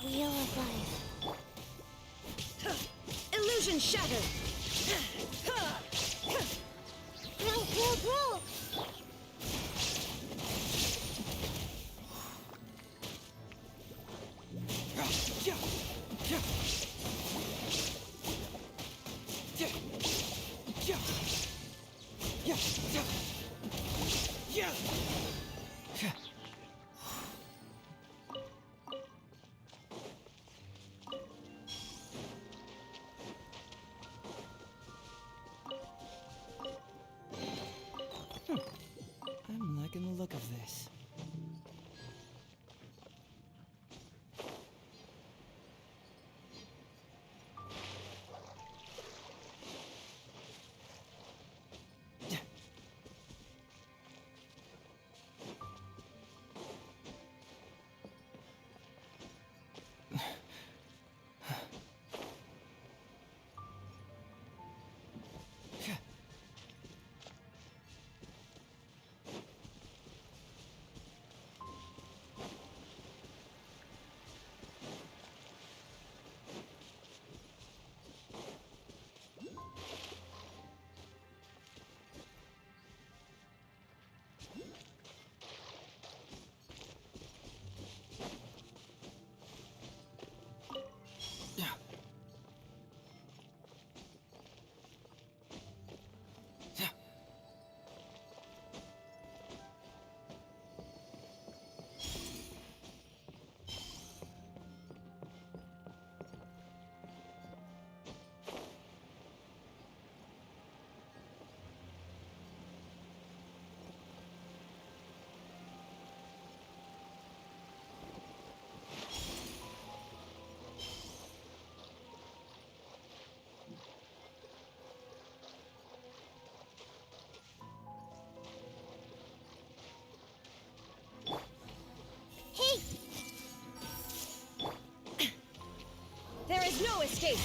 Wheel of Life. Illusion shattered! Roll, roll, roll! I'm liking the look of this. Hey! There is no escape!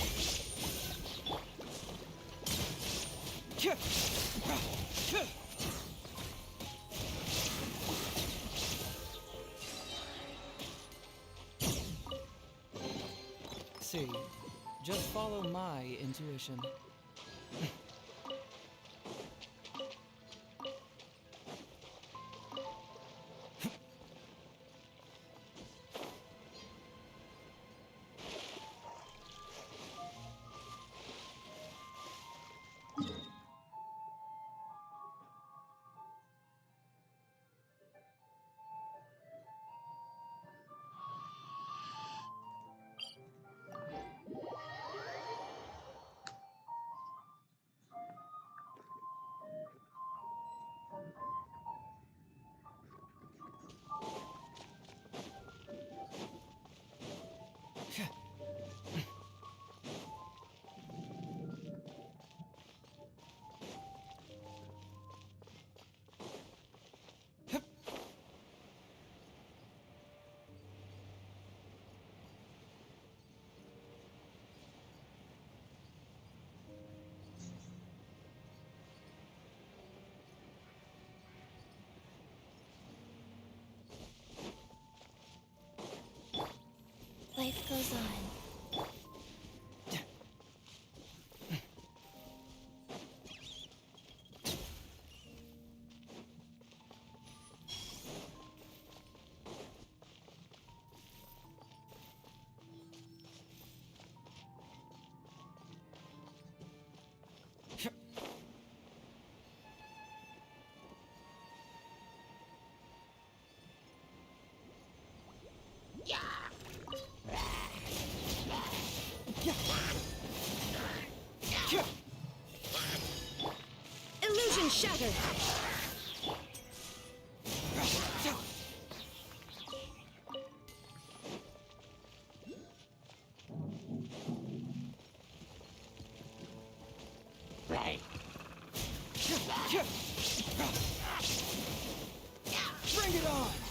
See, just follow my intuition. Life goes on. Illusion shattered. Bring it on!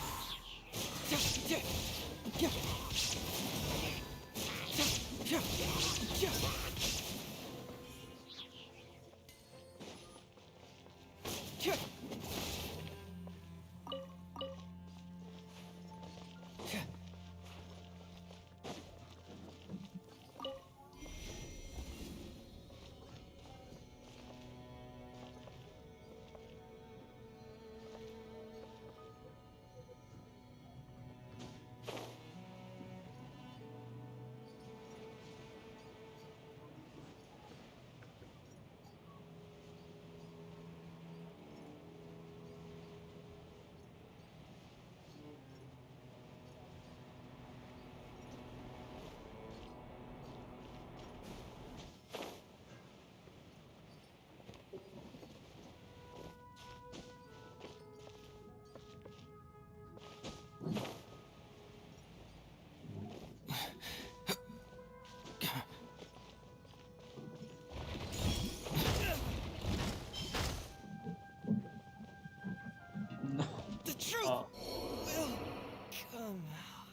The truth Oh, will come out.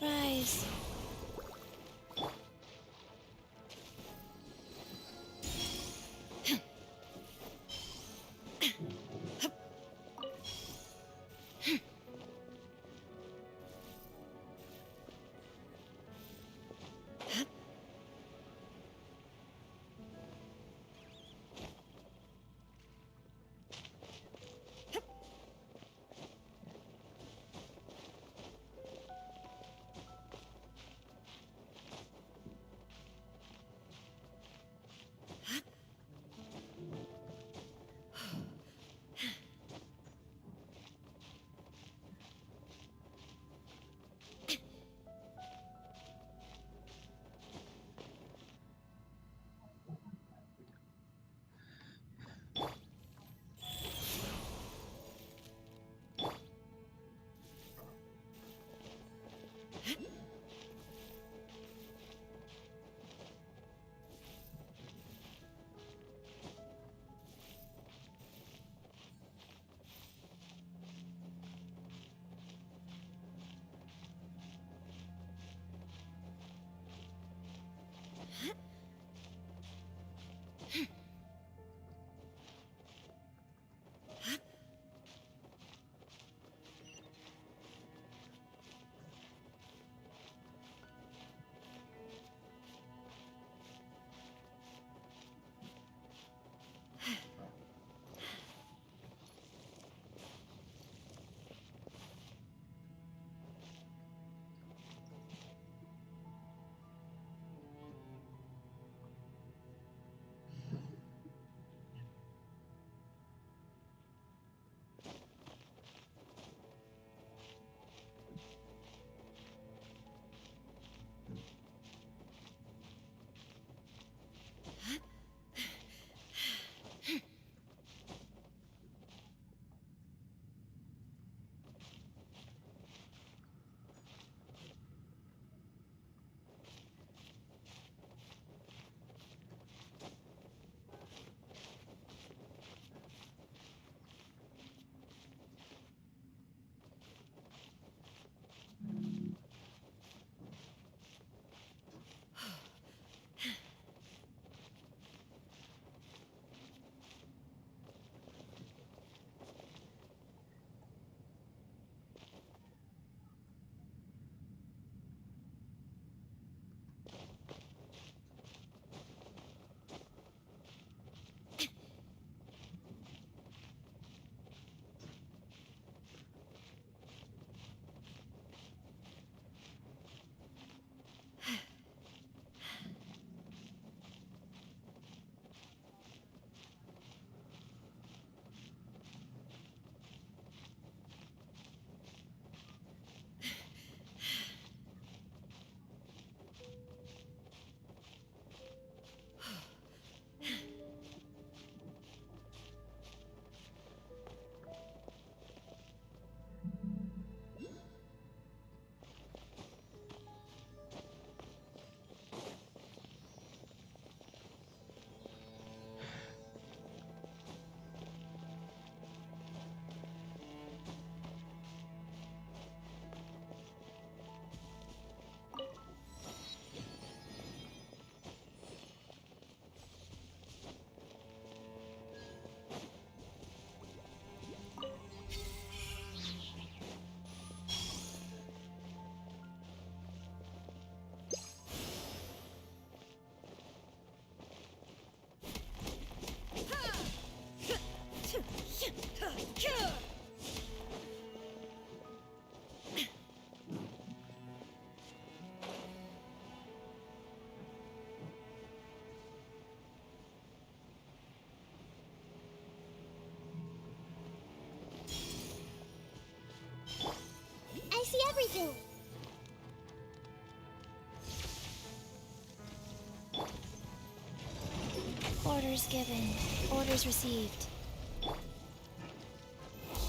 Rise. Amazing! Orders given. Orders received.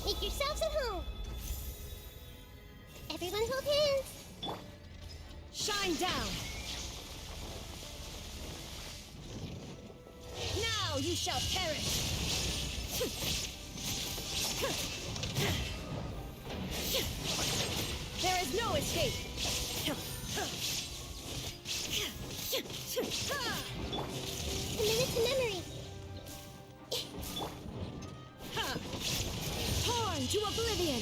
Make yourselves at home! Everyone hold hands! Shine down! Now you shall perish! There is no escape! Commit it to memory! Torn to oblivion!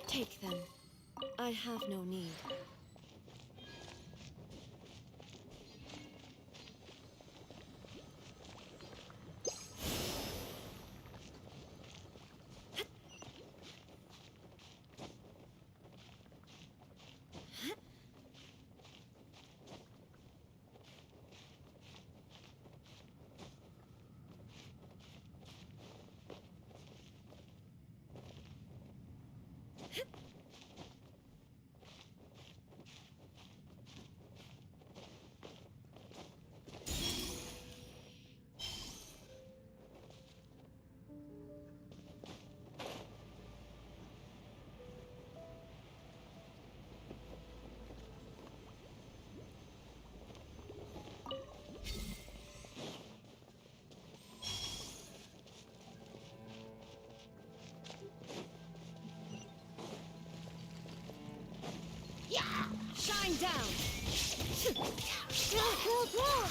Take them. I have no need. Shine down! Grow!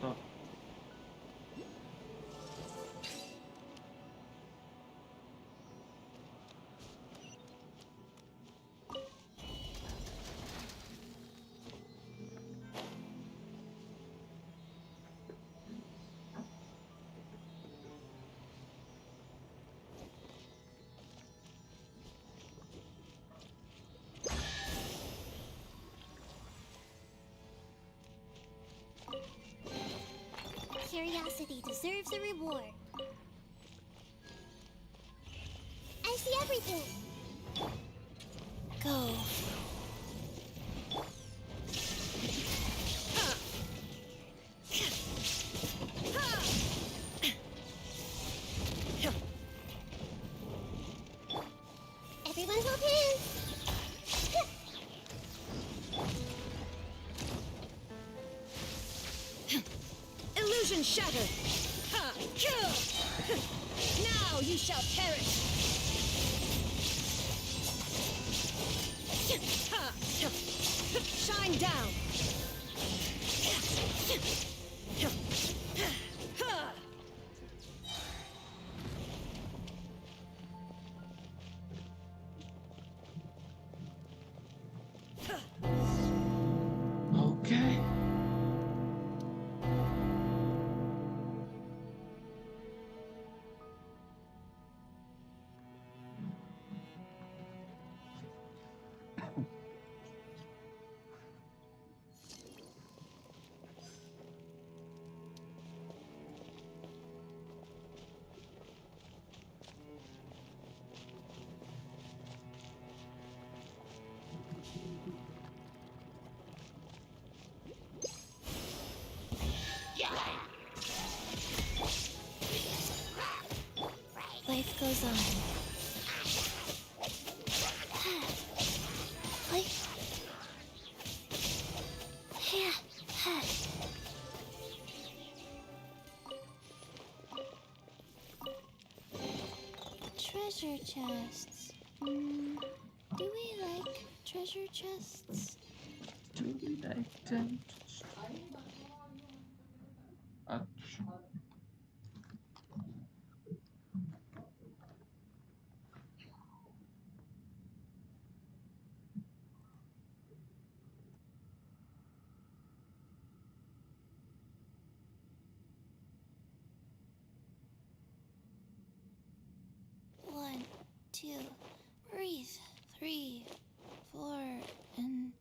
Tuh. Curiosity deserves a reward. I see everything. Go. Everyone hold hands. Illusion shattered! Ha! Now you shall perish! Ha! Shine down! Ha! Okay. Life goes on. Life. Treasure chests. Do we like treasure chests? Do we like them? Aç. One, two, breathe. 3, 4, and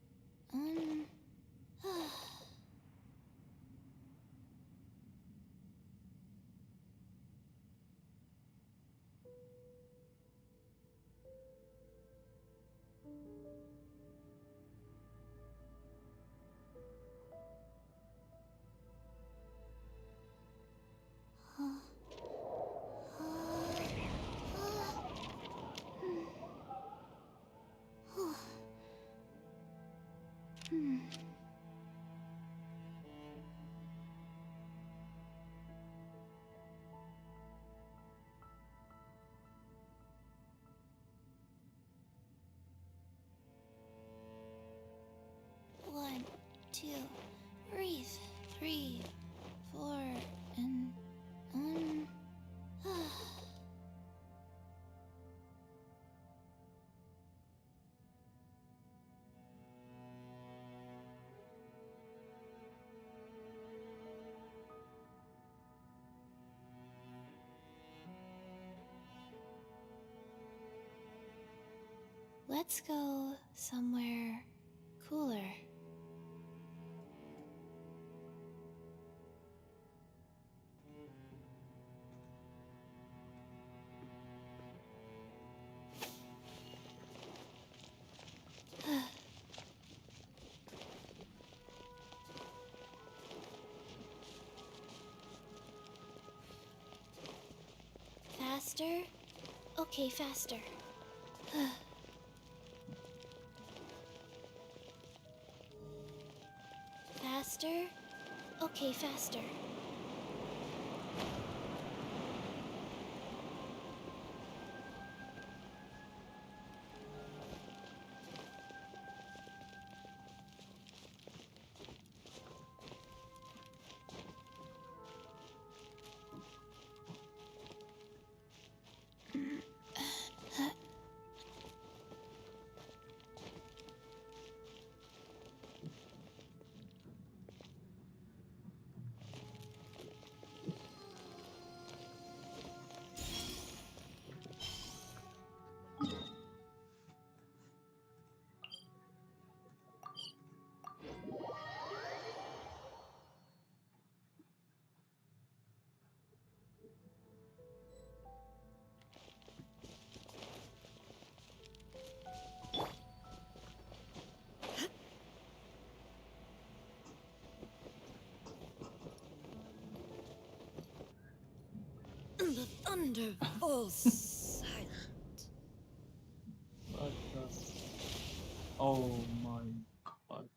One, two, breathe. 3, 4, and let's go somewhere cooler. Faster? Okay, faster. Faster? Okay, faster. the thunder falls silent. What the? Oh my god.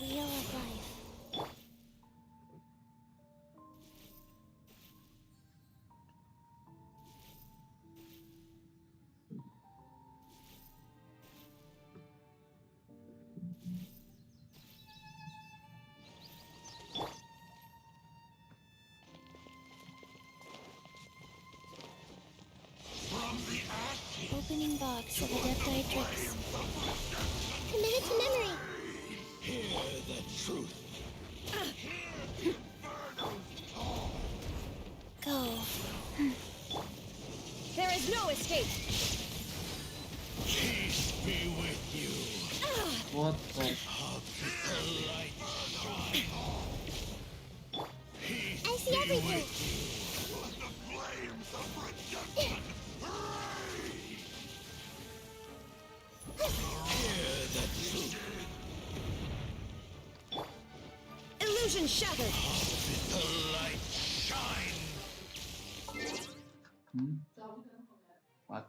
Wheel of life. Opening box of Adepti committed to memory. Hear the truth. Go. There is no escape! Peace be with you. What the? Up the light shine. Peace I see be everything. with you. Let the flames of redemption rage. Hear the truth. Illusion shattered! Let the light shine. Hmm? What?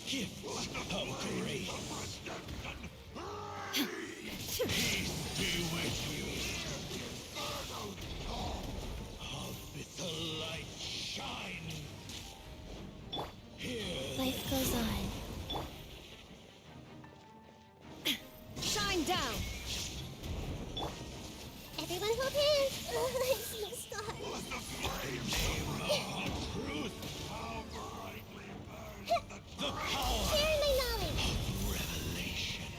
Gift of grace. Peace be with you. Up with the light shine. Here Life goes on. Shine down! Everyone hold hands. I see a star. truth. The power Share my knowledge. revelation.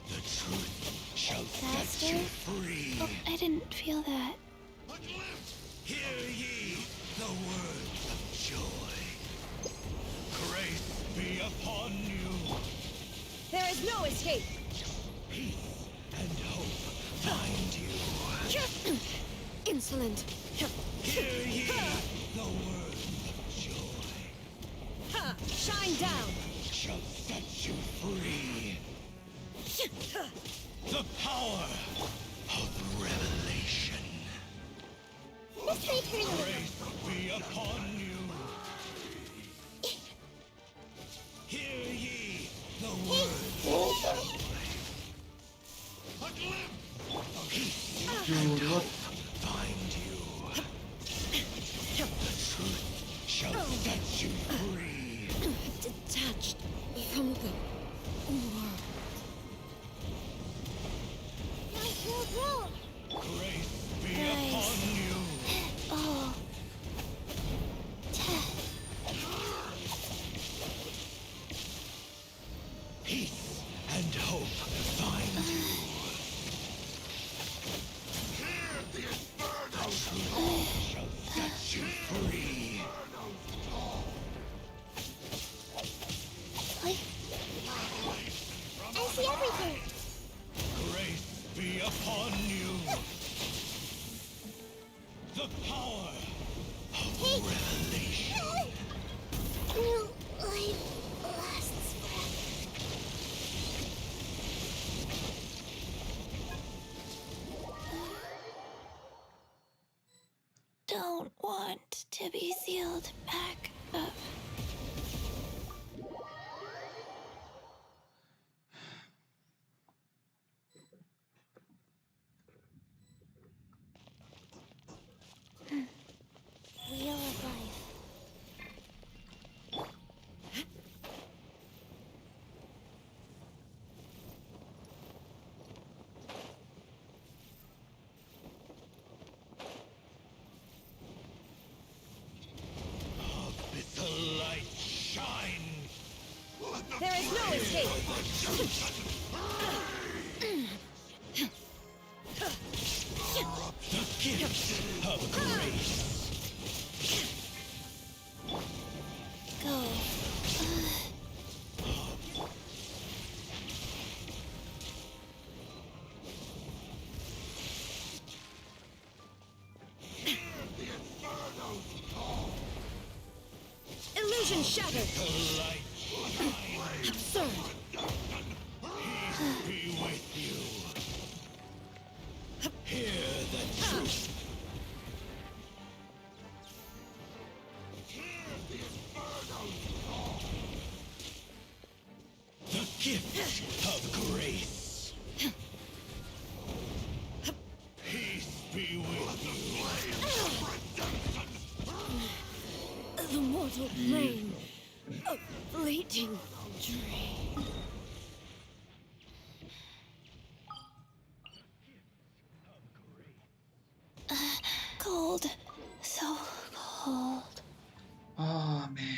The truth shall Faster? set you free. Oh, I didn't feel that. Hear ye the word of joy. Grace be upon you. There is no escape. Peace and hope find you. Insolent. Hear ye the word of joy. Ha! Shine down. Shall set you free. The power of revelation. Mystery tournament. Grace be upon you. Hear ye the word. A glimpse of peace and hope find you. The truth shall set you free. Detached from the world. Roll. Grace be Nice. upon you. Oh. Peace and hope find you. Hear the inferno. Shall set you free. I see everything. Grace be upon you. The power of Hey. revelation. No life lasts forever. Don't want to be sealed back up. Wheel of life. Abyssal light shine. There is no escape. The gift of grace. Go. Illusion shattered. The light shine. Absurd. Peace be with you. Hear the truth. The gift of grace. Peace be with you. The mortal plane. A fleeting dream. Cold. So cold. Oh man.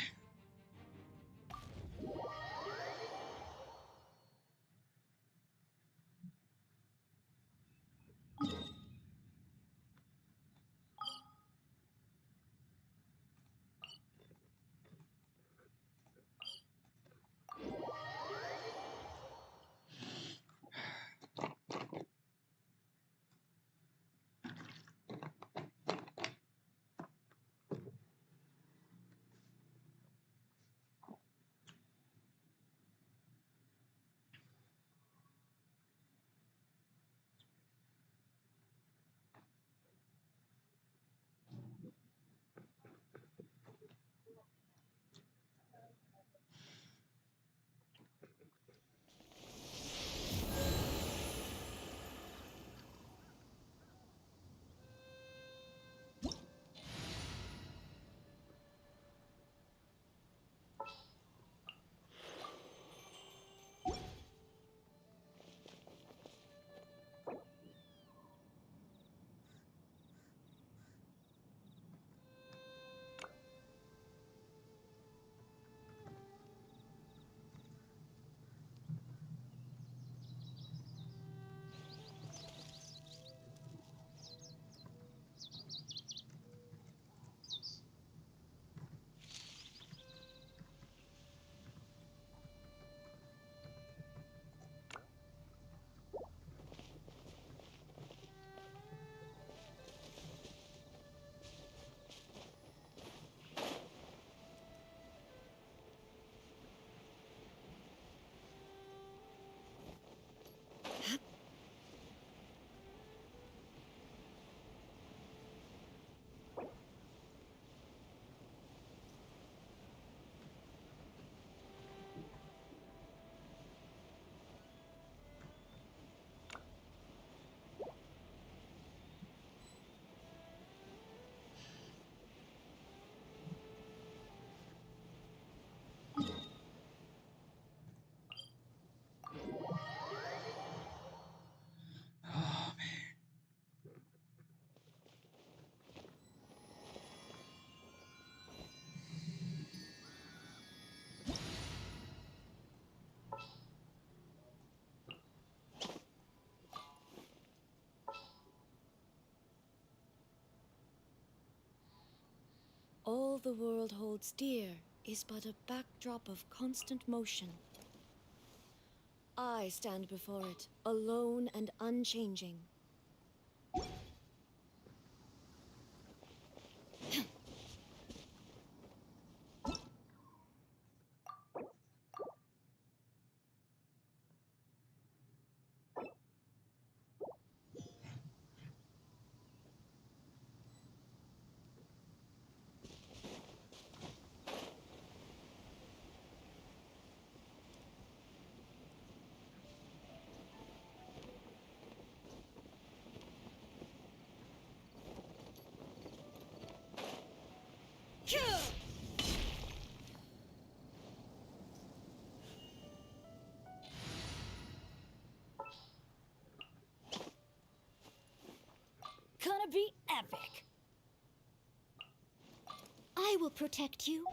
all the world holds dear is but a backdrop of constant motion. I stand before it, alone and unchanging. Gonna be epic. I will protect you.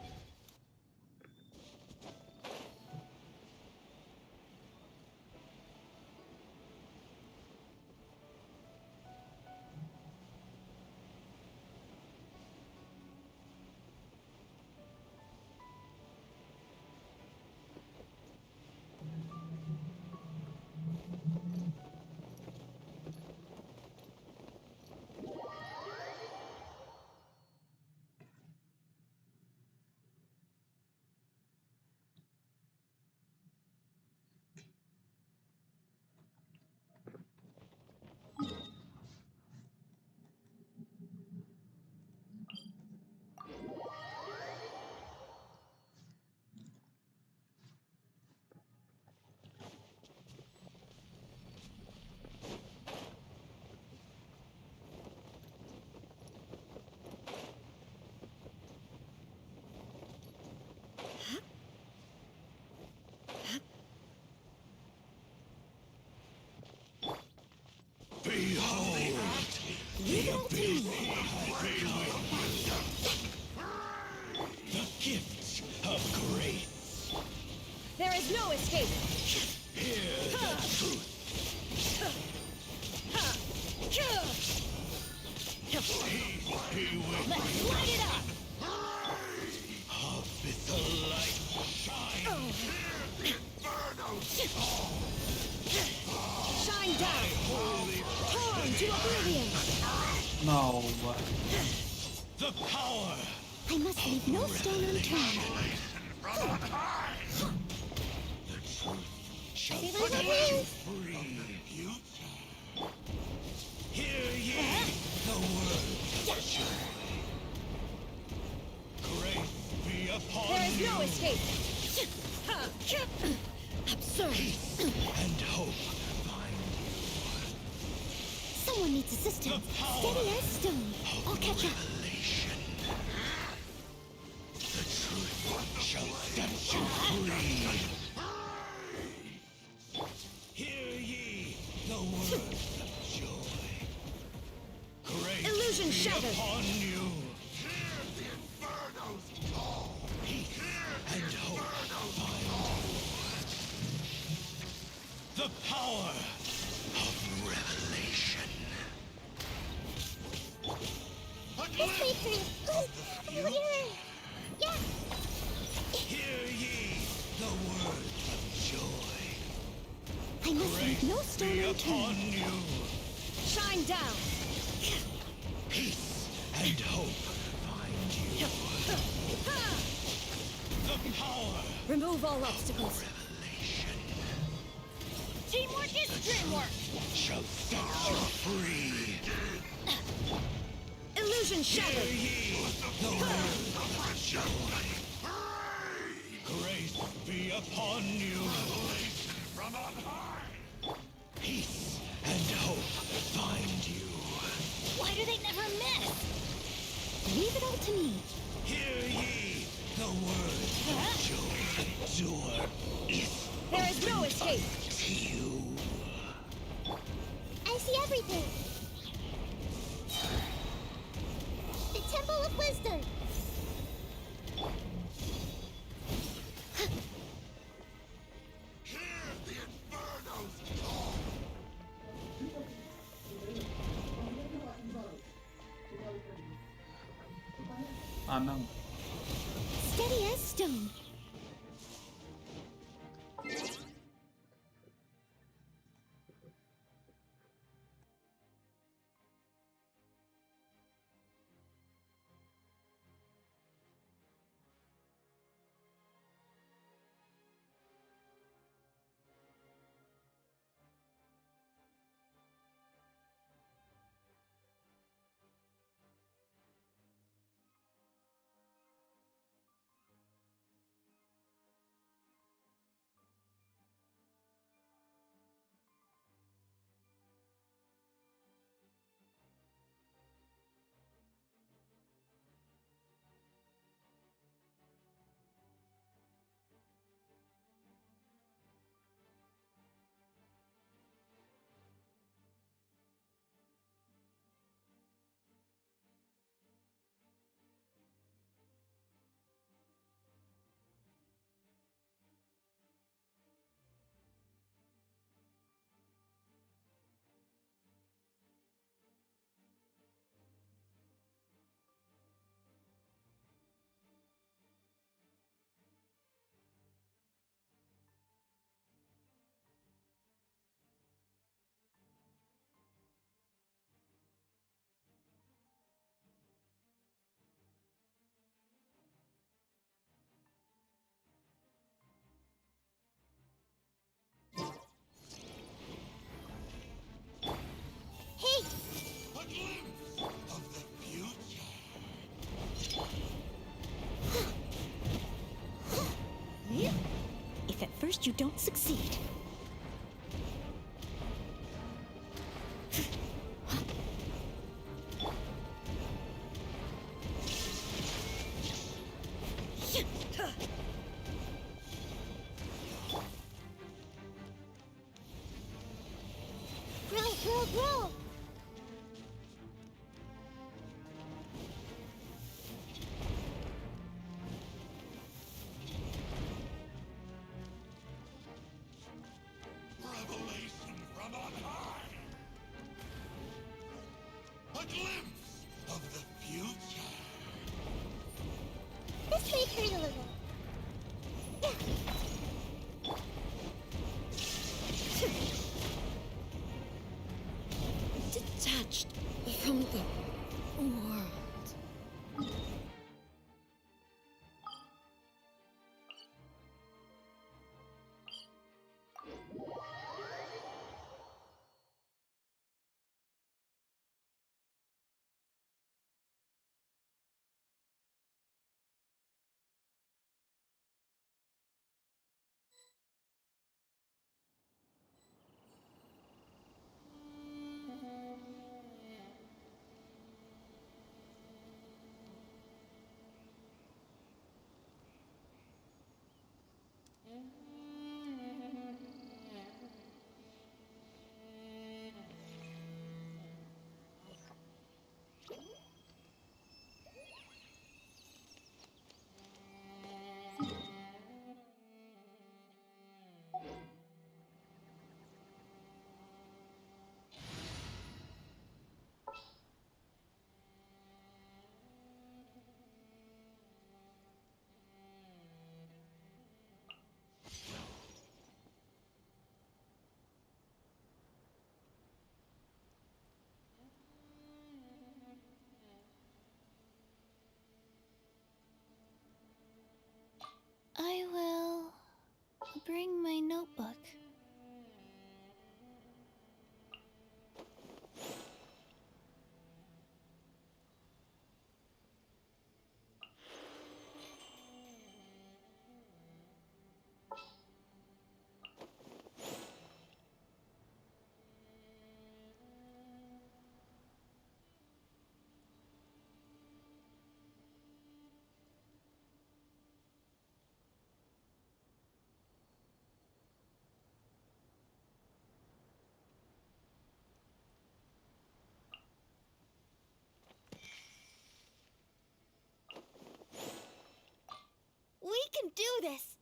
Behold, the abyss the gifts of grace. There is no escape! Hear the truth. He will Let's light it up! with the light shine. Shine down! Torn to oblivion! No way. The power. I must leave no stone unturned. The truth shall Say set my you name. free. Hear ye the word of joy. Grace be upon There is you. no escape! Absurd! And hope find Someone needs assistance. The power Steady as stone. I'll catch up. revelation. The truth shall set you free. Hear ye the word of joy. Grace Illusion be shattered. upon you. Peace and hope find you. The power of revelation. This victory. Over here. Yeah. Hear ye the word of joy. I must leave no stone Be upon unturned. you. Shine down! Peace and hope find you. The power Remove all obstacles. revelation Teamwork is dreamwork. shall set you free. Illusion Hear shattered! ye the word of joy. Grace be upon you. Peace and hope find you. Why do they never miss? Leave it all to me. Hear ye the word of joy. The door is There is no escape! to you. I see everything. The Temple of Wisdom. Hear the inferno's call. Anang. stone. Hey! A glimpse of the future. If at first you don't succeed. Roll! Revelation from on high. A glimpse of the future. This may hurt a little. Detached from the world. I will bring my notebook. We can do this!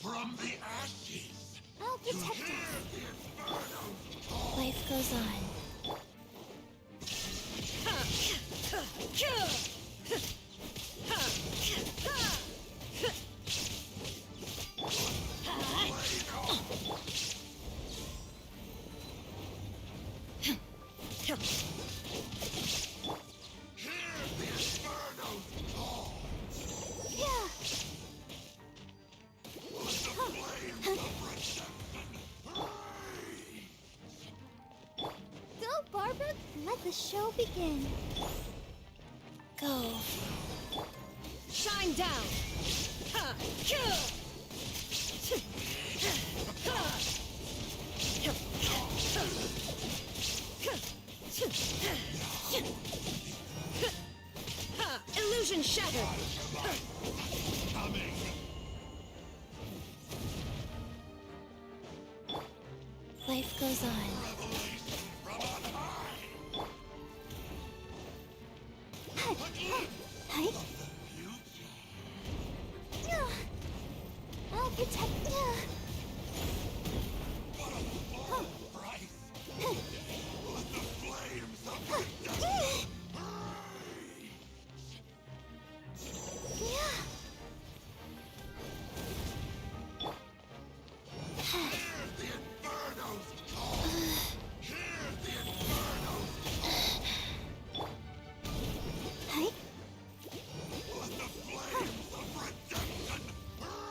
from the ashes. I'll To protect hear us. the inferno's call. Life goes on. Hear the inferno's call. Yeah. Let the flames of redemption rage. Go, Barbara. Let the show begin. Go. Shine down! Ha! Kill! Ha! Illusion shattered! Coming. Life goes on. Revelation from on high. Hi. Yeah. I'll protect you. What a full price. Let the flames of redemption rage. Yeah. Hear the inferno's call. Hear the inferno's call. Hi. Let the flames of redemption rage.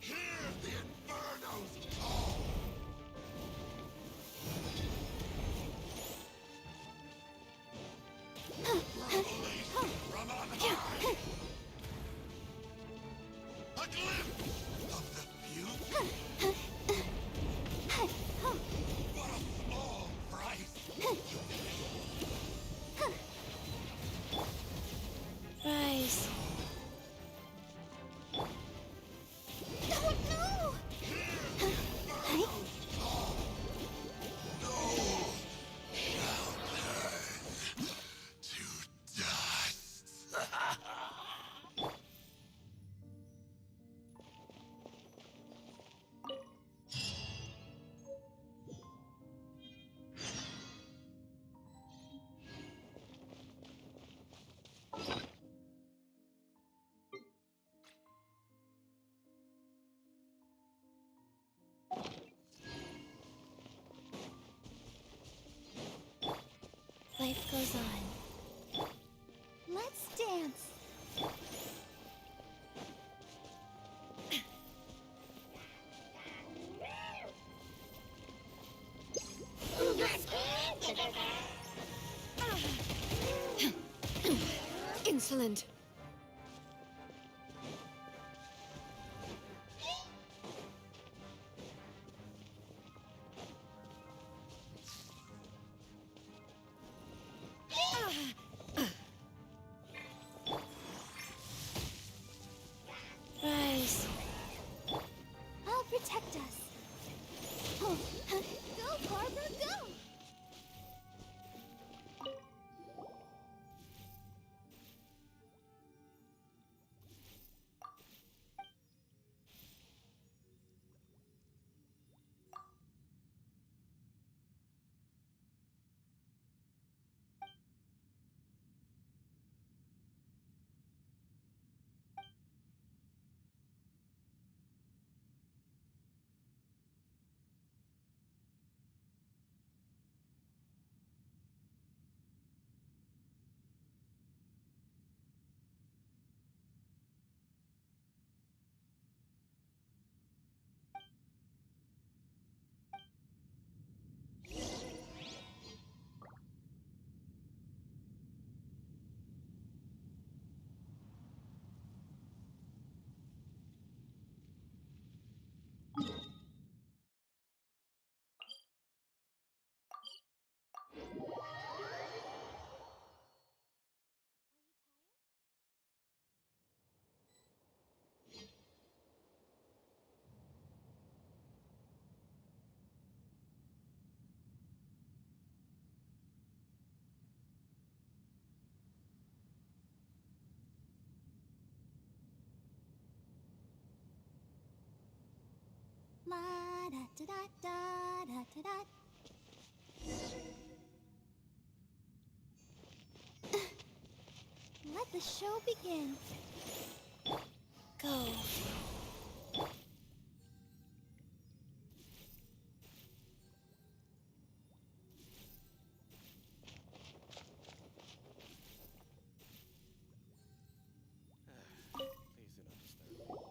Hear the inferno's call. Revelation from on high. A glimpse of the future. What a small price. Rise. Oh, no. Hi. To dust. Life goes on. Let's dance. Insolent! Rise. I'll protect us. Oh. Go, Barbara, go. La da da da da da da da. Let the show begin. Go. Please do not disturb me.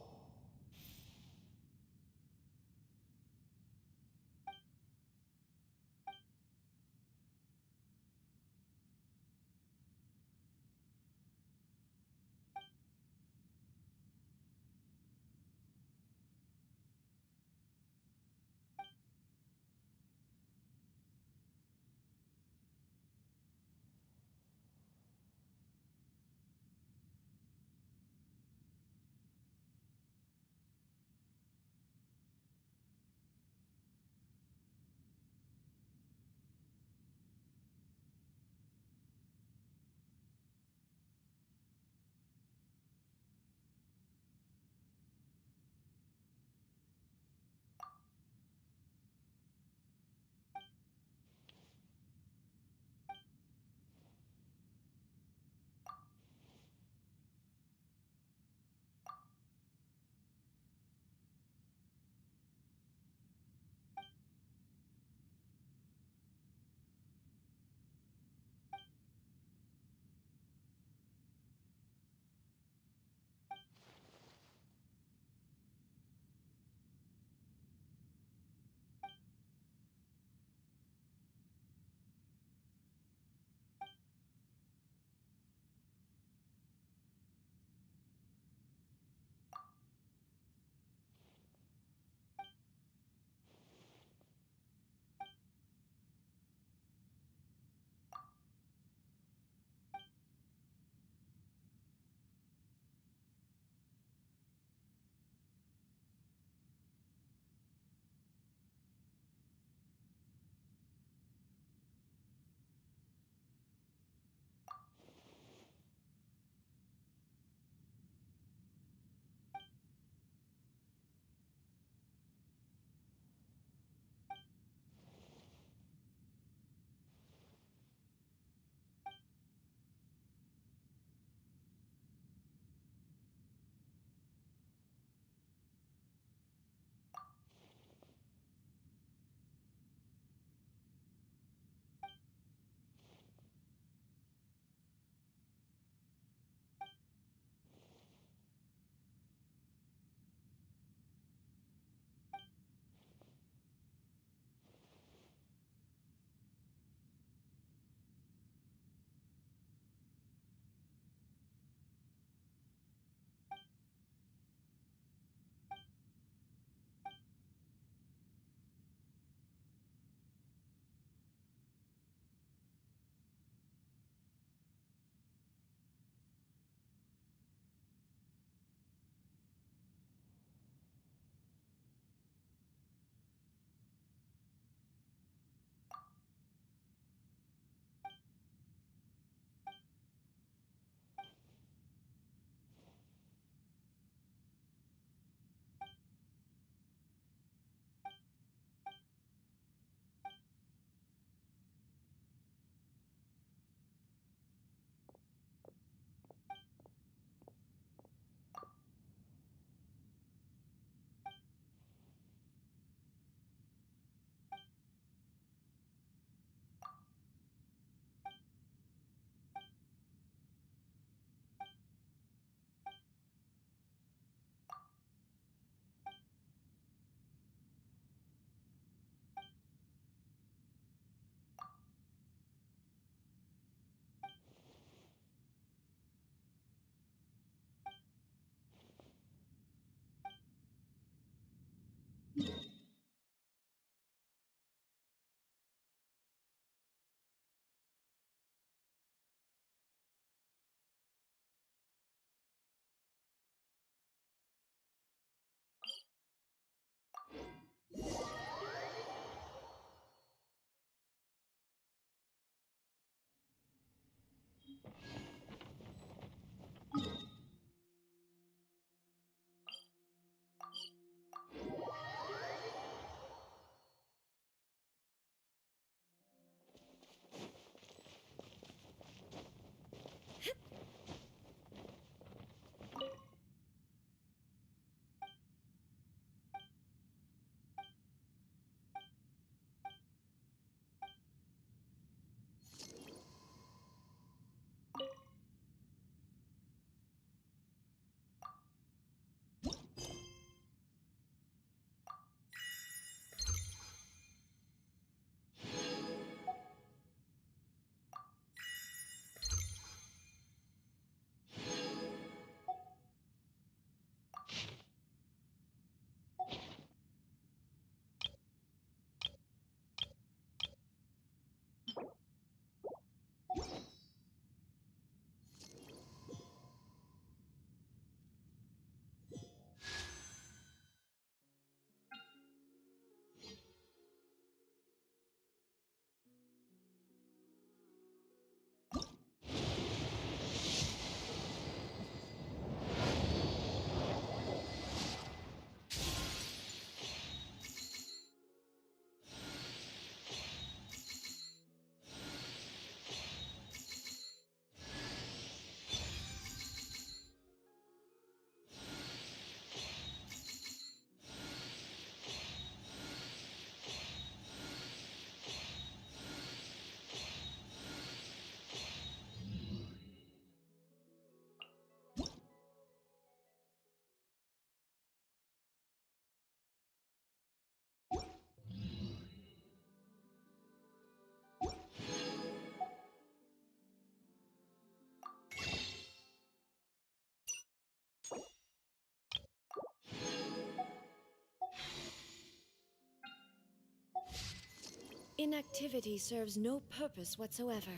inactivity serves no purpose whatsoever.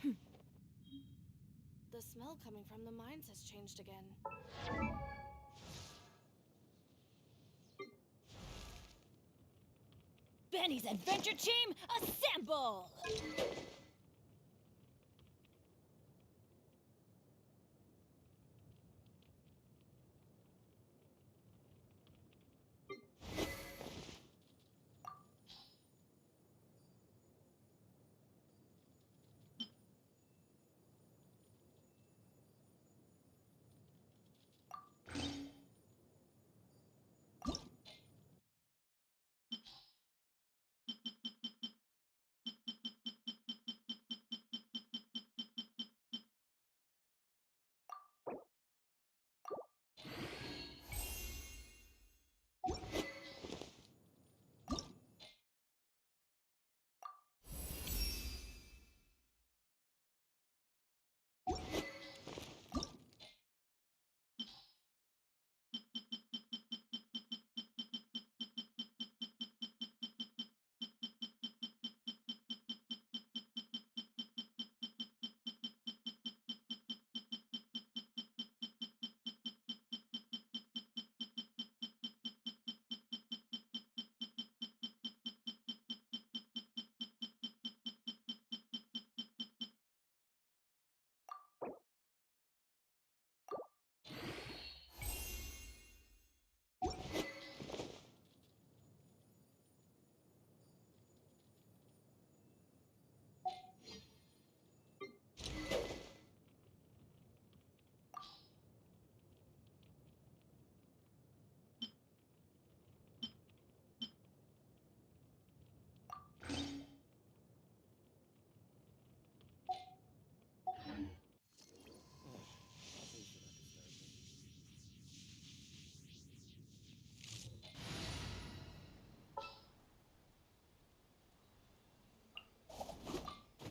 The smell coming from the mines has changed again. Benny's adventure team, assemble!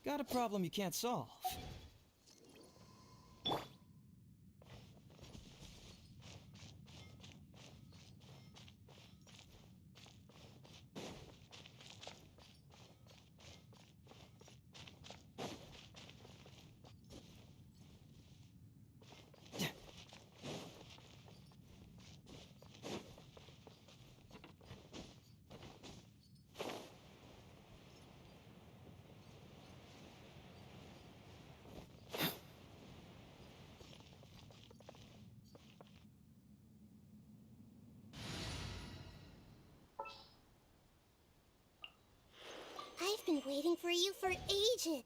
Got a problem you can't solve. I've been waiting for you for ages.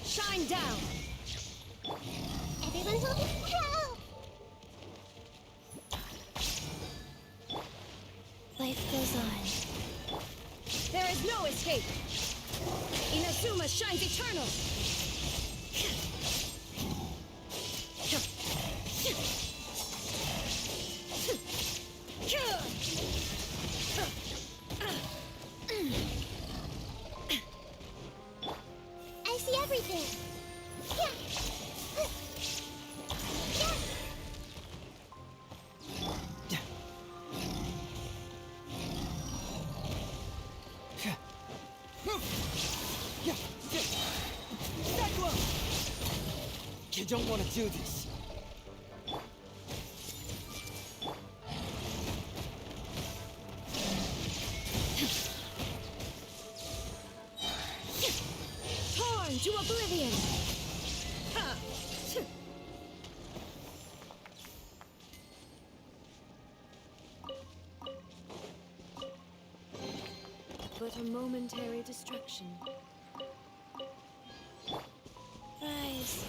Shine down! Everyone's looking for help! Life goes on. There is no escape! Inazuma shines eternal! I see everything. You don't want to do this. Torn to oblivion! Ha! But a momentary distraction. Rise.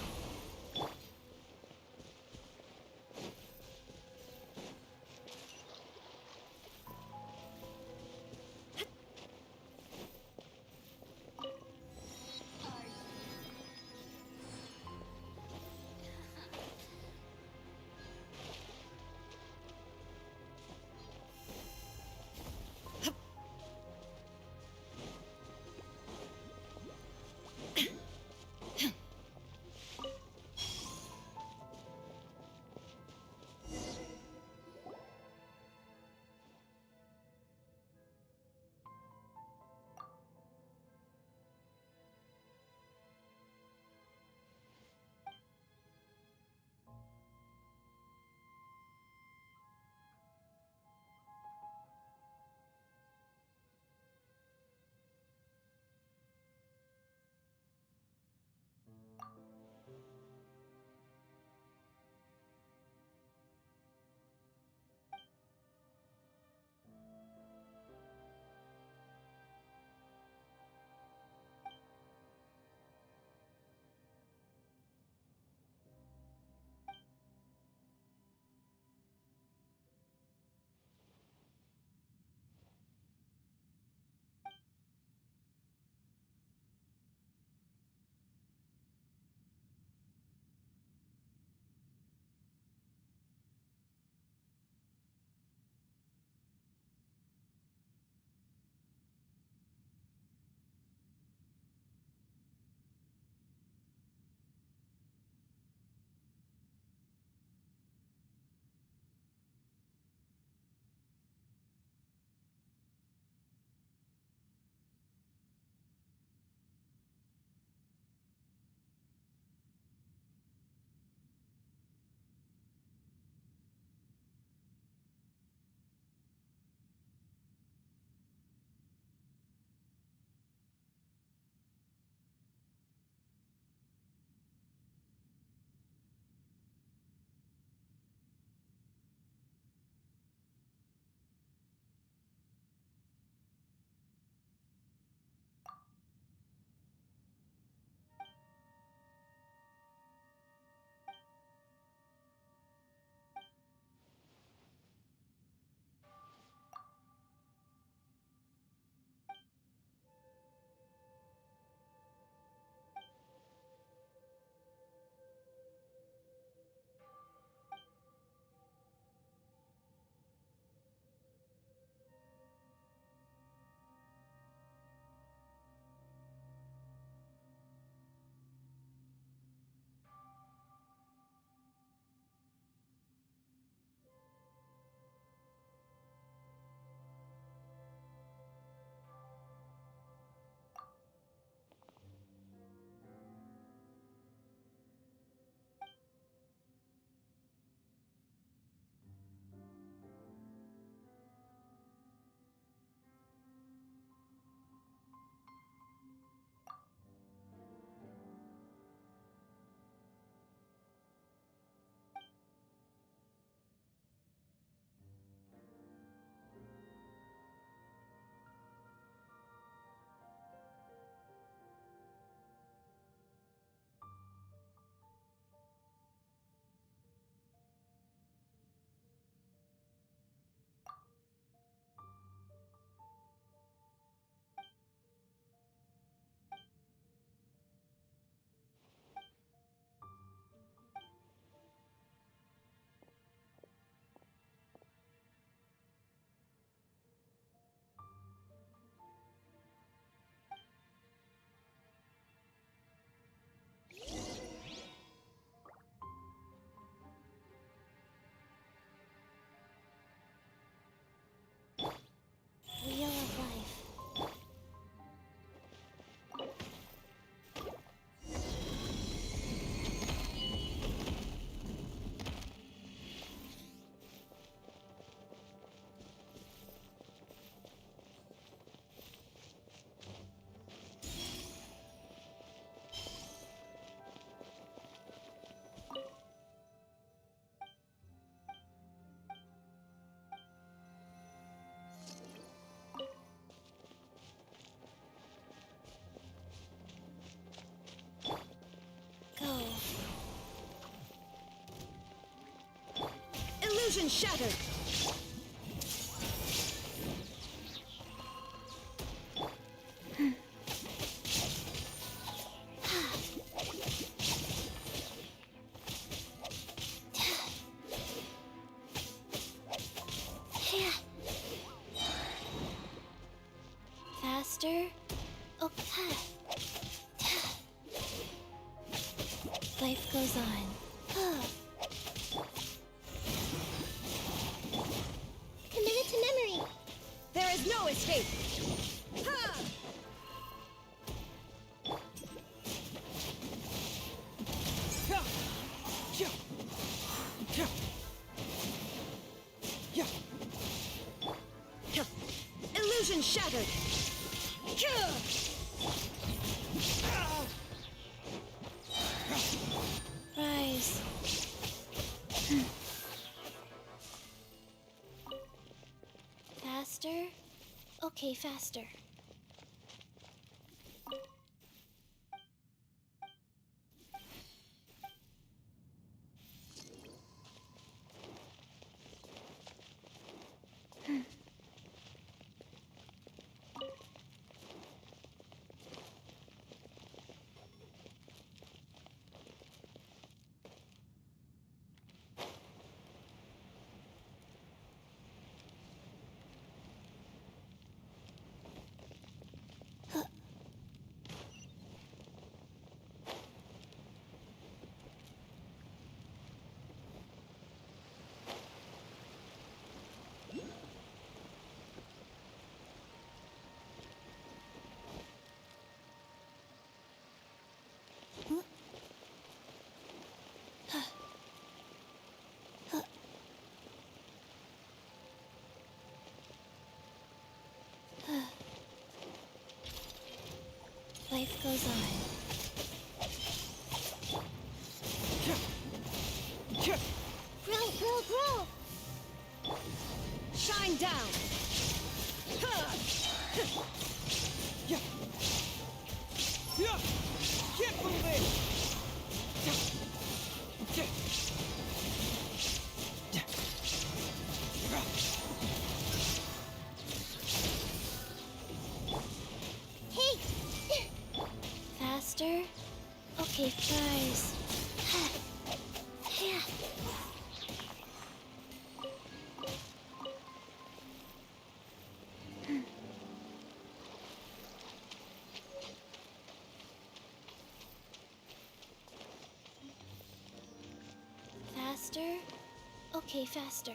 Illusion shattered! Faster. Okay. Life goes on. Committed to memory. There is no escape! Ha! Ha! Yeah! Yeah! Yeah! Yeah! Illusion shattered! Yeah! Rise. Faster. Okay, faster. Life goes on. Grow, grow, grow! Shine down! Ha! Yeah! Yeah! Keep moving! Yeah! Yeah! Yeah! Hey! Faster. Okay, fries. Yeah. Faster. Okay, faster.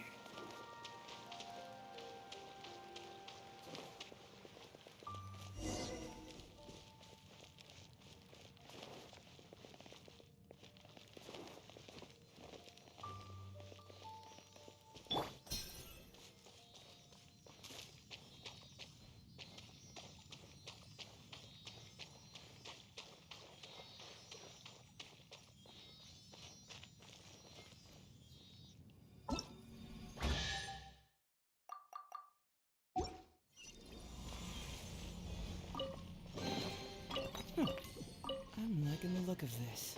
I'm liking the look of this.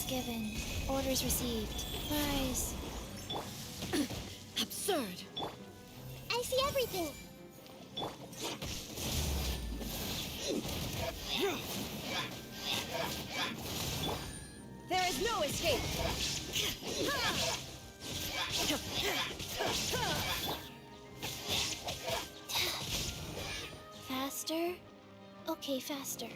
given. Orders received. Rise. Absurd! I see everything. There is no escape! Faster? Okay, faster.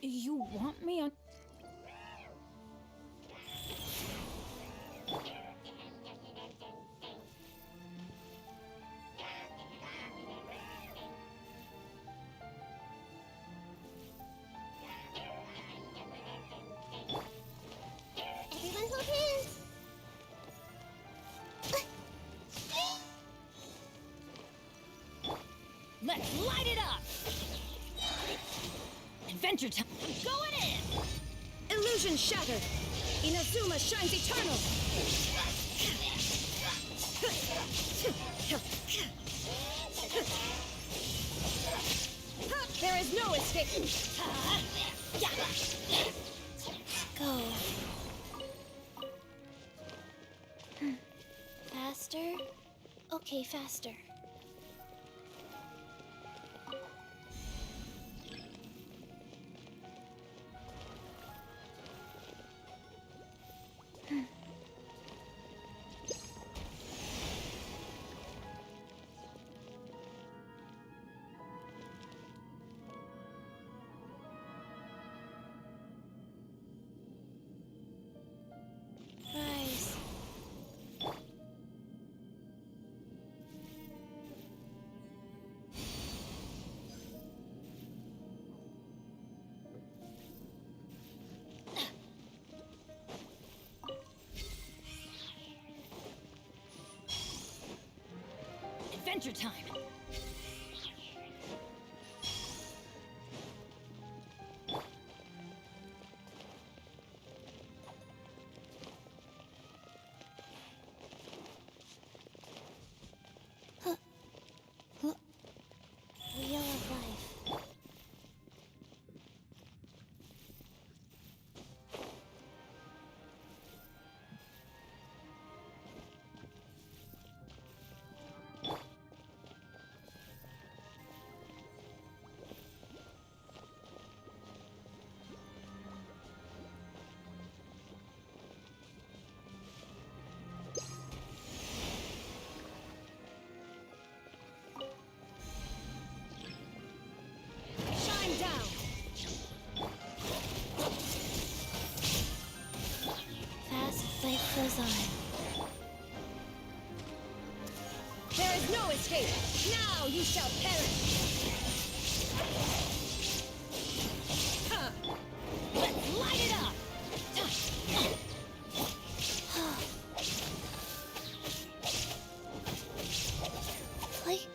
You want me on... Everyone hold hands. Let's light it up! Adventure time! Going in! Illusion shattered! Inazuma shines eternal! There is no escape! Go. Faster? Okay, faster. Rise. Adventure time! Wheel of life. Shine down! Fast life goes on. There is no escape! Now you shall perish! Ha! Let's light it up! Like...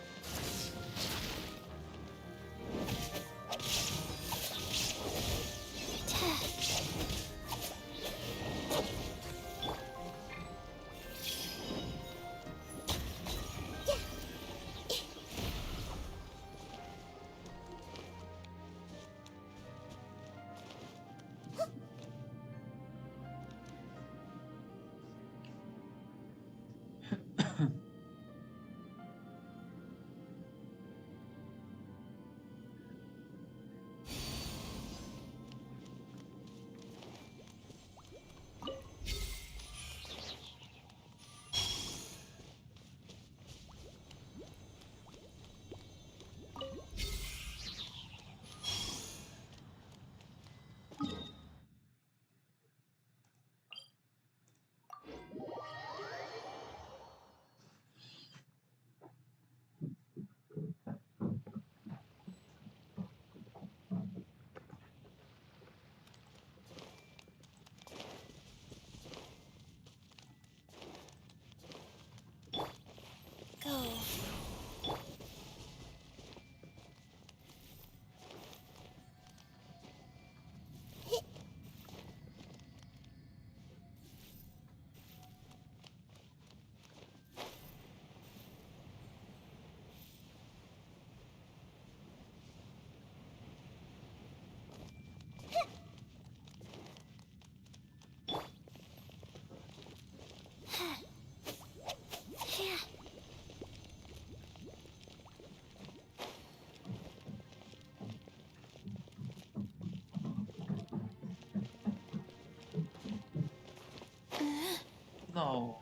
No.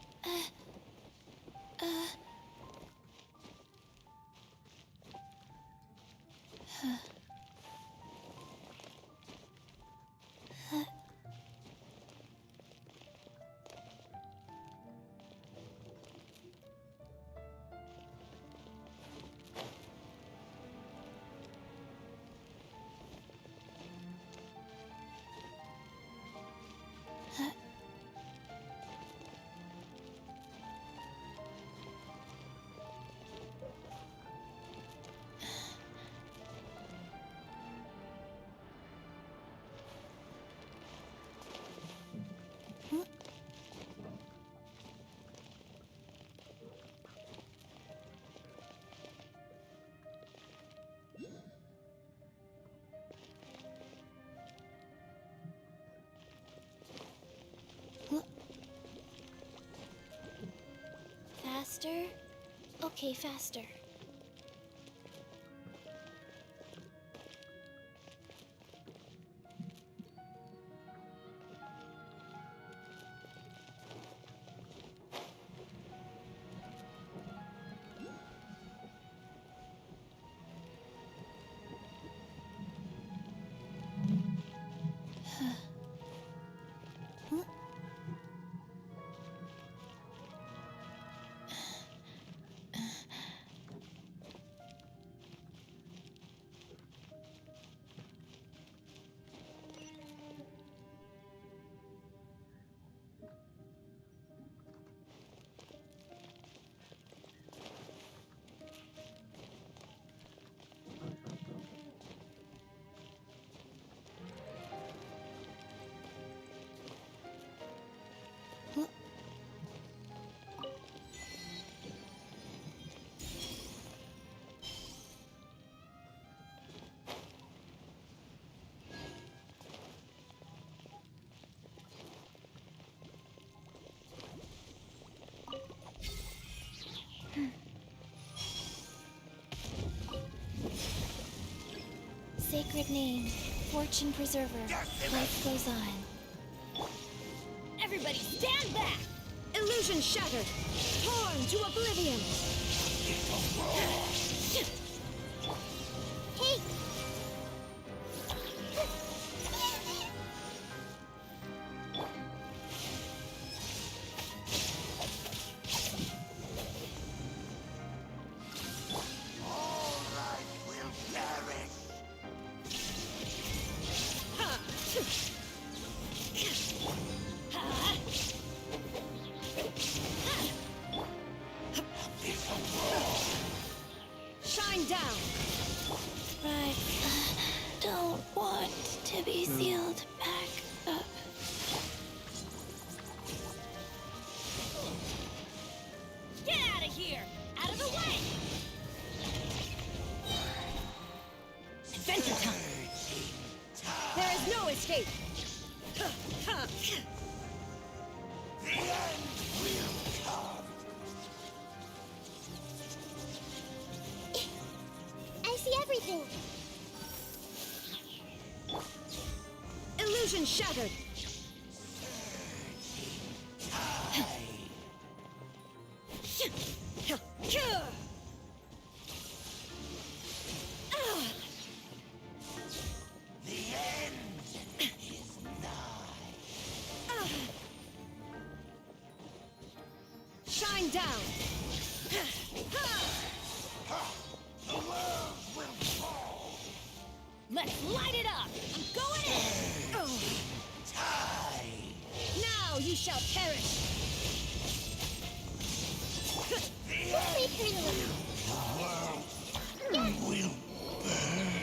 Faster? Okay, faster. Sacred name, fortune preserver, life goes on. Everybody stand back! Illusion shattered! Torn to oblivion! Hey! All life will perish. Shine down! Right. Don't want to be sealed back up. Get out of here! Out of the way! Adventure time! There is no escape! The end will come. I see everything. Illusion shattered! The end is nigh. Shine down! The world will fall. Let's light it up! I'm going in! Oh. Die. Now you shall perish! Make her look. The world will burn.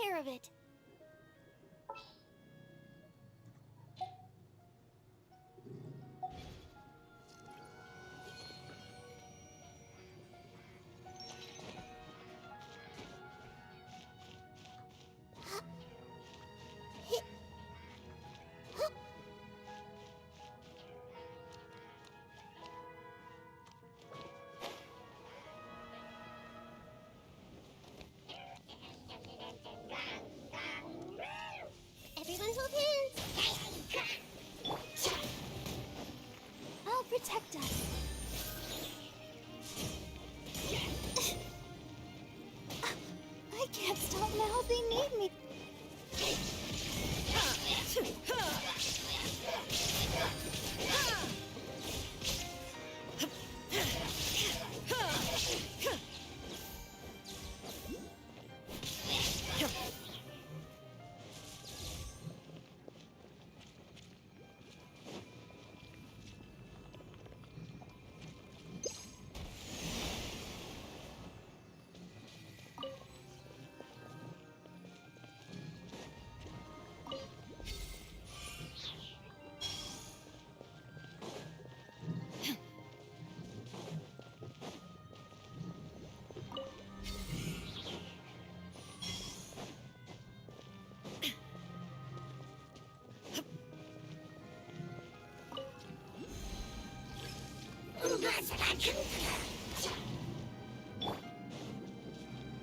care of it. Everyone hold hands. I'll protect us. I can't stop now. They need me.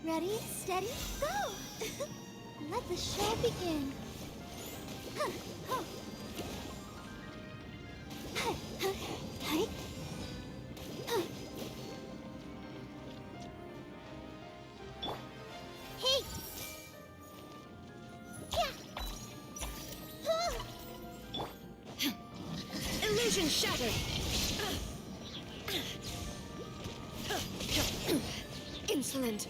Ready, steady, go! Let the show begin. Hey! Illusion shattered! Insolent!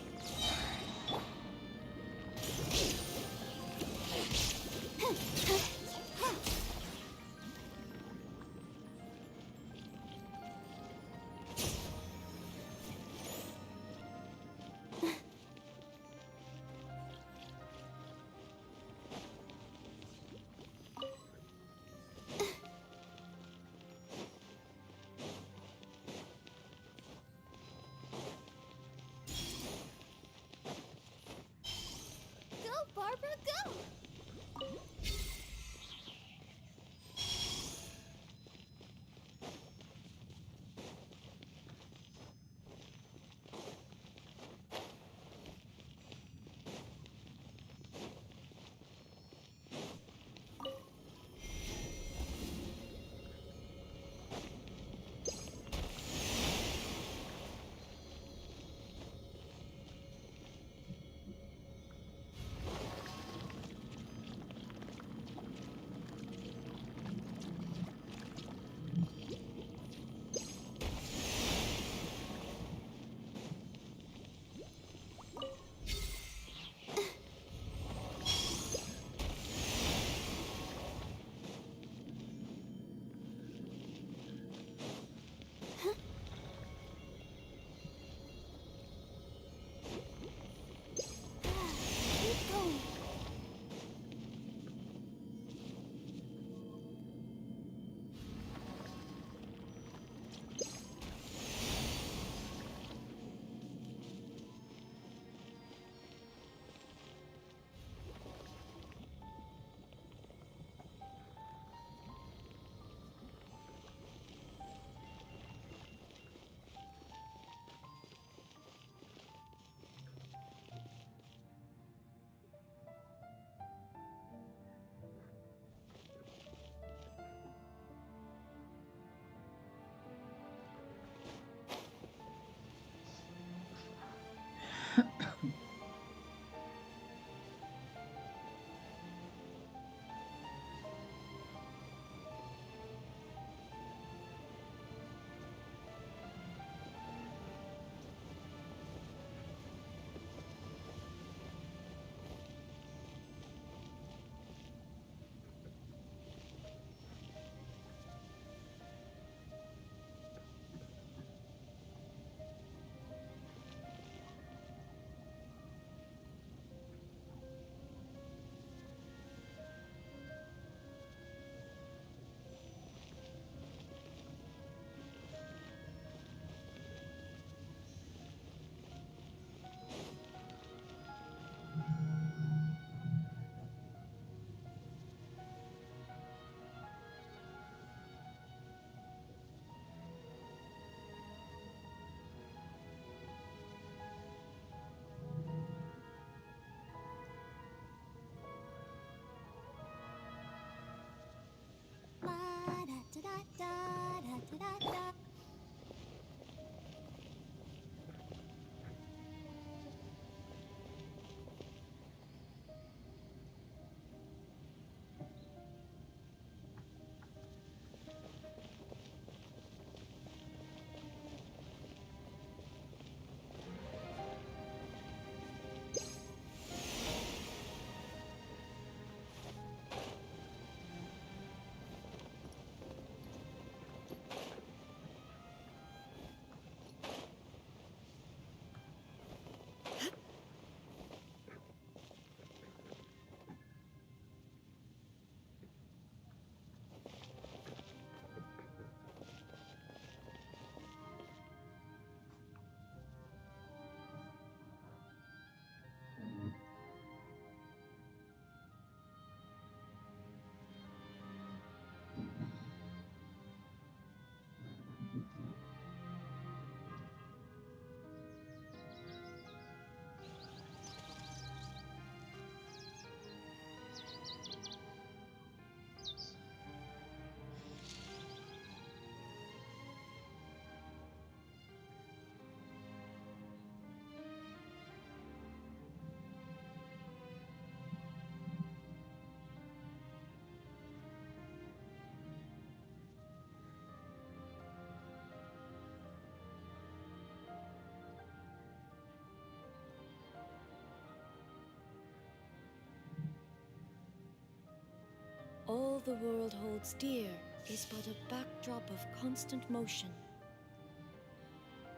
all the world holds dear is but a backdrop of constant motion.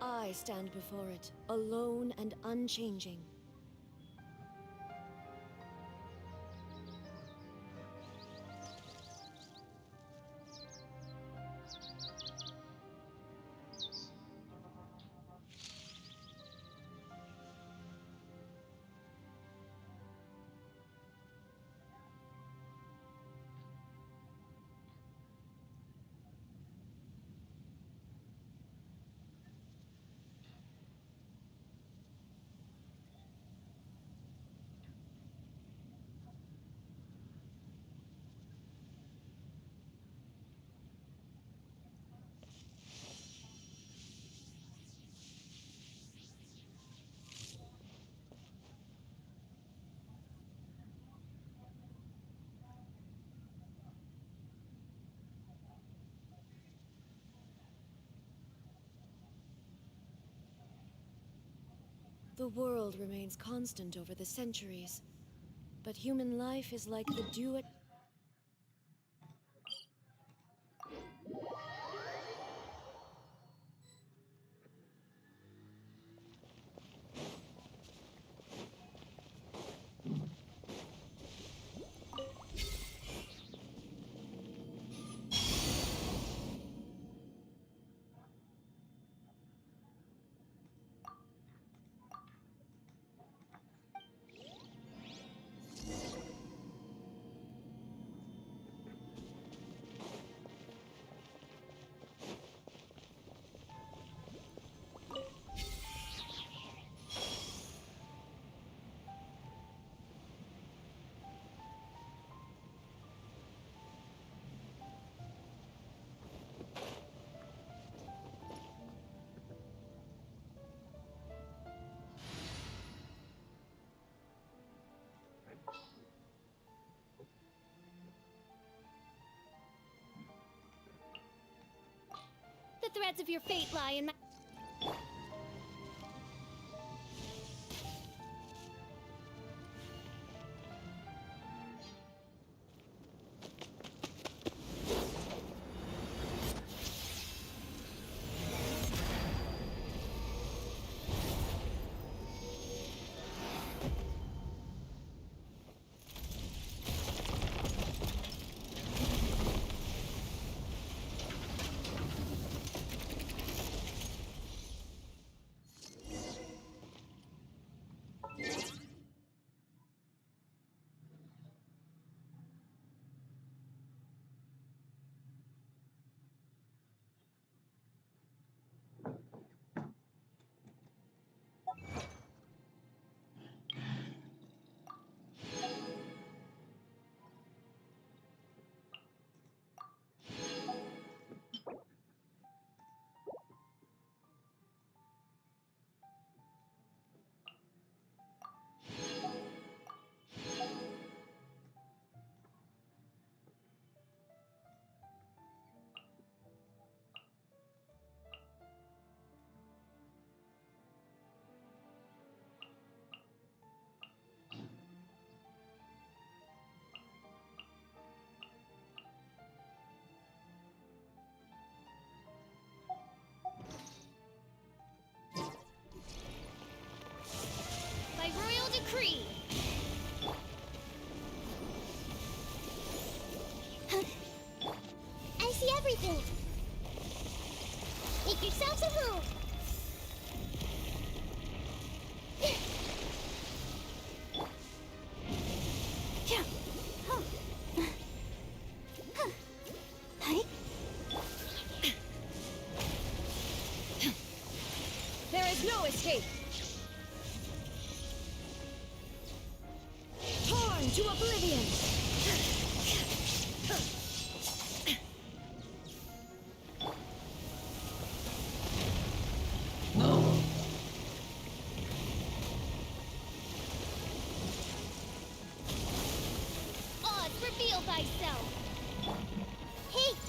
I stand before it, alone and unchanging. The world remains constant over the centuries, but human life is like the dew at The threads of your fate lie in my... By royal decree! I see everything! Make yourselves at home! There is no escape! Torn to oblivion! Odds, reveal thyself! Hate!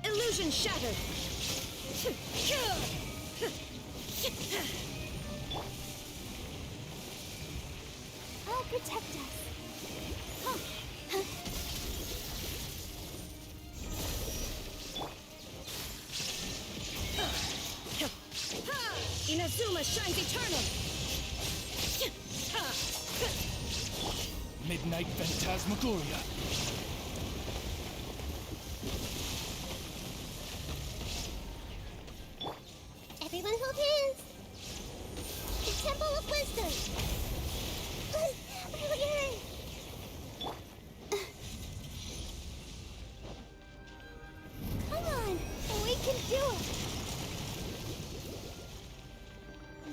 Illusion shattered! protect us. Huh. Huh. Inazuma shines eternal! Midnight Phantasmagoria. Everyone hold hands. The Temple of Wisdom. Come on, we can do it.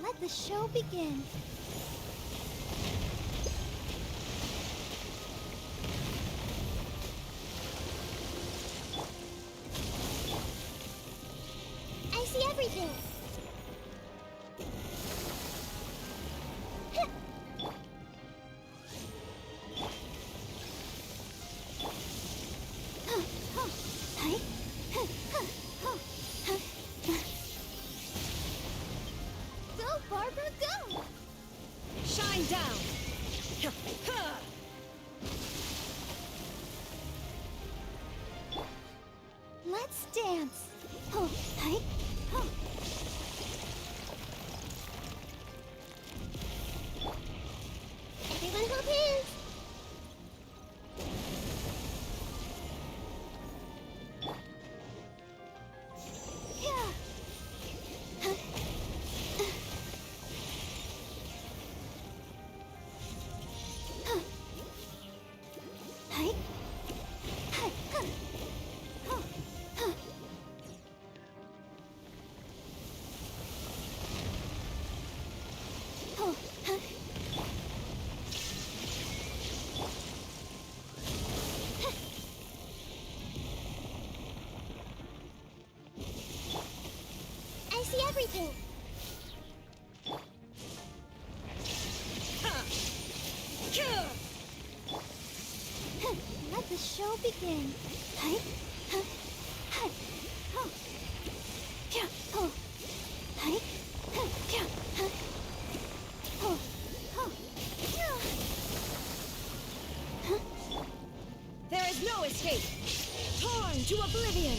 Let the show begin. I see everything. Go, Barbara, go! Shine down! Let's dance. Oh, hi. Oh. Everyone hold hands. Yeah. Huh. Huh. Hi. Hi. Huh. Huh. Huh. Oh, huh. I see everything. Let the show begin. Hi. Huh. Hi. Oh. Yeah. Oh. Hi. Huh. Yeah. Huh. Oh. Oh. Yeah. Huh. There is no escape! Torn to oblivion!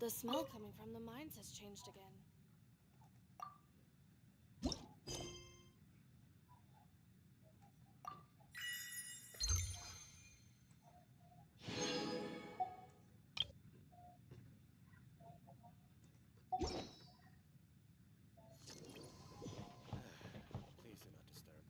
The smell coming from the mines has changed again. Please do not disturb me.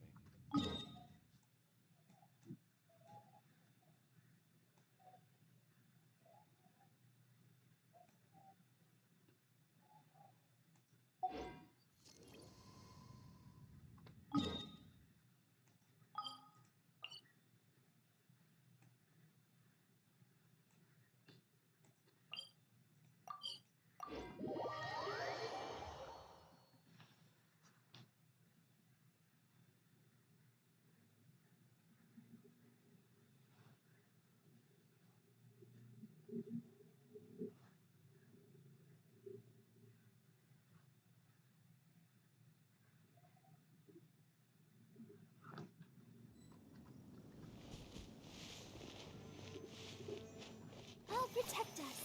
I'll protect us.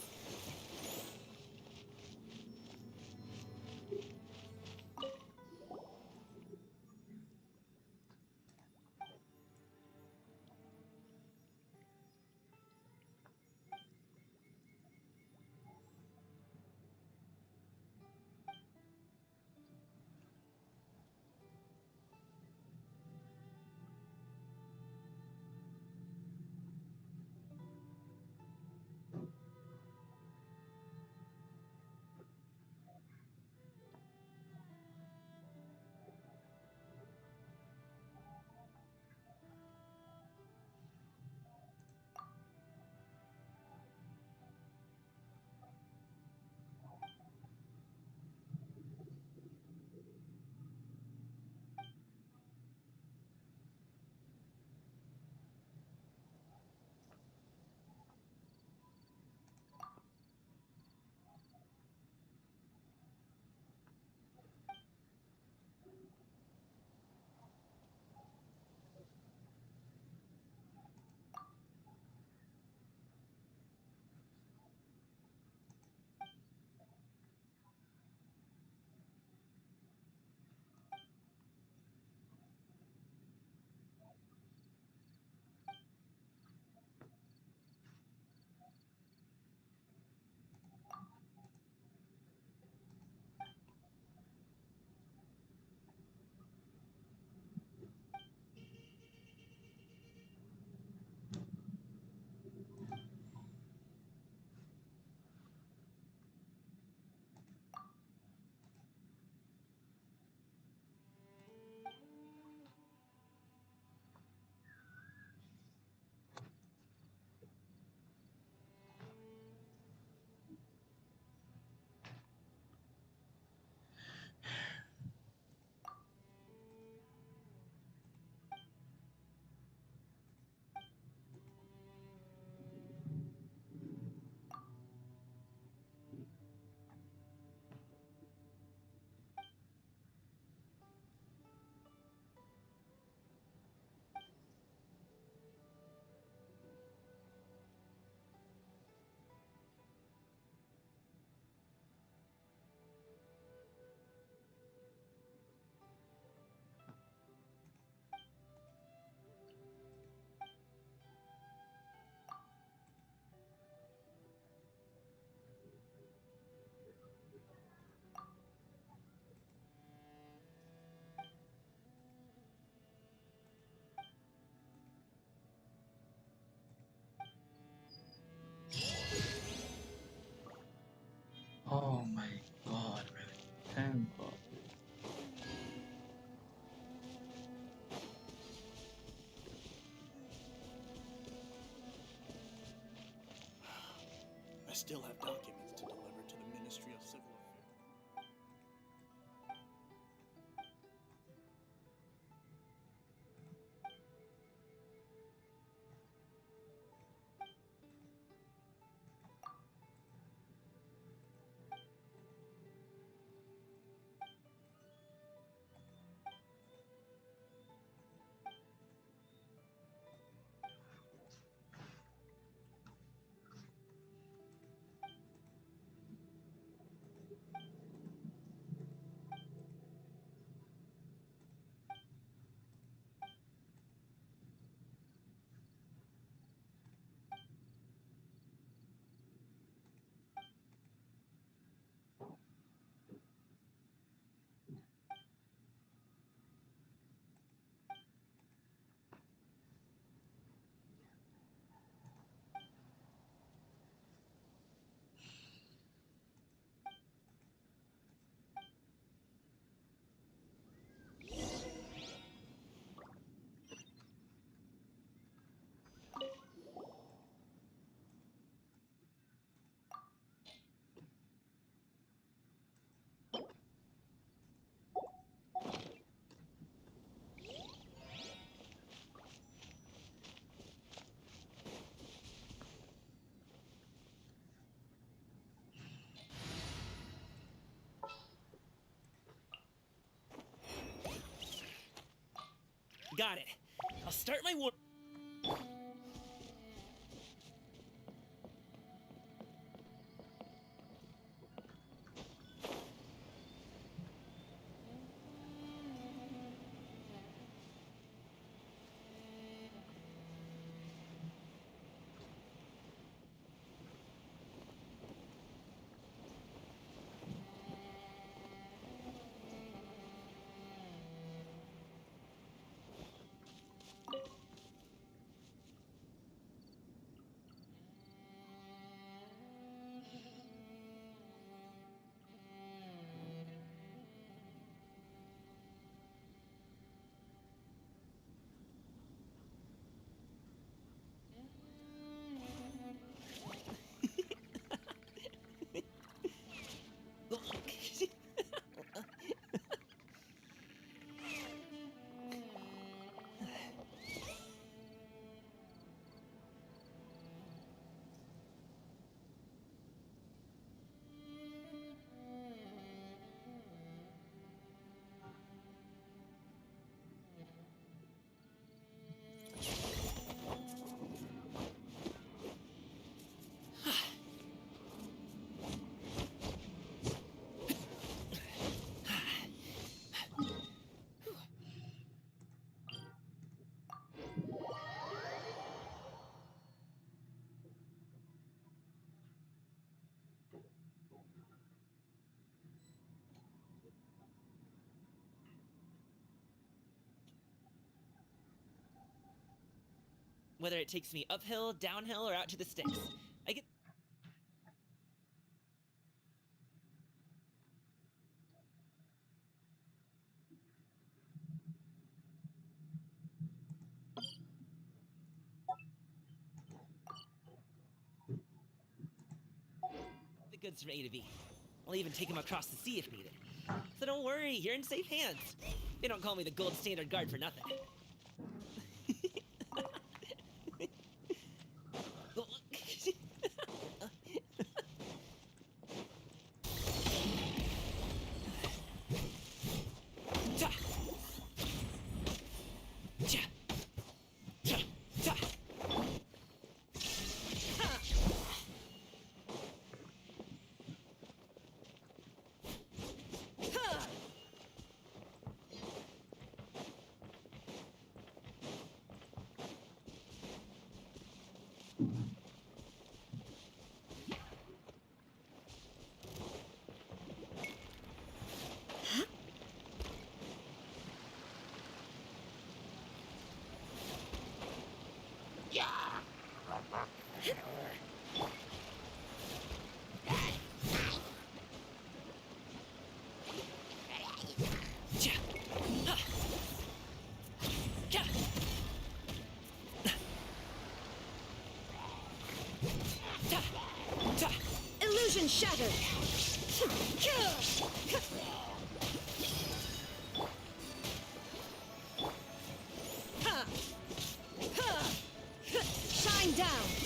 Oh my god, really? Thank god. I still have documents to deliver to the Ministry of Civil Affairs. Got it. I'll start my war. Whether it takes me uphill, downhill, or out to the sticks. I get. The goods from A to B. I'll even take him across the sea if needed. So don't worry, you're in safe hands. They don't call me the gold standard guard for nothing. Illusion shattered! Shine down!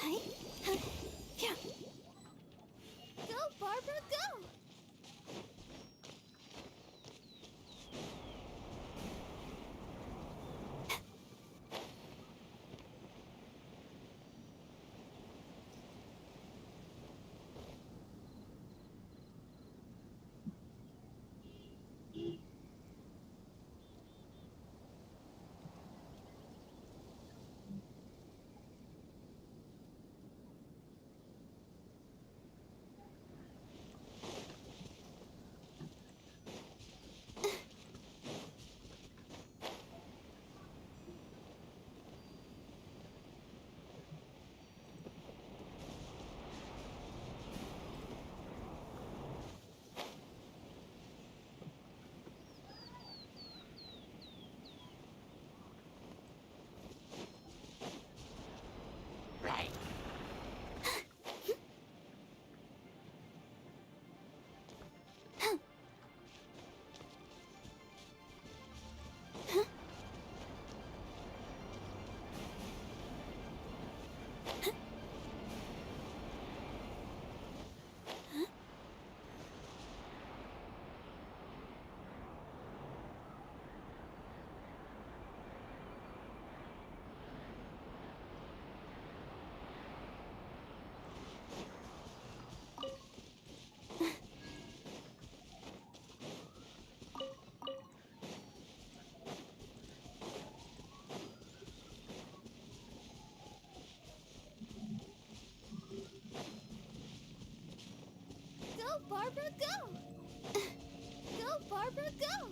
Hi. Huh. Yeah. Go, Barbara, go! Go, Barbara, go! Go, Barbara, go!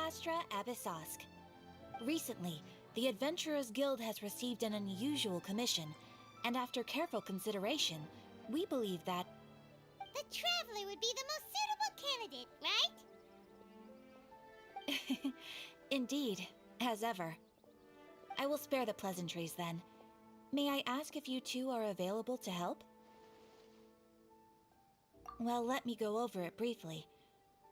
Astra Abyssosk. Recently, the Adventurers Guild has received an unusual commission, and after careful consideration, we believe that The Traveler would be the most suitable candidate, right? Indeed, as ever. I will spare the pleasantries then. May I ask if you two are available to help? Well, let me go over it briefly.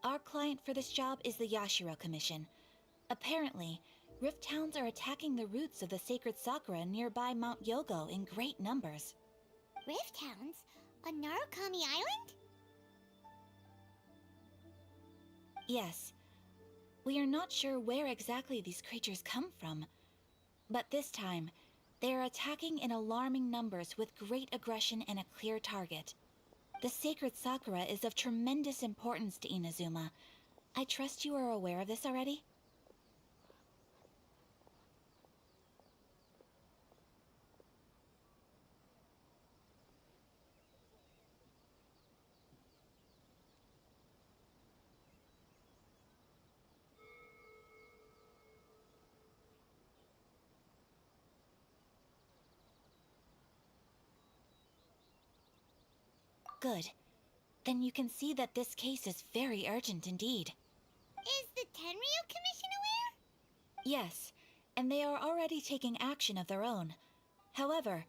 Our client for this job is the Yashiro Commission. Apparently, Rift Towns are attacking the roots of the sacred Sakura nearby Mount Yogo in great numbers. Rift Hounds? On Narukami Island? Yes. We are not sure where exactly these creatures come from. But this time, they are attacking in alarming numbers with great aggression and a clear target. The sacred Sakura is of tremendous importance to Inazuma. I trust you are aware of this already? Good. Then you can see that this case is very urgent indeed. Is the Tenryu Commission aware? Yes, and they are already taking action of their own. However,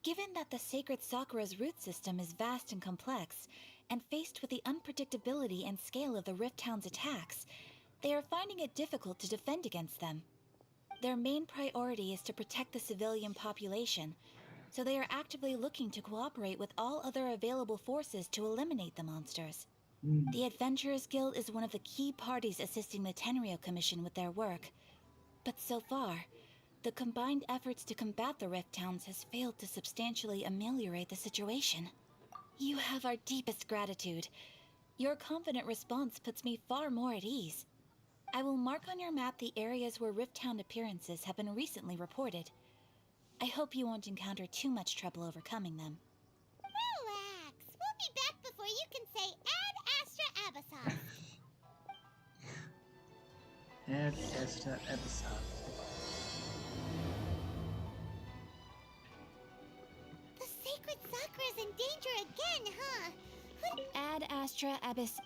given that the sacred Sakura's root system is vast and complex, and faced with the unpredictability and scale of the Rift Town's attacks, they are finding it difficult to defend against them. Their main priority is to protect the civilian population, so they are actively looking to cooperate with all other available forces to eliminate the monsters. The Adventurers Guild is one of the key parties assisting the Tenryu Commission with their work. But so far, the combined efforts to combat the Rift Towns has failed to substantially ameliorate the situation. You have our deepest gratitude. Your confident response puts me far more at ease. I will mark on your map the areas where Rift Town appearances have been recently reported. I hope you won't encounter too much trouble overcoming them. Relax. We'll be back before you can say Ad Astra Abyssos. Ad Astra Abyssosk. The sacred Sakura's in danger again, huh? Ad Astra Abyss.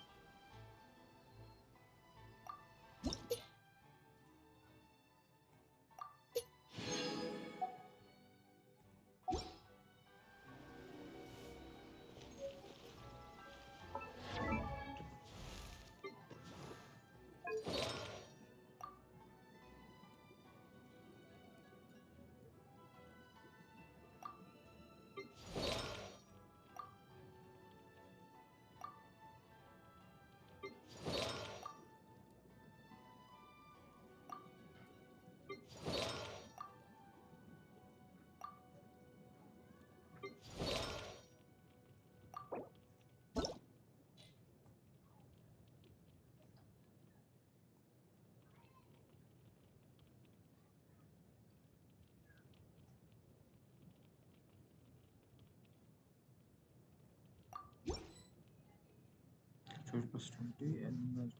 Choice plus 20 and plus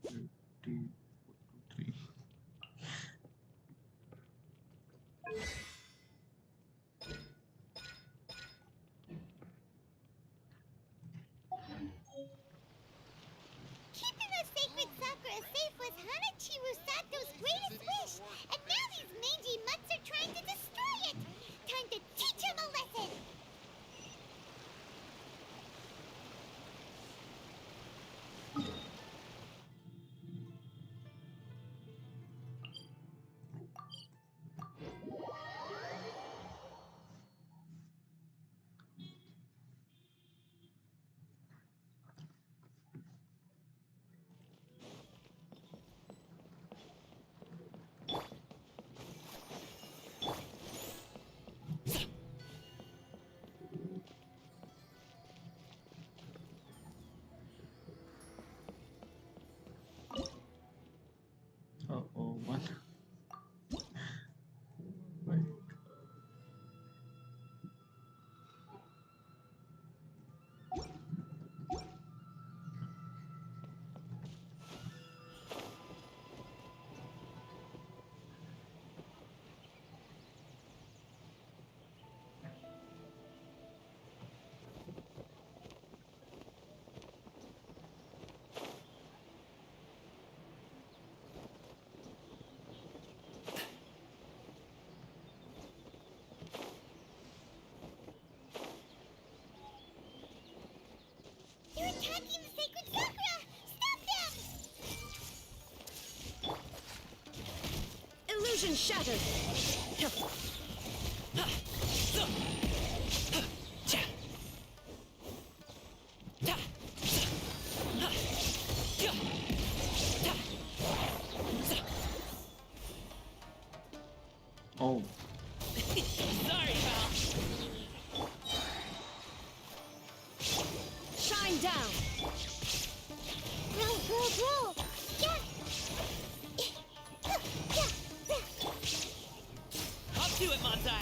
50, 3. Keeping the sacred Sakura safe was Hanachiru Sato's greatest wish, and now these mangy mutts are trying to destroy it! Time to teach him a lesson! attacking the sacred sakura! Stop them! Illusion shattered! Oh, Sorry, pal. Shine down! Bro! Yeah! Up to it, Montai.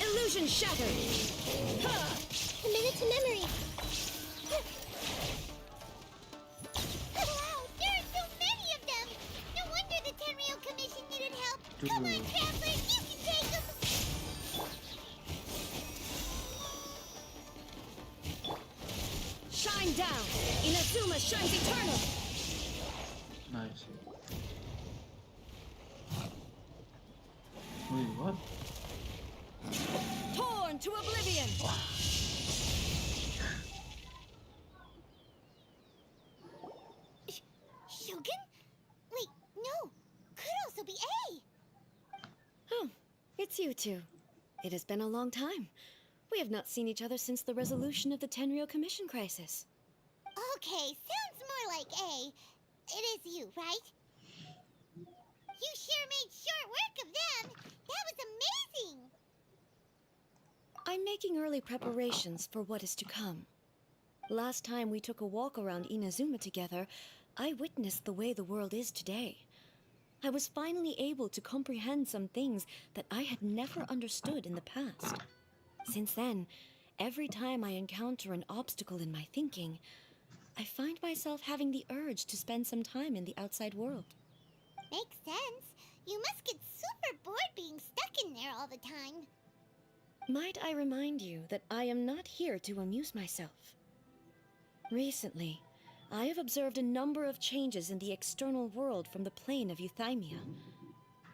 Illusion shattered! Committed to memory. Wow, there are so many of them! No wonder the Tenryou Commission needed help. Come on, Traveler, you can take them! Shine down! Inazuma shines eternal! nice. Wait, what? Torn to oblivion! Shogun? Wait, no. Could also be A. Oh, it's you two. It has been a long time. We have not seen each other since the resolution of the Tenryou Commission crisis. Okay, sounds more like A. It is you, right? You sure made short work of them. That was amazing. I'm making early preparations for what is to come. Last time we took a walk around Inazuma together, I witnessed the way the world is today. I was finally able to comprehend some things that I had never understood in the past. Since then, every time I encounter an obstacle in my thinking, I find myself having the urge to spend some time in the outside world. Makes sense. You must get super bored being stuck in there all the time. Might I remind you that I am not here to amuse myself? Recently, I have observed a number of changes in the external world from the plane of Euthymia.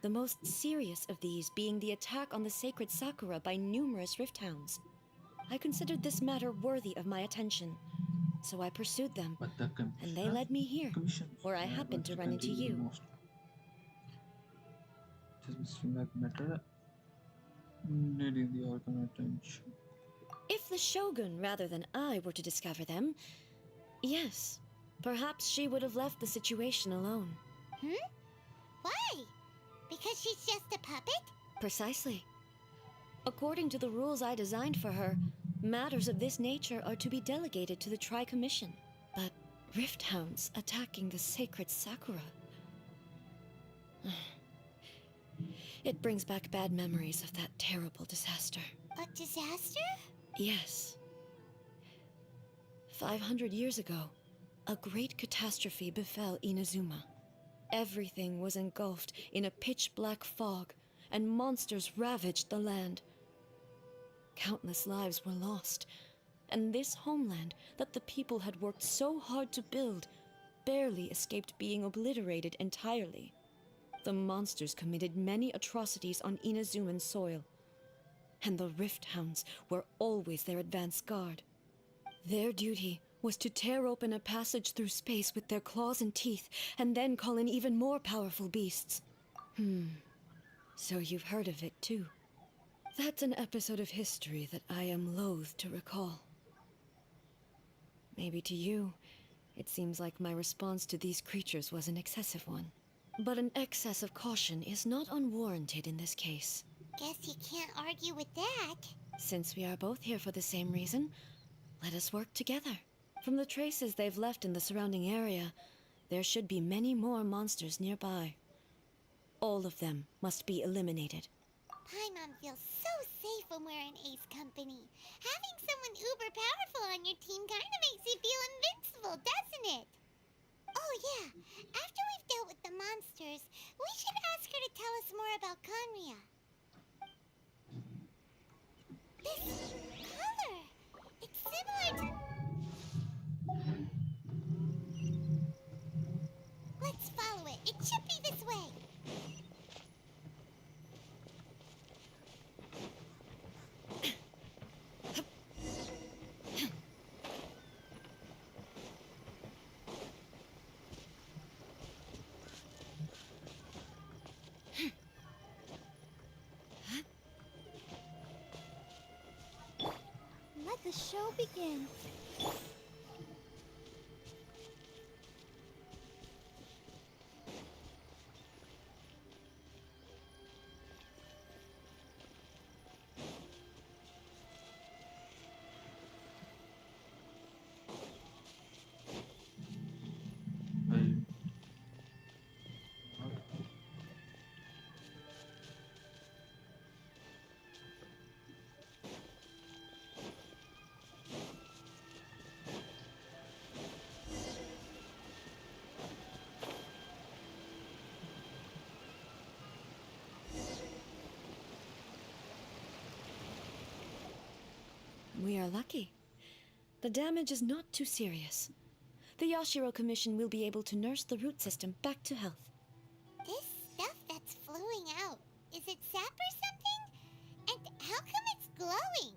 The most serious of these being the attack on the sacred Sakura by numerous rift hounds. I considered this matter worthy of my attention, so I pursued them, But the and they led me here, commission where I happened to run into you. This mystery matter needing the organ attention. If the Shogun rather than I were to discover them, yes, perhaps she would have left the situation alone. Why? Because she's just a puppet? Precisely. According to the rules I designed for her, matters of this nature are to be delegated to the Tri-Commission. But rift hounds attacking the sacred Sakura... It brings back bad memories of that terrible disaster. A disaster? Yes. 500 years ago, a great catastrophe befell Inazuma. Everything was engulfed in a pitch-black fog, and monsters ravaged the land. Countless lives were lost, and this homeland that the people had worked so hard to build barely escaped being obliterated entirely. The monsters committed many atrocities on Inazuman soil, and the Rift Hounds were always their advance guard. Their duty was to tear open a passage through space with their claws and teeth, and then call in even more powerful beasts. So you've heard of it too. That's an episode of history that I am loath to recall. Maybe to you, it seems like my response to these creatures was an excessive one. But an excess of caution is not unwarranted in this case. Guess you can't argue with that. Since we are both here for the same reason, let us work together. From the traces they've left in the surrounding area, there should be many more monsters nearby. All of them must be eliminated. Paimon feels so safe when we're in Ace Company. Having someone uber powerful on your team kinda makes you feel invincible, doesn't it? Oh yeah, after we've dealt with the monsters, we should ask her to tell us more about Conria. This color, it's similar to... Let's follow it It should be this way. Let the show begin. Well, We are lucky. The damage is not too serious. The Yashiro Commission will be able to nurse the root system back to health. This stuff that's flowing out, is it sap or something? And how come it's glowing?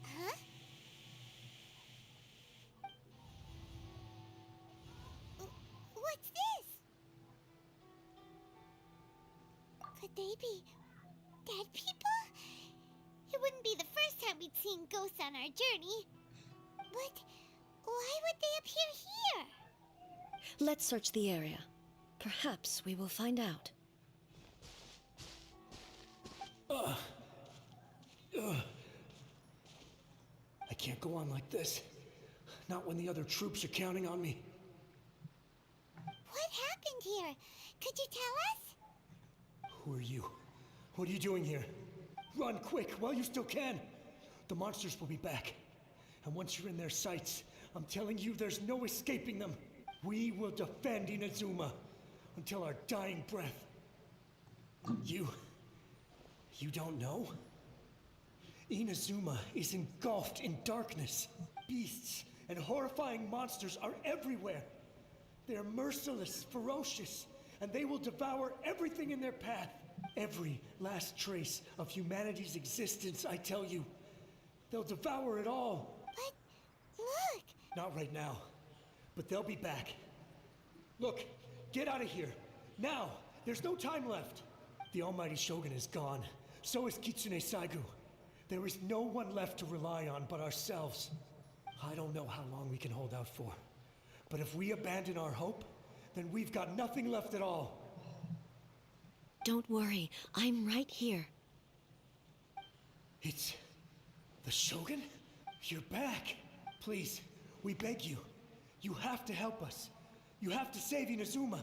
Huh? What's this? Could they be dead people? It wouldn't be the first time we'd seen ghosts on our journey. But why would they appear here? Let's search the area. Perhaps we will find out. I can't go on like this. Not when the other troops are counting on me. What happened here? Could you tell us? Who are you? What are you doing here? Run quick while you still can. The monsters will be back. And once you're in their sights, I'm telling you there's no escaping them. We will defend Inazuma until our dying breath. You don't know? Inazuma is engulfed in darkness. Beasts and horrifying monsters are everywhere. They are merciless, ferocious, and they will devour everything in their path. Every last trace of humanity's existence, I tell you. They'll devour it all. But look! Not right now, but they'll be back. Look, get out of here. Now! There's no time left. The almighty Shogun is gone. So is Kitsune Saigu. There is no one left to rely on but ourselves. I don't know how long we can hold out for. But if we abandon our hope, then we've got nothing left at all. Don't worry, I'm right here. It's the Shogun? You're back. Please, we beg you. You have to help us. You have to save Inazuma.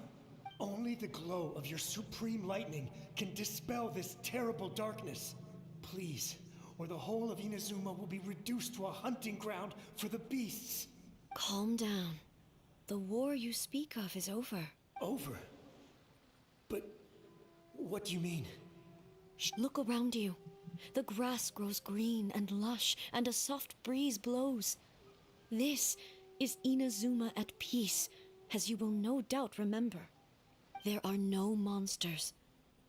Only the glow of your supreme lightning can dispel this terrible darkness. Please, or the whole of Inazuma will be reduced to a hunting ground for the beasts. Calm down. The war you speak of is over. Over? But what do you mean? Look around you. The grass grows green and lush, and a soft breeze blows. This is Inazuma at peace, as you will no doubt remember. There are no monsters,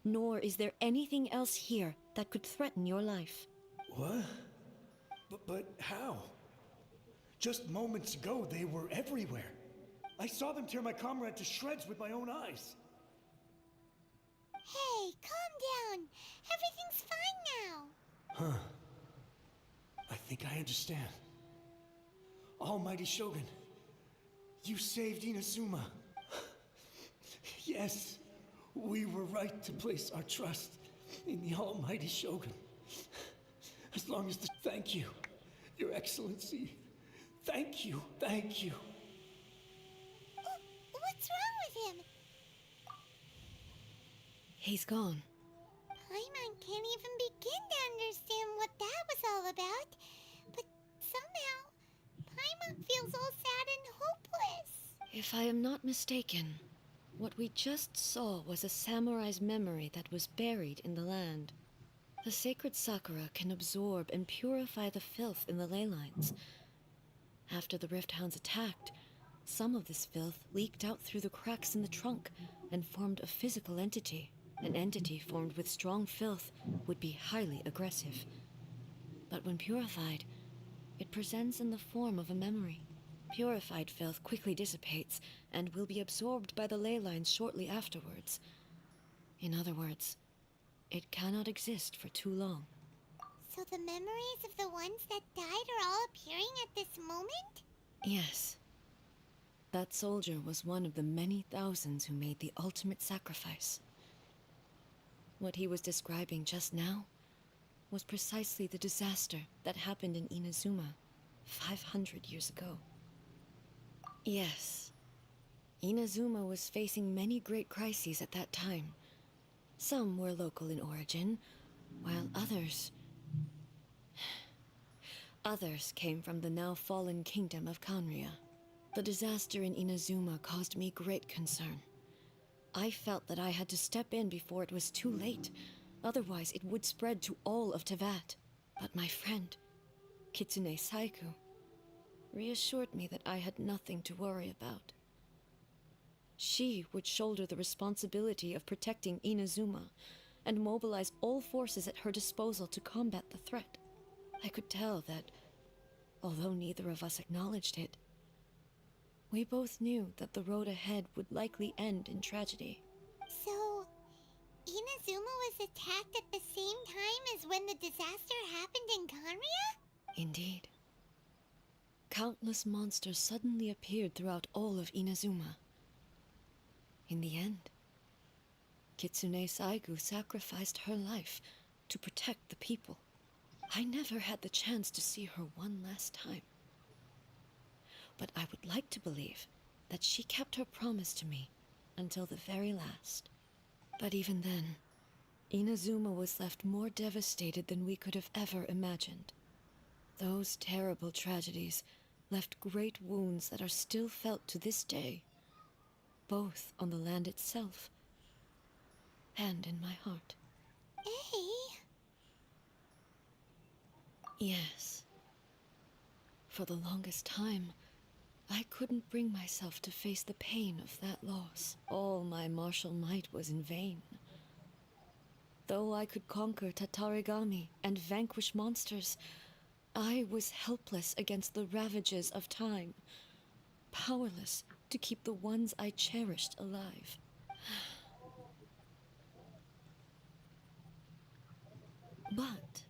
nor is there anything else here that could threaten your life. What? But how? Just moments ago, they were everywhere. I saw them tear my comrade to shreds with my own eyes. Hey, calm down. Everything's fine now. Huh. I think I understand. Almighty Shogun, you saved Inazuma. Yes, we were right to place our trust in the Almighty Shogun. As long as the... Thank you, Your Excellency. Thank you, thank you. What's wrong with him? He's gone. Paimon can't even begin to understand what that was all about. But somehow, Paimon feels all sad and hopeless. If I am not mistaken, what we just saw was a samurai's memory that was buried in the land. The sacred sakura can absorb and purify the filth in the ley lines. After the Rift Hounds attacked, Some of this filth leaked out through the cracks in the trunk and formed a physical entity. An entity formed with strong filth would be highly aggressive. But when purified, it presents in the form of a memory. Purified filth quickly dissipates and will be absorbed by the ley lines shortly afterwards. In other words, it cannot exist for too long. So the memories of the ones that died are all appearing at this moment? Yes. That soldier was one of the many thousands who made the ultimate sacrifice. What he was describing just now was precisely the disaster that happened in Inazuma 500 years ago. Yes, Inazuma was facing many great crises at that time. Some were local in origin, while others came from the now fallen kingdom of Kanria. The disaster in Inazuma caused me great concern. I felt that I had to step in before it was too late, otherwise it would spread to all of Tevat. But my friend, Kitsune Saiku, reassured me that I had nothing to worry about. She would shoulder the responsibility of protecting Inazuma and mobilize all forces at her disposal to combat the threat. I could tell that, although neither of us acknowledged it, we both knew that the road ahead would likely end in tragedy. So, Inazuma was attacked at the same time as when the disaster happened in Kanria? Indeed. Countless monsters suddenly appeared throughout all of Inazuma. In the end, Kitsune Saigu sacrificed her life to protect the people. I never had the chance to see her one last time. But I would like to believe that she kept her promise to me until the very last. But even then, Inazuma was left more devastated than we could have ever imagined. Those terrible tragedies left great wounds that are still felt to this day, both on the land itself and in my heart. Eh? Yes. For the longest time, I couldn't bring myself to face the pain of that loss. All my martial might was in vain. Though I could conquer Tatarigami and vanquish monsters, I was helpless against the ravages of time, powerless to keep the ones I cherished alive. But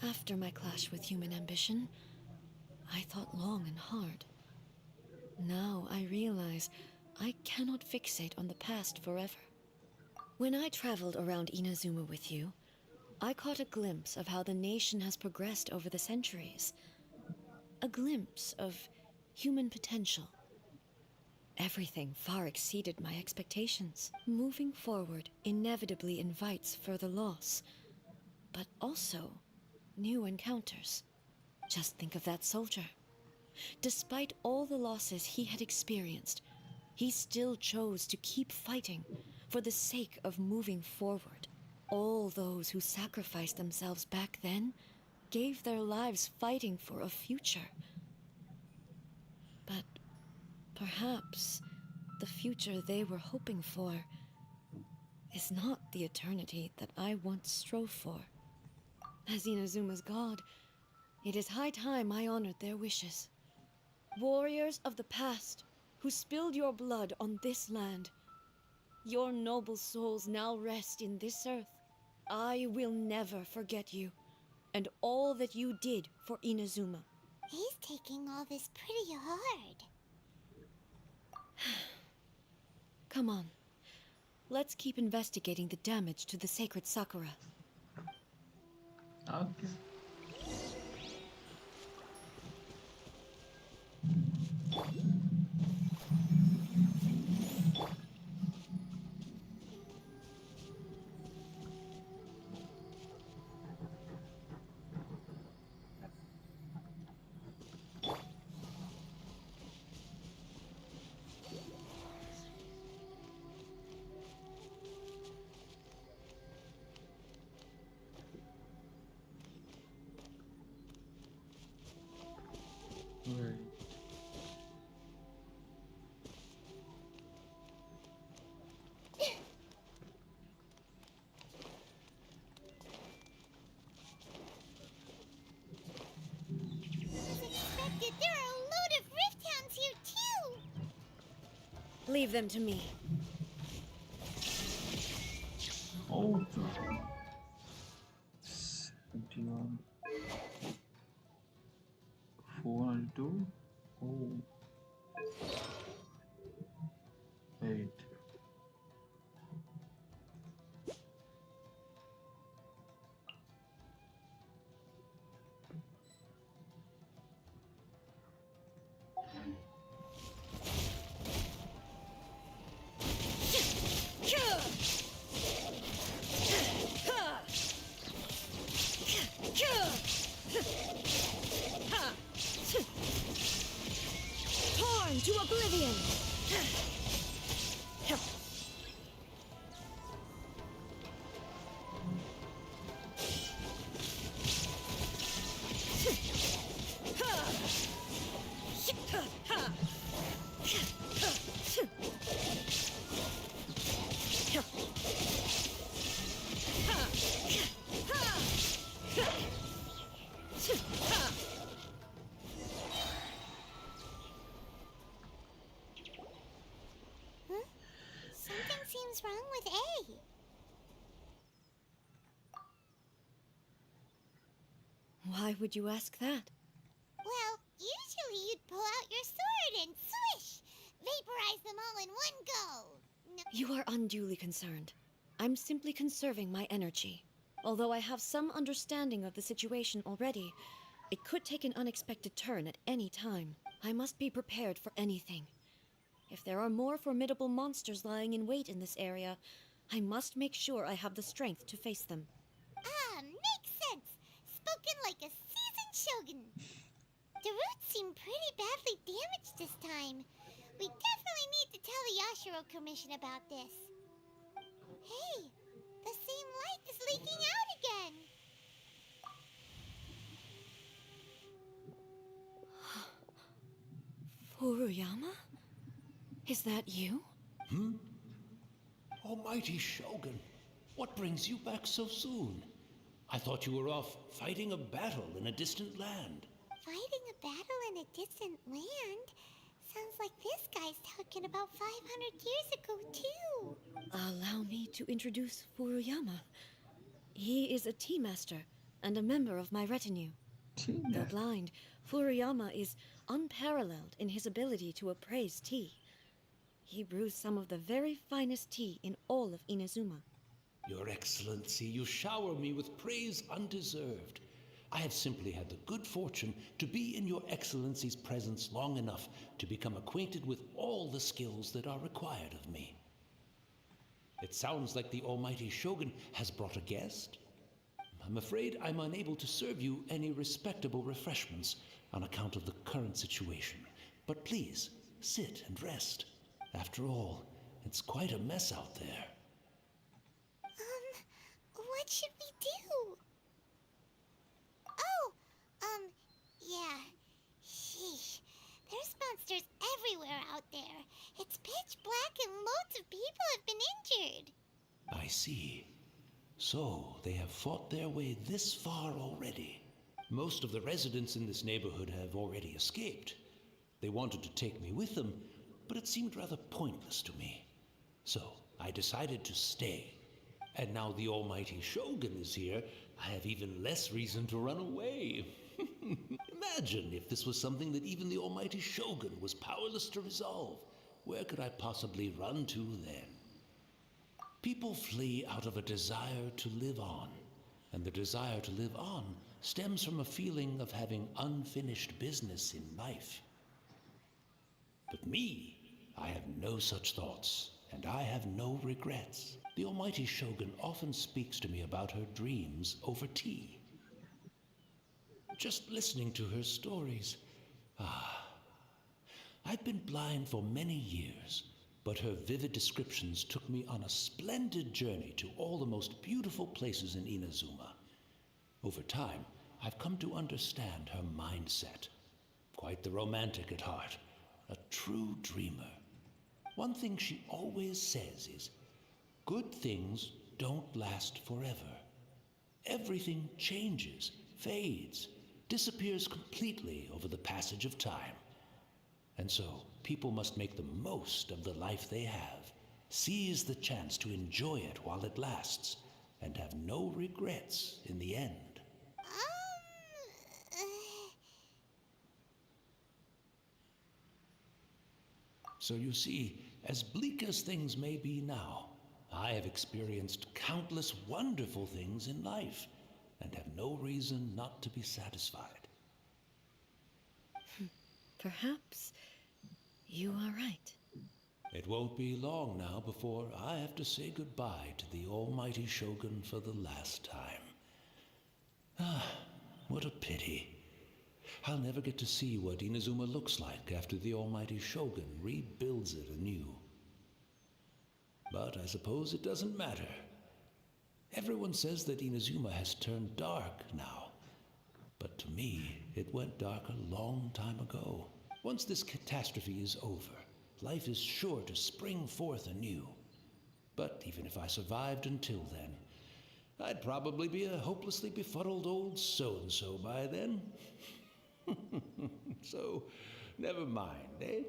after my clash with human ambition, I thought long and hard. Now I realize I cannot fixate on the past forever. When I traveled around Inazuma with you, I caught a glimpse of how the nation has progressed over the centuries. A glimpse of human potential. Everything far exceeded my expectations. Moving forward inevitably invites further loss, but also new encounters. Just think of that soldier. Despite all the losses he had experienced, he still chose to keep fighting for the sake of moving forward. All those who sacrificed themselves back then gave their lives fighting for a future. But perhaps the future they were hoping for is not the eternity that I once strove for. As Inazuma's god, it is high time I honored their wishes. Warriors of the past, who spilled your blood on this land, your noble souls now rest in this earth. I will never forget you, and all that you did for Inazuma. He's taking all this pretty hard. Come on. Let's keep investigating the damage to the sacred Sakura. Okay. Right. Leave them to me. Oh, 71. 492. Oh, 8. Torn to oblivion! Huh? Something seems wrong with A. Why would you ask that? Well, usually you'd pull out your sword and swish! Vaporize them all in one go! No. You are unduly concerned. I'm simply conserving my energy. Although I have some understanding of the situation already, it could take an unexpected turn at any time. I must be prepared for anything. If there are more formidable monsters lying in wait in this area, I must make sure I have the strength to face them. Ah, makes sense! Spoken like a seasoned shogun! The roots seem pretty badly damaged this time. We definitely need to tell the Yashiro Commission about this. Hey, the same light is leaking out again! Furuyama? Is that you? Almighty Shogun, what brings you back so soon? I thought you were off fighting a battle in a distant land. Fighting a battle in a distant land? Sounds like this guy's talking about 500 years ago, too. Allow me to introduce Furuyama. He is a tea master and a member of my retinue. Though blind, Furuyama is unparalleled in his ability to appraise tea. He brews some of the very finest tea in all of Inazuma. Your Excellency, you shower me with praise undeserved. I have simply had the good fortune to be in Your Excellency's presence long enough to become acquainted with all the skills that are required of me. It sounds like the Almighty Shogun has brought a guest. I'm afraid I'm unable to serve you any respectable refreshments on account of the current situation. But please, sit and rest. After all, it's quite a mess out there. What should we do? Oh, yeah. Sheesh. There's monsters everywhere out there. It's pitch black and loads of people have been injured. I see. So, they have fought their way this far already. Most of the residents in this neighborhood have already escaped. They wanted to take me with them, but it seemed rather pointless to me. So, I decided to stay. And now the Almighty Shogun is here, I have even less reason to run away. Imagine if this was something that even the Almighty Shogun was powerless to resolve. Where could I possibly run to then? People flee out of a desire to live on, and the desire to live on stems from a feeling of having unfinished business in life. But me, I have no such thoughts, and I have no regrets. The Almighty Shogun often speaks to me about her dreams over tea. Just listening to her stories, I've been blind for many years, but her vivid descriptions took me on a splendid journey to all the most beautiful places in Inazuma. Over time, I've come to understand her mindset. Quite the romantic at heart, a true dreamer. One thing she always says is, good things don't last forever. Everything changes, fades, disappears completely over the passage of time. And so, people must make the most of the life they have, seize the chance to enjoy it while it lasts, and have no regrets in the end. So you see, as bleak as things may be now, I have experienced countless wonderful things in life, and have no reason not to be satisfied. Perhaps you are right. It won't be long now before I have to say goodbye to the almighty Shogun for the last time. Ah, what a pity. I'll never get to see what Inazuma looks like after the almighty Shogun rebuilds it anew. But I suppose it doesn't matter. Everyone says that Inazuma has turned dark now. But to me, it went dark a long time ago. Once this catastrophe is over, life is sure to spring forth anew. But even if I survived until then, I'd probably be a hopelessly befuddled old so-and-so by then. So, never mind, eh?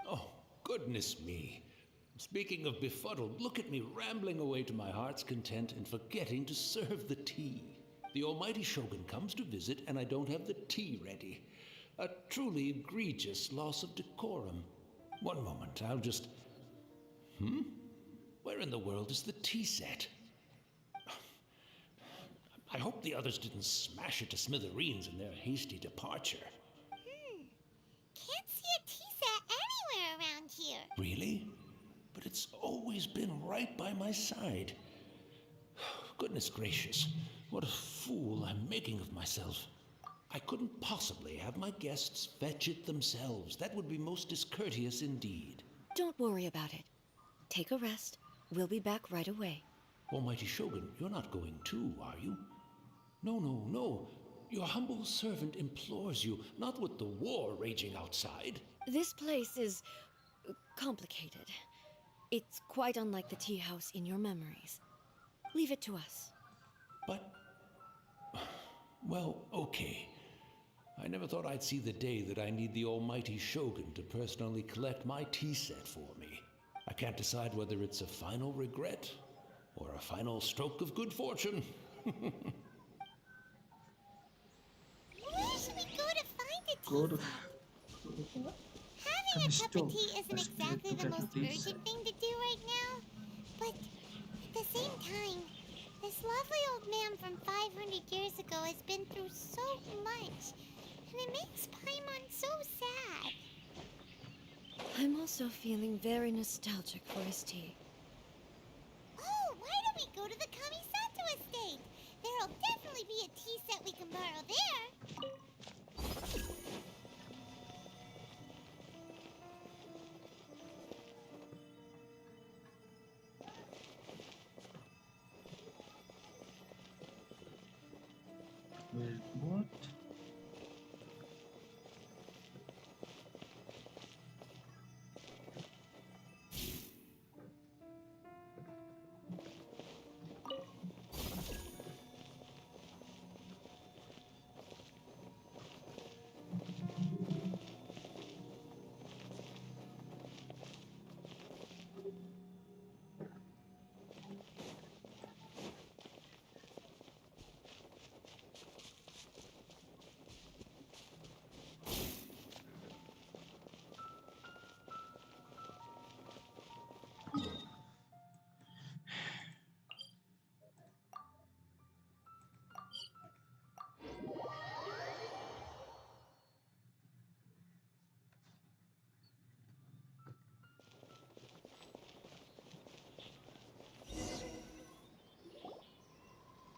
Oh, goodness me. Speaking of befuddled, look at me rambling away to my heart's content and forgetting to serve the tea. The almighty Shogun comes to visit and I don't have the tea ready. A truly egregious loss of decorum. One moment, I'll just... Where in the world is the tea set? I hope the others didn't smash it to smithereens in their hasty departure. Can't see a tea set anywhere around here. Really? But it's always been right by my side. Goodness gracious, what a fool I'm making of myself. I couldn't possibly have my guests fetch it themselves. That would be most discourteous indeed. Don't worry about it. Take a rest. We'll be back right away. Almighty Shogun, you're not going too, are you? No, no, no. Your humble servant implores you, not with the war raging outside. This place is complicated. It's quite unlike the tea house in your memories. Leave it to us. But... well, okay. I never thought I'd see the day that I need the almighty Shogun to personally collect my tea set for me. I can't decide whether it's a final regret or a final stroke of good fortune. Where should we go to find a tea Go to set? Having a cup of tea isn't exactly the most urgent thing to do right now, but at the same time, this lovely old man from 500 years ago has been through so much, and it makes Paimon so sad. I'm also feeling very nostalgic for his tea. Oh, why don't we go to the Kamisato estate? There'll definitely be a tea set we can borrow there. Wait, what?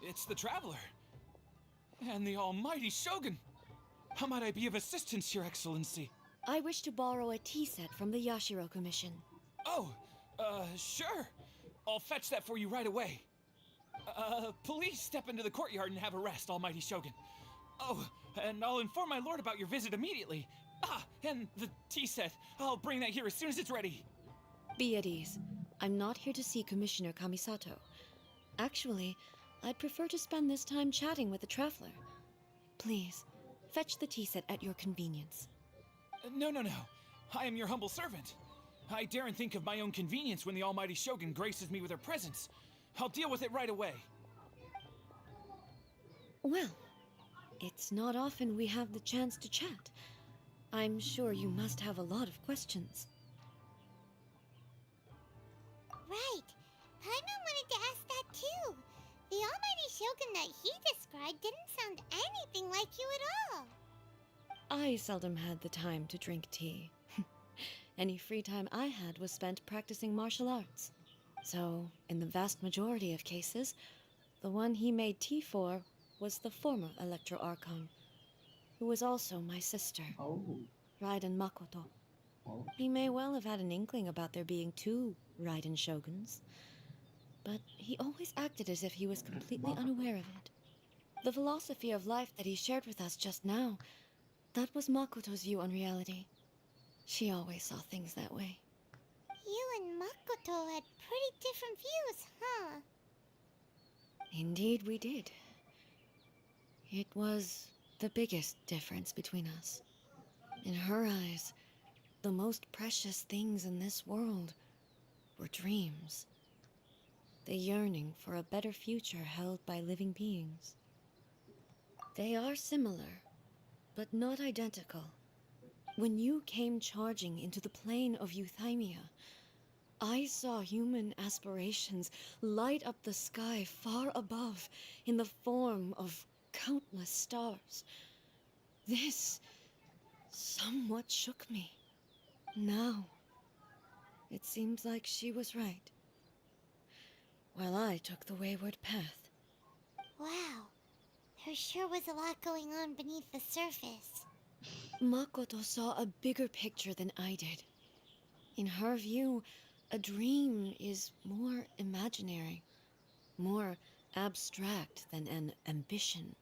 It's the Traveler. And the almighty Shogun. How might I be of assistance, Your Excellency? I wish to borrow a tea set from the Yashiro Commission. Oh, sure. I'll fetch that for you right away. Please step into the courtyard and have a rest, almighty Shogun. Oh, and I'll inform my lord about your visit immediately. Ah, and the tea set. I'll bring that here as soon as it's ready. Be at ease. I'm not here to see Commissioner Kamisato. Actually, I'd prefer to spend this time chatting with the Traveler. Please, fetch the tea set at your convenience. No, no, no. I am your humble servant. I daren't think of my own convenience when the almighty Shogun graces me with her presence. I'll deal with it right away. Well, it's not often we have the chance to chat. I'm sure you must have a lot of questions. Right. Paimon wanted to ask that too. The almighty Shogun that he described didn't sound anything like you at all. I seldom had the time to drink tea. Any free time I had was spent practicing martial arts. So, in the vast majority of cases, the one he made tea for was the former Electro Archon, who was also my sister, Oh. Raiden Makoto. Oh. He may well have had an inkling about there being two Raiden Shoguns, but he always acted as if he was completely unaware of it. The philosophy of life that he shared with us just now, that was Makoto's view on reality. She always saw things that way. You and Makoto had pretty different views, huh? Indeed we did. It was the biggest difference between us. In her eyes, the most precious things in this world were dreams. The yearning for a better future held by living beings. They are similar, but not identical. When you came charging into the plane of Euthymia, I saw human aspirations light up the sky far above in the form of countless stars. This somewhat shook me. Now, it seems like she was right, while I took the wayward path. Wow. There sure was a lot going on beneath the surface. Makoto saw a bigger picture than I did. In her view, a dream is more imaginary, more abstract than an ambition.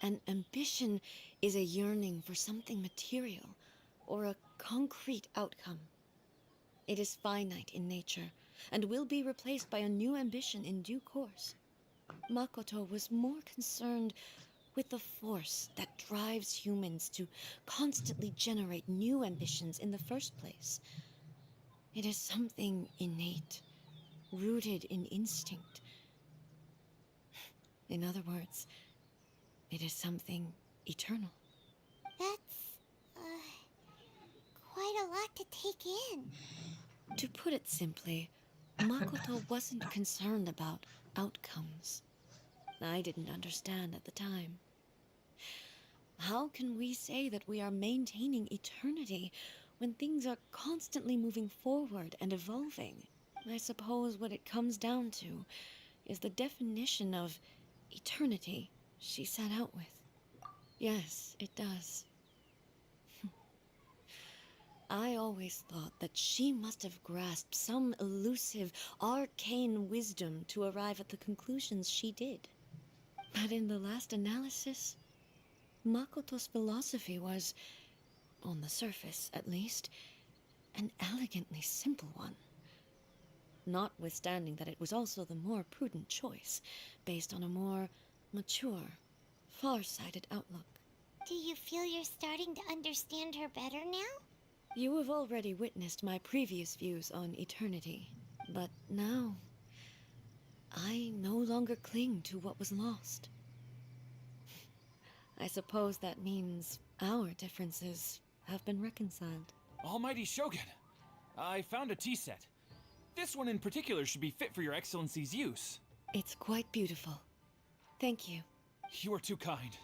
An ambition is a yearning for something material or a concrete outcome. It is finite in nature and will be replaced by a new ambition in due course. Makoto was more concerned with the force that drives humans to constantly generate new ambitions in the first place. It is something innate, rooted in instinct. In other words, it is something eternal. That's, quite a lot to take in. To put it simply, Makoto wasn't concerned about outcomes. I didn't understand at the time. How can we say that we are maintaining eternity when things are constantly moving forward and evolving? I suppose what it comes down to is the definition of eternity she set out with. Yes, it does. I always thought that she must have grasped some elusive, arcane wisdom to arrive at the conclusions she did. But in the last analysis, Makoto's philosophy was, on the surface at least, an elegantly simple one. Notwithstanding that it was also the more prudent choice, based on a more mature, far-sighted outlook. Do you feel you're starting to understand her better now? You have already witnessed my previous views on eternity, but now I no longer cling to what was lost. I suppose that means our differences have been reconciled. Almighty Shogun, I found a tea set. This one in particular should be fit for your Excellency's use. It's quite beautiful. Thank you. You are too kind.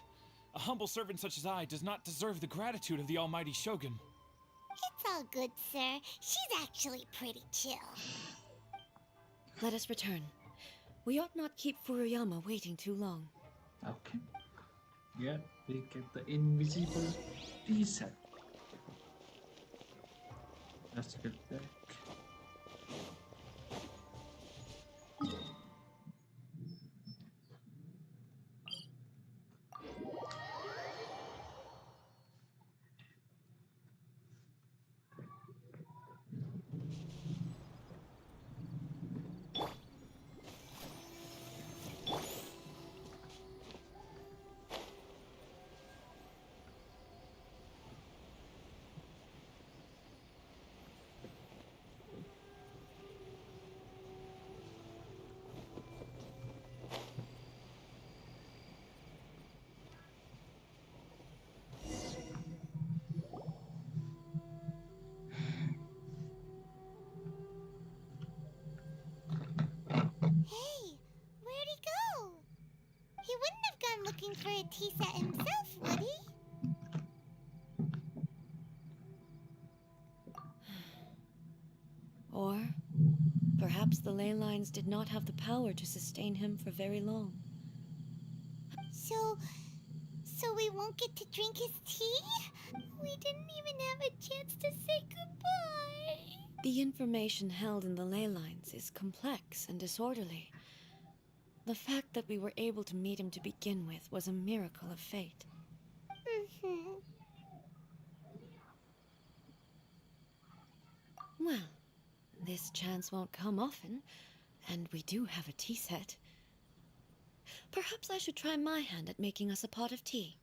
A humble servant such as I does not deserve the gratitude of the Almighty Shogun. It's all good, sir. She's actually pretty chill. Let us return. We ought not keep Furuyama waiting too long. Okay. Yeah, we get the invisible tea set. Let's get back. on looking for a tea set himself, would he? Or perhaps the ley lines did not have the power to sustain him for very long. So we won't get to drink his tea? We didn't even have a chance to say goodbye. The information held in the ley lines is complex and disorderly. The fact that we were able to meet him to begin with was a miracle of fate. Mm-hmm. Well, this chance won't come often, and we do have a tea set. Perhaps I should try my hand at making us a pot of tea.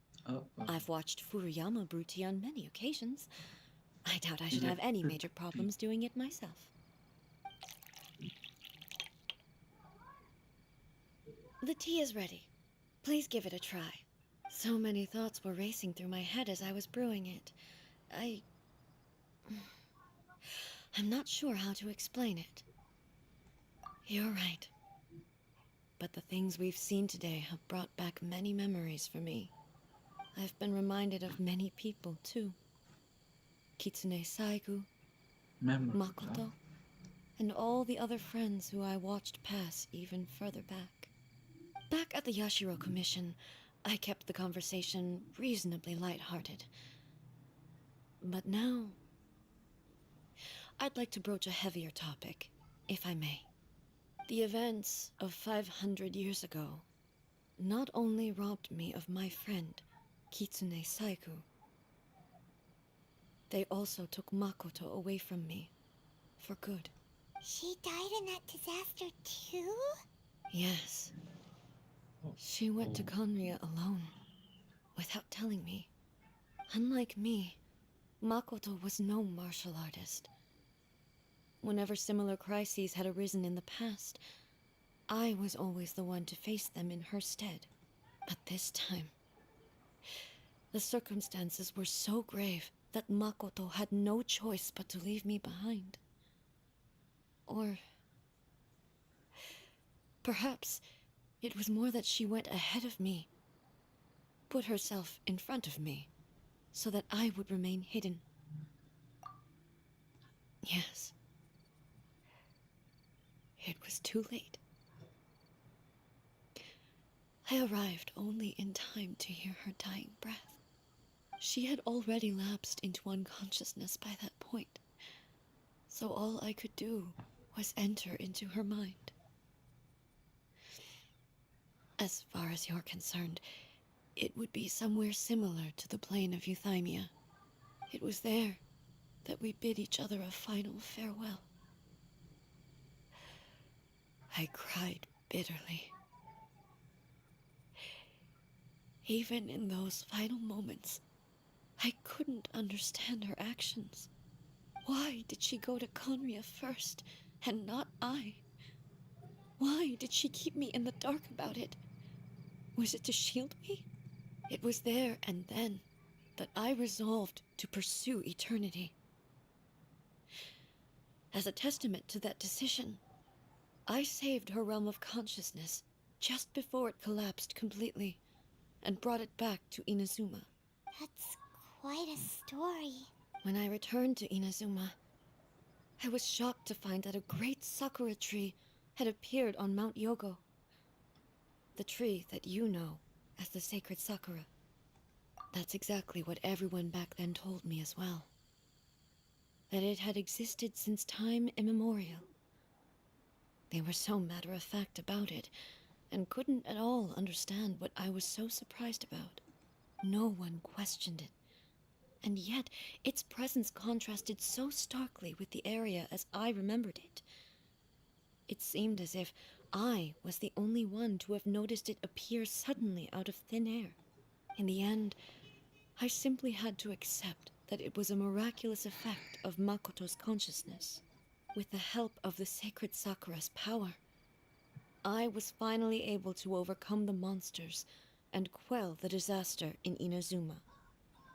I've watched Furuyama brew tea on many occasions. I doubt I should have any major problems doing it myself. The tea is ready. Please give it a try. So many thoughts were racing through my head as I was brewing it. I'm not sure how to explain it. You're right. But the things we've seen today have brought back many memories for me. I've been reminded of many people, too. Kitsune Saigu, Makoto, and all the other friends who I watched pass even further back. Back at the Yashiro Commission, I kept the conversation reasonably lighthearted. But now, I'd like to broach a heavier topic, if I may. The events of 500 years ago not only robbed me of my friend, Kitsune Saigu, they also took Makoto away from me, for good. She died in that disaster too? Yes. She went to Conria alone, without telling me. Unlike me, Makoto was no martial artist. Whenever similar crises had arisen in the past, I was always the one to face them in her stead. But this time, the circumstances were so grave that Makoto had no choice but to leave me behind. Or perhaps it was more that she went ahead of me, put herself in front of me, so that I would remain hidden. Yes. It was too late. I arrived only in time to hear her dying breath. She had already lapsed into unconsciousness by that point, so all I could do was enter into her mind. As far as you're concerned, it would be somewhere similar to the plane of Euthymia. It was there that we bid each other a final farewell. I cried bitterly. Even in those final moments, I couldn't understand her actions. Why did she go to Conria first, and not I? Why did she keep me in the dark about it? Was it to shield me? It was there and then that I resolved to pursue eternity. As a testament to that decision, I saved her realm of consciousness just before it collapsed completely, and brought it back to Inazuma. That's quite a story. When I returned to Inazuma, I was shocked to find that a great sakura tree had appeared on Mount Yogo. The tree that you know as the sacred sakura. That's exactly what everyone back then told me as well. That it had existed since time immemorial. They were so matter-of-fact about it, and couldn't at all understand what I was so surprised about. No one questioned it. And yet, its presence contrasted so starkly with the area as I remembered it. It seemed as if I was the only one to have noticed it appear suddenly out of thin air. In the end, I simply had to accept that it was a miraculous effect of Makoto's consciousness. With the help of the sacred Sakura's power, I was finally able to overcome the monsters and quell the disaster in Inazuma.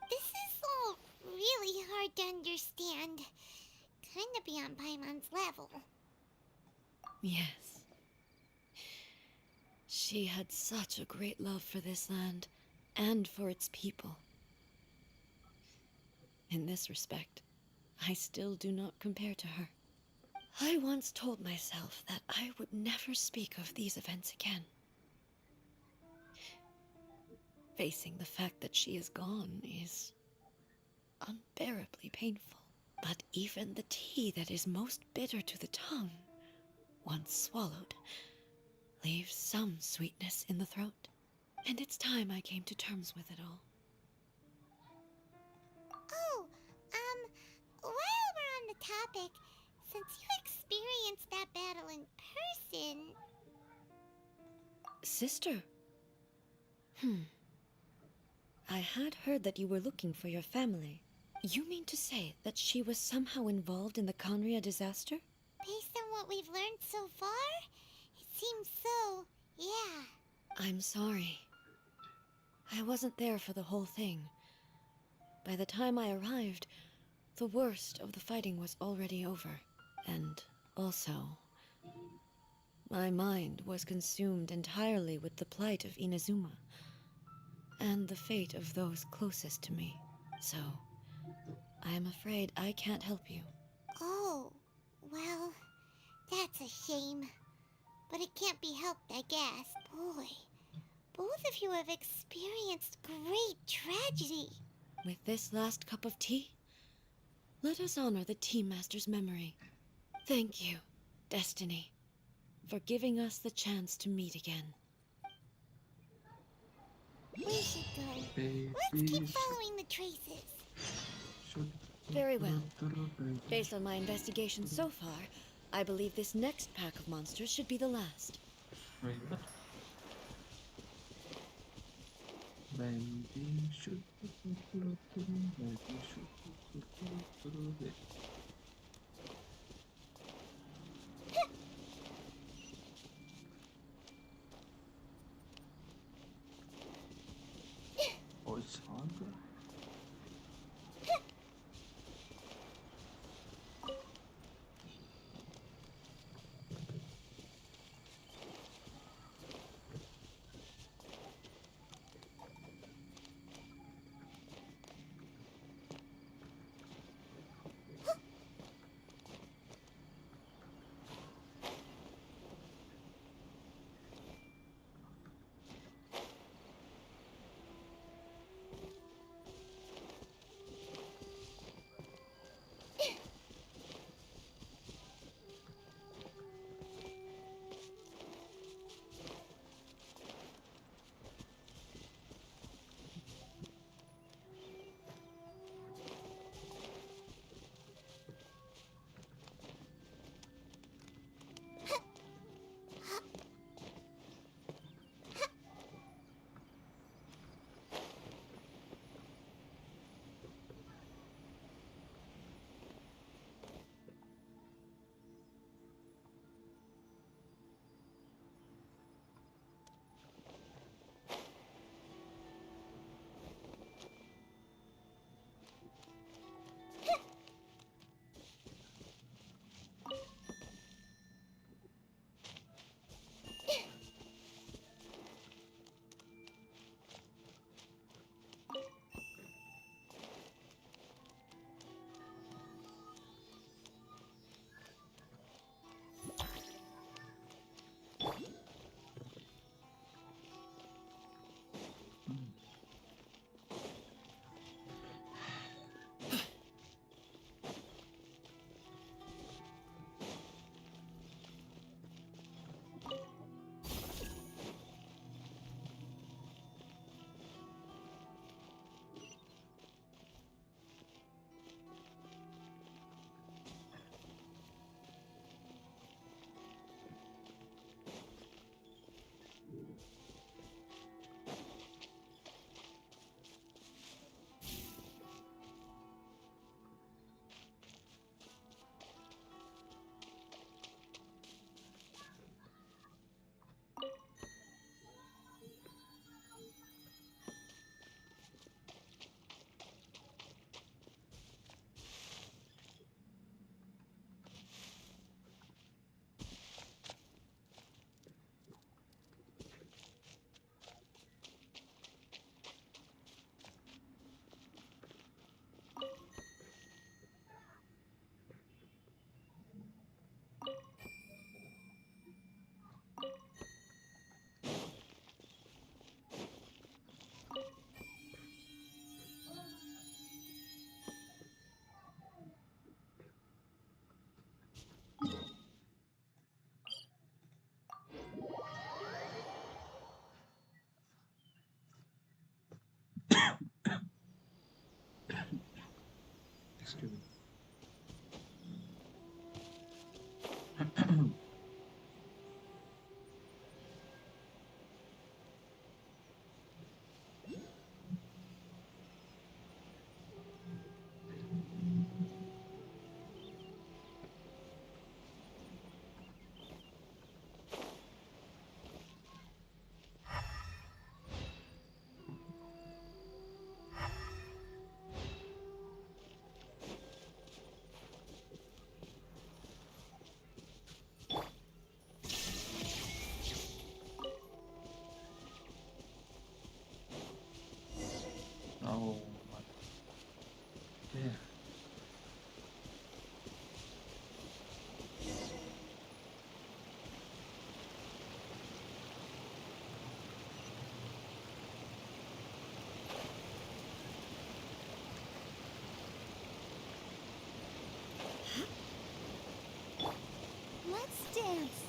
This is all really hard to understand. Kinda beyond Paimon's level. Yes. She had such a great love for this land and for its people. In this respect, I still do not compare to her. I once told myself that I would never speak of these events again. Facing the fact that she is gone is unbearably painful. But even the tea that is most bitter to the tongue, once swallowed, leaves some sweetness in the throat. And it's time I came to terms with it all. Oh, while we're on the topic, since you experienced that battle in person... Sister? I had heard that you were looking for your family. You mean to say that she was somehow involved in the Conria disaster? Based on what we've learned so far, it seems so, yeah. I'm sorry. I wasn't there for the whole thing. By the time I arrived, the worst of the fighting was already over. And also, my mind was consumed entirely with the plight of Inazuma and the fate of those closest to me. So, I am afraid I can't help you. Oh, well, that's a shame. But it can't be helped, I guess. Boy, both of you have experienced great tragedy. With this last cup of tea, let us honor the Tea Master's memory. Thank you, Destiny, for giving us the chance to meet again. We should go. Let's keep following the traces. Very well. Based on my investigation so far, I believe this next pack of monsters should be the last. Ribet. Maybe should Oh, it's hard. Oh my. Okay. Let's dance.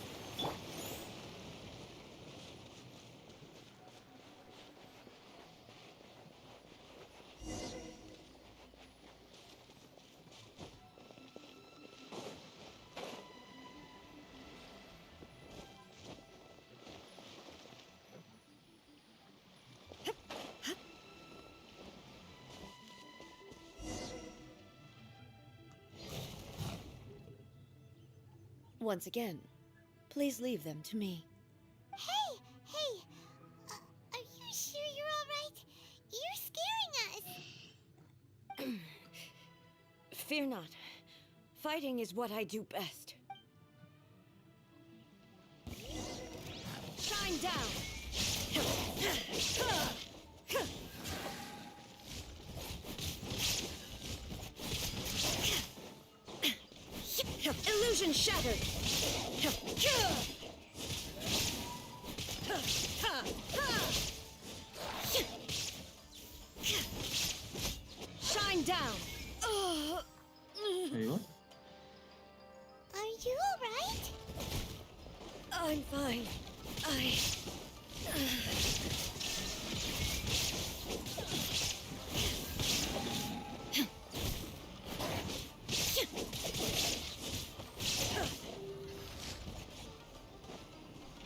Once again, please leave them to me. Hey, hey, are you sure you're all right? You're scaring us. Fear not. Fighting is what I do best. Shine down! Illusion shattered! Shine down! Hey, what? Are you all right? I'm fine.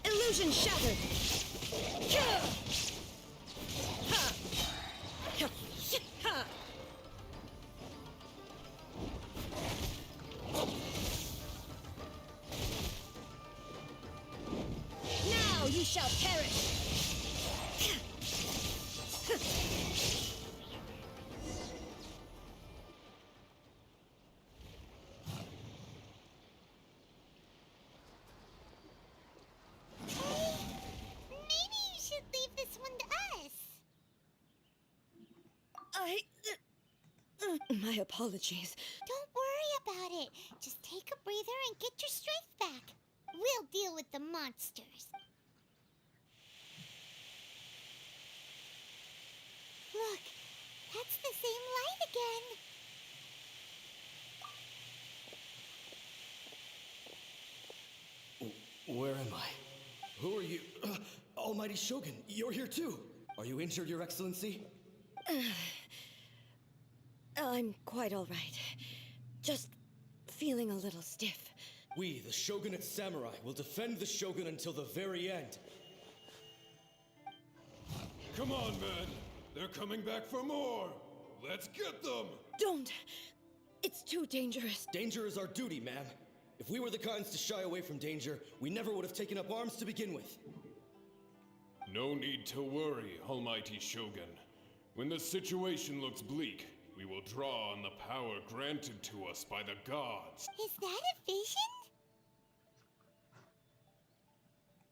Illusion shattered! Now you shall perish! Maybe you should leave this one to us. My apologies. Don't worry about it. Just take a breather and get your strength back. We'll deal with the monsters. Look, that's the same light again. Where am I? Who are you? Almighty Shogun, you're here too. Are you injured, Your Excellency? I'm quite all right. Just feeling a little stiff. We, the Shogunate Samurai, will defend the Shogun until the very end. Come on, men. They're coming back for more. Let's get them. Don't! It's too dangerous. Danger is our duty, ma'am. If we were the kinds to shy away from danger, we never would have taken up arms to begin with. No need to worry, Almighty Shogun. When the situation looks bleak, we will draw on the power granted to us by the gods. Is that a vision?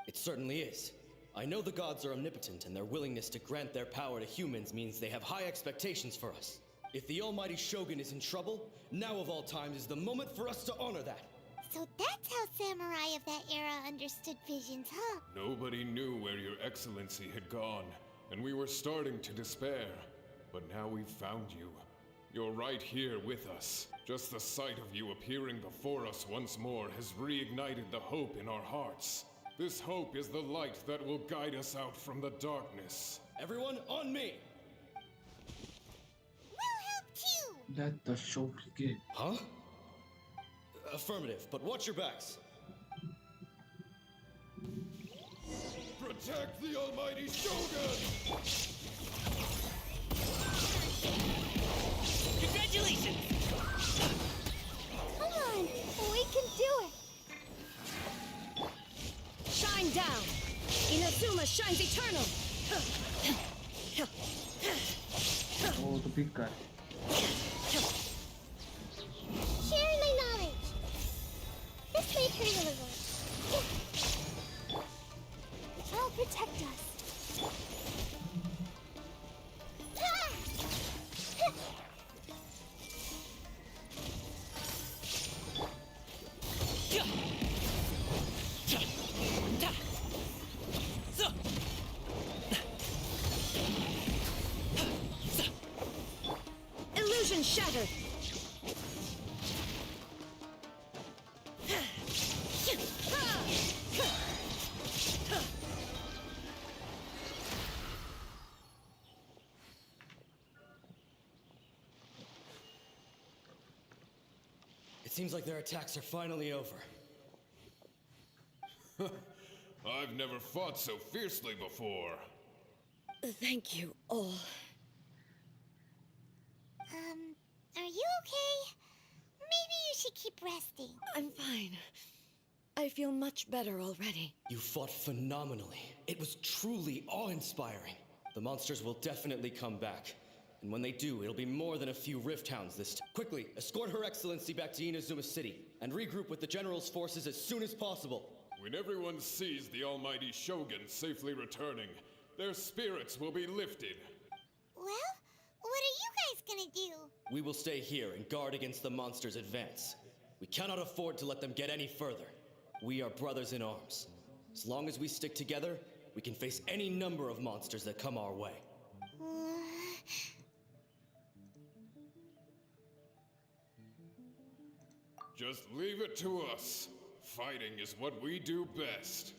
It certainly is. I know the gods are omnipotent, and their willingness to grant their power to humans means they have high expectations for us. If the Almighty Shogun is in trouble, now of all times is the moment for us to honor that. So that's how samurai of that era understood visions, huh? Nobody knew where Your Excellency had gone, and we were starting to despair. But now we've found you. You're right here with us. Just the sight of you appearing before us once more has reignited the hope in our hearts. This hope is the light that will guide us out from the darkness. Everyone, on me! We'll help too! Let the show begin. Huh? Affirmative, but watch your backs. Protect the Almighty Shogun! Congratulations! Come on, we can do it! Shine down! Inazuma shines eternal! Oh, the big guy. Sharing my knowledge. This may hurt a little. I'll protect us. Ah! Illusion shattered! It seems like their attacks are finally over. I've never fought so fiercely before. Thank you all. Are you okay? Maybe you should keep resting. I'm fine. I feel much better already. You fought phenomenally. It was truly awe-inspiring. The monsters will definitely come back. And when they do, it'll be more than a few Rift Hounds this time. Quickly, escort Her Excellency back to Inazuma City, and regroup with the General's forces as soon as possible. When everyone sees the almighty Shogun safely returning, their spirits will be lifted. Well, what are you guys gonna do? We will stay here and guard against the monsters' advance. We cannot afford to let them get any further. We are brothers in arms. As long as we stick together, we can face any number of monsters that come our way. Just leave it to us. Fighting is what we do best.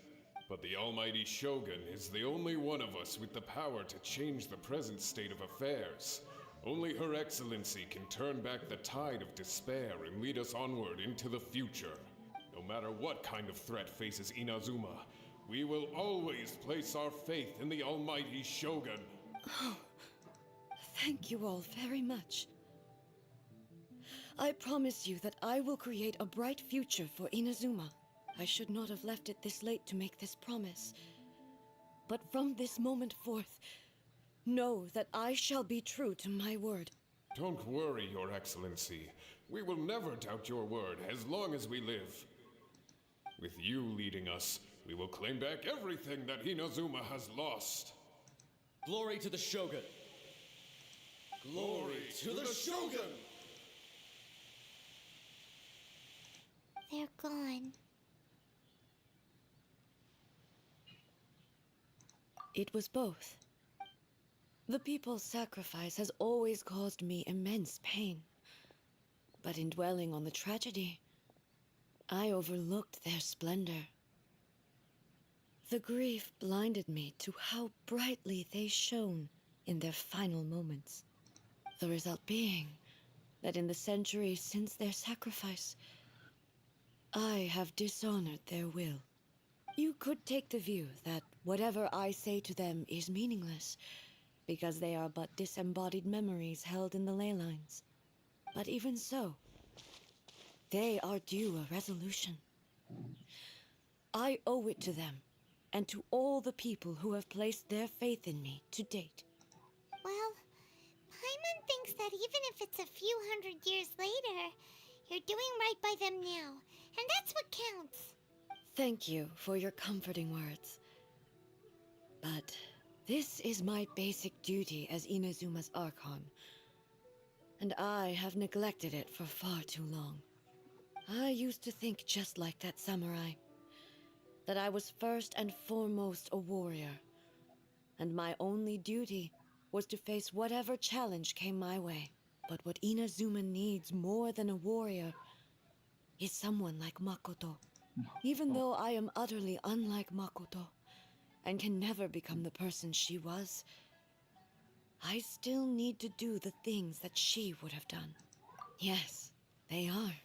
But the almighty Shogun is the only one of us with the power to change the present state of affairs. Only Her Excellency can turn back the tide of despair and lead us onward into the future. No matter what kind of threat faces Inazuma, we will always place our faith in the almighty Shogun. Oh, thank you all very much. I promise you that I will create a bright future for Inazuma. I should not have left it this late to make this promise. But from this moment forth, know that I shall be true to my word. Don't worry, Your Excellency. We will never doubt your word as long as we live. With you leading us, we will claim back everything that Inazuma has lost. Glory to the Shogun! Glory to the Shogun! They're gone. It was both. The people's sacrifice has always caused me immense pain. But in dwelling on the tragedy, I overlooked their splendor. The grief blinded me to how brightly they shone in their final moments. The result being that in the centuries since their sacrifice, I have dishonored their will. You could take the view that whatever I say to them is meaningless, because they are but disembodied memories held in the ley lines. But even so, they are due a resolution. I owe it to them, and to all the people who have placed their faith in me to date. Well, Paimon thinks that even if it's a few hundred years later, you're doing right by them now, and that's what counts. Thank you for your comforting words. But this is my basic duty as Inazuma's Archon, and I have neglected it for far too long. I used to think just like that samurai, that I was first and foremost a warrior, and my only duty was to face whatever challenge came my way. But what Inazuma needs more than a warrior is someone like Makoto. Even though I am utterly unlike Makoto, and can never become the person she was, I still need to do the things that she would have done. Yes, they are.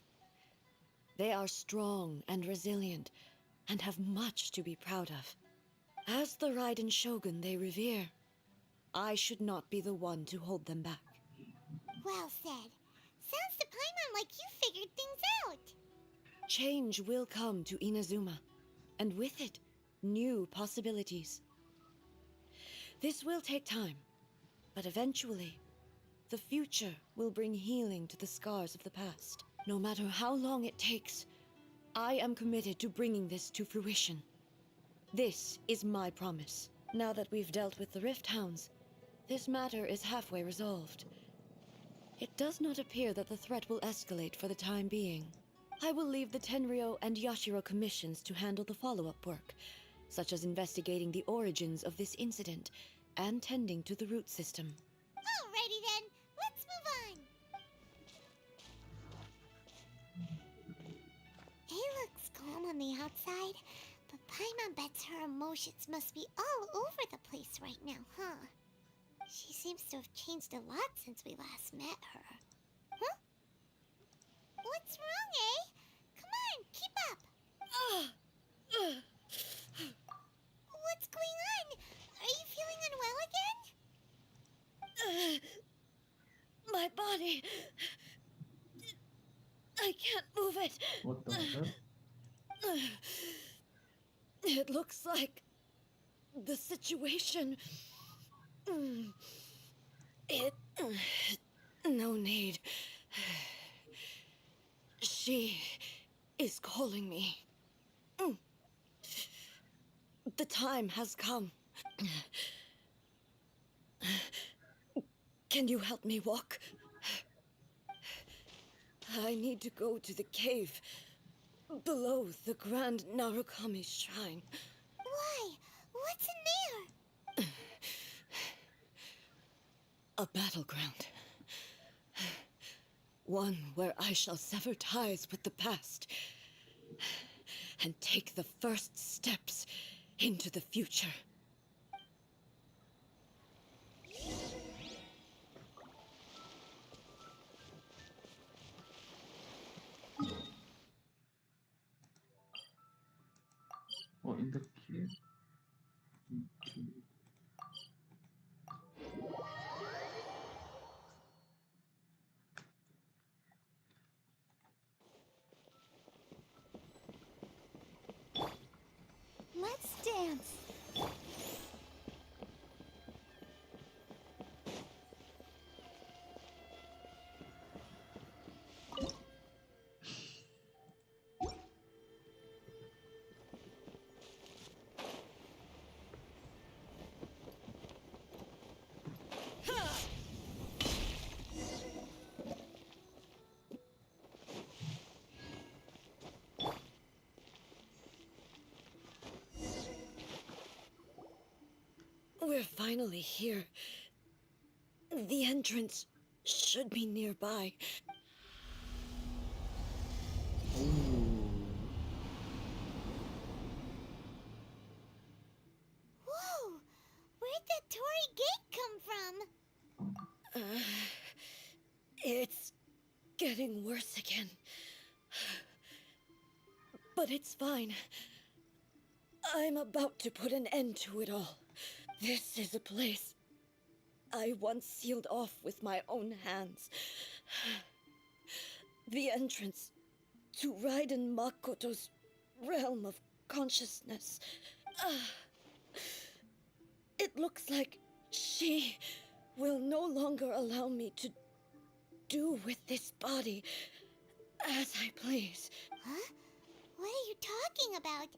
They are strong and resilient, and have much to be proud of. As the Raiden Shogun they revere, I should not be the one to hold them back. Well said. Sounds to Paimon like you figured things out. Change will come to Inazuma, and with it, new possibilities. This will take time, but eventually, the future will bring healing to the scars of the past. No matter how long it takes, I am committed to bringing this to fruition. This is my promise. Now that we've dealt with the Rift Hounds, this matter is halfway resolved. It does not appear that the threat will escalate for the time being. I will leave the Tenryo and Yashiro commissions to handle the follow-up work, such as investigating the origins of this incident and tending to the root system. Alrighty then, let's move on. on the outside, but Paimon bets her emotions must be all over the place right now, huh? She seems to have changed a lot since we last met her. Huh? What's wrong, eh? Come on, keep up! What's going on? Are you feeling unwell again? My body. I can't move it. What the hell? It looks like the situation. It. No need. She is calling me. The time has come. Can you help me walk? I need to go to the cave below the Grand Narukami Shrine. Why? What's in there? A battleground. One where I shall sever ties with the past and take the first steps into the future. Oh, in the cave. Okay. Let's dance. We're finally here. The entrance should be nearby. Whoa! Where'd that Torii gate come from? It's getting worse again. But it's fine. I'm about to put an end to it all. This is a place I once sealed off with my own hands. The entrance to Raiden Makoto's realm of consciousness. It looks like she will no longer allow me to do with this body as I please. Huh? What are you talking about?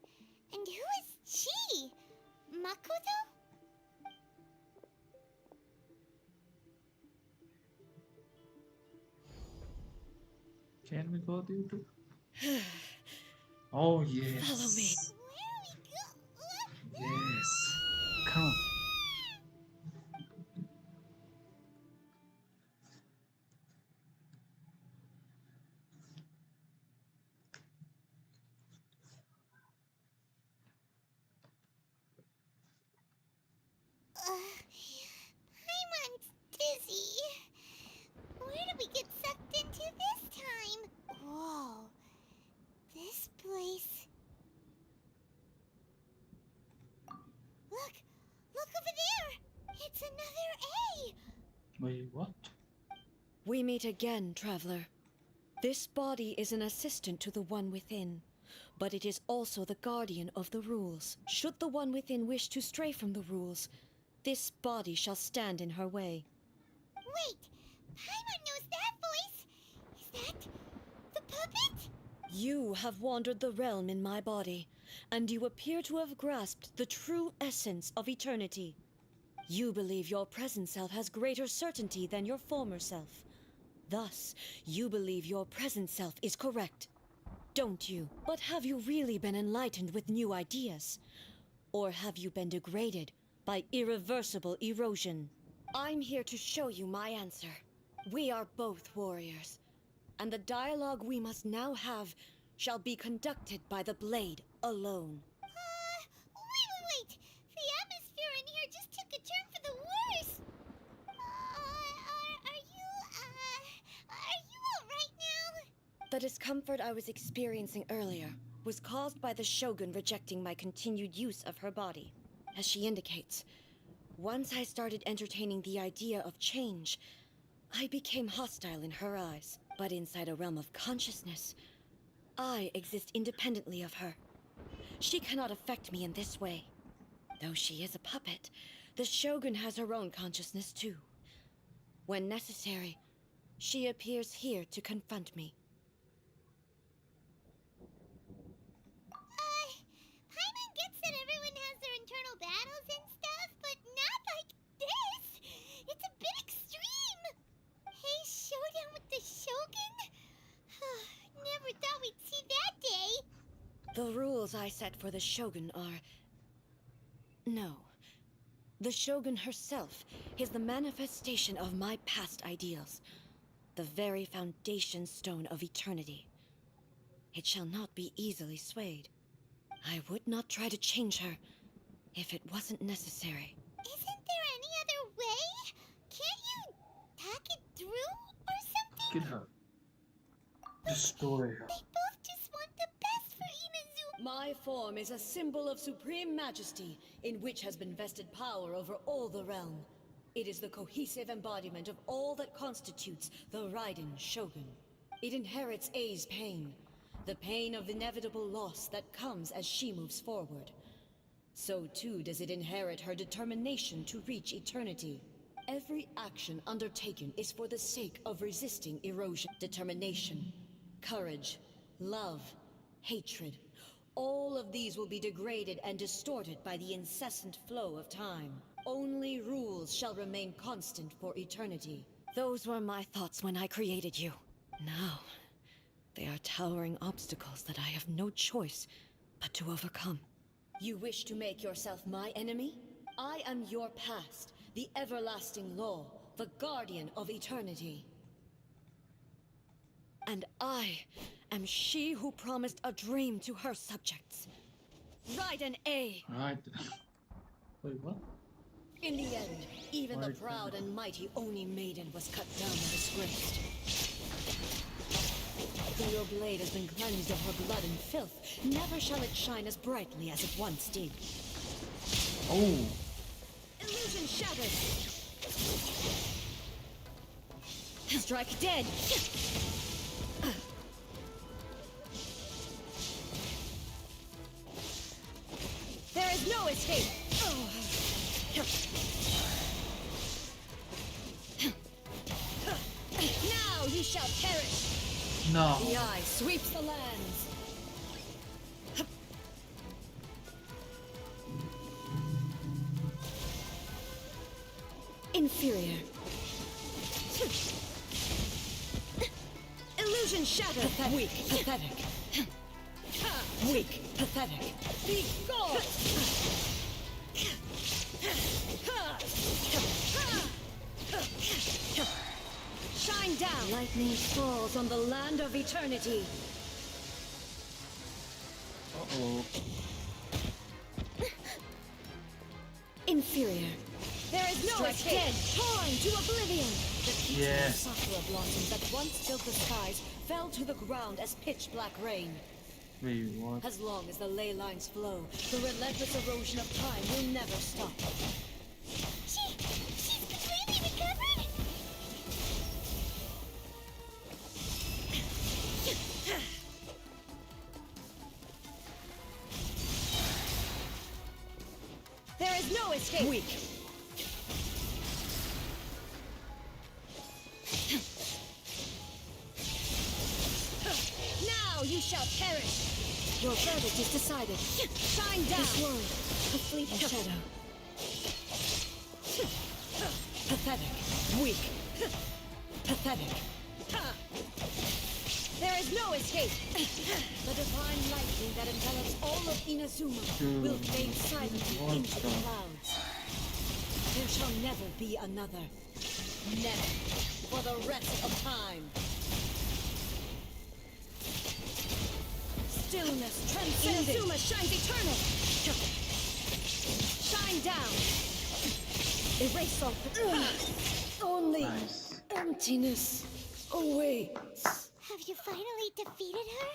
And who is she? Makoto? Can we go there too? Oh yes. Follow me. Where are we go? Yes. Come. Paimon's dizzy. Where did we get sucked into this time? Whoa. This place. Look! Look over there! It's another A! Wait, what? We meet again, traveler. This body is an assistant to the one within, but it is also the guardian of the rules. Should the one within wish to stray from the rules, this body shall stand in her way. Wait! Paimon knows that voice! Is that the puppet? You have wandered the realm in my body, and you appear to have grasped the true essence of eternity. You believe your present self has greater certainty than your former self. Thus, you believe your present self is correct, don't you? But have you really been enlightened with new ideas? Or have you been degraded by irreversible erosion? I'm here to show you my answer. We are both warriors, and the dialogue we must now have shall be conducted by the blade alone. Wait. The atmosphere in here just took a turn for the worse. Are you alright now? The discomfort I was experiencing earlier was caused by the Shogun rejecting my continued use of her body. As she indicates, once I started entertaining the idea of change, I became hostile in her eyes. But inside a realm of consciousness, I exist independently of her. She cannot affect me in this way. Though she is a puppet, the Shogun has her own consciousness too. When necessary, she appears here to confront me. Paimon gets that everyone has their internal battles and stuff, but not like this! It's a bit extreme! Hey, showdown with the Shogun? Never thought we'd see that day! The rules I set for the Shogun are... No. The Shogun herself is the manifestation of my past ideals. The very foundation stone of eternity. It shall not be easily swayed. I would not try to change her if it wasn't necessary. Isn't there any other way? Can't you talk it through or something? Kill her. Destroy her. They both just want the best for Inazuma. My form is a symbol of supreme majesty, in which has been vested power over all the realm. It is the cohesive embodiment of all that constitutes the Raiden Shogun. It inherits Ei's pain, the pain of inevitable loss that comes as she moves forward. So too does it inherit her determination to reach eternity. Every action undertaken is for the sake of resisting erosion. Determination, courage, love, hatred. All of these will be degraded and distorted by the incessant flow of time. Only rules shall remain constant for eternity. Those were my thoughts when I created you. Now, they are towering obstacles that I have no choice but to overcome. You wish to make yourself my enemy? I am your past, the everlasting law, the guardian of eternity. And I am she who promised a dream to her subjects. Raiden A. Right. Wait, what? In the end, even the proud and mighty Oni Maiden was cut down and disgraced. Though your blade has been cleansed of her blood and filth, never shall it shine as brightly as it once did. Oh. Illusion shattered! Strike dead! There is no escape! Now you shall perish! No. The eye sweeps the lands! Inferior. Illusion shattered! Pathetic. Weak. Pathetic. Weak. Pathetic. Be gone! Shine down! Lightning falls on the land of eternity. Uh-oh. Inferior. There is no escape. Dead, torn to oblivion. The peaceful sakura blossoms that once filled the skies fell to the ground as pitch black rain. Wait, what? As long as the ley lines flow, the relentless erosion of time will never stop. She's completely recovered? There is no escape. Weak. Now you shall perish. Your verdict is decided. Shine down. This world, a fleeting shadow. Pathetic. Weak. Pathetic. There is no escape. The divine lightning that envelops all of Inazuma will fade silently into the clouds. There shall never be another. Never. For the rest of time. Stillness transcending. Inazuma shines eternal. Shine down. Erase all the past. Only Nice. emptiness awaits. Have you finally defeated her?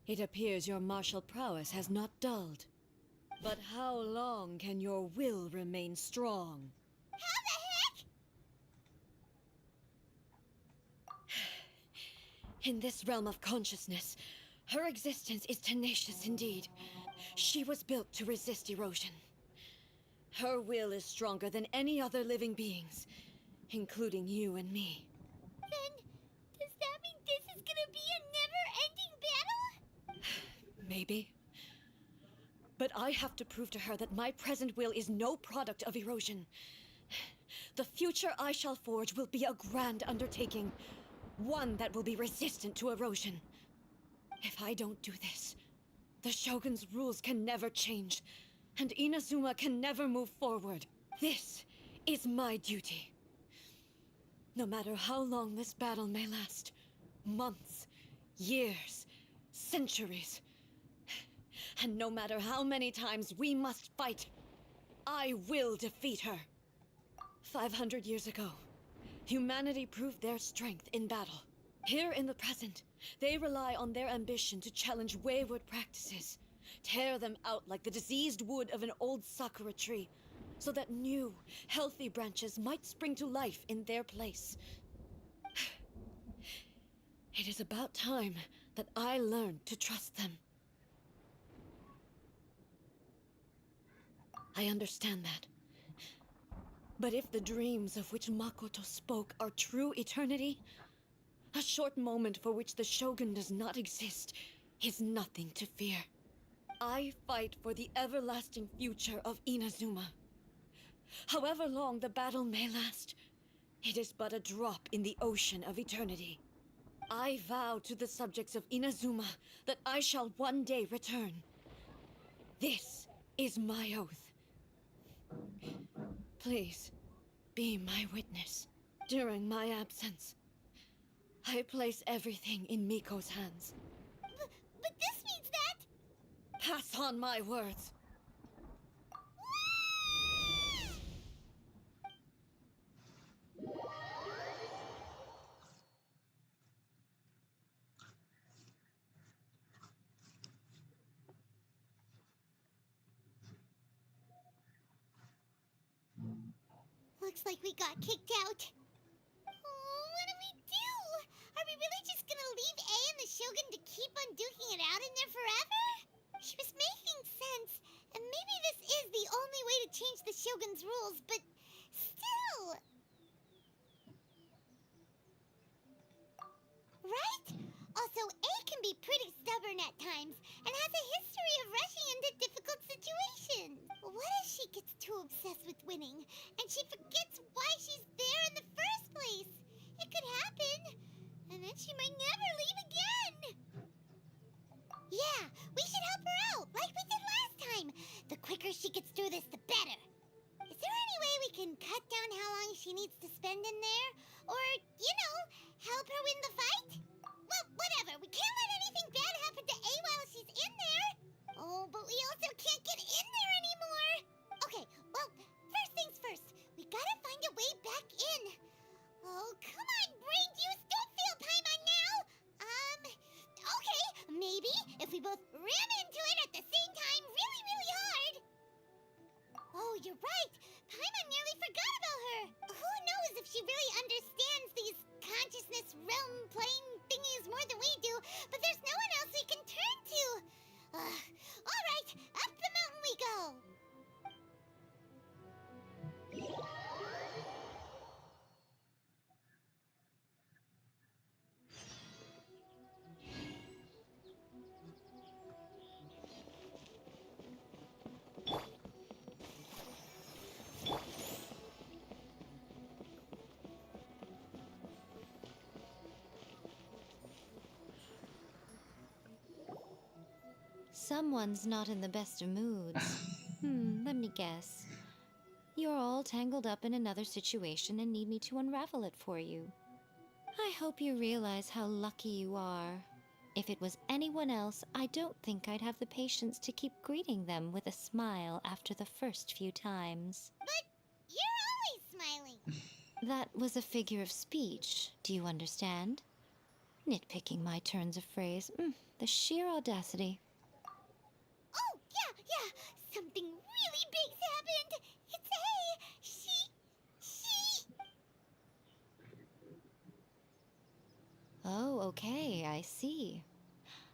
It appears your martial prowess has not dulled. But how long can your will remain strong? How the heck? In this realm of consciousness, her existence is tenacious indeed. She was built to resist erosion. Her will is stronger than any other living beings, including you and me. Then, does that mean this is gonna be a never-ending battle? Maybe. But I have to prove to her that my present will is no product of erosion. The future I shall forge will be a grand undertaking, one that will be resistant to erosion. If I don't do this, the Shogun's rules can never change, and Inazuma can never move forward. This is my duty. No matter how long this battle may last, months, years, centuries, and no matter how many times we must fight, I will defeat her. 500 years ago, humanity proved their strength in battle. Here in the present, they rely on their ambition to challenge wayward practices, tear them out like the diseased wood of an old sakura tree, so that new, healthy branches might spring to life in their place. It is about time that I learned to trust them. I understand that. But if the dreams of which Makoto spoke are true eternity, a short moment for which the Shogun does not exist is nothing to fear. I fight for the everlasting future of Inazuma. However long the battle may last, it is but a drop in the ocean of eternity. I vow to the subjects of Inazuma that I shall one day return. This is my oath. Please, be my witness. During my absence, I place everything in Miko's hands. But this means that... Pass on my words. Looks like we got kicked out. Oh, what do we do? Are we really just gonna leave A and the Shogun to keep on duking it out in there forever? She was making sense, and maybe this is the only way to change the Shogun's rules, but still... Right? Also, A can be pretty stubborn at times, and has a history of rushing into difficult situations. What if she gets too obsessed with winning, and she forgets why she's there in the first place? It could happen, and then she might never leave again. Yeah, we should help her out, like we did last time. The quicker she gets through this, the better. Is there any way we can cut down how long she needs to spend in there? Or, help her win the fight? Well, whatever. We can't let anything bad happen to A while she's in there. Oh, but we also can't get in there anymore. Okay, well, first things first. We gotta find a way back in. Oh, come on, brain juice. Don't feel Paimon now. Okay. Maybe if we both ram into it at the same time really, really hard. Oh, you're right. Paimon nearly forgot about her. Who knows if she really understands these consciousness realm playing thingies more than we do, but there's no one else we can turn to. All right, up the mountain we go. Someone's not in the best of moods. Let me guess. You're all tangled up in another situation and need me to unravel it for you. I hope you realize how lucky you are. If it was anyone else, I don't think I'd have the patience to keep greeting them with a smile after the first few times. But you're always smiling. That was a figure of speech, do you understand? Nitpicking my turns of phrase. The sheer audacity. Oh, yeah. Something really big's happened. It's A. She... Oh, okay, I see.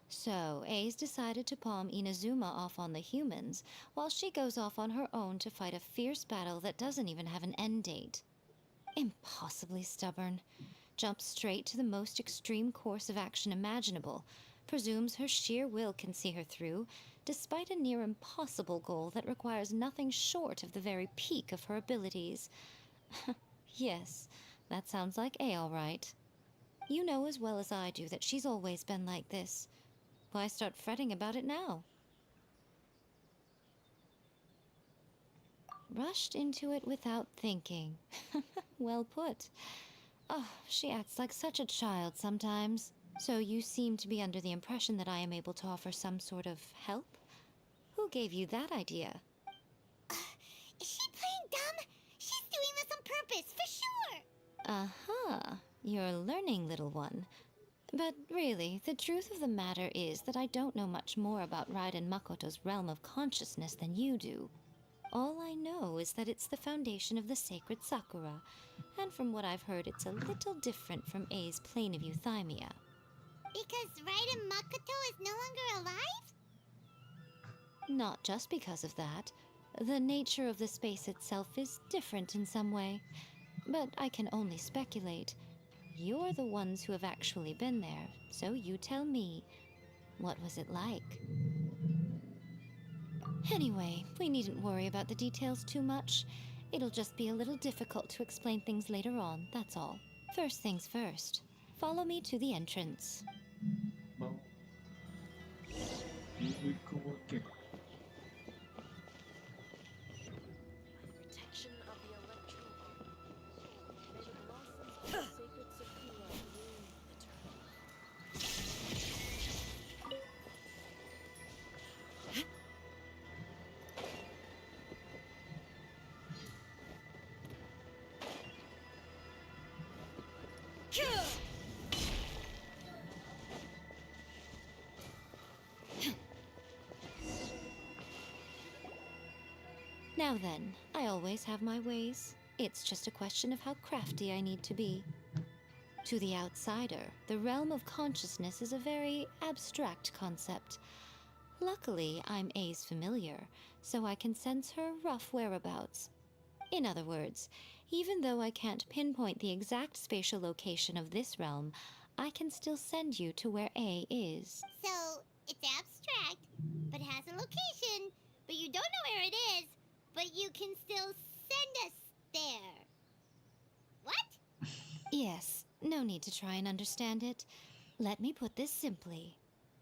So, A's decided to palm Inazuma off on the humans, while she goes off on her own to fight a fierce battle that doesn't even have an end date. Impossibly stubborn. Jumps straight to the most extreme course of action imaginable, presumes her sheer will can see her through, despite a near impossible goal that requires nothing short of the very peak of her abilities. Yes, that sounds like A all right. You know as well as I do that she's always been like this. Why start fretting about it now? Rushed into it without thinking. Well put. Oh, she acts like such a child sometimes. So you seem to be under the impression that I am able to offer some sort of help? Who gave you that idea? Is she playing dumb? She's doing this on purpose, for sure. Uh-huh. You're learning, little one. But really, the truth of the matter is that I don't know much more about Raiden Makoto's realm of consciousness than you do. All I know is that it's the foundation of the sacred Sakura, and from what I've heard, it's a little different from A's plane of euthymia. Because Raiden Makoto is no longer alive? Not just because of that. The nature of the space itself is different in some way. But I can only speculate. You're the ones who have actually been there, so you tell me. What was it like? Anyway, we needn't worry about the details too much. It'll just be a little difficult to explain things later on, that's all. First things first. Follow me to the entrance. Well, here we go again. Protection of the electral arc. May the blossoms of the sacred Sakura bloom eternally. Now then, I always have my ways. It's just a question of how crafty I need to be. To the outsider, the realm of consciousness is a very abstract concept. Luckily, I'm A's familiar, so I can sense her rough whereabouts. In other words, even though I can't pinpoint the exact spatial location of this realm, I can still send you to where A is. So, it's abstract, but has a location, but you don't know where it is, but you can still send us there. What? Yes, no need to try and understand it. Let me put this simply.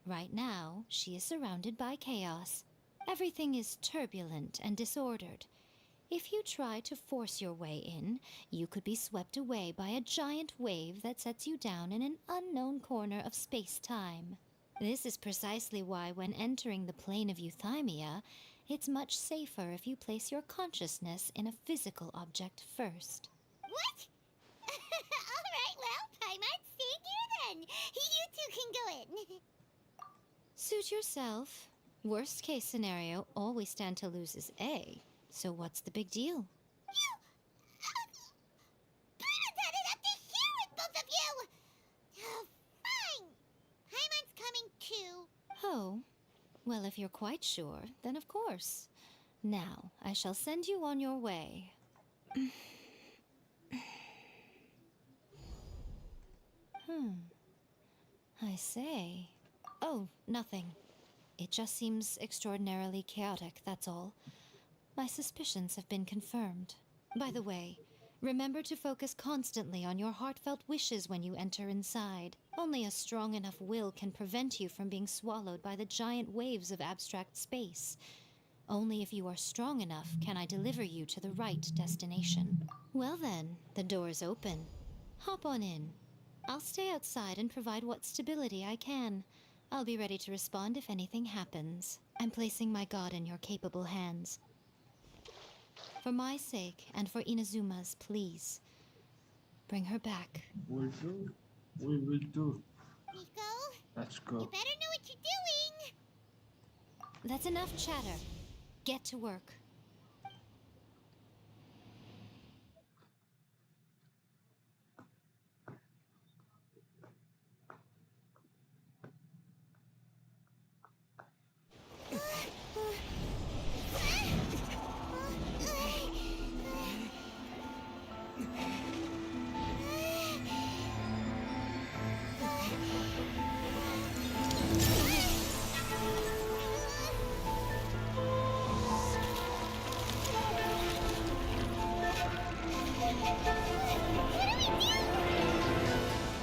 Right now, she is surrounded by chaos. Everything is turbulent and disordered. If you try to force your way in, you could be swept away by a giant wave that sets you down in an unknown corner of space-time. This is precisely why when entering the plane of euthymia, it's much safer if you place your consciousness in a physical object first. What? Alright, well, I might stand here then. You two can go in. Suit yourself. Worst case scenario, all we stand to lose is A. So what's the big deal? You... Paimon had it up to here with both of you! Oh, fine. Paimon's coming too. Oh, well, if you're quite sure, then of course. Now, I shall send you on your way. I say. Oh, nothing. It just seems extraordinarily chaotic, that's all. My suspicions have been confirmed. By the way, remember to focus constantly on your heartfelt wishes when you enter inside. Only a strong enough will can prevent you from being swallowed by the giant waves of abstract space. Only if you are strong enough can I deliver you to the right destination. Well then, the door's open. Hop on in. I'll stay outside and provide what stability I can. I'll be ready to respond if anything happens. I'm placing my god in your capable hands. For my sake and for Inazuma's, please. Bring her back. We'll do. We will do. Nico, Let's you go. better know what you're doing. That's enough chatter. Get to work.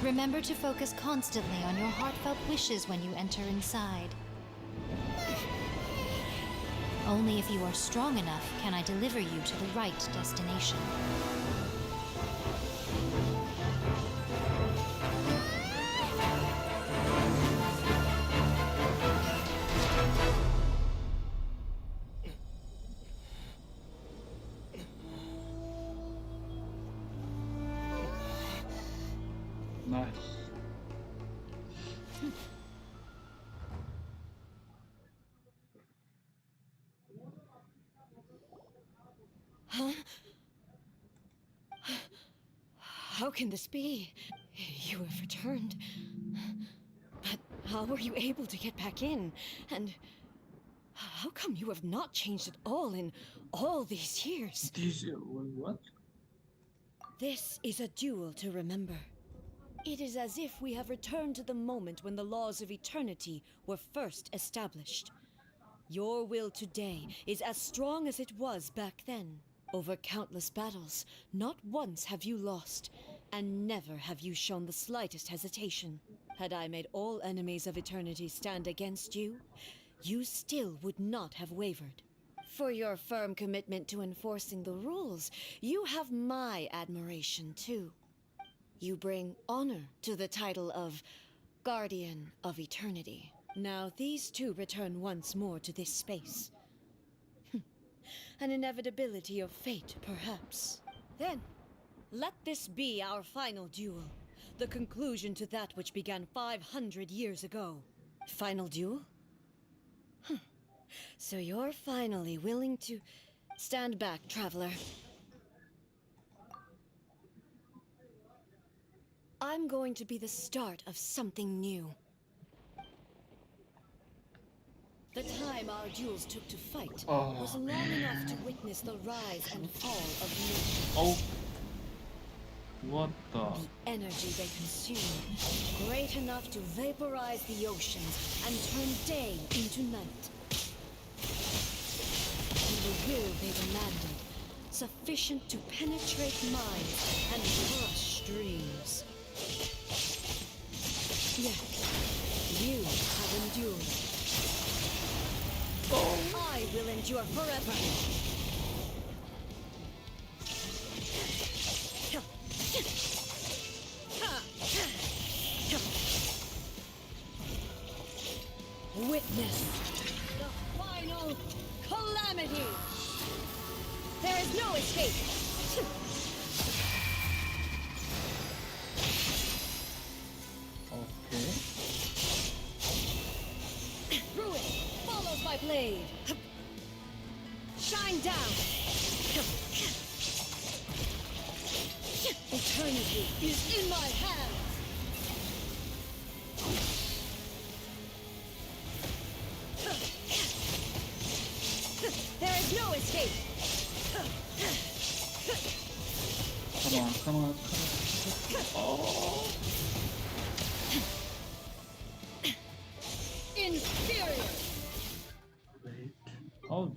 Remember to focus constantly on your heartfelt wishes when you enter inside. Only if you are strong enough can I deliver you to the right destination. Nice. Huh? How can this be? You have returned. But how were you able to get back in? And how come you have not changed at all in all these years? What? This is a duel to remember. It is as if we have returned to the moment when the laws of eternity were first established. Your will today is as strong as it was back then. Over countless battles, not once have you lost, and never have you shown the slightest hesitation. Had I made all enemies of eternity stand against you, you still would not have wavered. For your firm commitment to enforcing the rules, you have my admiration too. You bring honor to the title of Guardian of Eternity. Now these two return once more to this space. An inevitability of fate, perhaps. Then, let this be our final duel. The conclusion to that which began 500 years ago. Final duel? So you're finally willing to stand back, traveler. I'm going to be the start of something new. The time our duels took to fight was long enough to witness the rise and fall of nations. Oh. What the? The energy they consumed, great enough to vaporize the oceans and turn day into night. And the will they demanded, sufficient to penetrate minds and crush dreams. Yet, you have endured. I will endure forever. Witness the final calamity. There is no escape. Okay. Ruin follows my blade. Shine down. Eternity is in my hands. There is no escape. Come on. Oh. Inferior. Wait. Oh.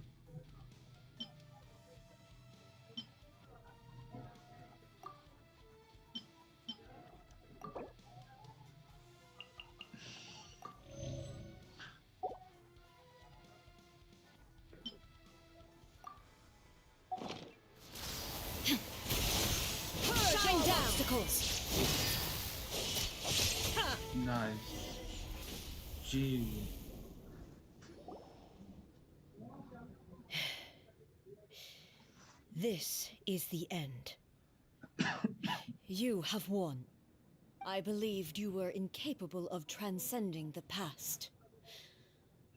tentacles! Nice. Gee. This is the end. You have won. I believed you were incapable of transcending the past.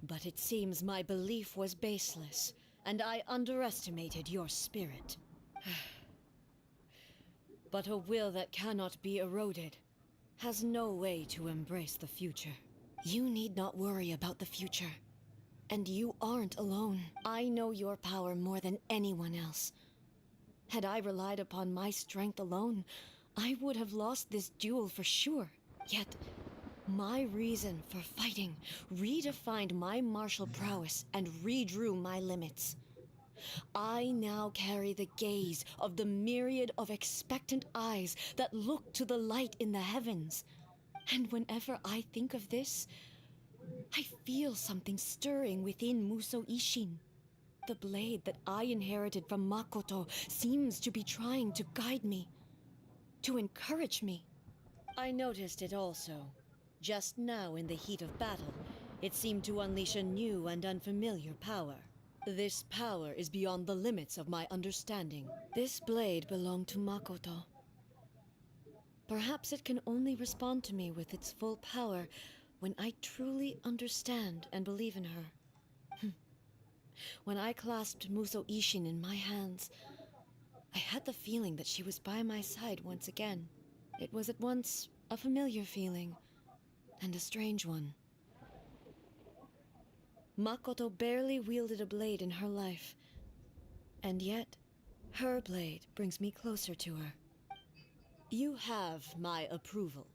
But it seems my belief was baseless, and I underestimated your spirit. But a will that cannot be eroded has no way to embrace the future. You need not worry about the future. And you aren't alone. I know your power more than anyone else. Had I relied upon my strength alone, I would have lost this duel for sure. Yet, my reason for fighting redefined my martial prowess and redrew my limits. I now carry the gaze of the myriad of expectant eyes that look to the light in the heavens. And whenever I think of this, I feel something stirring within Muso Ishin. The blade that I inherited from Makoto seems to be trying to guide me, to encourage me. I noticed it also. Just now in the heat of battle, it seemed to unleash a new and unfamiliar power. This power is beyond the limits of my understanding. This blade belonged to Makoto. Perhaps it can only respond to me with its full power when I truly understand and believe in her. When I clasped Muso Ishin in my hands, I had the feeling that she was by my side once again. It was at once a familiar feeling and a strange one. Makoto barely wielded a blade in her life, and yet her blade brings me closer to her. You have my approval.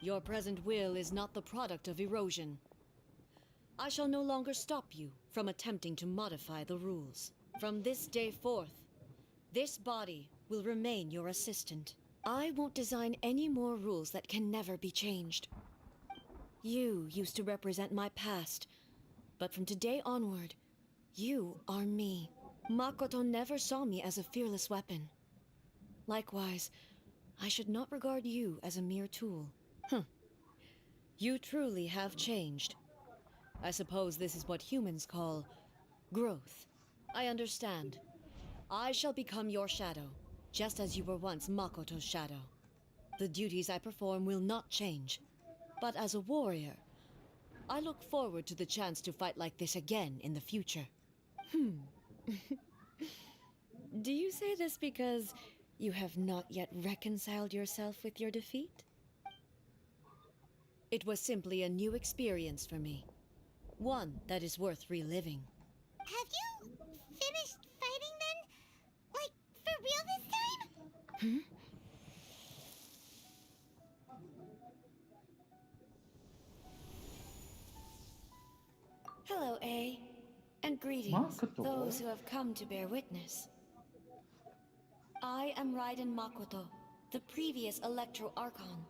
Your present will is not the product of erosion. I shall no longer stop you from attempting to modify the rules. From this day forth, this body will remain your assistant. I won't design any more rules that can never be changed. You used to represent my past, but from today onward, you are me. Makoto never saw me as a fearless weapon. Likewise, I should not regard you as a mere tool. You truly have changed. I suppose this is what humans call growth. I understand. I shall become your shadow, just as you were once Makoto's shadow. The duties I perform will not change. But as a warrior, I look forward to the chance to fight like this again in the future. Do you say this because you have not yet reconciled yourself with your defeat? It was simply a new experience for me. One that is worth reliving. Have you finished fighting then? Like, for real this time? Hello, A. And greetings, Makoto. those who have come to bear witness. I am Raiden Makoto, the previous Electro Archon,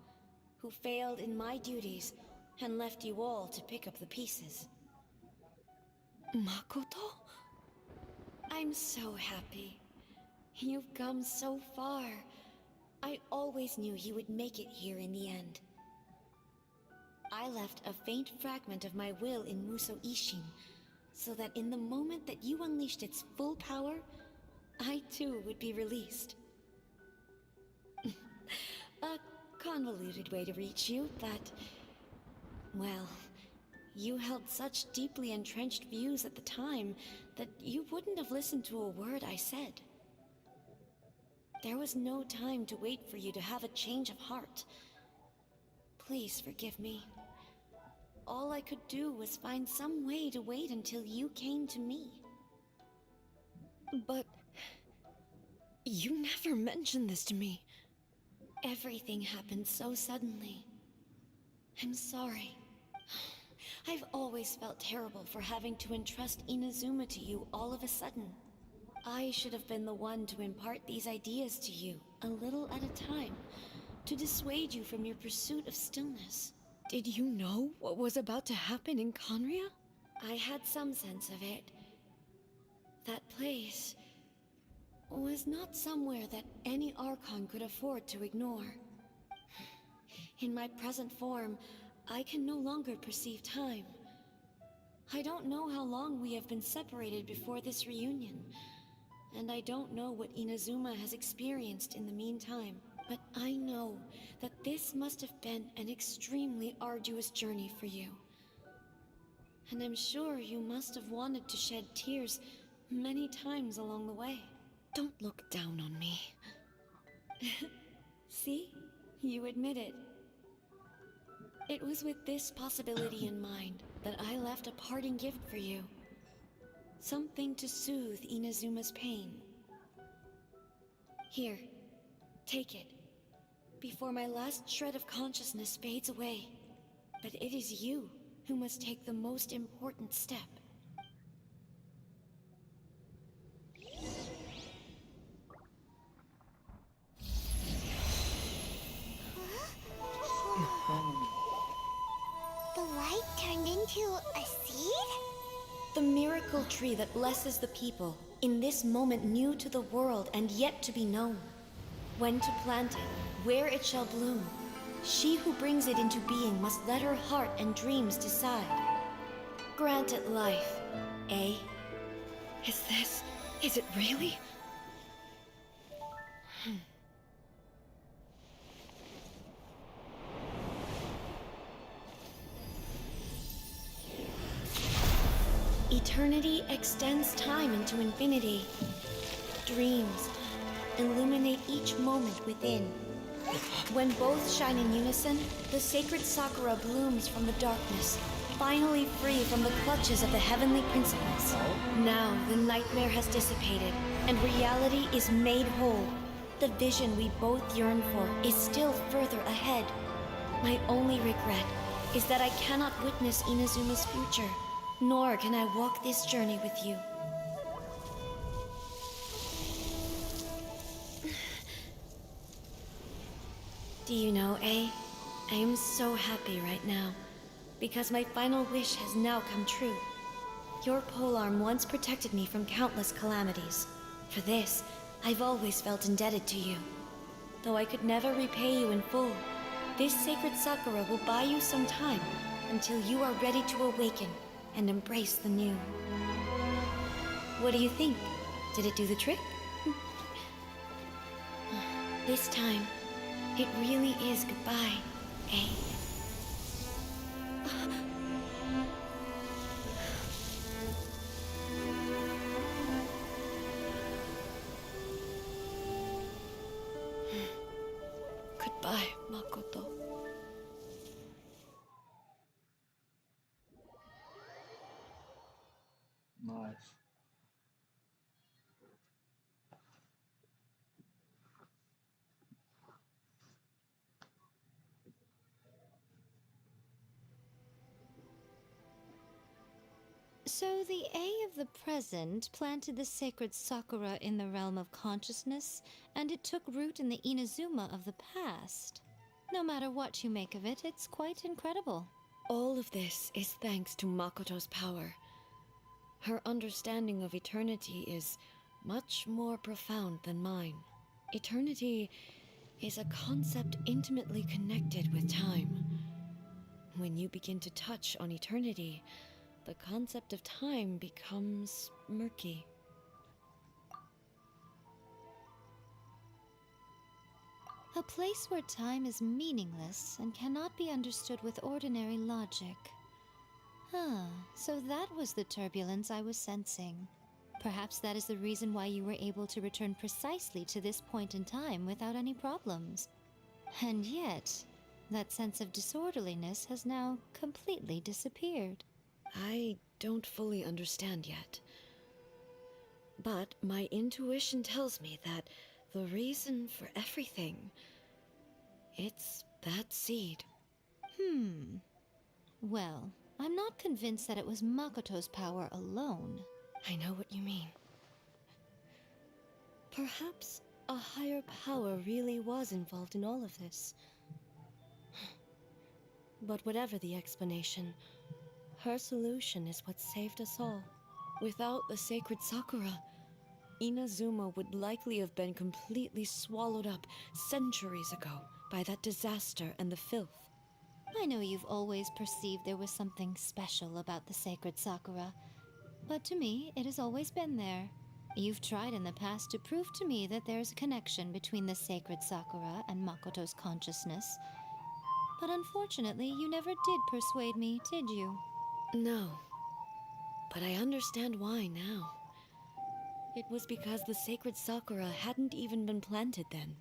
who failed in my duties and left you all to pick up the pieces. Makoto? I'm so happy. You've come so far. I always knew you would make it here in the end. I left a faint fragment of my will in Muso Ishin, so that in the moment that you unleashed its full power, I too would be released. A convoluted way to reach you, but... well, you held such deeply entrenched views at the time that you wouldn't have listened to a word I said. There was no time to wait for you to have a change of heart. Please forgive me. All I could do was find some way to wait until you came to me. But... you never mentioned this to me. Everything happened so suddenly. I'm sorry. I've always felt terrible for having to entrust Inazuma to you all of a sudden. I should have been the one to impart these ideas to you, a little at a time, to dissuade you from your pursuit of stillness. Did you know what was about to happen in Conria? I had some sense of it. That place... was not somewhere that any Archon could afford to ignore. In my present form, I can no longer perceive time. I don't know how long we have been separated before this reunion, and I don't know what Inazuma has experienced in the meantime, but I know that this must have been an extremely arduous journey for you. And I'm sure you must have wanted to shed tears many times along the way. Don't look down on me. See? You admit it. It was with this possibility in mind that I left a parting gift for you. Something to soothe Inazuma's pain. Here, take it, before my last shred of consciousness fades away. But it is you who must take the most important step. The light turned into a seed? The miracle tree that blesses the people, in this moment new to the world and yet to be known. When to plant it, where it shall bloom. She who brings it into being must let her heart and dreams decide. Grant it life, eh? Is it really? Eternity extends time into infinity. Dreams illuminate each moment within. When both shine in unison, the sacred Sakura blooms from the darkness, finally free from the clutches of the heavenly principles. Now the nightmare has dissipated, and reality is made whole. The vision we both yearn for is still further ahead. My only regret is that I cannot witness Inazuma's future, nor can I walk this journey with you. Do you know, I am so happy right now, because my final wish has now come true. Your polearm once protected me from countless calamities. For this, I've always felt indebted to you. Though I could never repay you in full, this sacred Sakura will buy you some time until you are ready to awaken and embrace the new. What do you think? Did it do the trick? This time, it really is goodbye, eh? Goodbye, Makoto. Nice. So the A of the present planted the sacred Sakura in the realm of consciousness, and it took root in the Inazuma of the past. No matter what you make of it, it's quite incredible. All of this is thanks to Makoto's power. Her understanding of eternity is much more profound than mine. Eternity is a concept intimately connected with time. When you begin to touch on eternity, the concept of time becomes murky. A place where time is meaningless and cannot be understood with ordinary logic. So that was the turbulence I was sensing. Perhaps that is the reason why you were able to return precisely to this point in time without any problems. And yet, that sense of disorderliness has now completely disappeared. I don't fully understand yet. But my intuition tells me that the reason for everything, it's that seed. Well, I'm not convinced that it was Makoto's power alone. I know what you mean. Perhaps a higher power really was involved in all of this. But whatever the explanation, her solution is what saved us all. Without the sacred Sakura, Inazuma would likely have been completely swallowed up centuries ago by that disaster and the filth. I know you've always perceived there was something special about the sacred Sakura, but to me, it has always been there. You've tried in the past to prove to me that there's a connection between the sacred Sakura and Makoto's consciousness, but unfortunately, you never did persuade me, did you? No, but I understand why now. It was because the sacred Sakura hadn't even been planted then.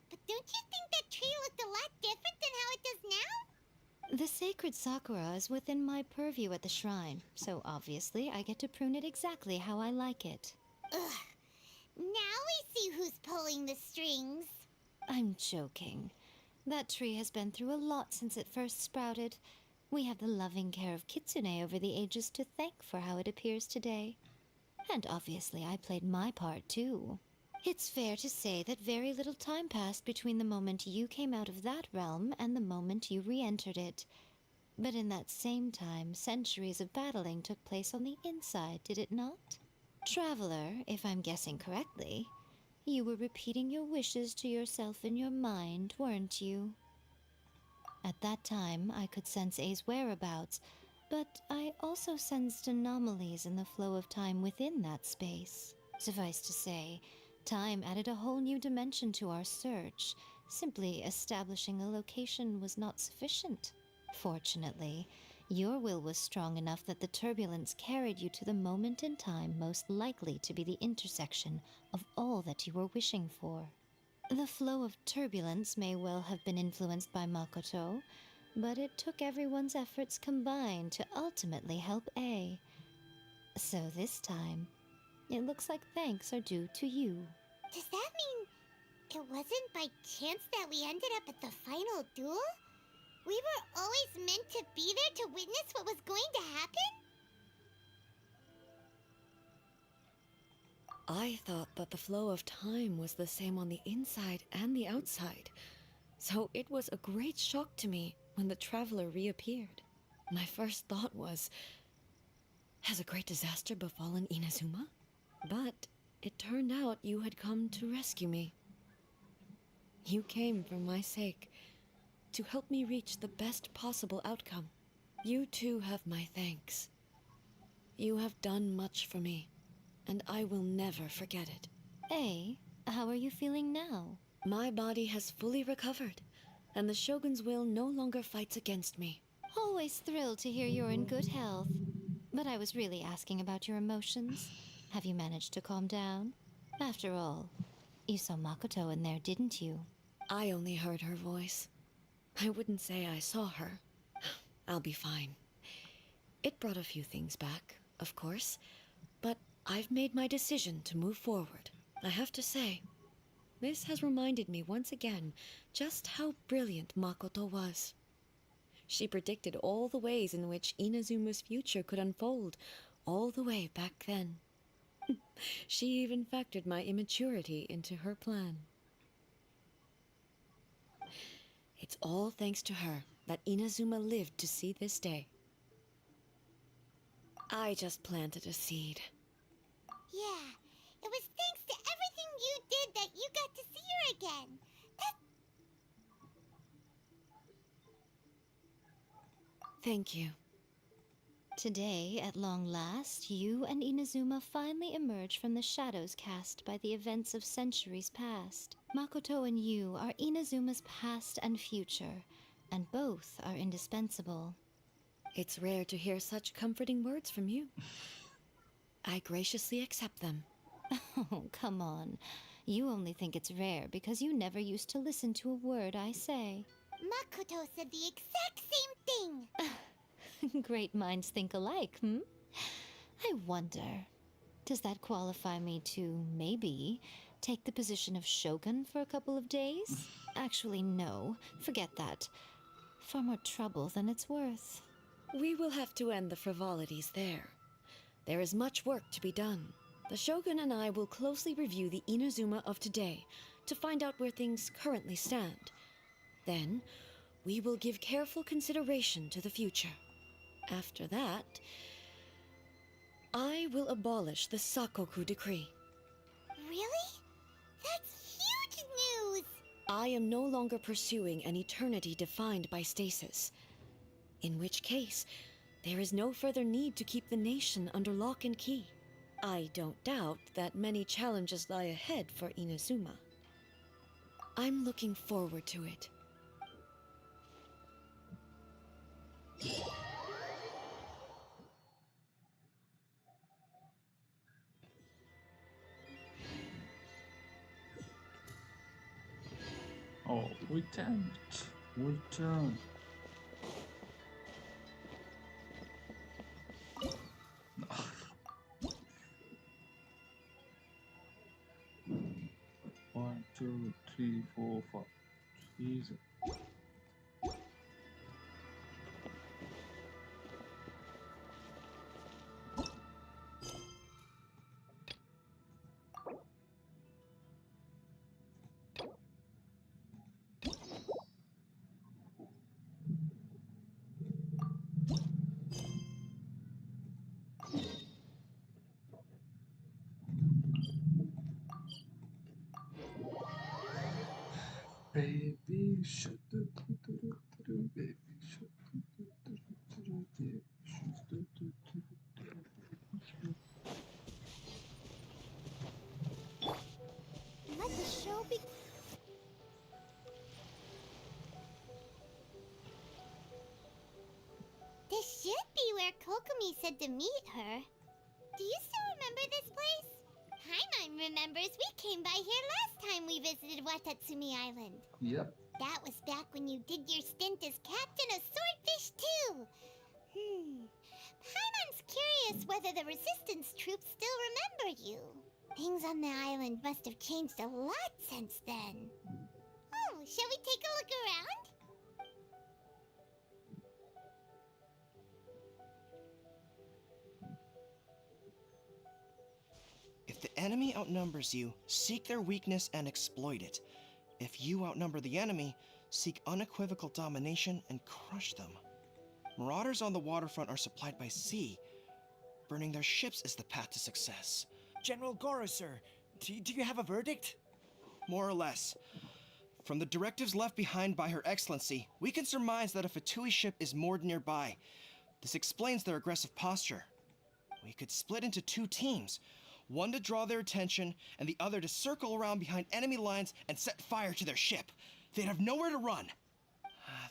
But don't you think that tree looked a lot different than how it does now? The sacred Sakura is within my purview at the shrine, so obviously I get to prune it exactly how I like it. Ugh. Now we see who's pulling the strings. I'm joking. That tree has been through a lot since it first sprouted. We have the loving care of Kitsune over the ages to thank for how it appears today. And obviously I played my part too. It's fair to say that very little time passed between the moment you came out of that realm and the moment you re-entered it. But in that same time, centuries of battling took place on the inside, did it not? Traveler, if I'm guessing correctly, you were repeating your wishes to yourself in your mind, weren't you? At that time, I could sense A's whereabouts, but I also sensed anomalies in the flow of time within that space. Suffice to say, time added a whole new dimension to our search. Simply establishing a location was not sufficient. Fortunately, your will was strong enough that the turbulence carried you to the moment in time most likely to be the intersection of all that you were wishing for. The flow of turbulence may well have been influenced by Makoto, but it took everyone's efforts combined to ultimately help A. So this time, it looks like thanks are due to you. Does that mean it wasn't by chance that we ended up at the final duel? We were always meant to be there to witness what was going to happen? I thought that the flow of time was the same on the inside and the outside, so it was a great shock to me when the traveler reappeared. My first thought was, has a great disaster befallen Inazuma? But it turned out you had come to rescue me. You came for my sake, to help me reach the best possible outcome. You too have my thanks. You have done much for me, and I will never forget it. A, how are you feeling now? My body has fully recovered, and the Shogun's will no longer fights against me. Always thrilled to hear you're in good health. But I was really asking about your emotions. Have you managed to calm down? After all, you saw Makoto in there, didn't you? I only heard her voice. I wouldn't say I saw her. I'll be fine. It brought a few things back, of course, but I've made my decision to move forward. I have to say, this has reminded me once again just how brilliant Makoto was. She predicted all the ways in which Inazuma's future could unfold, all the way back then. She even factored my immaturity into her plan. It's all thanks to her that Inazuma lived to see this day. I just planted a seed. Yeah, it was thanks to everything you did that you got to see her again. Thank you. Today, at long last, you and Inazuma finally emerge from the shadows cast by the events of centuries past. Makoto and you are Inazuma's past and future, and both are indispensable. It's rare to hear such comforting words from you. I graciously accept them. Oh, come on. You only think it's rare because you never used to listen to a word I say. Makoto said the exact same thing. Great minds think alike, hmm? I wonder, does that qualify me to, maybe, take the position of Shogun for a couple of days? Actually, no. Forget that. Far more trouble than it's worth. We will have to end the frivolities there. There is much work to be done. The Shogun and I will closely review the Inazuma of today to find out where things currently stand. Then, we will give careful consideration to the future. After that, I will abolish the Sakoku decree. Really? That's huge news! I am no longer pursuing an eternity defined by stasis. In which case, there is no further need to keep the nation under lock and key. I don't doubt that many challenges lie ahead for Inazuma. I'm looking forward to it. Oh, we damn it. We done. One, two, three, four, five. Jesus. Baby, shut the baby, shut the baby, shut the Let the show be. This should be where Kokumi said to meet her. Do you still remember this place? Paimon remembers we came by here last time we visited Watatsumi Island. Yep. That was back when you did your stint as captain of Swordfish too. Paimon's curious whether the resistance troops still remember you. Things on the island must have changed a lot since then. Oh, shall we take a look around? If the enemy outnumbers you, seek their weakness and exploit it. If you outnumber the enemy, seek unequivocal domination and crush them. Marauders on the waterfront are supplied by sea. Burning their ships is the path to success. General Goro, sir, do you have a verdict? More or less. From the directives left behind by Her Excellency, we can surmise that a Fatui ship is moored nearby. This explains their aggressive posture. We could split into two teams. One to draw their attention, and the other to circle around behind enemy lines and set fire to their ship. They'd have nowhere to run.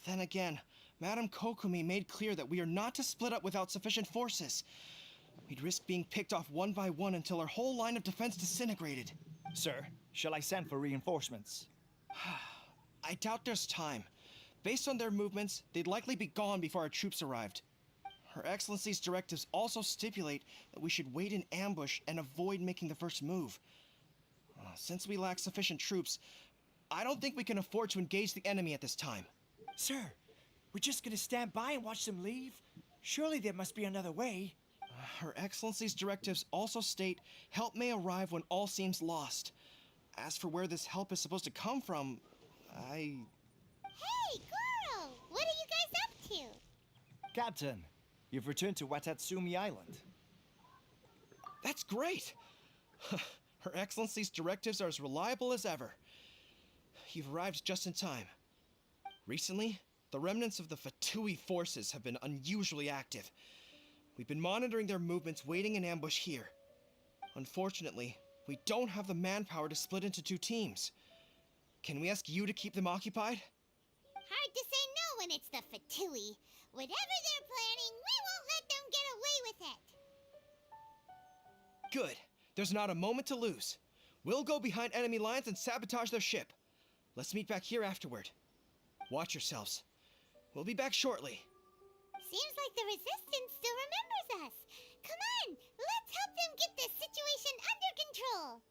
Then again, Madame Kokumi made clear that we are not to split up without sufficient forces. We'd risk being picked off one by one until our whole line of defense disintegrated. Sir, shall I send for reinforcements? I doubt there's time. Based on their movements, they'd likely be gone before our troops arrived. Her Excellency's directives also stipulate that we should wait in ambush and avoid making the first move. Since we lack sufficient troops, I don't think we can afford to engage the enemy at this time. Sir, we're just gonna stand by and watch them leave? Surely there must be another way. Her Excellency's directives also state help may arrive when all seems lost. As for where this help is supposed to come from, Hey, Goro! What are you guys up to? Captain, you've returned to Watatsumi Island. That's great! Her Excellency's directives are as reliable as ever. You've arrived just in time. Recently, the remnants of the Fatui forces have been unusually active. We've been monitoring their movements, waiting in ambush here. Unfortunately, we don't have the manpower to split into two teams. Can we ask you to keep them occupied? Hard to say no when it's the Fatui. Whatever they're planning, we won't let them get away with it. Good. There's not a moment to lose. We'll go behind enemy lines and sabotage their ship. Let's meet back here afterward. Watch yourselves. We'll be back shortly. Seems like the resistance still remembers us. Come on, let's help them get this situation under control.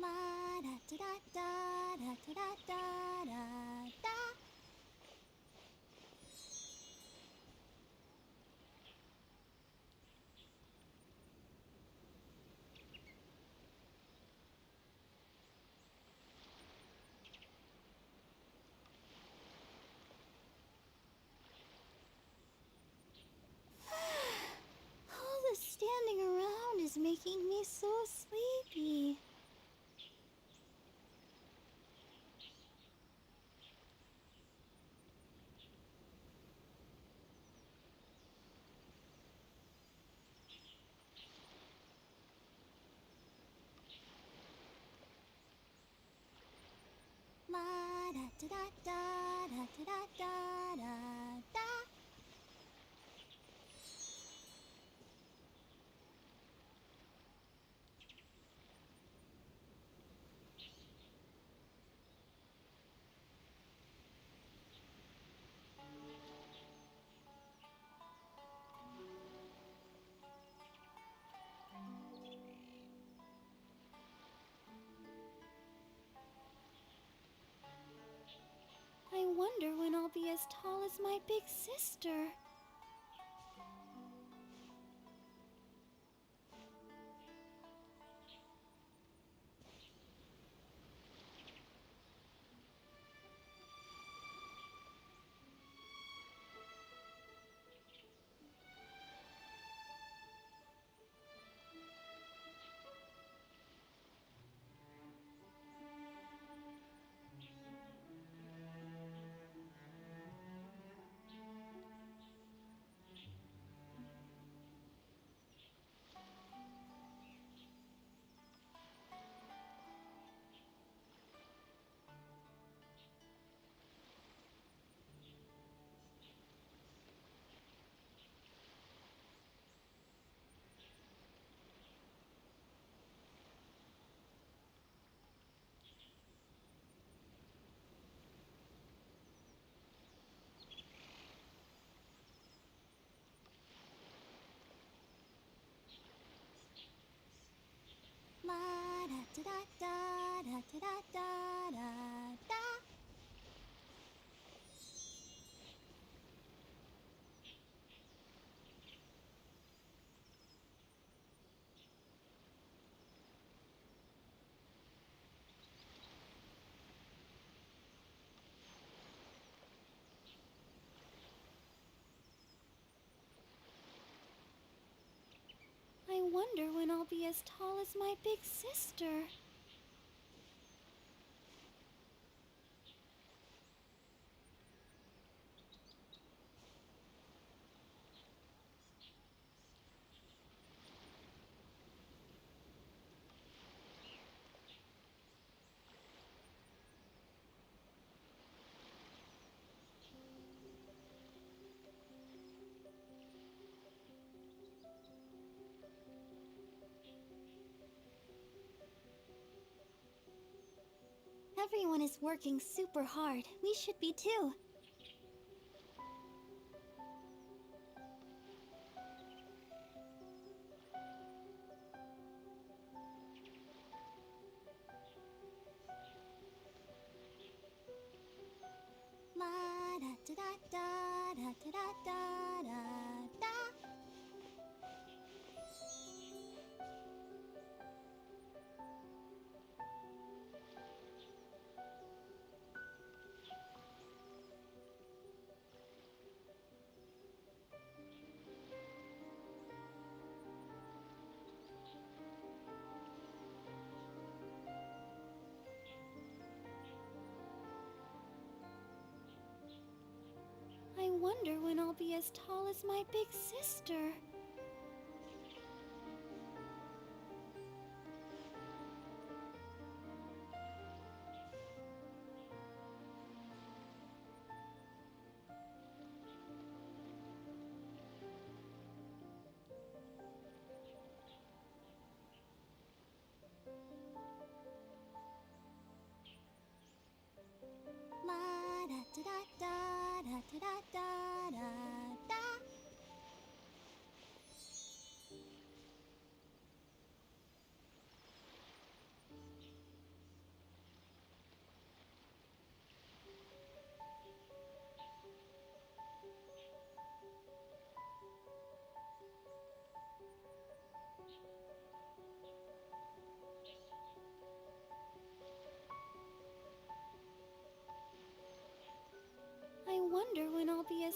La da da da da da da da da da. All the standing around is making me so sleepy. La da da da da da da da da da. I wonder when I'll be as tall as my big sister. La da da da da da da da da da. I wonder when I'll be as tall as my big sister. Everyone is working super hard. We should be too. La da da da da da da da da da. I wonder when I'll be as tall as my big sister. La da da da da da da da da da.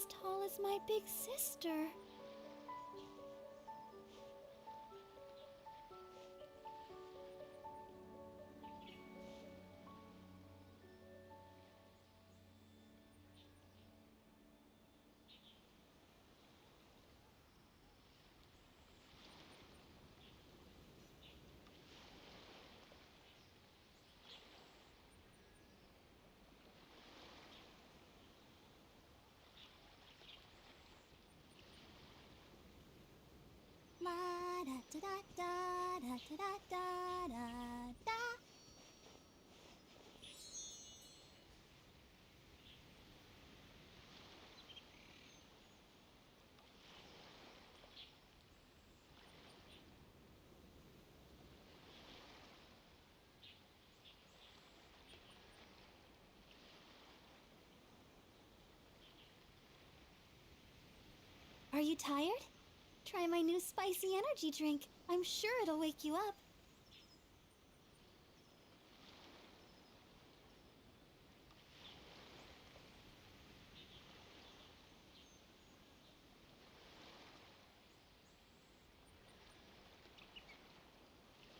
as tall as my big sister. La da da da da da da da da da. Are you tired? Try my new spicy energy drink. I'm sure it'll wake you up.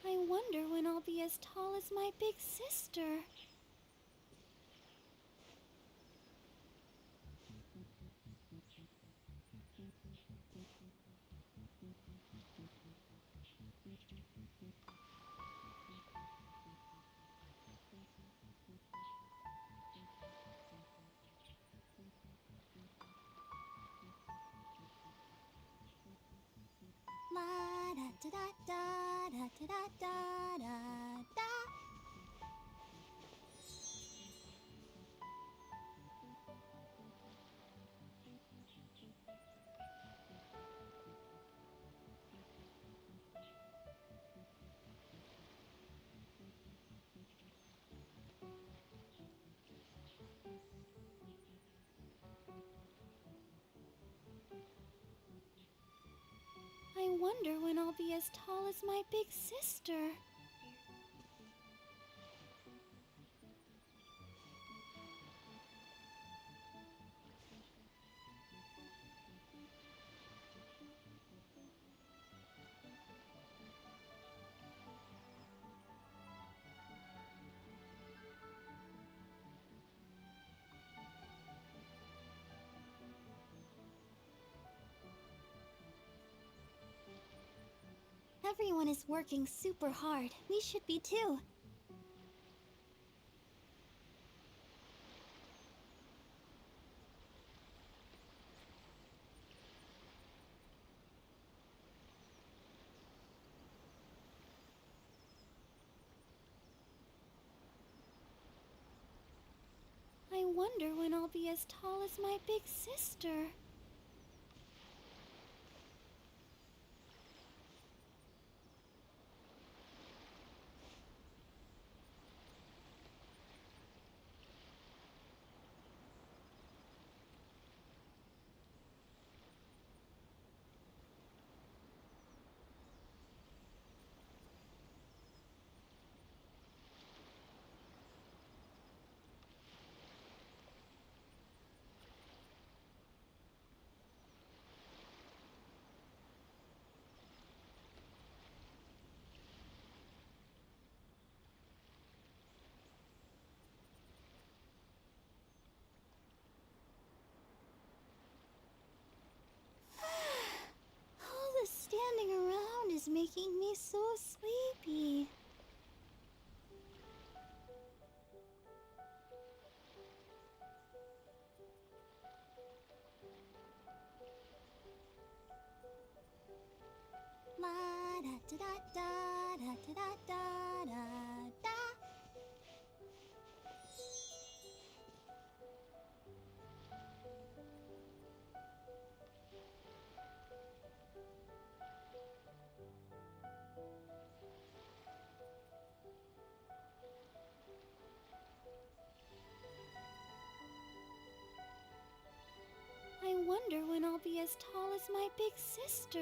I wonder when I'll be as tall as my big sister. La da da da da da da da da da. I wonder when I'll be as tall as my big sister. Everyone is working super hard. We should be too. I wonder when I'll be as tall as my big sister. All the standing around is making me so sleepy. La da da da da da da da da da. I wonder when I'll be as tall as my big sister.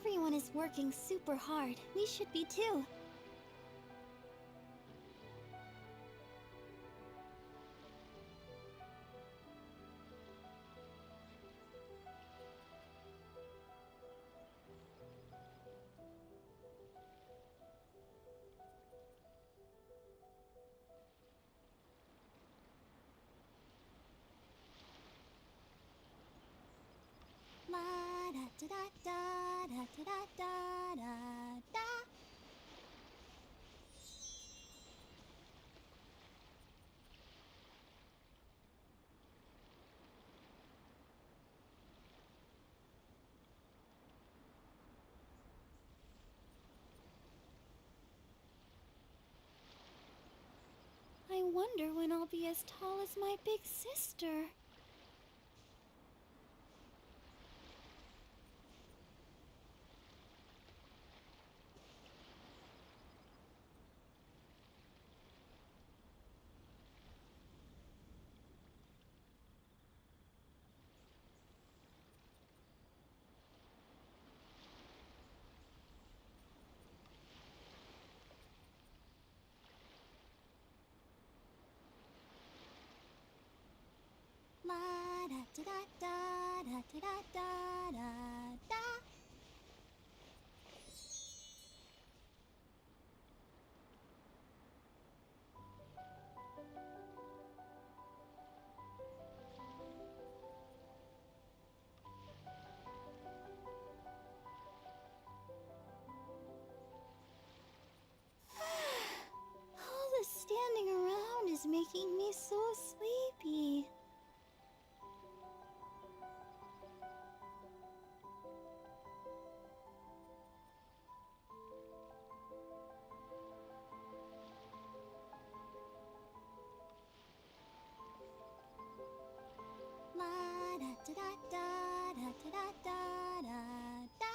Everyone is working super hard. We should be too. La da da da da da da da da da. I wonder when I'll be as tall as my big sister. La da da da da da da da da da. All the standing around is making me so sleepy. La da da da da da da da da da.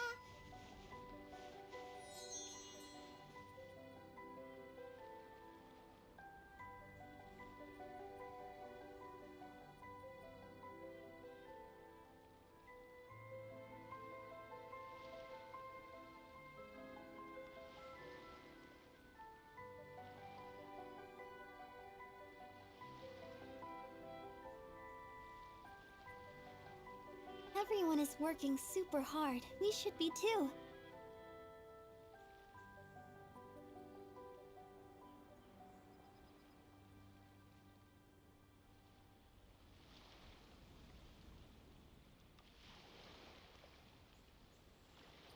Everyone is working super hard. We should be too.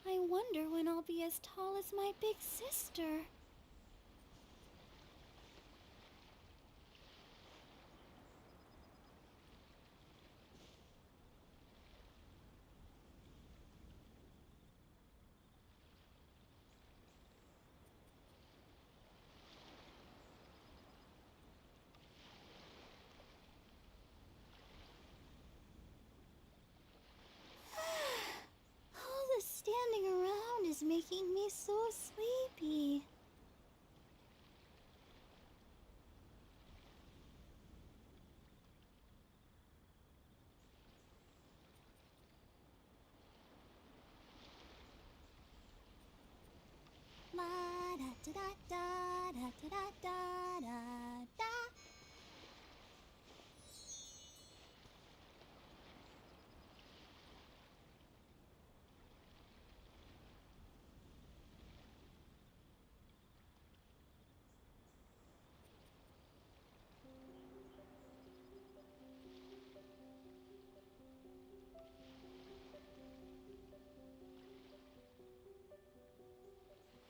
I wonder when I'll be as tall as my big sister. All the standing around is making me so sleepy. La da da da da da da da da da.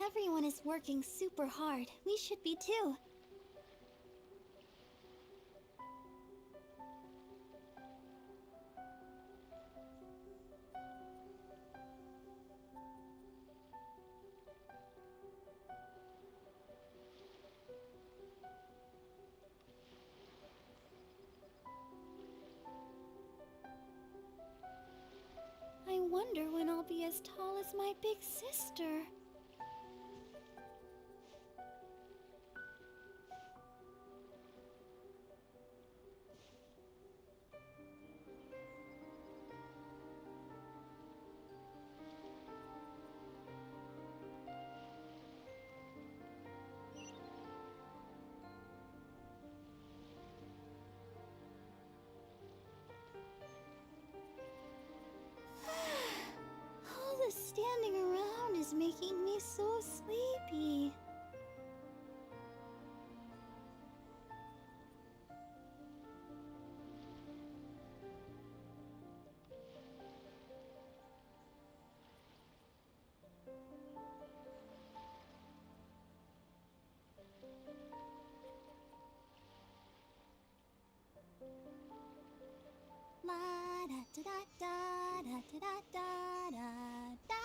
Everyone is working super hard. We should be too. I wonder when I'll be as tall as my big sister. La da da da da da da da da da.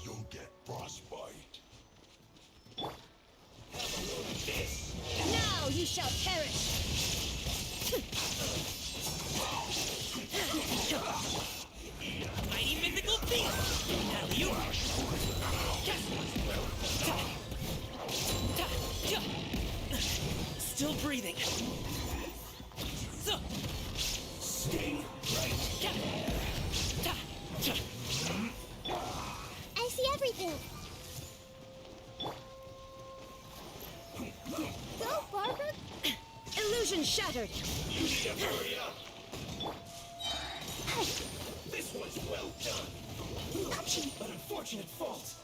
You'll get frostbite. Now you shall perish! Mighty mythical beast! Now you... Still breathing. Stay right I see everything. Go, Barbara! Illusion shattered! You need to hurry up! This was well done! An unfortunate fault!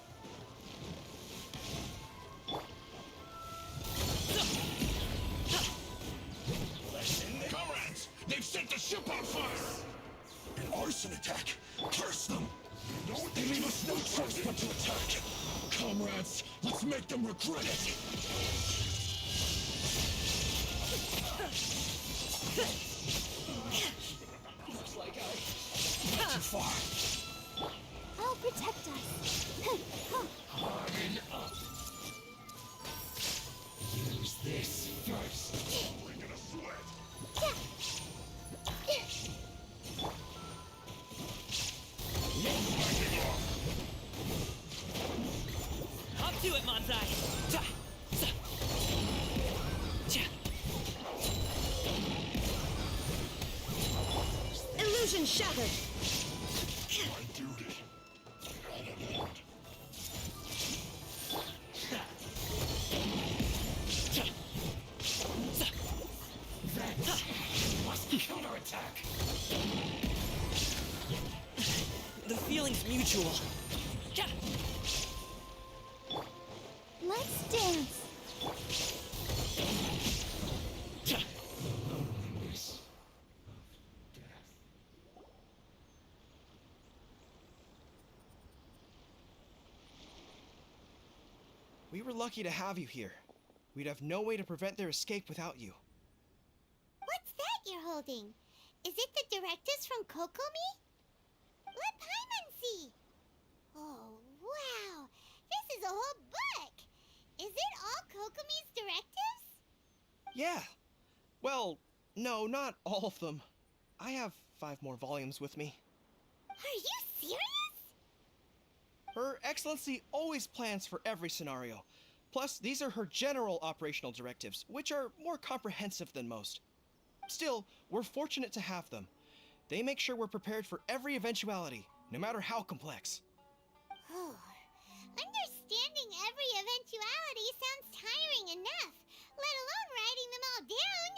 Comrades! They've set the ship on fire! An arson attack! Curse them! They leave us no choice but to attack! Comrades, let's make them regret it! Looks like I went too far. I'll protect us. Harden up. Use this first. Bring in a sweat. Up to it, Manzai! Illusion shattered! My duty. Must counterattack. The feeling's mutual. Let's dance. We were lucky to have you here. We'd have no way to prevent their escape without you. What's that you're holding? Is it the directives from Kokomi? Let Paimon see. Oh, wow. This is a whole book. Is it all Kokomi's directives? Yeah. Well, no, not all of them. I have 5 more volumes with me. Are you serious? Her Excellency always plans for every scenario. Plus, these are her general operational directives, which are more comprehensive than most. Still, we're fortunate to have them. They make sure we're prepared for every eventuality, no matter how complex. Understanding every eventuality sounds tiring enough, let alone writing them all down.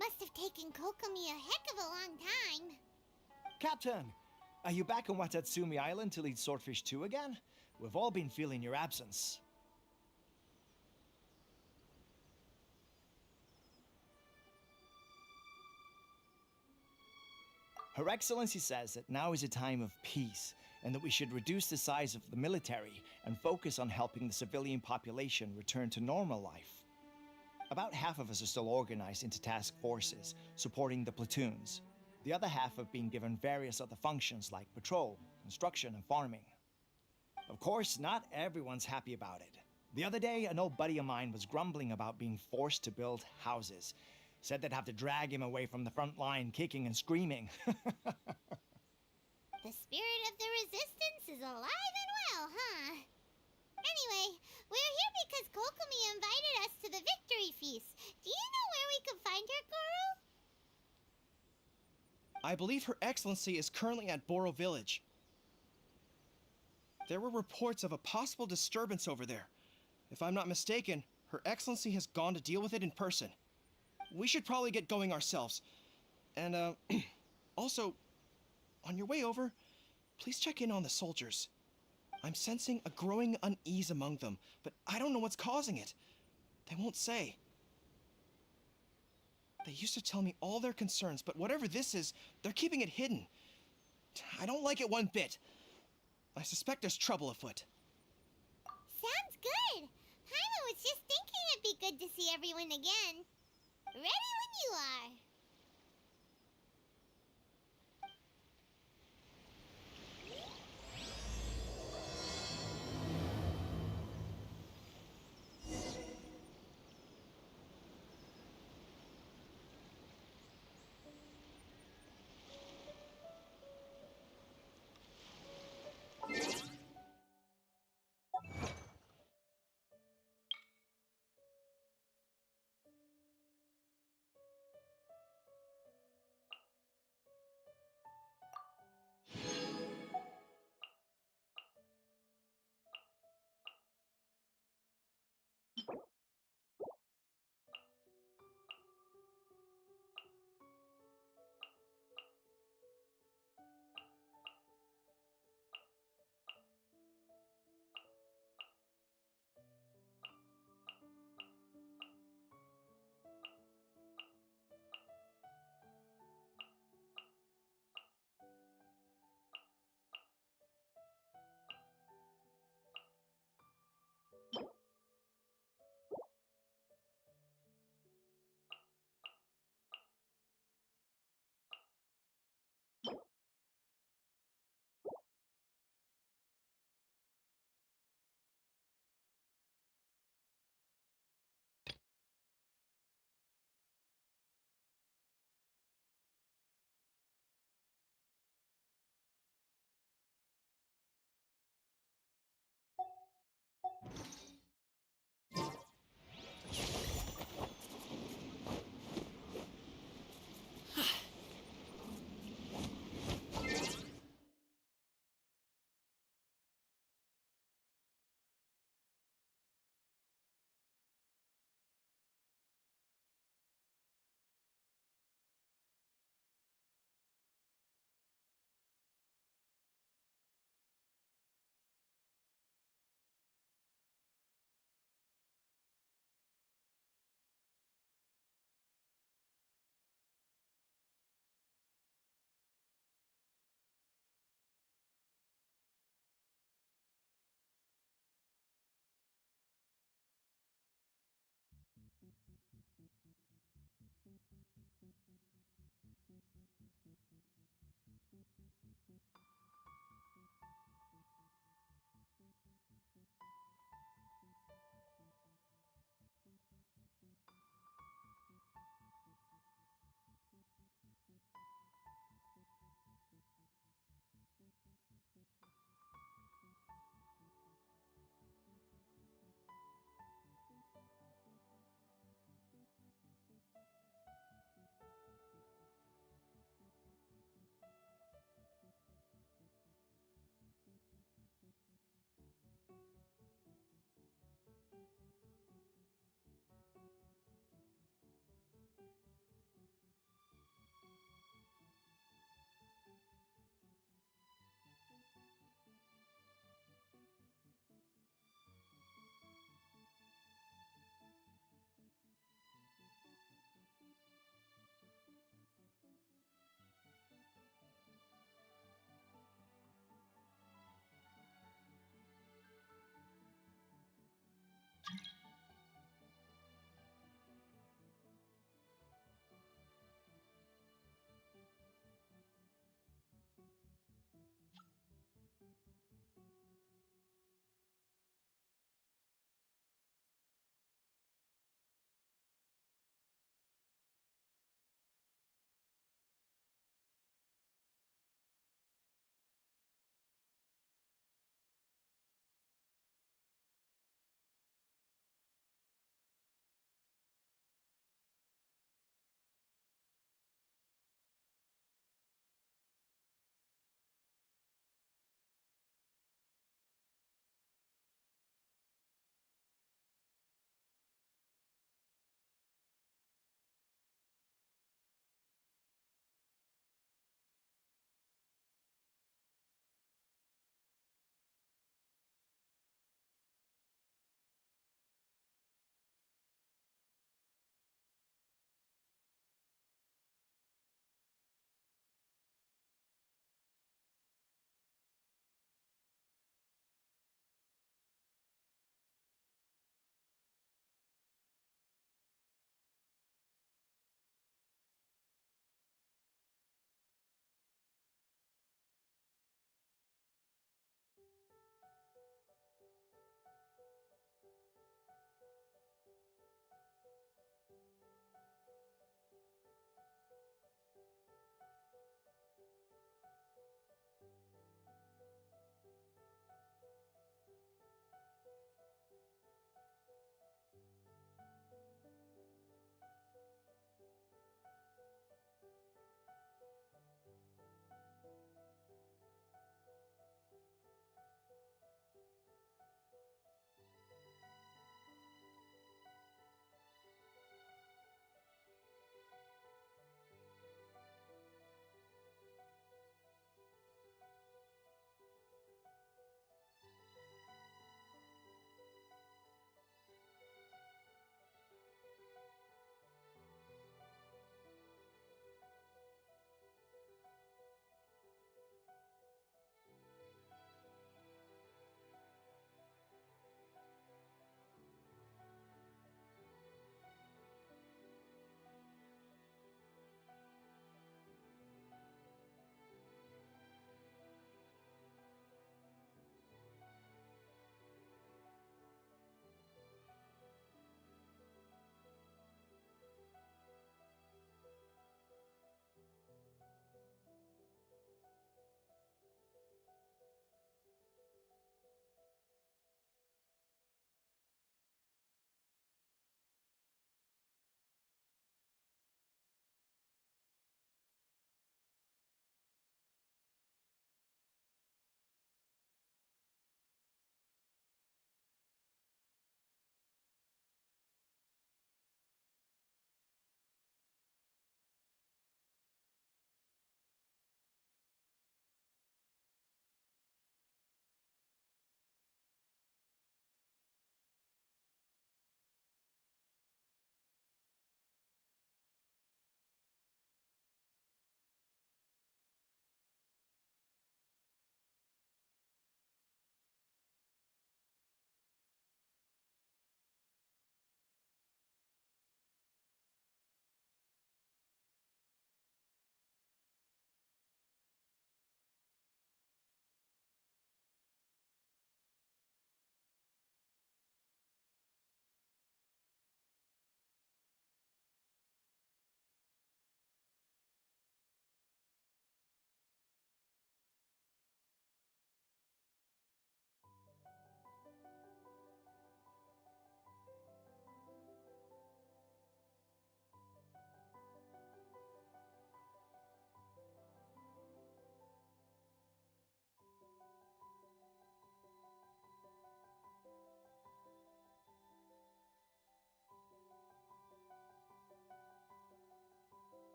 Must have taken Kokomi a heck of a long time. Captain, are you back on Watatsumi Island to lead Swordfish 2 again? We've all been feeling your absence. Her Excellency says that now is a time of peace, and that we should reduce the size of the military and focus on helping the civilian population return to normal life. About half of us are still organized into task forces, supporting the platoons. The other half have been given various other functions like patrol, construction, and farming. Of course, not everyone's happy about it. The other day, an old buddy of mine was grumbling about being forced to build houses. Said they'd have to drag him away from the front line, kicking and screaming. The spirit of the resistance is alive and well, huh? Anyway, we're here because Kokomi invited us to the victory feast. Do you know where we can find her, Goro? I believe Her Excellency is currently at Boro Village. There were reports of a possible disturbance over there. If I'm not mistaken, Her Excellency has gone to deal with it in person. We should probably get going ourselves. And, also, on your way over, please check in on the soldiers. I'm sensing a growing unease among them, but I don't know what's causing it. They won't say. They used to tell me all their concerns, but whatever this is, they're keeping it hidden. I don't like it one bit. I suspect there's trouble afoot. Sounds good. Paimon was just thinking it'd be good to see everyone again. Ready when you are.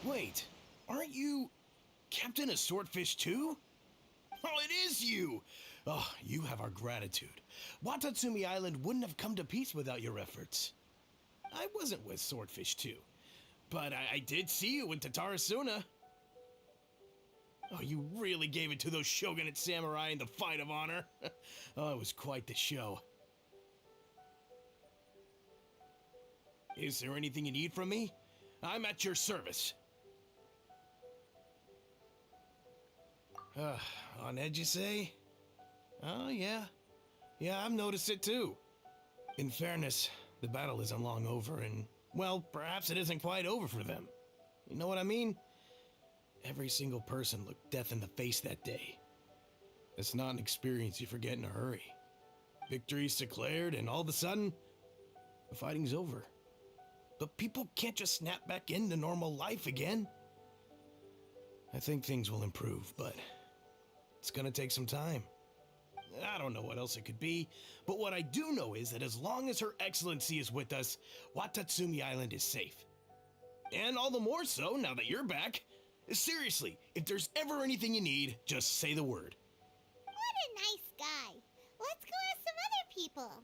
Wait, aren't you Captain of Swordfish too? Oh, it is you! Oh, you have our gratitude. Watatsumi Island wouldn't have come to peace without your efforts. I wasn't with Swordfish too, but I did see you in Tatarasuna. Oh, you really gave it to those Shogunate samurai in the fight of honor. Oh, it was quite the show. Is there anything you need from me? I'm at your service. On edge, you say? Oh, yeah. Yeah, I've noticed it too. In fairness, the battle isn't long over, and, well, perhaps it isn't quite over for them. You know what I mean? Every single person looked death in the face that day. It's not an experience you forget in a hurry. Victory's declared, and all of a sudden, the fighting's over. But people can't just snap back into normal life again. I think things will improve, but it's gonna take some time. I don't know what else it could be, but what I do know is that as long as Her Excellency is with us, Watatsumi Island is safe. And all the more so now that you're back. Seriously, if there's ever anything you need, just say the word. What a nice guy. Let's go ask some other people.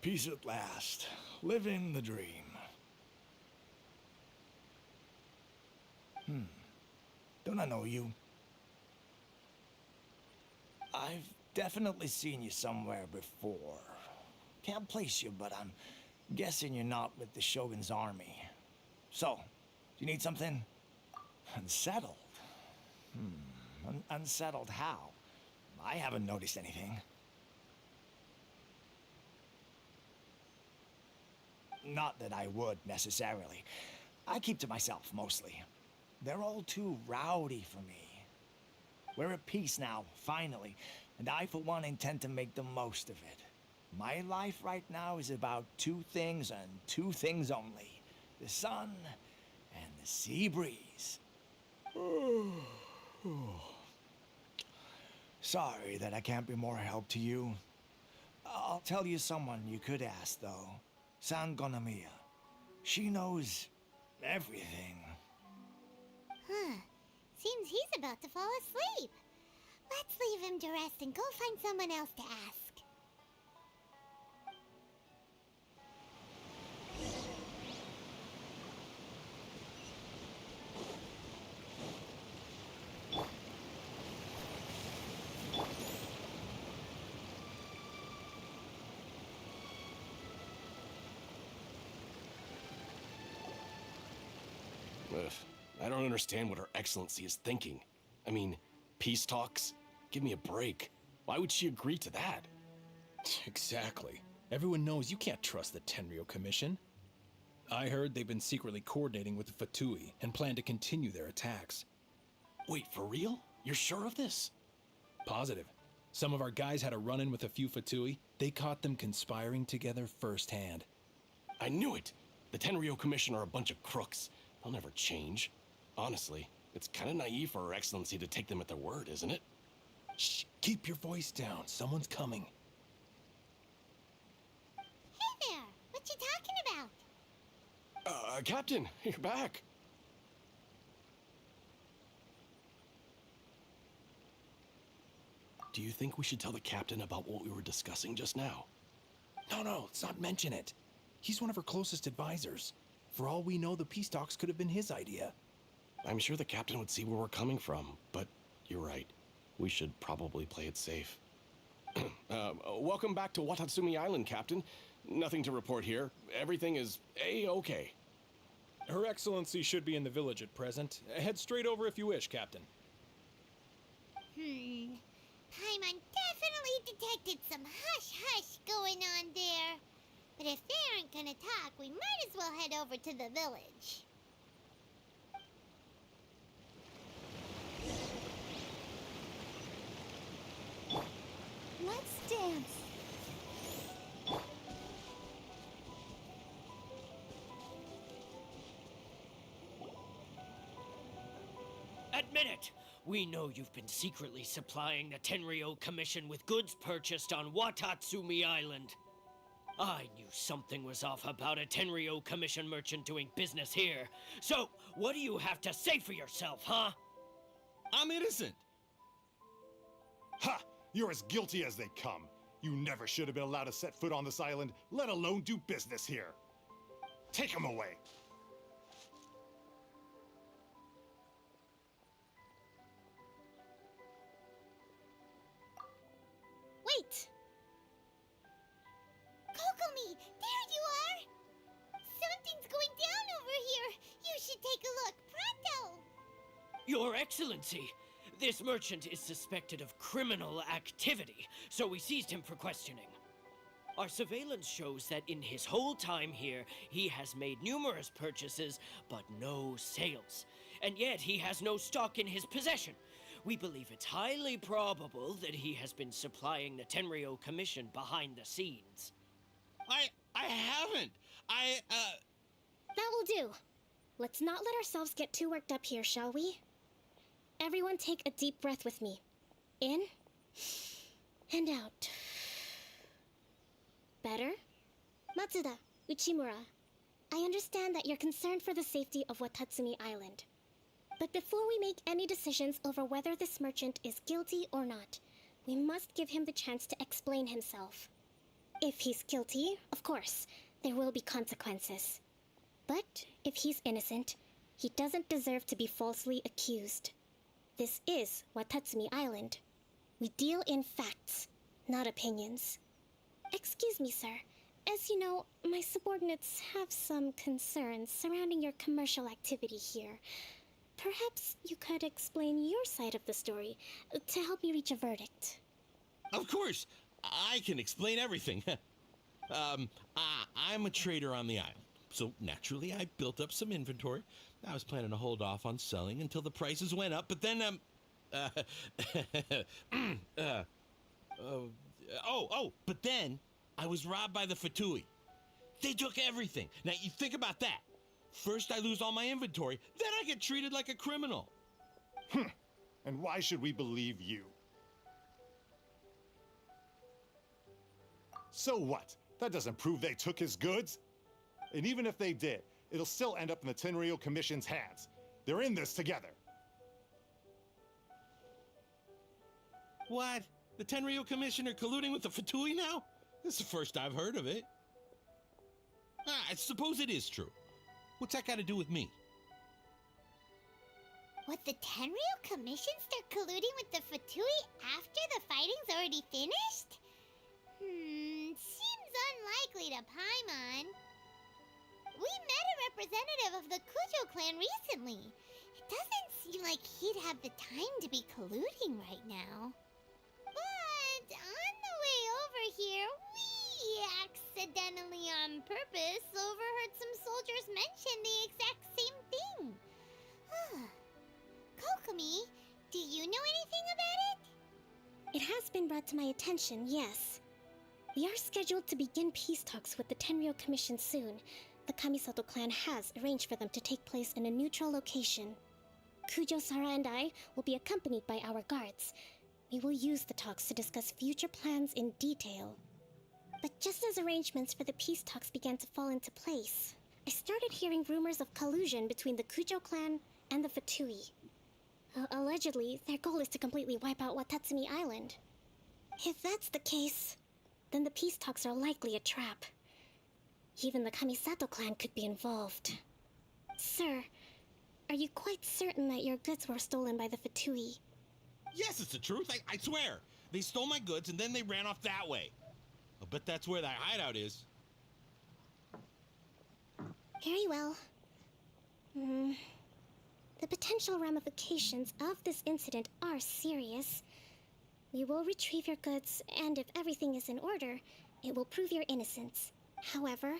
Peace at last. Living the dream. Don't I know you? I've definitely seen you somewhere before. Can't place you, but I'm guessing you're not with the Shogun's army. So, do you need something? Unsettled? Unsettled how? I haven't noticed anything. Not that I would, necessarily. I keep to myself, mostly. They're all too rowdy for me. We're at peace now, finally, and I, for one, intend to make the most of it. My life right now is about two things and two things only. The sun and the sea breeze. Sorry that I can't be more help to you. I'll tell you someone you could ask, though. Sangonomiya. She knows everything. Huh. Seems he's about to fall asleep. Let's leave him to rest and go find someone else to ask. Ugh, I don't understand what Her Excellency is thinking. I mean, peace talks? Give me a break. Why would she agree to that? Exactly. Everyone knows you can't trust the Tenryo Commission. I heard they've been secretly coordinating with the Fatui and plan to continue their attacks. Wait, for real? You're sure of this? Positive. Some of our guys had a run-in with a few Fatui. They caught them conspiring together firsthand. I knew it! The Tenryo Commission are a bunch of crooks. They'll never change. Honestly, it's kind of naive for Her Excellency to take them at their word, isn't it? Shh, keep your voice down. Someone's coming. Hey there! What you talking about? Captain, you're back. Do you think we should tell the captain about what we were discussing just now? No, let's not mention it. He's one of her closest advisors. For all we know, the peace talks could have been his idea. I'm sure the captain would see where we're coming from, but you're right. We should probably play it safe. Welcome back to Watatsumi Island, Captain. Nothing to report here. Everything is A-okay. Her Excellency should be in the village at present. Head straight over if you wish, Captain. Paimon definitely detected some hush-hush going on there. But if they aren't gonna talk, we might as well head over to the village. Let's dance. Admit it! We know you've been secretly supplying the Tenryo Commission with goods purchased on Watatsumi Island. I knew something was off about a Tenryo Commission merchant doing business here. So, what do you have to say for yourself, huh? I'm innocent! Ha! You're as guilty as they come. You never should have been allowed to set foot on this island, let alone do business here. Take him away. Wait! Kokomi, there you are! Something's going down over here. You should take a look, pronto! Your Excellency, this merchant is suspected of criminal activity, so we seized him for questioning. Our surveillance shows that in his whole time here, he has made numerous purchases, but no sales. And yet he has no stock in his possession. We believe it's highly probable that he has been supplying the Tenryo Commission behind the scenes. I haven't! That will do. Let's not let ourselves get too worked up here, shall we? Everyone take a deep breath with me. In and out. Better? Matsuda, Uchimura, I understand that you're concerned for the safety of Watatsumi Island. But before we make any decisions over whether this merchant is guilty or not, we must give him the chance to explain himself. If he's guilty, of course, there will be consequences. But if he's innocent, he doesn't deserve to be falsely accused. This is Watatsumi Island. We deal in facts, not opinions. Excuse me, sir. As you know, my subordinates have some concerns surrounding your commercial activity here. Perhaps you could explain your side of the story to help me reach a verdict. Of course! I can explain everything. I'm a trader on the island, so naturally I built up some inventory. I was planning to hold off on selling until the prices went up, but then, but then I was robbed by the Fatui. They took everything. Now, you think about that. First I lose all my inventory, then I get treated like a criminal. And why should we believe you? So what? That doesn't prove they took his goods. And even if they did, it'll still end up in the Tenryo Commission's hands. They're in this together. What? The Tenryo Commissioner colluding with the Fatui now? This is the first I've heard of it. I suppose it is true. What's that got to do with me? What, the Tenryo Commission start colluding with the Fatui after the fighting's already finished? Seems unlikely to Paimon. We met a representative of the Kujo clan recently. It doesn't seem like he'd have the time to be colluding right now. But on the way over here, we accidentally on purpose overheard some soldiers mention the exact same thing. Kokomi, do you know anything about it? It has been brought to my attention, yes. We are scheduled to begin peace talks with the Tenryo Commission soon. The Kamisato clan has arranged for them to take place in a neutral location. Kujo, Sara, and I will be accompanied by our guards. We will use the talks to discuss future plans in detail. But just as arrangements for the peace talks began to fall into place, I started hearing rumors of collusion between the Kujo clan and the Fatui. Allegedly, their goal is to completely wipe out Watatsumi Island. If that's the case, then the peace talks are likely a trap. Even the Kamisato clan could be involved. Sir, are you quite certain that your goods were stolen by the Fatui? Yes, it's the truth. I swear. They stole my goods and then they ran off that way. I'll bet that's where that hideout is. Very well. The potential ramifications of this incident are serious. We will retrieve your goods, and if everything is in order, it will prove your innocence. However,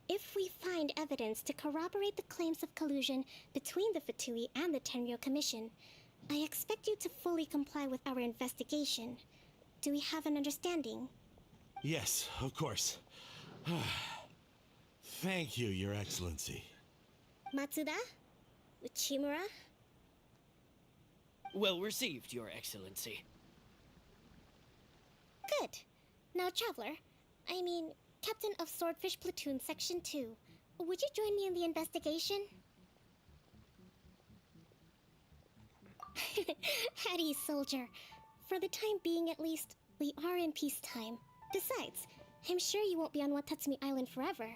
if we find evidence to corroborate the claims of collusion between the Fatui and the Tenryo Commission, I expect you to fully comply with our investigation. Do we have an understanding? Yes, of course. Thank you, Your Excellency. Matsuda? Uchimura? Well received, Your Excellency. Good. Now, Traveler, Captain of Swordfish Platoon Section 2, would you join me in the investigation? Hattie, soldier. For the time being, at least, we are in peacetime. Besides, I'm sure you won't be on Watatsumi Island forever.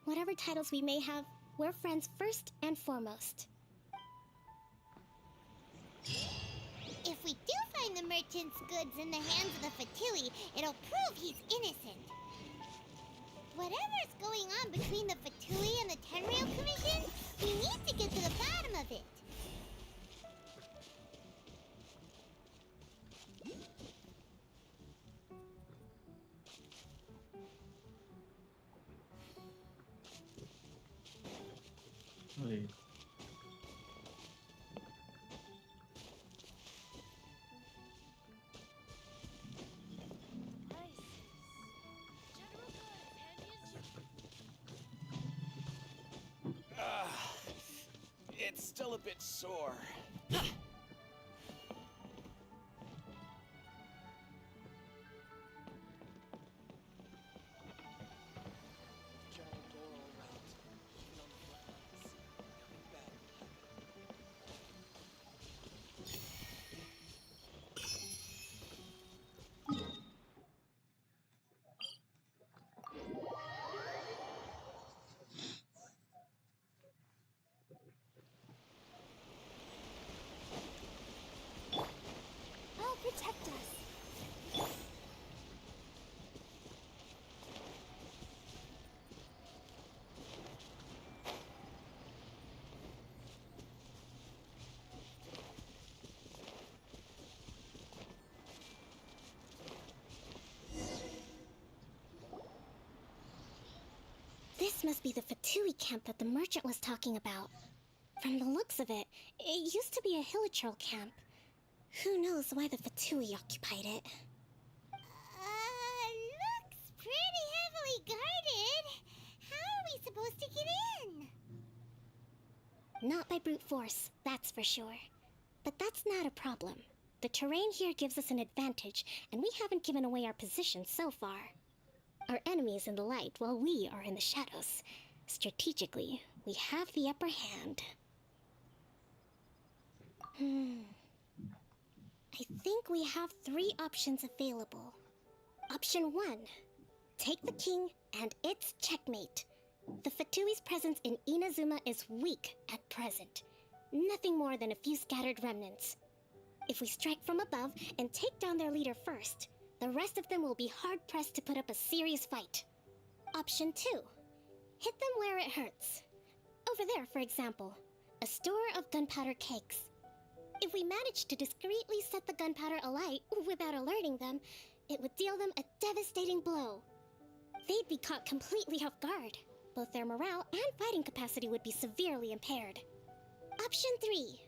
Whatever titles we may have, we're friends first and foremost. If we do find the merchant's goods in the hands of the Fatui, it'll prove he's innocent. Whatever's going on between the Fatui and the Tenryo Commission, we need to get to the bottom of it. Wait. It's still a bit sore. Oh, protect us. This must be the Fatui camp that the merchant was talking about. From the looks of it, it used to be a Hilichurl camp. Who knows why the Fatui occupied it? Looks pretty heavily guarded. How are we supposed to get in? Not by brute force, that's for sure. But that's not a problem. The terrain here gives us an advantage, and we haven't given away our position so far. Our enemy is in the light, while we are in the shadows. Strategically, we have the upper hand. I think we have 3 options available. Option 1. Take the king, and it's checkmate. The Fatui's presence in Inazuma is weak at present. Nothing more than a few scattered remnants. If we strike from above and take down their leader first, the rest of them will be hard-pressed to put up a serious fight. Option 2. Hit them where it hurts. Over there, for example, a store of gunpowder cakes. If we manage to discreetly set the gunpowder alight without alerting them, it would deal them a devastating blow. They'd be caught completely off guard. Both their morale and fighting capacity would be severely impaired. Option 3.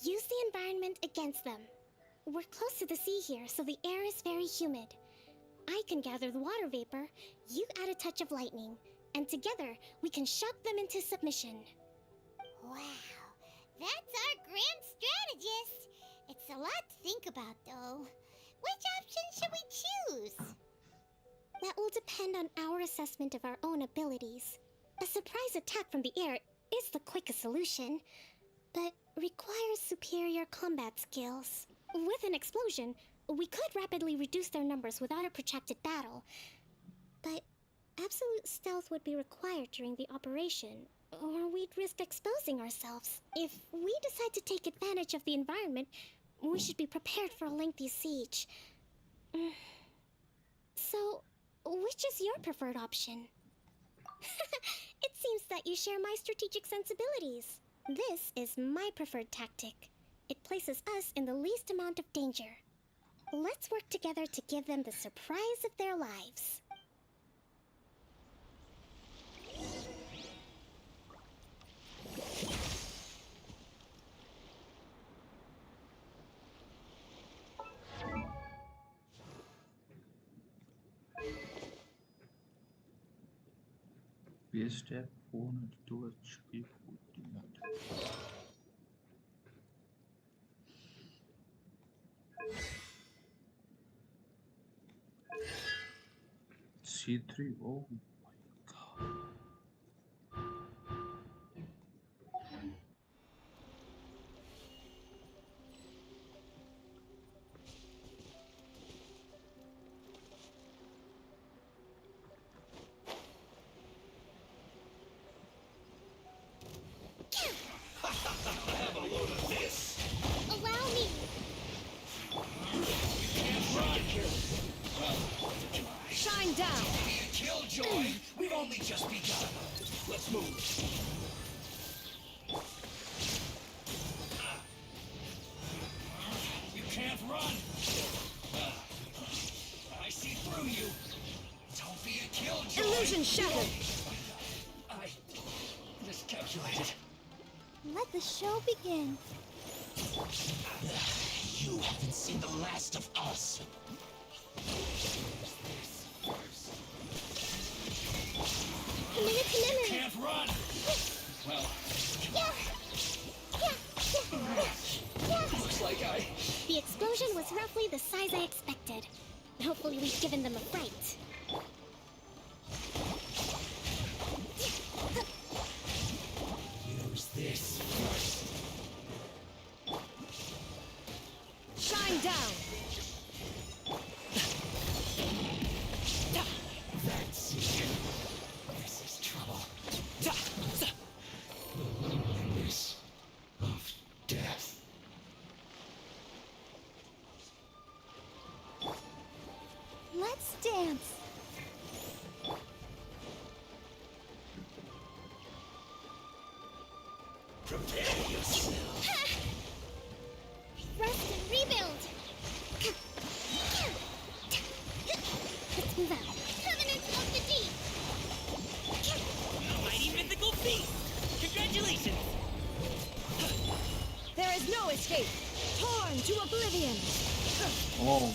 Use the environment against them. We're close to the sea here, so the air is very humid. I can gather the water vapor, you add a touch of lightning, and together we can shock them into submission. Wow, that's our grand strategist. It's a lot to think about, though. Which option should we choose? That will depend on our assessment of our own abilities. A surprise attack from the air is the quickest solution, but requires superior combat skills. With an explosion, we could rapidly reduce their numbers without a protracted battle, but absolute stealth would be required during the operation, or we'd risk exposing ourselves. If we decide to take advantage of the environment, we should be prepared for a lengthy siege. So, which is your preferred option? It seems that you share my strategic sensibilities. This is my preferred tactic. It places us in the least amount of danger. Let's work together to give them the surprise of their lives. Bir step 402 HP 49. C3, oh my god. Have a load of this. Allow me. Shine down. Killjoy. We've only just begun. Let's move. You can't run. I see through you. Don't be a killjoy. Illusion shattered. I miscalculated. Let the show begin. You haven't seen the last of us. Minute. Can't run. Well, looks like The explosion was roughly the size I expected. Hopefully we've given them a fright. Use this first. Shine down! That's it. This is trouble. This of death. Let's dance. Prepare yourself. Rest and rebuild! Let's move out. Covenant of the Deep. Mighty mythical beast! Congratulations! There is no escape. Torn to oblivion. Oh.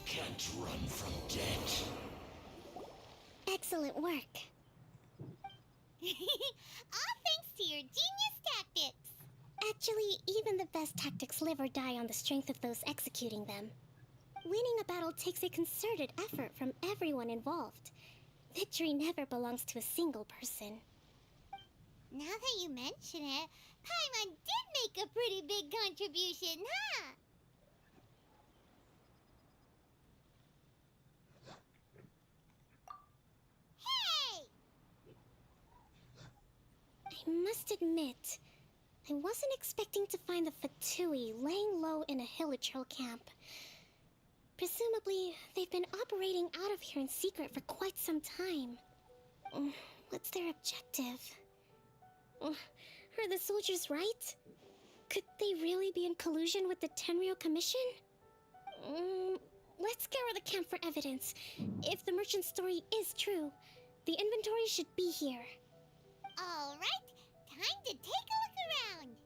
Can't run from death. Excellent work. All thanks to your genius tactics. Actually, even the best tactics live or die on the strength of those executing them. Winning a battle takes a concerted effort from everyone involved. Victory never belongs to a single person. Now that you mention it, Paimon did make a pretty big contribution, huh? must admit, I wasn't expecting to find the Fatui laying low in a Hilichurl camp. Presumably, they've been operating out of here in secret for quite some time. What's their objective? Are the soldiers right? Could they really be in collusion with the Tenryou Commission? Let's scour the camp for evidence. If the merchant's story is true, the inventory should be here. All right, time to take a look around.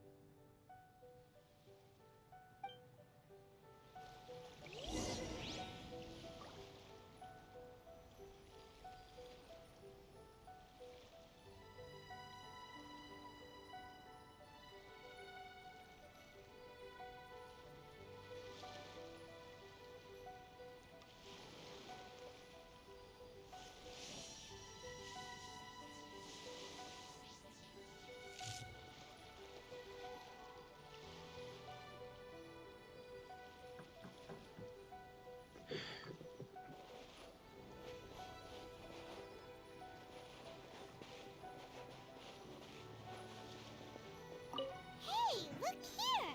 Hey, look here!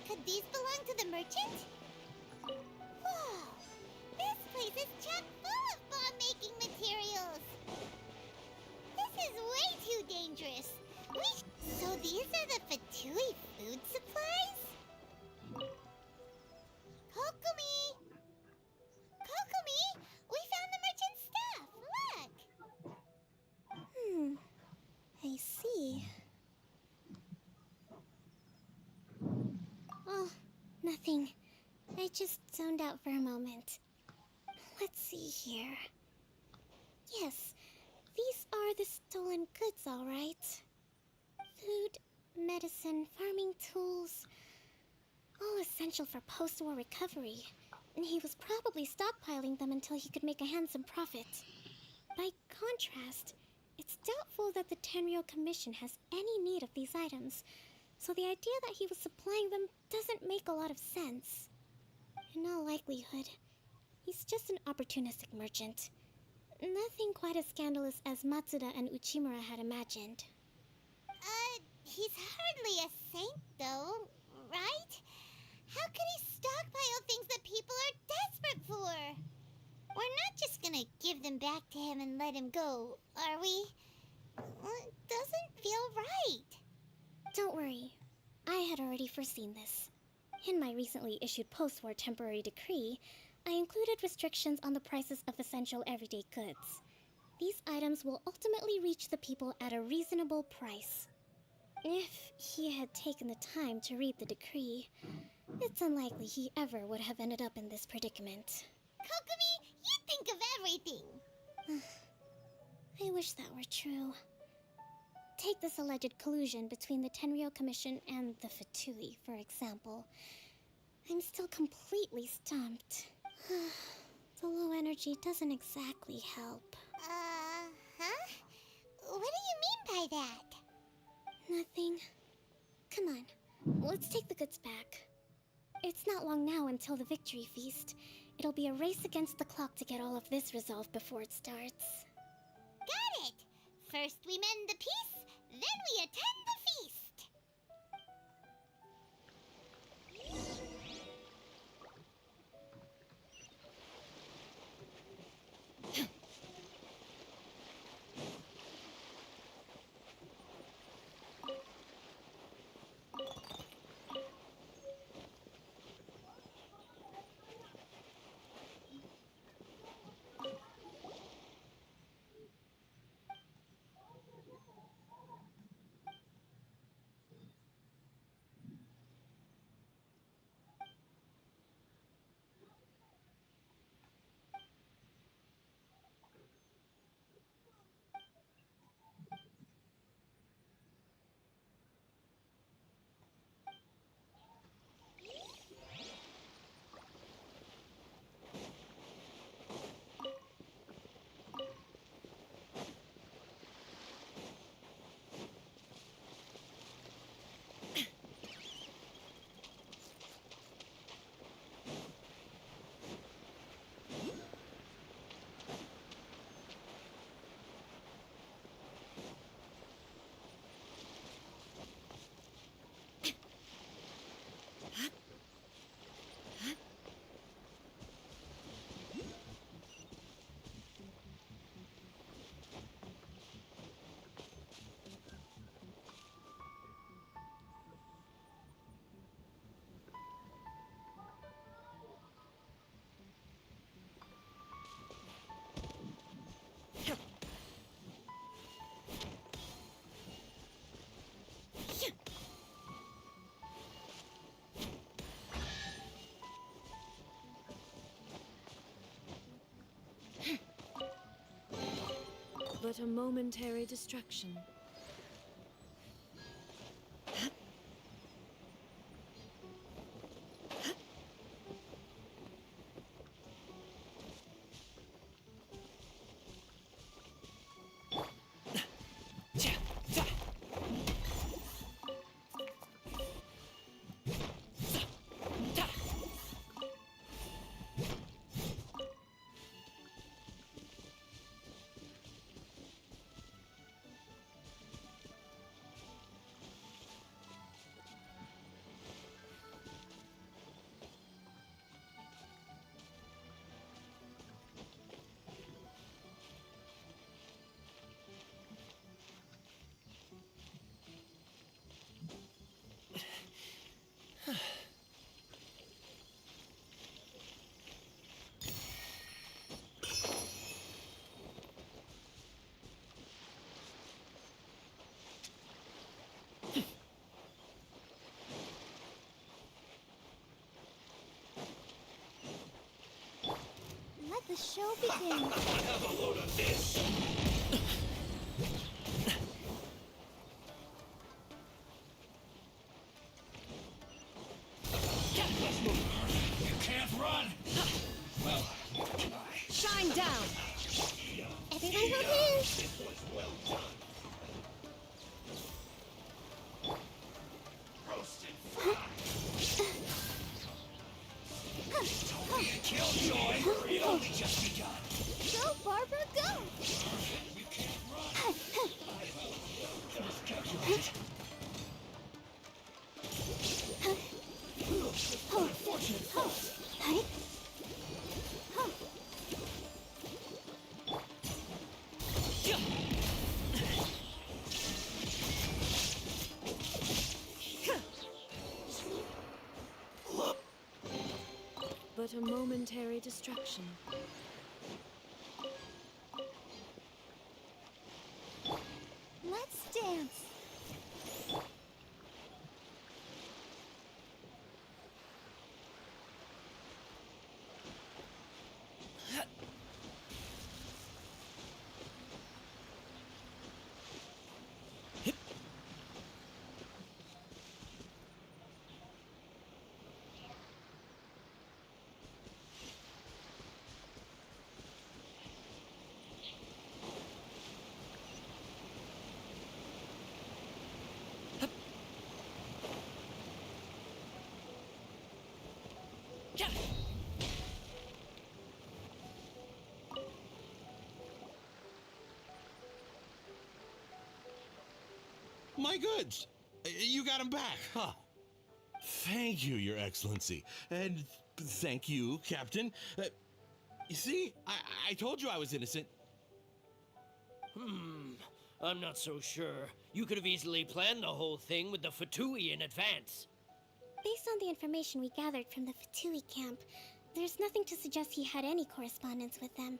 Could these belong to the merchant? Whoa! This place is chock full of bomb-making materials! This is way too dangerous! So these are the Fatui food supplies? Kokumi! Kokumi! We found the merchant's stuff! Look! I see. Oh, nothing. I just zoned out for a moment. Let's see here. Yes, these are the stolen goods, all right. Food, medicine, farming tools. All essential for post-war recovery. And he was probably stockpiling them until he could make a handsome profit. By contrast, it's doubtful that the Tenryou Commission has any need of these items, so the idea that he was supplying them doesn't make a lot of sense. In all likelihood, he's just an opportunistic merchant. Nothing quite as scandalous as Matsuda and Uchimura had imagined. He's hardly a saint, though, right? How could he stockpile things that people are desperate for? We're not just gonna give them back to him and let him go, are we? It doesn't feel right. Don't worry. I had already foreseen this. In my recently issued post-war temporary decree, I included restrictions on the prices of essential everyday goods. These items will ultimately reach the people at a reasonable price. If he had taken the time to read the decree, it's unlikely he ever would have ended up in this predicament. Kokumi, you think of everything! I wish that were true. Take this alleged collusion between the Tenryou Commission and the Fatui, for example. I'm still completely stumped. The low energy doesn't exactly help. What do you mean by that? Nothing. Come on, let's take the goods back. It's not long now until the victory feast. It'll be a race against the clock to get all of this resolved before it starts. Got it! First we mend the peace, then we attend the feast! but a momentary distraction. Let the show begin. Have a load of this. You can't run. Well, try. Shine down! Everyone hold hands. It was well done. Roasted fried. Don't be a killjoy. It only just begun. Go, Barbara, go! You can't run. Just calculate. Unfortunate fault. But a momentary distraction. Let's dance. My goods! You got them back, huh? Thank you, Your Excellency. And thank you, Captain. You see, I told you I was innocent. I'm not so sure. You could have easily planned the whole thing with the Fatui in advance. Based on the information we gathered from the Fatui camp, there's nothing to suggest he had any correspondence with them.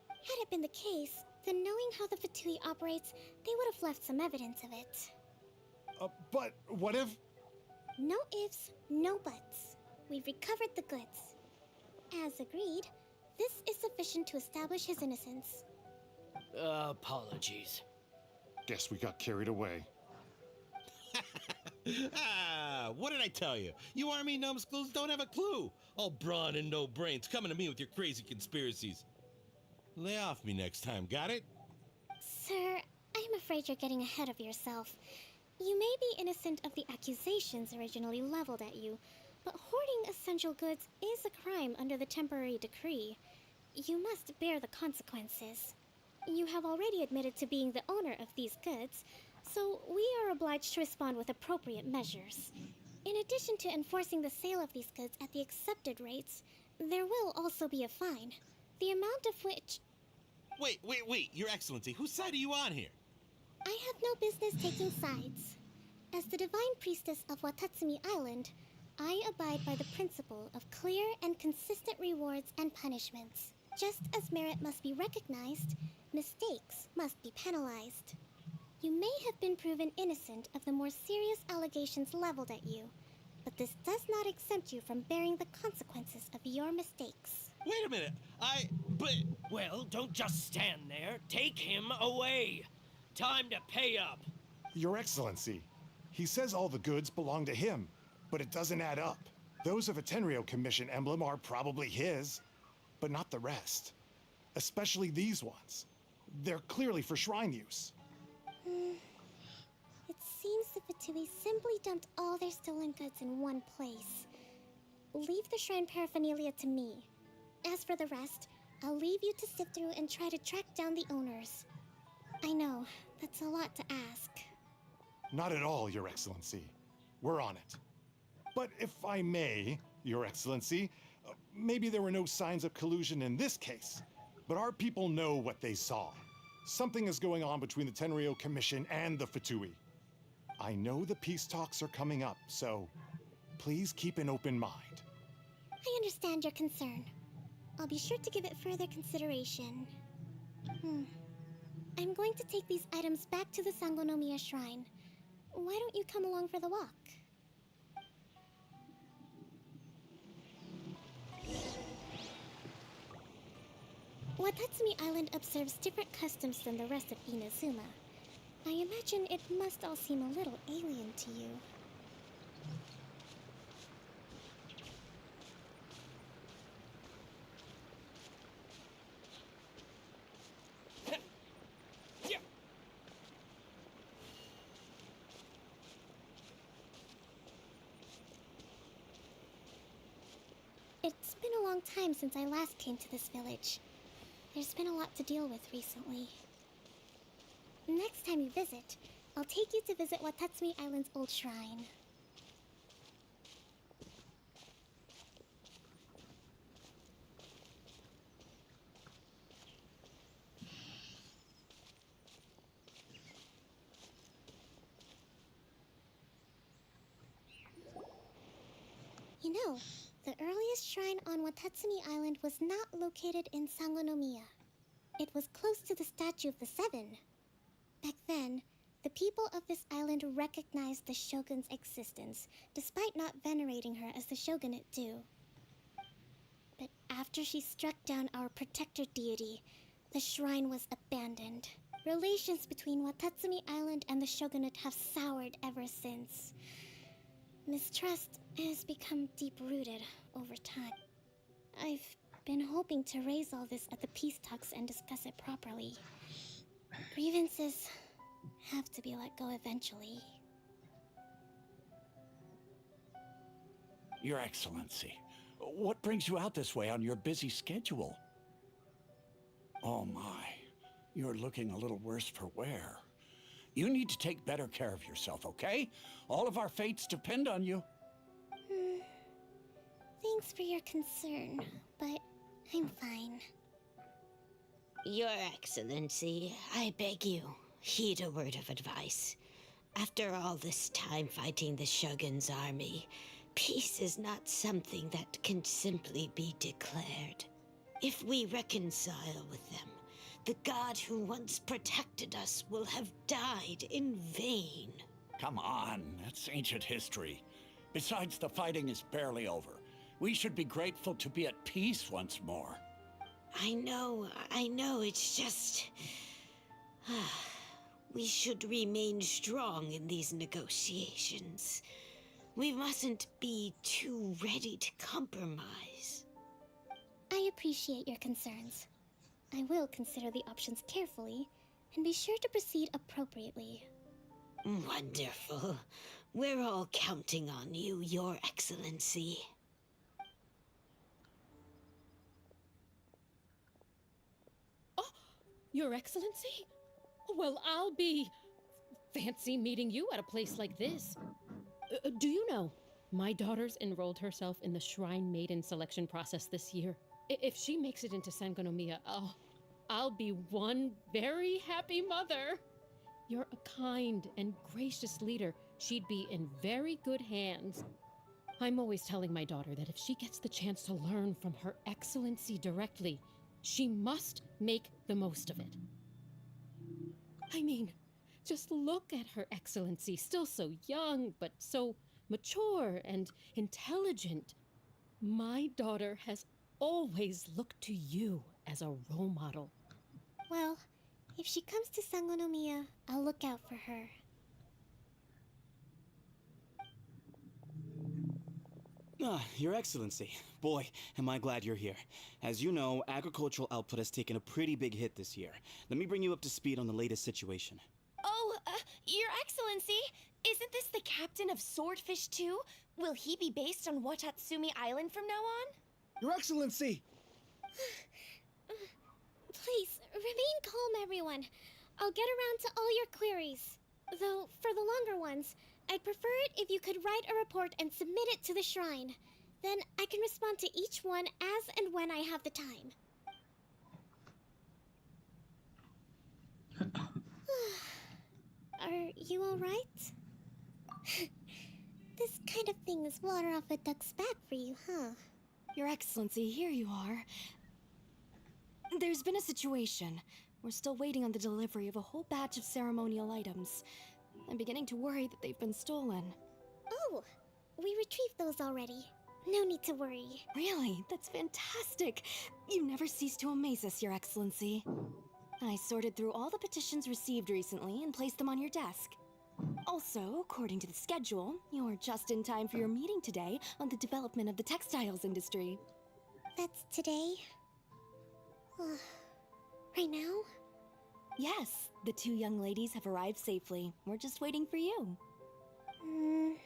Had it been the case, then knowing how the Fatui operates, they would have left some evidence of it. But what if... No ifs, no buts. We've recovered the goods. As agreed, this is sufficient to establish his innocence. Apologies. Guess we got carried away. What did I tell you? You army numbskulls don't have a clue. All brawn and no brains coming to me with your crazy conspiracies. Lay off me next time, got it? Sir, I'm afraid you're getting ahead of yourself. You may be innocent of the accusations originally leveled at you, but hoarding essential goods is a crime under the temporary decree. You must bear the consequences. You have already admitted to being the owner of these goods, so we are obliged to respond with appropriate measures. In addition to enforcing the sale of these goods at the accepted rates, there will also be a fine, the amount of which... Wait, Your Excellency, whose side are you on here? I have no business taking sides. As the divine priestess of Watatsumi Island, I abide by the principle of clear and consistent rewards and punishments. Just as merit must be recognized, mistakes must be penalized. You may have been proven innocent of the more serious allegations leveled at you, but this does not exempt you from bearing the consequences of your mistakes. Wait a minute, but... Well, don't just stand there. Take him away. Time to pay up. Your Excellency, he says all the goods belong to him, but it doesn't add up. Those of a Tenryo Commission emblem are probably his, but not the rest. Especially these ones. They're clearly for shrine use. It seems the Fatui simply dumped all their stolen goods in one place. Leave the shrine paraphernalia to me. As for the rest, I'll leave you to sift through and try to track down the owners. I know, that's a lot to ask. Not at all, Your Excellency. We're on it. But if I may, Your Excellency, maybe there were no signs of collusion in this case, but our people know what they saw. Something is going on between the Tenryo Commission and the Fatui. I know the peace talks are coming up, so please keep an open mind. I understand your concern. I'll be sure to give it further consideration. I'm going to take these items back to the Sangonomiya Shrine. Why don't you come along for the walk? Watatsumi Island observes different customs than the rest of Inazuma. I imagine it must all seem a little alien to you. It's been a long time since I last came to this village. There's been a lot to deal with recently. Next time you visit, I'll take you to visit Watatsumi Island's old shrine. You know, the earliest shrine on Watatsumi Island was not located in Sangonomiya. It was close to the Statue of the Seven. Back then, the people of this island recognized the shogun's existence, despite not venerating her as the shogunate do. But after she struck down our protector deity, the shrine was abandoned. Relations between Watatsumi Island and the shogunate have soured ever since. Mistrust has become deep-rooted over time. I've been hoping to raise all this at the peace talks and discuss it properly. Grievances have to be let go eventually. Your Excellency, what brings you out this way on your busy schedule? Oh my, you're looking a little worse for wear. You need to take better care of yourself, okay? All of our fates depend on you. Thanks for your concern, but I'm fine. Your Excellency, I beg you, heed a word of advice. After all this time fighting the Shogun's army, peace is not something that can simply be declared. If we reconcile with them, the god who once protected us will have died in vain. Come on, that's ancient history. Besides, the fighting is barely over. We should be grateful to be at peace once more. I know, it's just... we should remain strong in these negotiations. We mustn't be too ready to compromise. I appreciate your concerns. I will consider the options carefully and be sure to proceed appropriately. Wonderful. We're all counting on you, Your Excellency. Your Excellency? Well, I'll be... fancy meeting you at a place like this. Do you know, my daughter's enrolled herself in the Shrine Maiden selection process this year. If she makes it into Sangonomiya, I'll be one very happy mother. You're a kind and gracious leader. She'd be in very good hands. I'm always telling my daughter that if she gets the chance to learn from Her Excellency directly, she must make the most of it. I mean, just look at Her Excellency, still so young, but so mature and intelligent. My daughter has always look to you as a role model. Well, if she comes to Sangonomiya, I'll look out for her. Ah, Your Excellency. Boy, am I glad you're here. As you know, agricultural output has taken a pretty big hit this year. Let me bring you up to speed on the latest situation. Oh, Your Excellency, isn't this the captain of Swordfish too? Will he be based on Watatsumi Island from now on? Your Excellency! Please, remain calm, everyone. I'll get around to all your queries. Though, for the longer ones, I'd prefer it if you could write a report and submit it to the shrine. Then I can respond to each one as and when I have the time. Are you alright? This kind of thing is water off a duck's back for you, huh? Your Excellency, here you are. There's been a situation. We're still waiting on the delivery of a whole batch of ceremonial items. I'm beginning to worry that they've been stolen. Oh, we retrieved those already. No need to worry. Really? That's fantastic. You never cease to amaze us, Your Excellency. I sorted through all the petitions received recently and placed them on your desk. Also, according to the schedule, you're just in time for your meeting today on the development of the textiles industry. That's today? Right now? Yes, the two young ladies have arrived safely. We're just waiting for you. I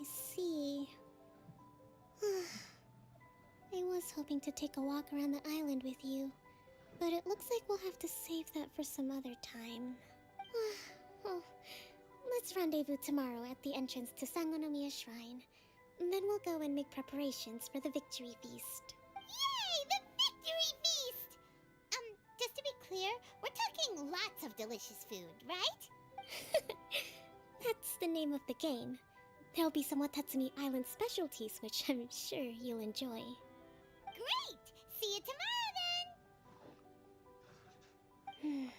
see. I was hoping to take a walk around the island with you, but it looks like we'll have to save that for some other time. Oh, let's rendezvous tomorrow at the entrance to Sangonomiya Shrine. Then we'll go and make preparations for the victory feast. Yay! The victory feast! Just to be clear, we're talking lots of delicious food, right? That's the name of the game. There'll be some Watatsumi Island specialties, which I'm sure you'll enjoy. Great! See you tomorrow then!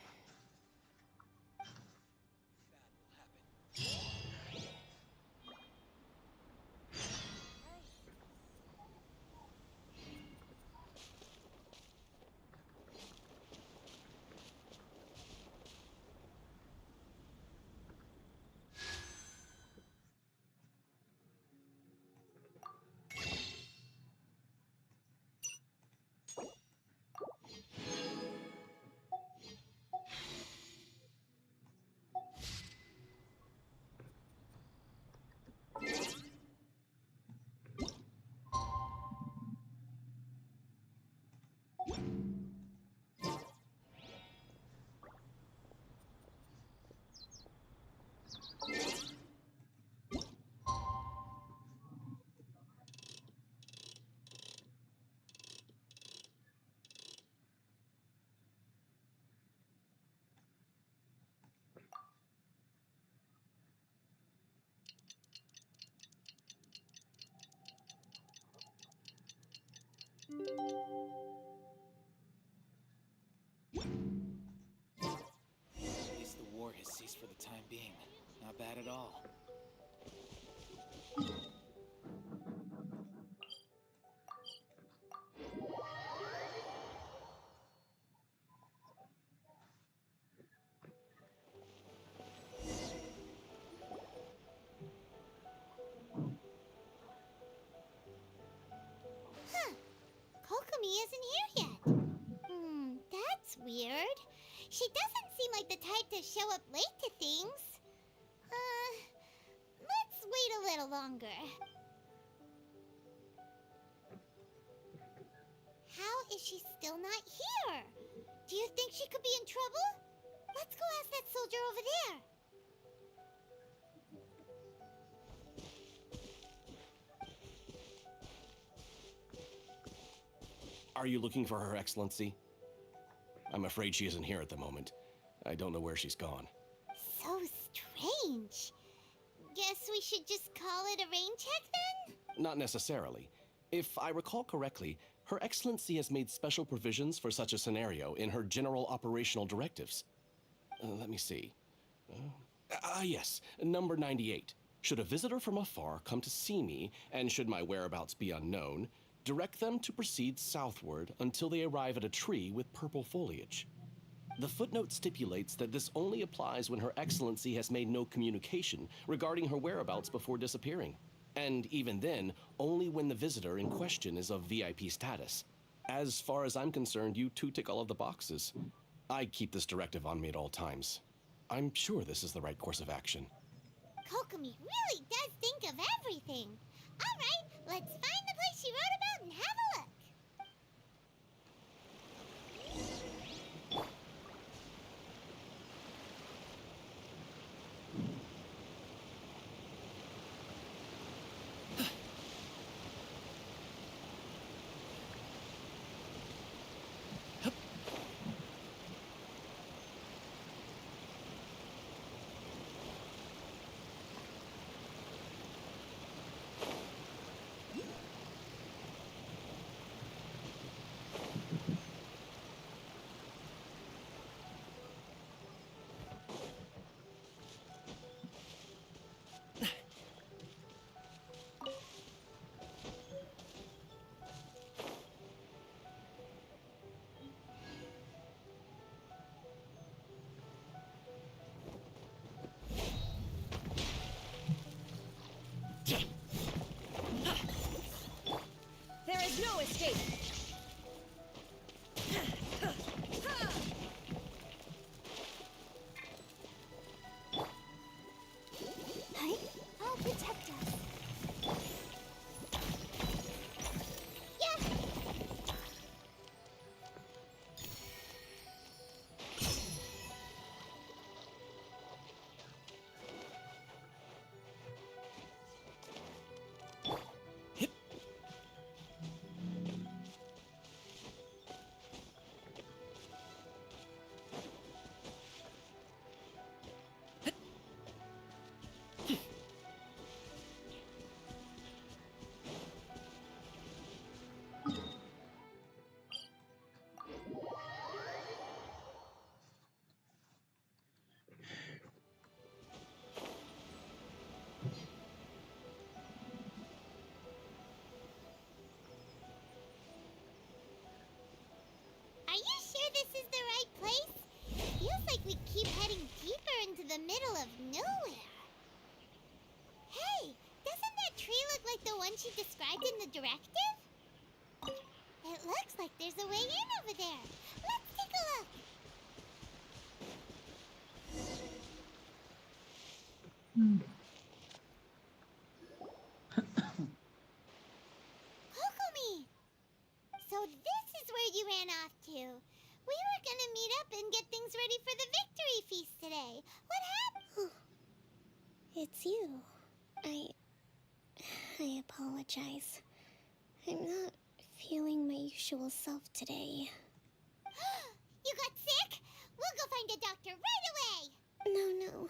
At least the war has ceased for the time being. Not bad at all. Huh. Kokomi isn't here yet. That's weird. She doesn't seem like the type to show up late to things. Let's wait a little longer. How is she still not here? Do you think she could be in trouble? Let's go ask that soldier over there. Are you looking for Her Excellency? I'm afraid she isn't here at the moment. I don't know where she's gone. So strange. Guess we should just call it a rain check then? Not necessarily. If I recall correctly, Her Excellency has made special provisions for such a scenario in her general operational directives. Let me see. Yes, number 98. Should a visitor from afar come to see me, and should my whereabouts be unknown, Direct them to proceed southward until they arrive at a tree with purple foliage. The footnote stipulates that this only applies when Her Excellency has made no communication regarding her whereabouts before disappearing. And even then, only when the visitor in question is of VIP status. As far as I'm concerned, you two tick all of the boxes. I keep this directive on me at all times. I'm sure this is the right course of action. Kokomi really does think of everything. All right, let's find the place she wrote about and have a look. There is no escape! Hey, I'll protect us. Yeah! Are you sure this is the right place? Feels like we keep heading deeper into the middle of nowhere. Hey, doesn't that tree look like the one she described in the directive? It looks like there's a way in over there. Let's take a look. Kokomi! So this is where you ran off to. We were gonna meet up and get things ready for the victory feast today. What happened? It's you. I apologize. I'm not feeling my usual self today. You got sick? We'll go find a doctor right away. No.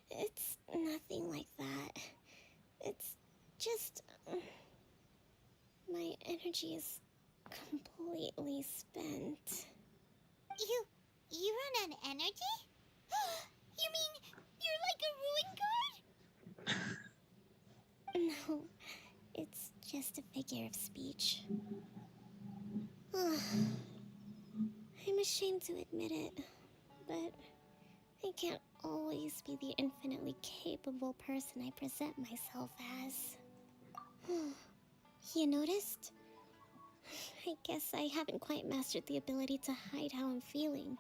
It's nothing like that. It's just... my energy is completely spent. You run on energy? You mean you're like a ruin guard? No, it's just a figure of speech. I'm ashamed to admit it, but I can't always be the infinitely capable person I present myself as. You noticed? I guess I haven't quite mastered the ability to hide how I'm feeling.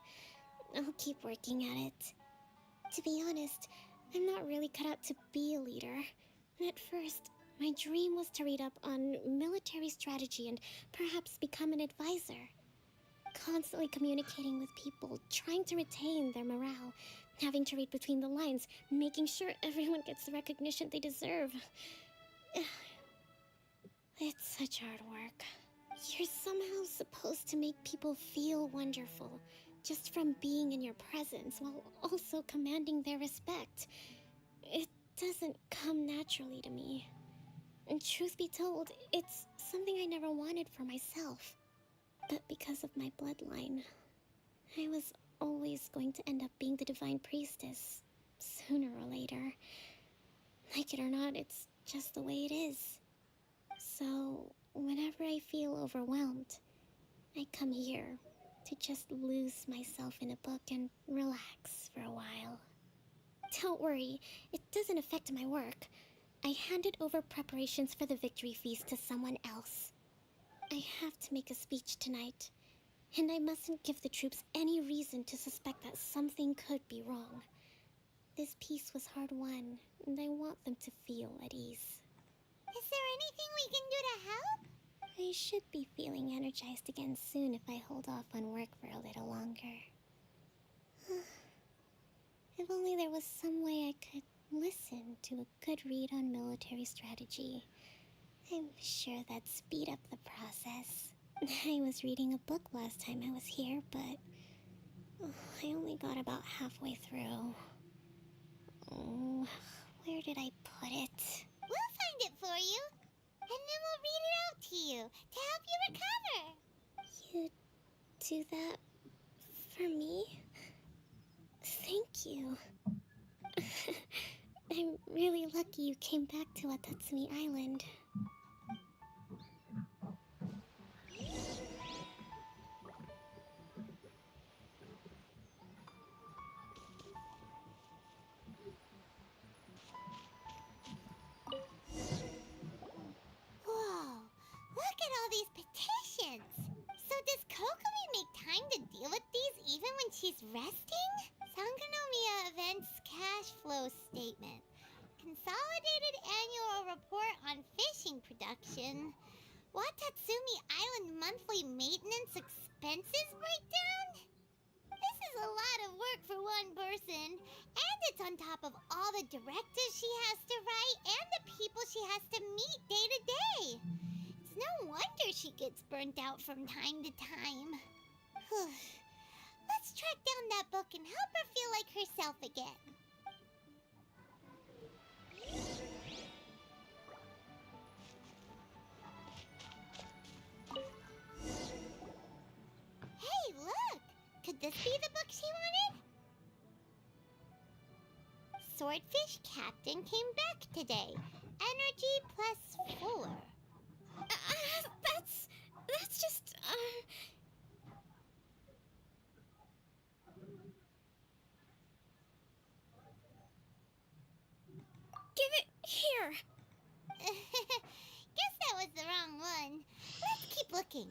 I'll keep working at it. To be honest, I'm not really cut out to be a leader. At first, my dream was to read up on military strategy and perhaps become an advisor. Constantly communicating with people, trying to retain their morale, having to read between the lines, making sure everyone gets the recognition they deserve. It's such hard work. You're somehow supposed to make people feel wonderful, just from being in your presence, while also commanding their respect. It doesn't come naturally to me. And truth be told, it's something I never wanted for myself. But because of my bloodline, I was always going to end up being the Divine Priestess, sooner or later. Like it or not, it's just the way it is. So, whenever I feel overwhelmed, I come here to just lose myself in a book and relax for a while. Don't worry, it doesn't affect my work. I handed over preparations for the victory feast to someone else. I have to make a speech tonight, and I mustn't give the troops any reason to suspect that something could be wrong. This peace was hard won, and I want them to feel at ease. Is there anything we can do to help? I should be feeling energized again soon if I hold off on work for a little longer. If only there was some way I could listen to a good read on military strategy. I'm sure that'd speed up the process. I was reading a book last time I was here, but I only got about halfway through. Oh, where did I put it? We'll find it for you, and then we'll read it out to you to help you recover. You do that for me? Thank you. I'm really lucky you came back to Watatsumi Island. Whoa, look at all these petitions. So does Kokomi make time to deal with these even when she's resting? Sangonomiya Events Cash Flow Statement. Consolidated Annual Report on Fishing Production. Watatsumi Island Monthly Maintenance Expenses Breakdown? This is a lot of work for one person, and it's on top of all the directives she has to write and the people she has to meet day to day. It's no wonder she gets burnt out from time to time. Let's track down that book and help her feel like herself again. Hey, look! Could this be the book she wanted? Swordfish Captain came back today. Energy +4. That's just, Give it here! Guess that was the wrong one. Let's keep looking.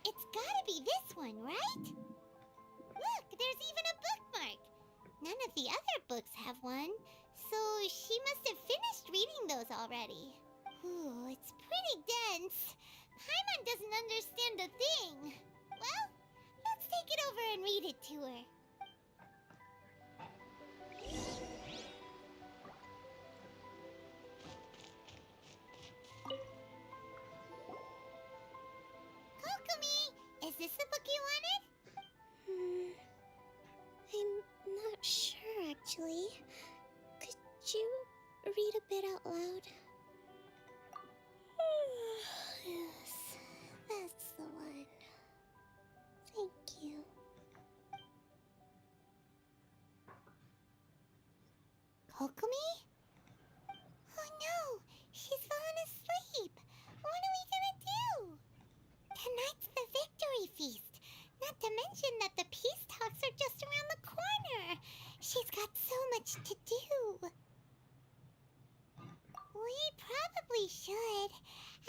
It's gotta be this one, right? Look, there's even a bookmark. None of the other books have one, so she must have finished reading those already. Ooh, it's pretty dense. Paimon doesn't understand a thing. Well, let's take it over and read it to her. Kokomi, is this the book you wanted? I'm not sure, actually. Could you read a bit out loud? Yes, that's the one. Thank you.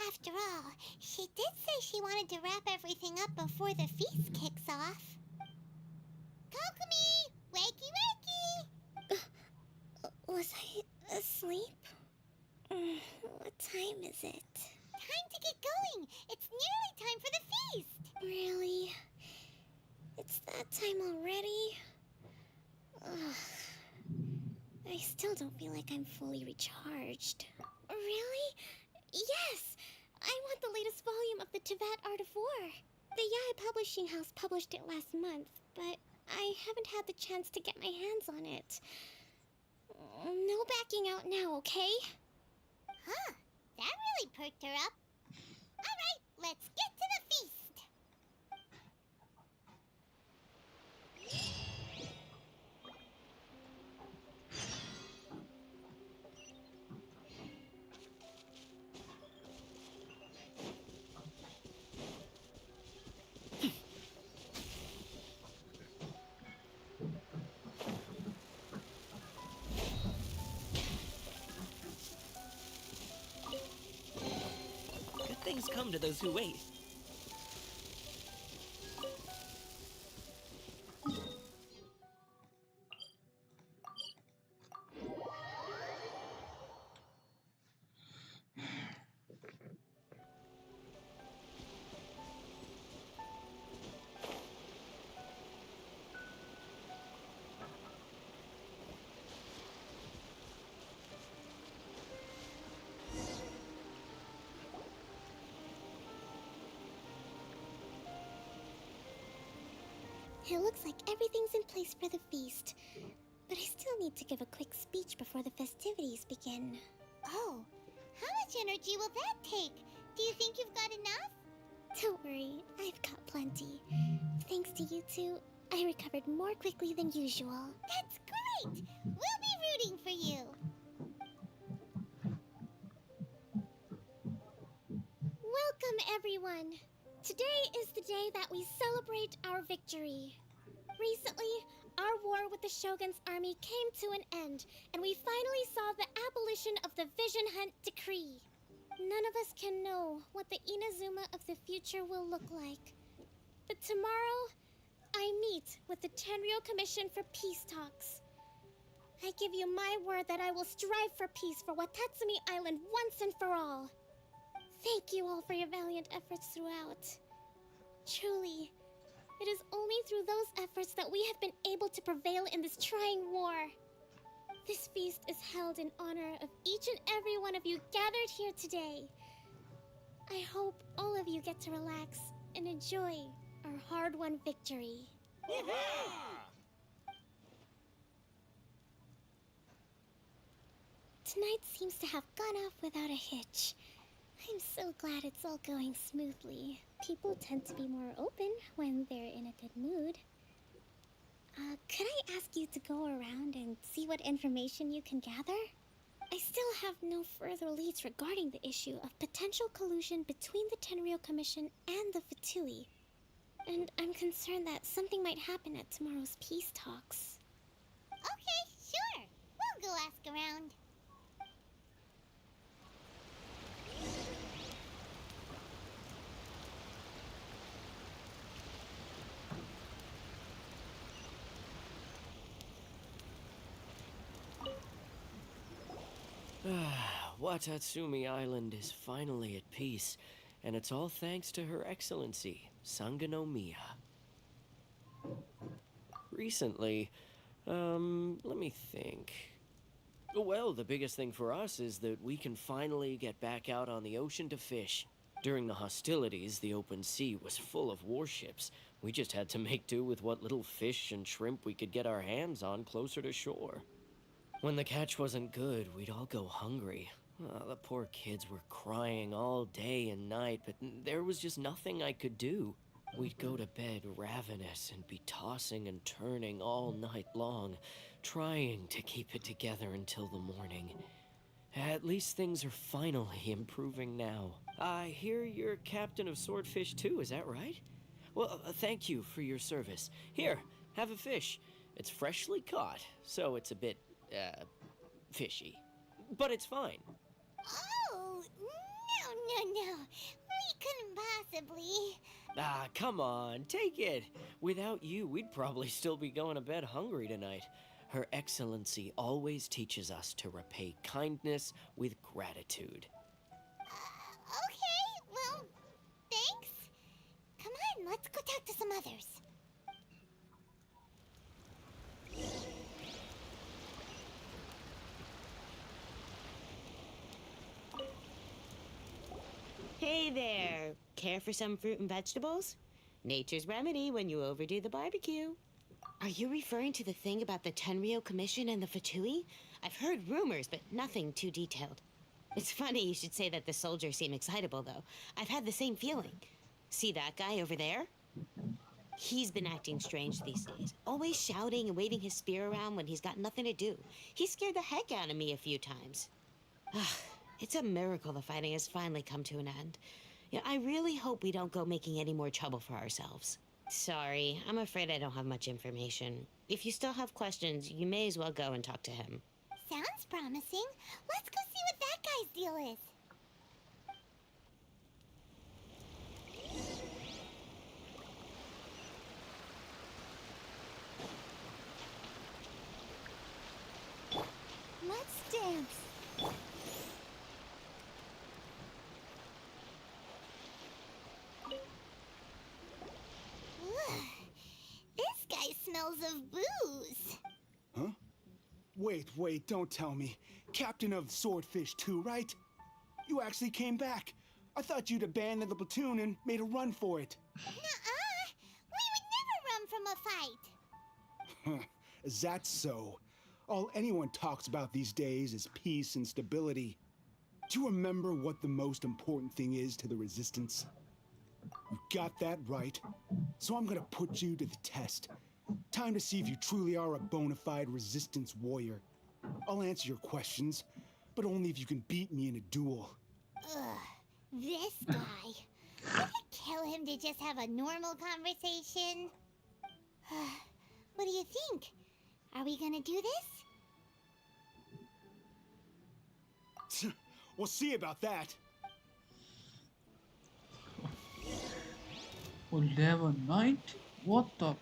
After all, she did say she wanted to wrap everything up before the feast kicks off. Kokomi! Wakey wakey! Was I asleep? What time is it? Time to get going! It's nearly time for the feast! Really? It's that time already? Ugh. I still don't feel like I'm fully recharged. Really? Yes! I want the latest volume of the Tevat Art of War. The Yai Publishing House published it last month, but I haven't had the chance to get my hands on it. No backing out now, okay? Huh, that really perked her up. Alright, let's get to the feast! Good things come to those who wait. It looks like everything's in place for the feast. But I still need to give a quick speech before the festivities begin. Oh, how much energy will that take? Do you think you've got enough? Don't worry, I've got plenty. Thanks to you two, I recovered more quickly than usual. That's great! We'll be rooting for you! Welcome, everyone! Today is the day that we celebrate our victory. Recently, our war with the Shogun's army came to an end, and we finally saw the abolition of the Vision Hunt Decree. None of us can know what the Inazuma of the future will look like. But tomorrow, I meet with the Tenryo Commission for Peace Talks. I give you my word that I will strive for peace for Watatsumi Island once and for all. Thank you all for your valiant efforts throughout. Truly, it is only through those efforts that we have been able to prevail in this trying war. This feast is held in honor of each and every one of you gathered here today. I hope all of you get to relax and enjoy our hard-won victory. Tonight seems to have gone off without a hitch. I'm so glad it's all going smoothly. People tend to be more open when they're in a good mood. Could I ask you to go around and see what information you can gather? I still have no further leads regarding the issue of potential collusion between the Tenryo Commission and the Fatui. And I'm concerned that something might happen at tomorrow's peace talks. Okay, sure. We'll go ask around. Watatsumi Island is finally at peace, and it's all thanks to Her Excellency, Sangonomiya. Recently, let me think. Well, the biggest thing for us is that we can finally get back out on the ocean to fish. During the hostilities, the open sea was full of warships. We just had to make do with what little fish and shrimp we could get our hands on closer to shore. When the catch wasn't good, we'd all go hungry. The poor kids were crying all day and night, but there was just nothing I could do. We'd go to bed ravenous and be tossing and turning all night long, trying to keep it together until the morning. At least things are finally improving now. I hear you're captain of Swordfish too, is that right? Well, thank you for your service. Here, have a fish. It's freshly caught, so it's a bit, fishy. But it's fine. Oh, no, No. We couldn't possibly. Ah, come on, take it. Without you, we'd probably still be going to bed hungry tonight. Her Excellency always teaches us to repay kindness with gratitude. Okay, well, thanks. Come on, let's go talk to some others. Hey there! Care for some fruit and vegetables? Nature's remedy when you overdo the barbecue. Are you referring to the thing about the Tenryo Commission and the Fatui? I've heard rumors, but nothing too detailed. It's funny you should say that the soldiers seem excitable, though. I've had the same feeling. See that guy over there? He's been acting strange these days, always shouting and waving his spear around when he's got nothing to do. He scared the heck out of me a few times. It's a miracle the fighting has finally come to an end. Yeah, I really hope we don't go making any more trouble for ourselves. Sorry, I'm afraid I don't have much information. If you still have questions, you may as well go and talk to him. Sounds promising. Let's go see what that guy's deal is. Let's dance. Ugh. This guy smells of booze. Huh? Wait, don't tell me. Captain of Swordfish too, right? You actually came back. I thought you'd abandoned the platoon and made a run for it. Nuh-uh. We would never run from a fight. Is that so? All anyone talks about these days is peace and stability. Do you remember what the most important thing is to the Resistance? You got that right. So I'm gonna put you to the test. Time to see if you truly are a bona fide Resistance warrior. I'll answer your questions, but only if you can beat me in a duel. Ugh. This guy. Would it kill him to just have a normal conversation? What do you think? Are we gonna do this? We'll see about that. Oh, level 90? What the?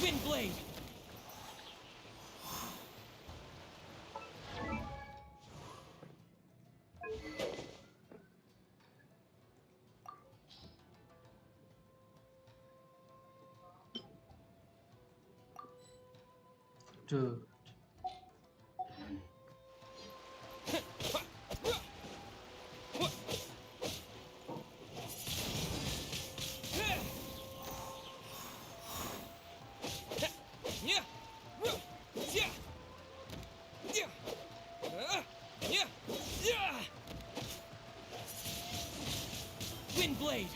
Windblade! Dude. Windblade!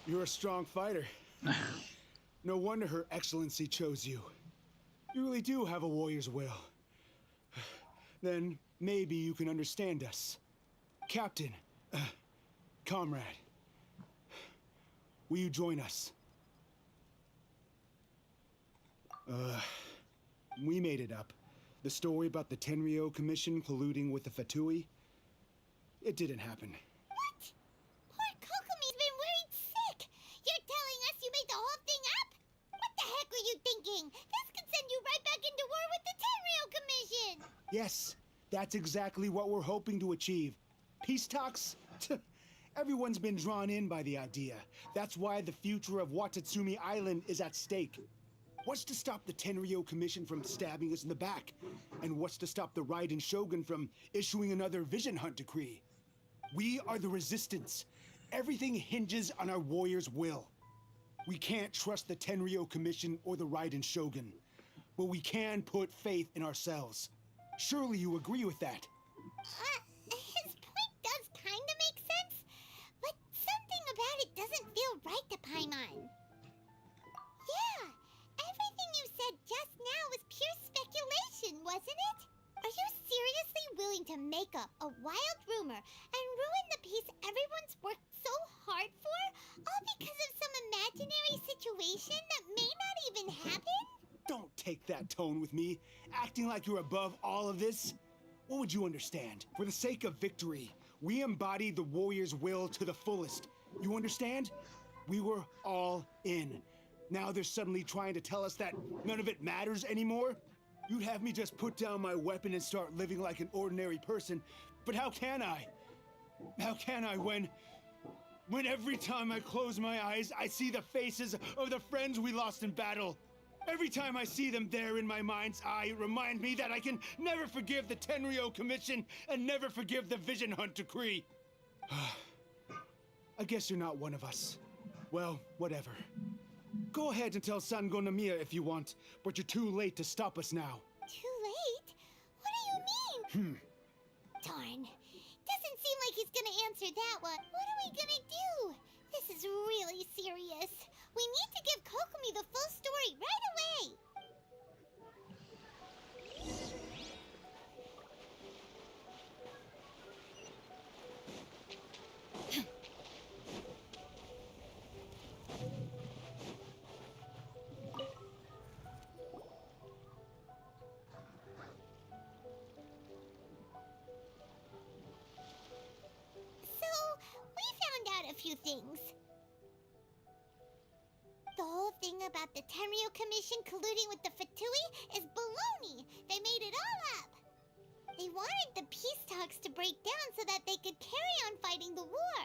You're a strong fighter. No wonder Her Excellency chose you. You really do have a warrior's will. Then maybe you can understand us. Captain, comrade, will you join us? We made it up. The story about the Tenryo Commission colluding with the Fatui, it didn't happen. What? Poor Kokomi's been worried sick. You're telling us you made the whole thing up? What the heck were you thinking? This could send you right back into war with the Tenryo Commission. Yes, that's exactly what we're hoping to achieve. Peace talks? Everyone's been drawn in by the idea. That's why the future of Watatsumi Island is at stake. What's to stop the Tenryo Commission from stabbing us in the back? And what's to stop the Raiden Shogun from issuing another Vision Hunt decree? We are the Resistance. Everything hinges on our warrior's will. We can't trust the Tenryo Commission or the Raiden Shogun, but we can put faith in ourselves. Surely you agree with that? His point does kind of make sense, but something about it doesn't feel right to Paimon. Yeah, everything you said just now was pure speculation, wasn't it? Are you seriously willing to make up a wild rumor and ruin the peace everyone's worked so hard for, all because of some imaginary situation that may not even happen? Don't take that tone with me, acting like you're above all of this. What would you understand? For the sake of victory, we embodied the warrior's will to the fullest. You understand? We were all in. Now they're suddenly trying to tell us that none of it matters anymore? You'd have me just put down my weapon and start living like an ordinary person, but how can I? How can I when every time I close my eyes, I see the faces of the friends we lost in battle? Every time I see them there in my mind's eye, it reminds me that I can never forgive the Tenryo Commission and never forgive the Vision Hunt Decree. I guess you're not one of us. Well, whatever. Go ahead and tell Sango Namiya if you want, but you're too late to stop us now. Too late? What do you mean? Darn. Doesn't seem like he's gonna answer that one. What are we gonna do? This is really serious. We need to give Kokomi the full story right away. So, we found out a few things. The whole thing about the Tenryo Commission colluding with the Fatui is baloney. They made it all up. They wanted the peace talks to break down so that they could carry on fighting the war.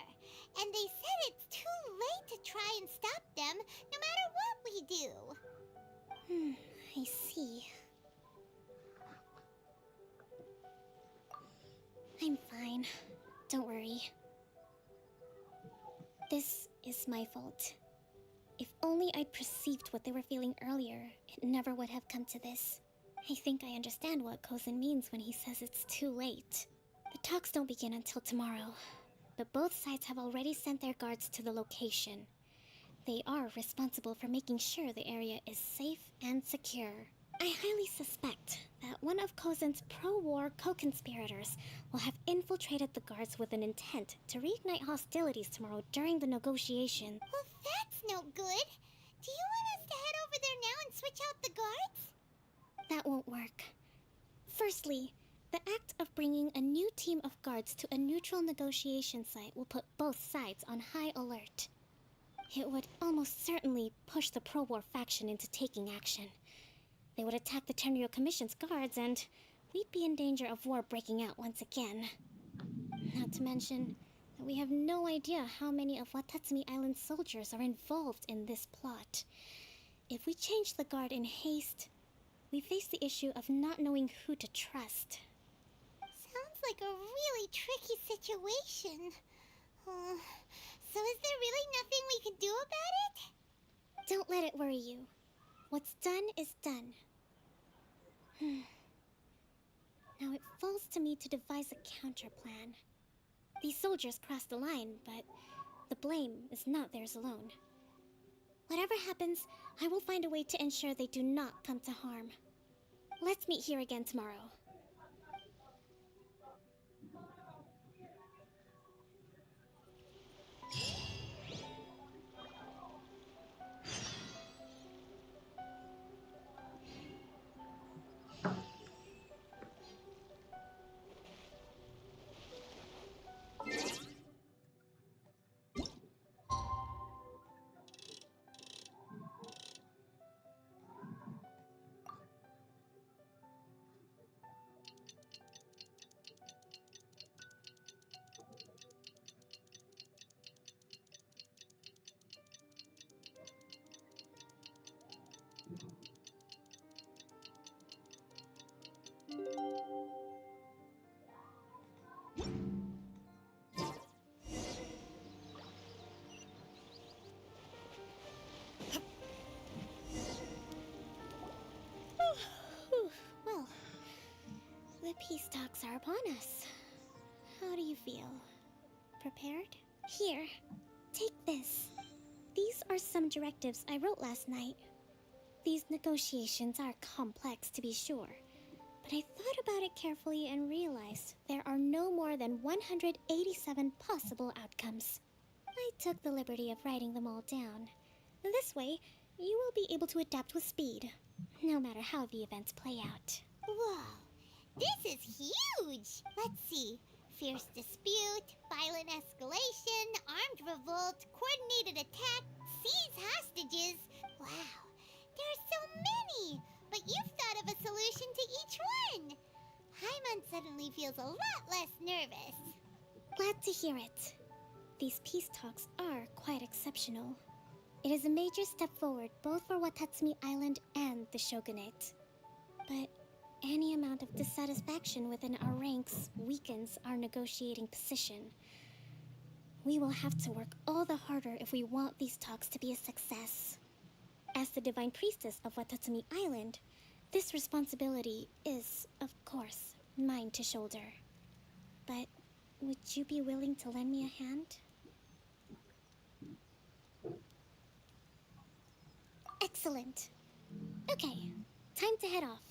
And they said it's too late to try and stop them, no matter what we do. I see. I'm fine. Don't worry. This is my fault. If only I'd perceived what they were feeling earlier, it never would have come to this. I think I understand what Kozin means when he says it's too late. The talks don't begin until tomorrow, but both sides have already sent their guards to the location. They are responsible for making sure the area is safe and secure. I highly suspect that one of Kozin's pro-war co-conspirators will have infiltrated the guards with an intent to reignite hostilities tomorrow during the negotiation. Well, that's no good. Do you want us to head over there now and switch out the guards? That won't work. Firstly, the act of bringing a new team of guards to a neutral negotiation site will put both sides on high alert. It would almost certainly push the pro-war faction into taking action. They would attack the Tenryo Commission's guards, and we'd be in danger of war breaking out once again. Not to mention that we have no idea how many of Watatsumi Island's soldiers are involved in this plot. If we change the guard in haste, we face the issue of not knowing who to trust. Sounds like a really tricky situation. So is there really nothing we can do about it? Don't let it worry you. What's done is done. Now it falls to me to devise a counterplan. These soldiers crossed the line, but the blame is not theirs alone. Whatever happens, I will find a way to ensure they do not come to harm. Let's meet here again tomorrow. Well, the peace talks are upon us. How do you feel? Prepared? Here, take this. These are some directives I wrote last night. These negotiations are complex, to be sure, but I thought about it carefully and realized there are no more than 187 possible outcomes. I took the liberty of writing them all down. This way, you will be able to adapt with speed. no matter how the events play out. Whoa, this is huge! Let's see. Fierce dispute, violent escalation, armed revolt, coordinated attack, seize hostages. Wow, there are so many! But you've thought of a solution to each one! Hyman suddenly feels a lot less nervous. Glad to hear it. These peace talks are quite exceptional. It is a major step forward both for Watatsumi Island and the Shogunate. But any amount of dissatisfaction within our ranks weakens our negotiating position. We will have to work all the harder if we want these talks to be a success. As the Divine Priestess of Watatsumi Island, this responsibility is, of course, mine to shoulder. But would you be willing to lend me a hand? Excellent. Okay, time to head off.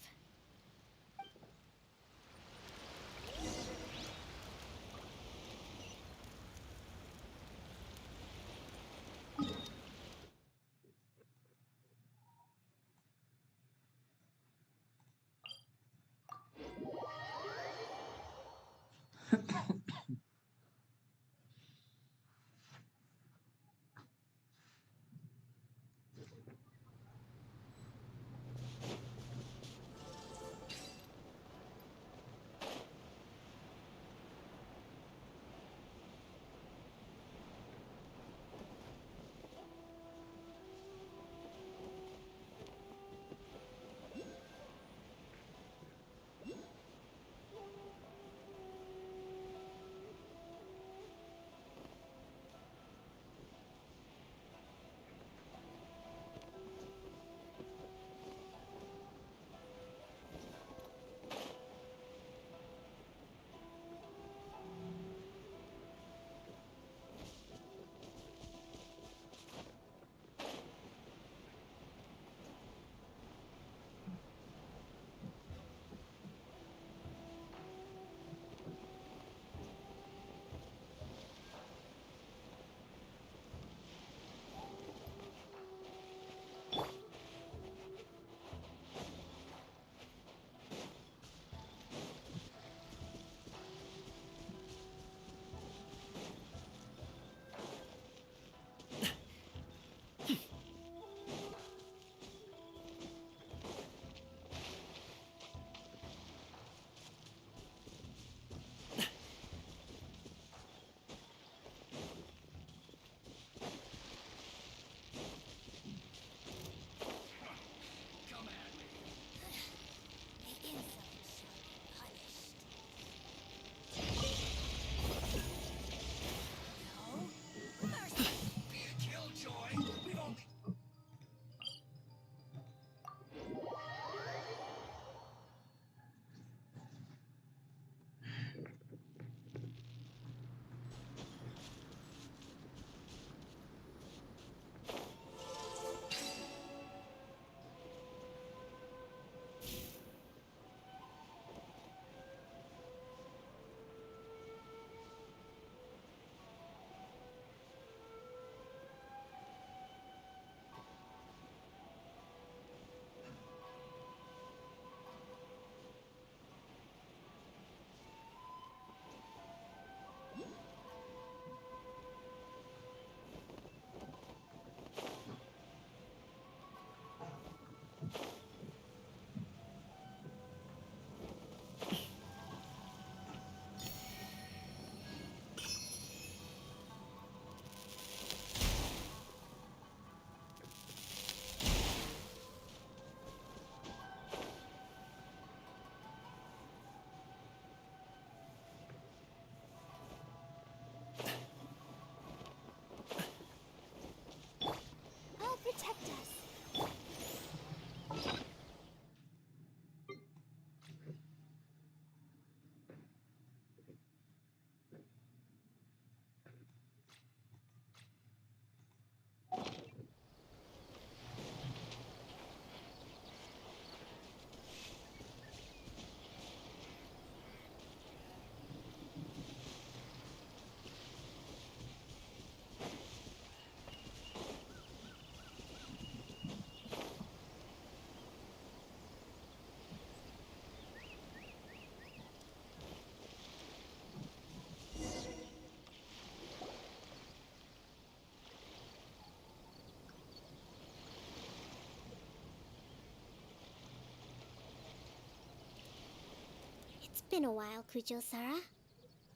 been a while, Kujo-Sara.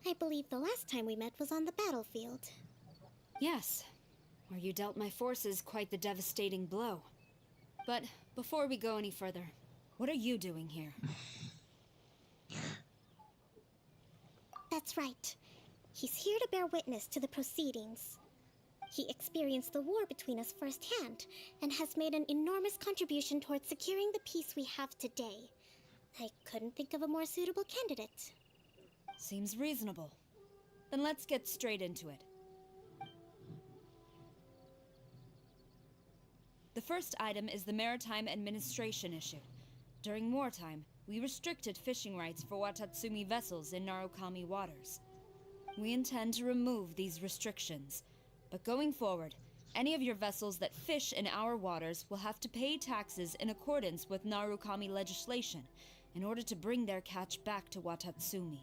I believe the last time we met was on the battlefield. Yes, where you dealt my forces quite the devastating blow. But before we go any further, what are you doing here? That's right. He's here to bear witness to the proceedings. He experienced the war between us firsthand and has made an enormous contribution towards securing the peace we have today. I couldn't think of a more suitable candidate. Seems reasonable. Then let's get straight into it. The first item is the Maritime Administration issue. During wartime, we restricted fishing rights for Watatsumi vessels in Narukami waters. We intend to remove these restrictions, but going forward, any of your vessels that fish in our waters will have to pay taxes in accordance with Narukami legislation in order to bring their catch back to Watatsumi.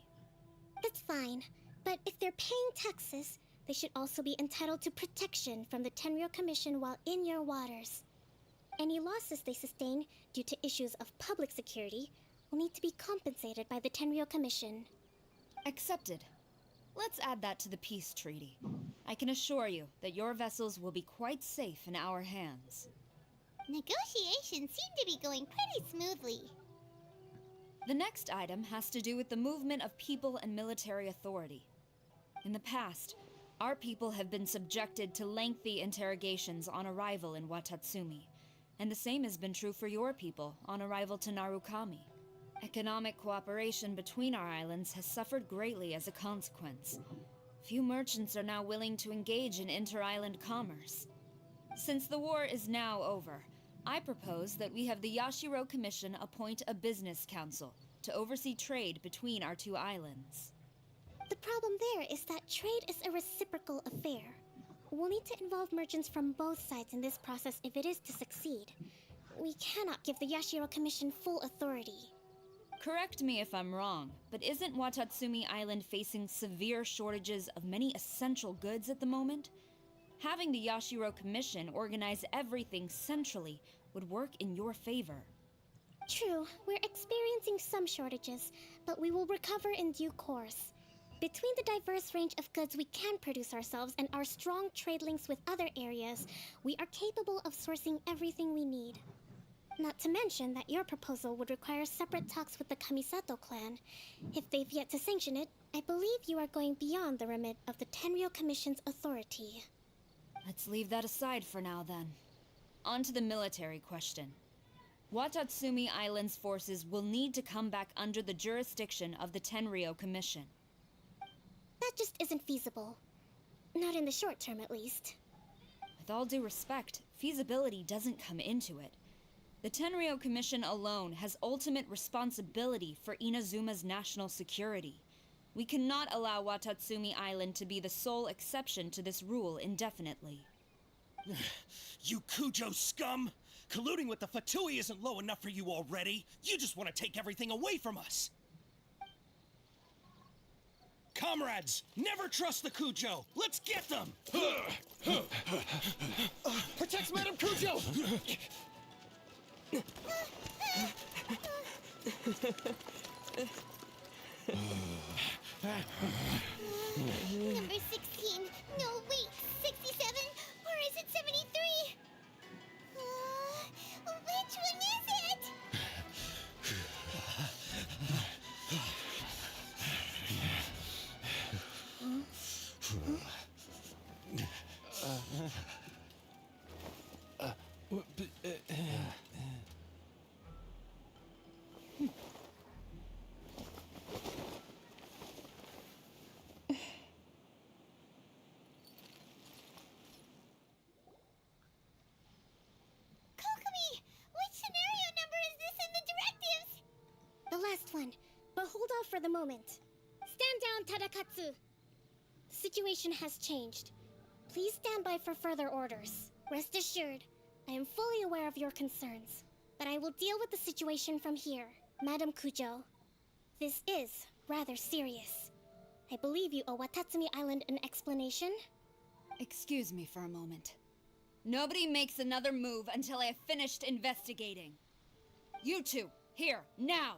That's fine, but if they're paying taxes, they should also be entitled to protection from the Tenryou Commission while in your waters. Any losses they sustain due to issues of public security will need to be compensated by the Tenryou Commission. Accepted. Let's add that to the peace treaty. I can assure you that your vessels will be quite safe in our hands. Negotiations seem to be going pretty smoothly. The next item has to do with the movement of people and military authority. In the past, our people have been subjected to lengthy interrogations on arrival in Watatsumi, and the same has been true for your people on arrival to Narukami. Economic cooperation between our islands has suffered greatly as a consequence. Few merchants are now willing to engage in inter-island commerce. Since the war is now over, I propose that we have the Yashiro Commission appoint a business council to oversee trade between our two islands. The problem there is that trade is a reciprocal affair. We'll need to involve merchants from both sides in this process if it is to succeed. We cannot give the Yashiro Commission full authority. Correct me if I'm wrong, but isn't Watatsumi Island facing severe shortages of many essential goods at the moment? Having the Yashiro Commission organize everything centrally would work in your favor. True, we're experiencing some shortages, but we will recover in due course. Between the diverse range of goods we can produce ourselves and our strong trade links with other areas, we are capable of sourcing everything we need. Not to mention that your proposal would require separate talks with the Kamisato clan. If they've yet to sanction it, I believe you are going beyond the remit of the Tenryou Commission's authority. Let's leave that aside for now, then. On to the military question. Watatsumi Island's forces will need to come back under the jurisdiction of the Tenryou Commission. That just isn't feasible. Not in the short term, at least. With all due respect, feasibility doesn't come into it. The Tenryou Commission alone has ultimate responsibility for Inazuma's national security. We cannot allow Watatsumi Island to be the sole exception to this rule indefinitely. You Kujo scum! Colluding with the Fatui isn't low enough for you already. You just want to take everything away from us. Comrades, never trust the Kujo. Let's get them! Protect Madame Kujo! Number 16. No, wait. 67? Or is it 73? Which one is it? The last one, but hold off for the moment. Stand down, Tadakatsu! The situation has changed. Please stand by for further orders. Rest assured, I am fully aware of your concerns, but I will deal with the situation from here. Madam Kujo, this is rather serious. I believe you owe Watatsumi Island an explanation? Excuse me for a moment. Nobody makes another move until I have finished investigating. You two, here, now!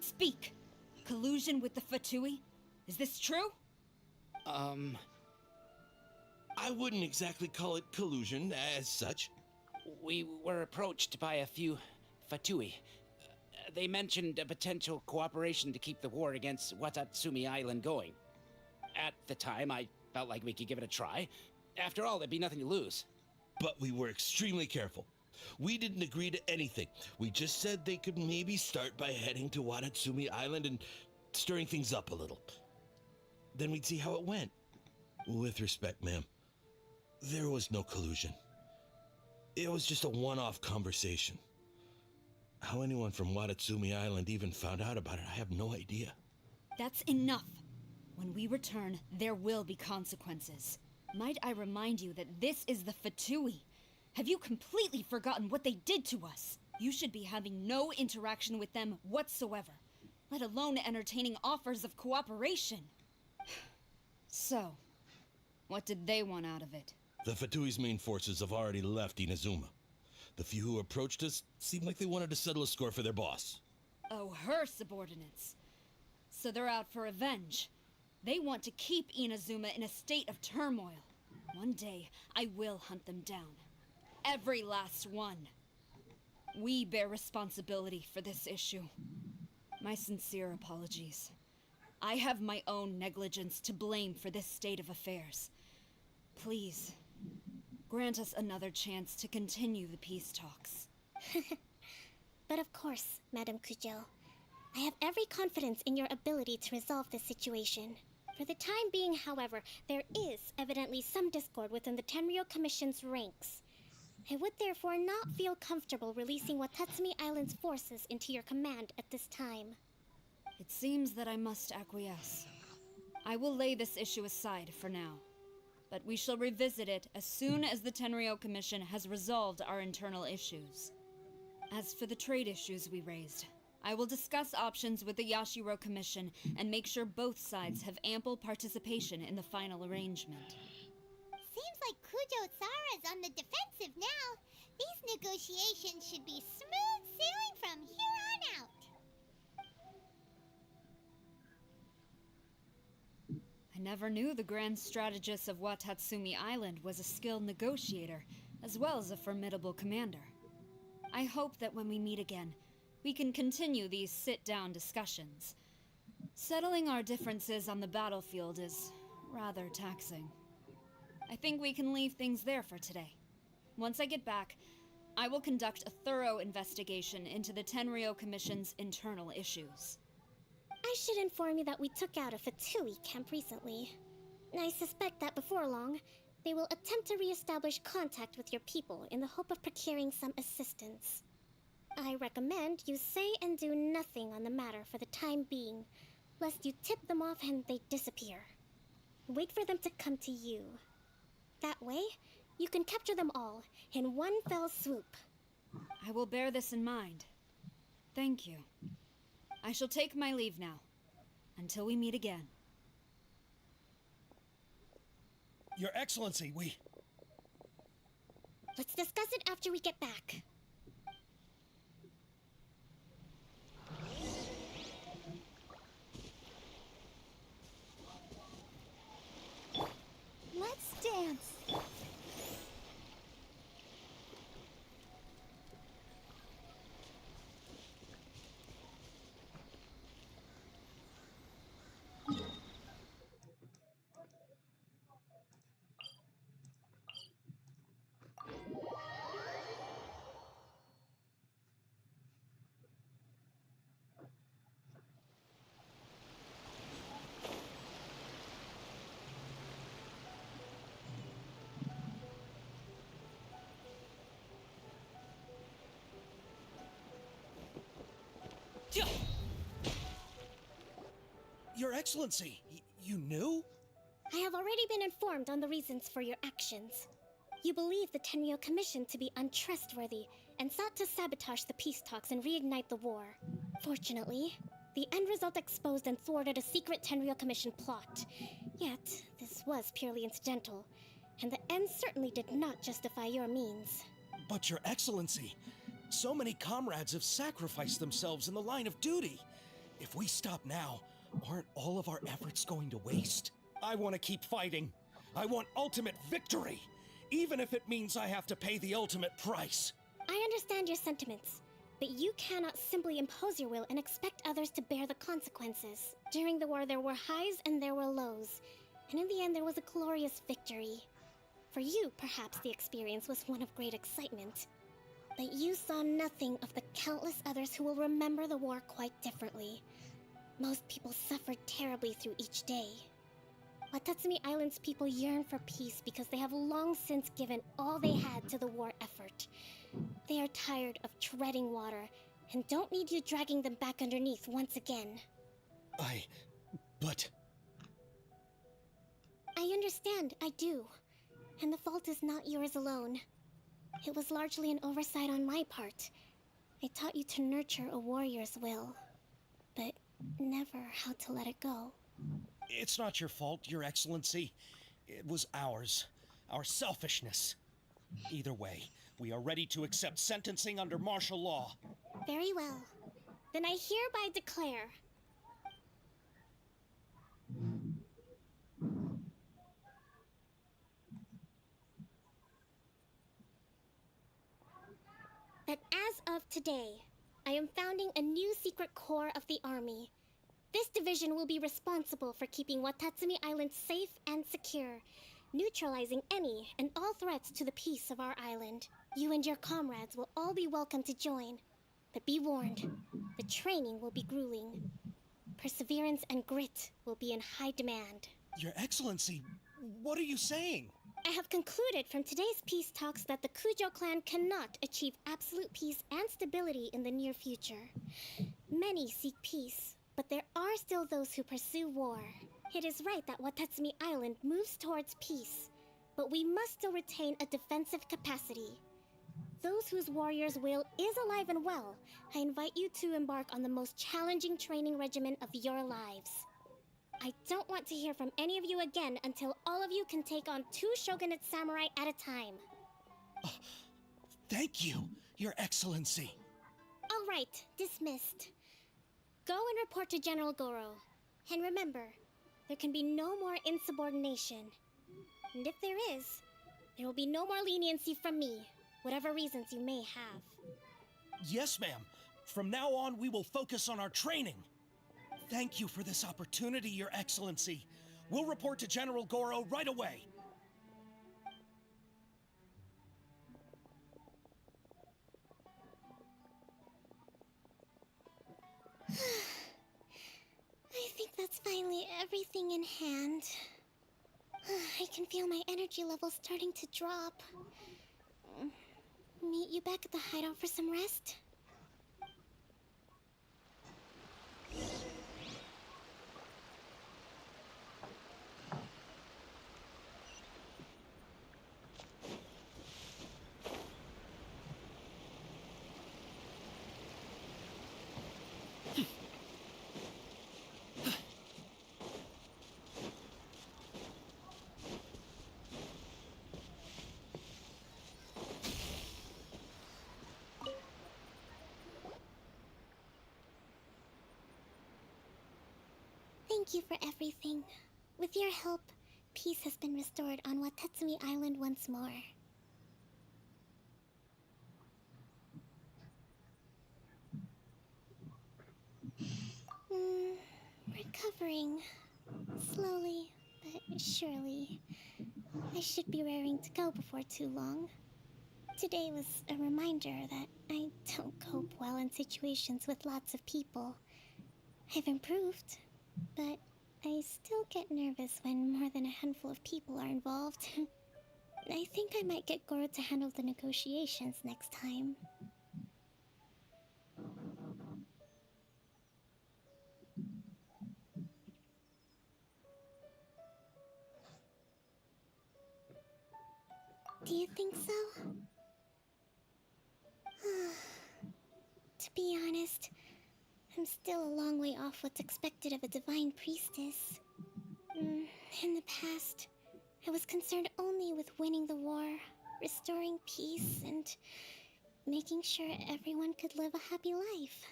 Speak! Collusion with the Fatui? Is this true? I wouldn't exactly call it collusion as such. We were approached by a few Fatui. They mentioned a potential cooperation to keep the war against Watatsumi Island going. At the time, I felt like we could give it a try. After all, there'd be nothing to lose. But we were extremely careful. We didn't agree to anything. We just said they could maybe start by heading to Watatsumi Island and stirring things up a little. Then we'd see how it went. With respect, ma'am, there was no collusion. It was just a one-off conversation. How anyone from Watatsumi Island even found out about it, I have no idea. That's enough. When we return, there will be consequences. Might I remind you that this is the Fatui? Have you completely forgotten what they did to us? You should be having no interaction with them whatsoever, let alone entertaining offers of cooperation. So, what did they want out of it? The Fatui's main forces have already left Inazuma. The few who approached us seemed like they wanted to settle a score for their boss. Oh, her subordinates. So they're out for revenge. They want to keep Inazuma in a state of turmoil. One day, I will hunt them down. Every last one. We bear responsibility for this issue. My sincere apologies. I have my own negligence to blame for this state of affairs. Please, grant us another chance to continue the peace talks. But of course, Madame Kujo. I have every confidence in your ability to resolve this situation. For the time being, however, there is evidently some discord within the Tenryou Commission's ranks. I would therefore not feel comfortable releasing Watatsumi Island's forces into your command at this time. It seems that I must acquiesce. I will lay this issue aside for now, but we shall revisit it as soon as the Tenryou Commission has resolved our internal issues. As for the trade issues we raised, I will discuss options with the Yashiro Commission and make sure both sides have ample participation in the final arrangement. Seems like Kujo-sara's on the defensive now. These negotiations should be smooth sailing from here on out. I never knew the grand strategist of Watatsumi Island was a skilled negotiator, as well as a formidable commander. I hope that when we meet again, we can continue these sit-down discussions. Settling our differences on the battlefield is rather taxing. I think we can leave things there for today. Once I get back, I will conduct a thorough investigation into the Tenryou Commission's internal issues. I should inform you that we took out a Fatui camp recently. I suspect that before long, they will attempt to re-establish contact with your people in the hope of procuring some assistance. I recommend you say and do nothing on the matter for the time being, lest you tip them off and they disappear. Wait for them to come to you. That way, you can capture them all in one fell swoop. I will bear this in mind. Thank you. I shall take my leave now. Until we meet again. Your Excellency, Let's discuss it after we get back. Let's dance. Your Excellency, you knew? I have already been informed on the reasons for your actions. You believe the Tenryou Commission to be untrustworthy and sought to sabotage the peace talks and reignite the war. Fortunately, the end result exposed and thwarted a secret Tenryou Commission plot. Yet, this was purely incidental, and the end certainly did not justify your means. But Your Excellency, so many comrades have sacrificed themselves in the line of duty. If we stop now, aren't all of our efforts going to waste? I want to keep fighting. I want ultimate victory, even if it means I have to pay the ultimate price. I understand your sentiments, but you cannot simply impose your will and expect others to bear the consequences. During the war, there were highs and there were lows, and in the end, there was a glorious victory. For you, perhaps the experience was one of great excitement, but you saw nothing of the countless others who will remember the war quite differently. Most people suffered terribly through each day. Watatsumi Island's people yearn for peace because they have long since given all they had to the war effort. They are tired of treading water and don't need you dragging them back underneath once again. But... I understand, I do. And the fault is not yours alone. It was largely an oversight on my part. I taught you to nurture a warrior's will, but never how to let it go. It's not your fault, Your Excellency. It was ours. Our selfishness. Either way, we are ready to accept sentencing under martial law. Very well. Then I hereby declare... that as of today, I am founding a new secret corps of the army. This division will be responsible for keeping Watatsumi Island safe and secure, neutralizing any and all threats to the peace of our island. You and your comrades will all be welcome to join. But be warned, the training will be grueling. Perseverance and grit will be in high demand. Your Excellency, what are you saying? I have concluded from today's peace talks that the Kujo clan cannot achieve absolute peace and stability in the near future. Many seek peace, but there are still those who pursue war. It is right that Watatsumi Island moves towards peace, but we must still retain a defensive capacity. Those whose warrior's will is alive and well, I invite you to embark on the most challenging training regimen of your lives. I don't want to hear from any of you again until all of you can take on 2 shogunate samurai at a time. Thank you, Your Excellency. All right, dismissed. Go and report to General Goro. And remember, there can be no more insubordination. And if there is, there will be no more leniency from me, whatever reasons you may have. Yes, ma'am. From now on, we will focus on our training. Thank you for this opportunity, Your Excellency. We'll report to General Goro right away. I think that's finally everything in hand. I can feel my energy levels starting to drop. Meet you back at the hideout for some rest? Thank you for everything. With your help, peace has been restored on Watatsumi Island once more. Recovering. Slowly, but surely. I should be raring to go before too long. Today was a reminder that I don't cope well in situations with lots of people. I've improved, but I still get nervous when more than a handful of people are involved. I think I might get Goro to handle the negotiations next time. Do you think so? To be honest, I'm still a long way off what's expected of a divine priestess. In the past, I was concerned only with winning the war, restoring peace, and making sure everyone could live a happy life.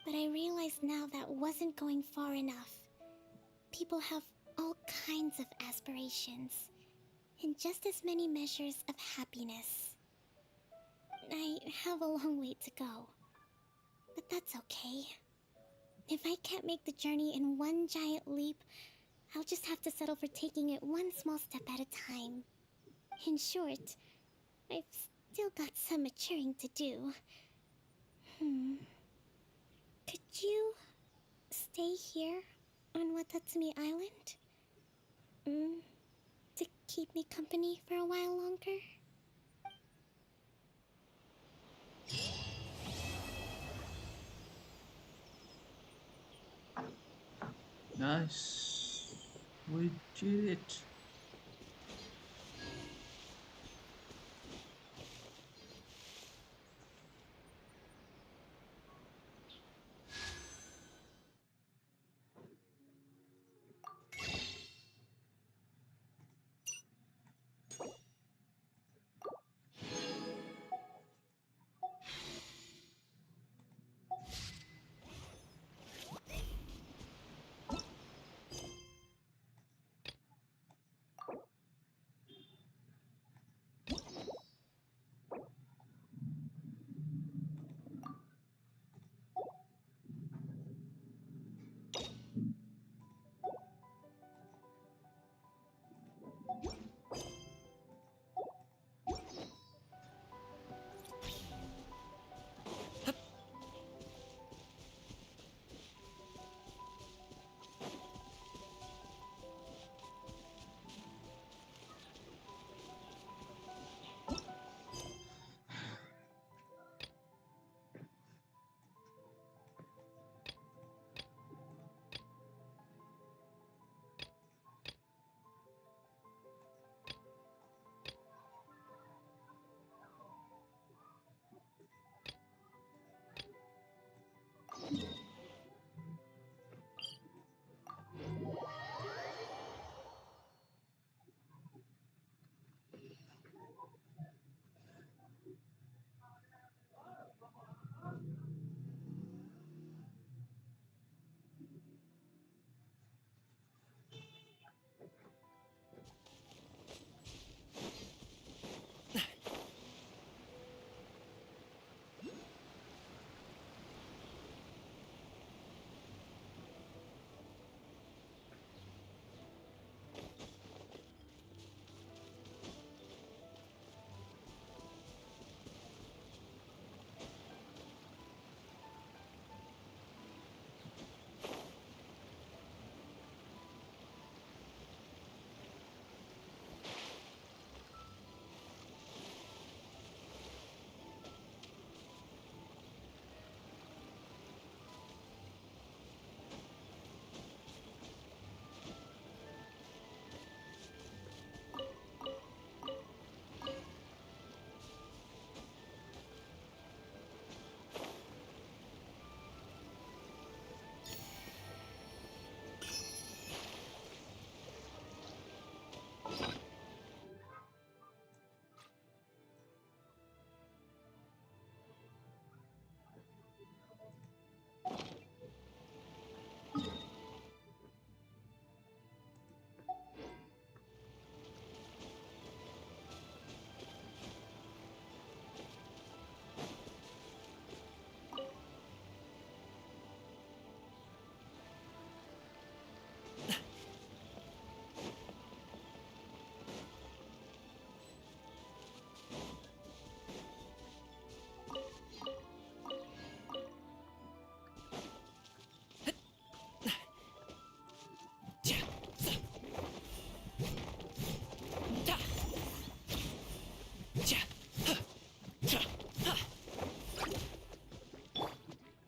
But I realize now that wasn't going far enough. People have all kinds of aspirations, and just as many measures of happiness. I have a long way to go, but that's okay. If I can't make the journey in one giant leap, I'll just have to settle for taking it one small step at a time. In short, I've still got some maturing to do. Could you stay here on Watatsumi Island? To keep me company for a while longer? Nice. We did it.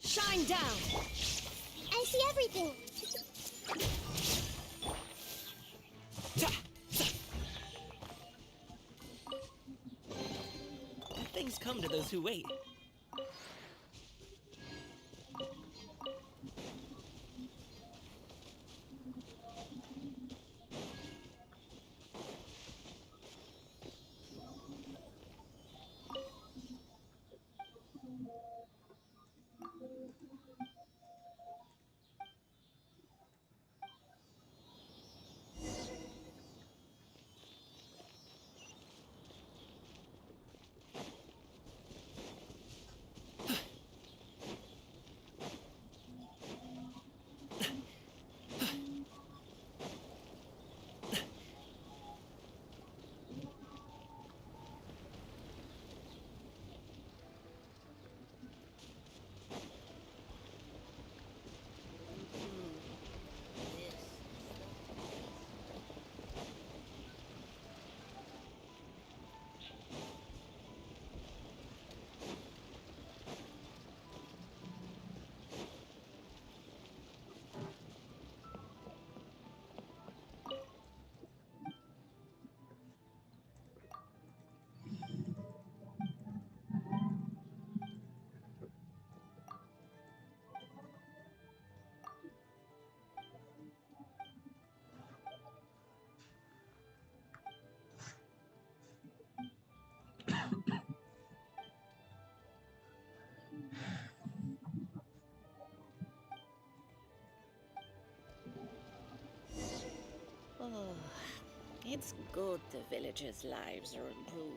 Shine down! I see everything! Things come to those who wait. It's good the villagers' lives are improving.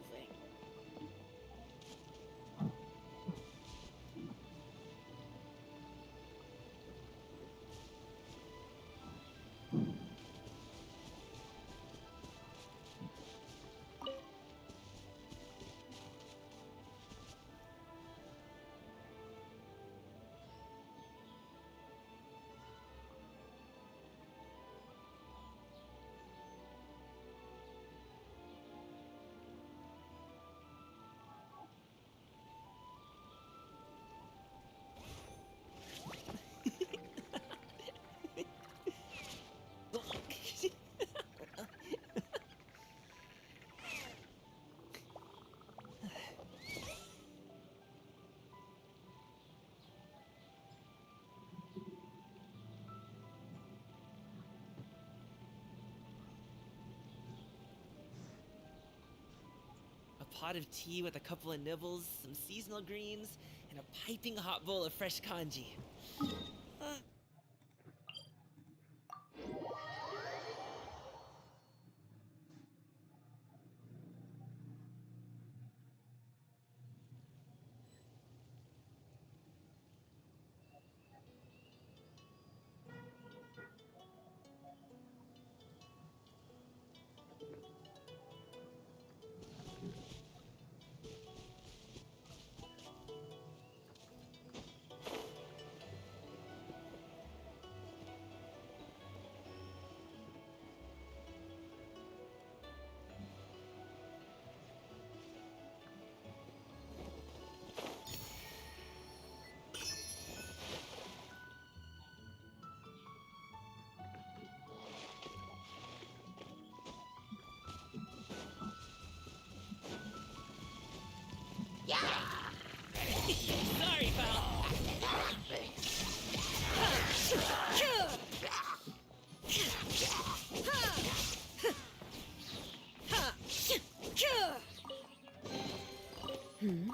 A pot of tea with a couple of nibbles, some seasonal greens, and a piping hot bowl of fresh kanji. Sorry, pal. Hmm?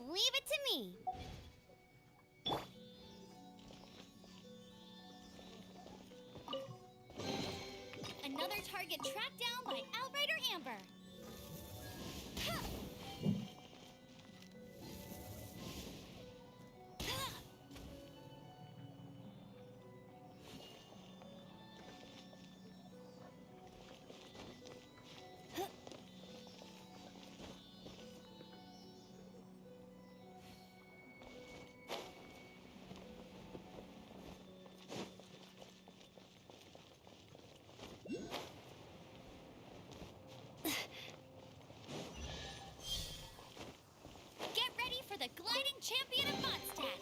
Leave it to me. Another target tracked down by Outrider Amber. Get ready for the gliding champion of Mondstadt.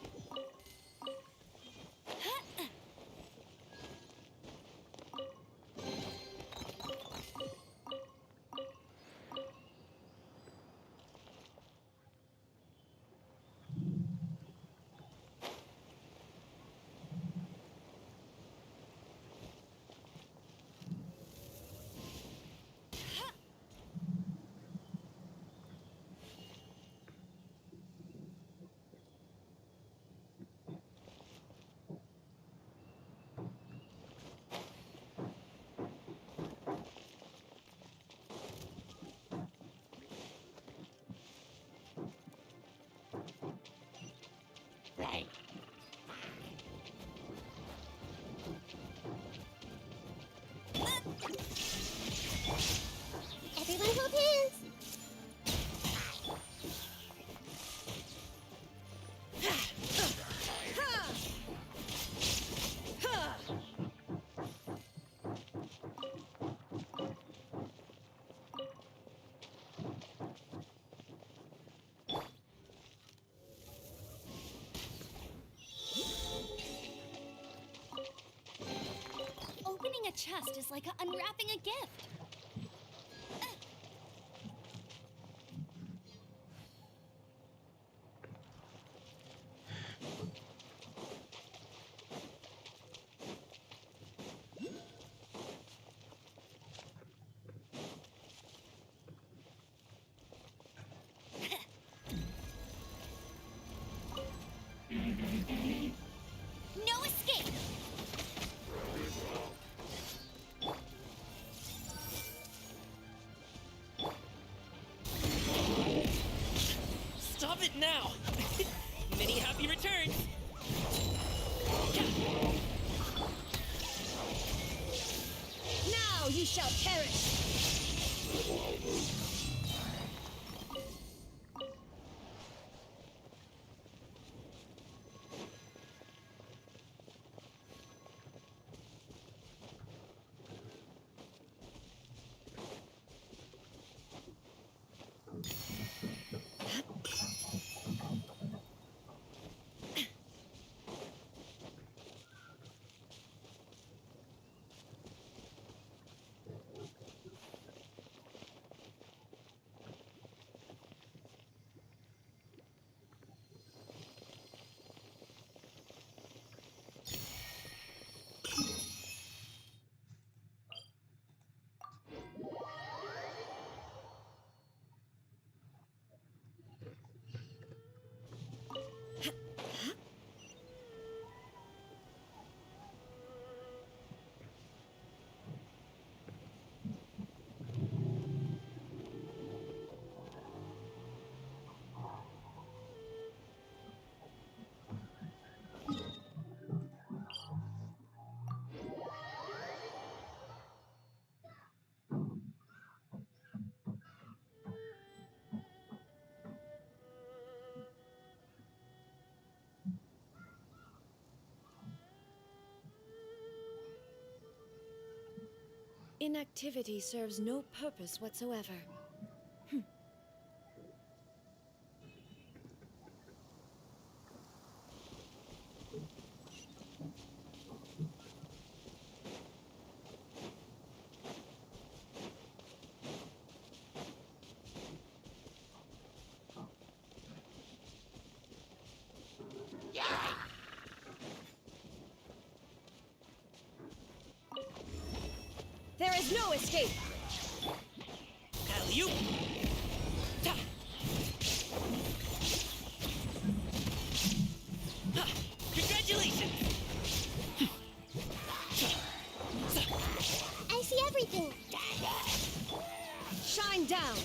Right. Everyone hold hands. chest is like unwrapping a gift. No escape! Stop it now! Many happy returns! Now you shall perish! Inactivity serves no purpose whatsoever. There is no escape! Alley-oop! Ta! Ha! Congratulations! I see everything. Shine down!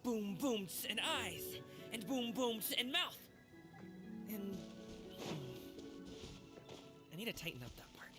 Boom booms and eyes, and boom booms and mouth. And I need to tighten up that part.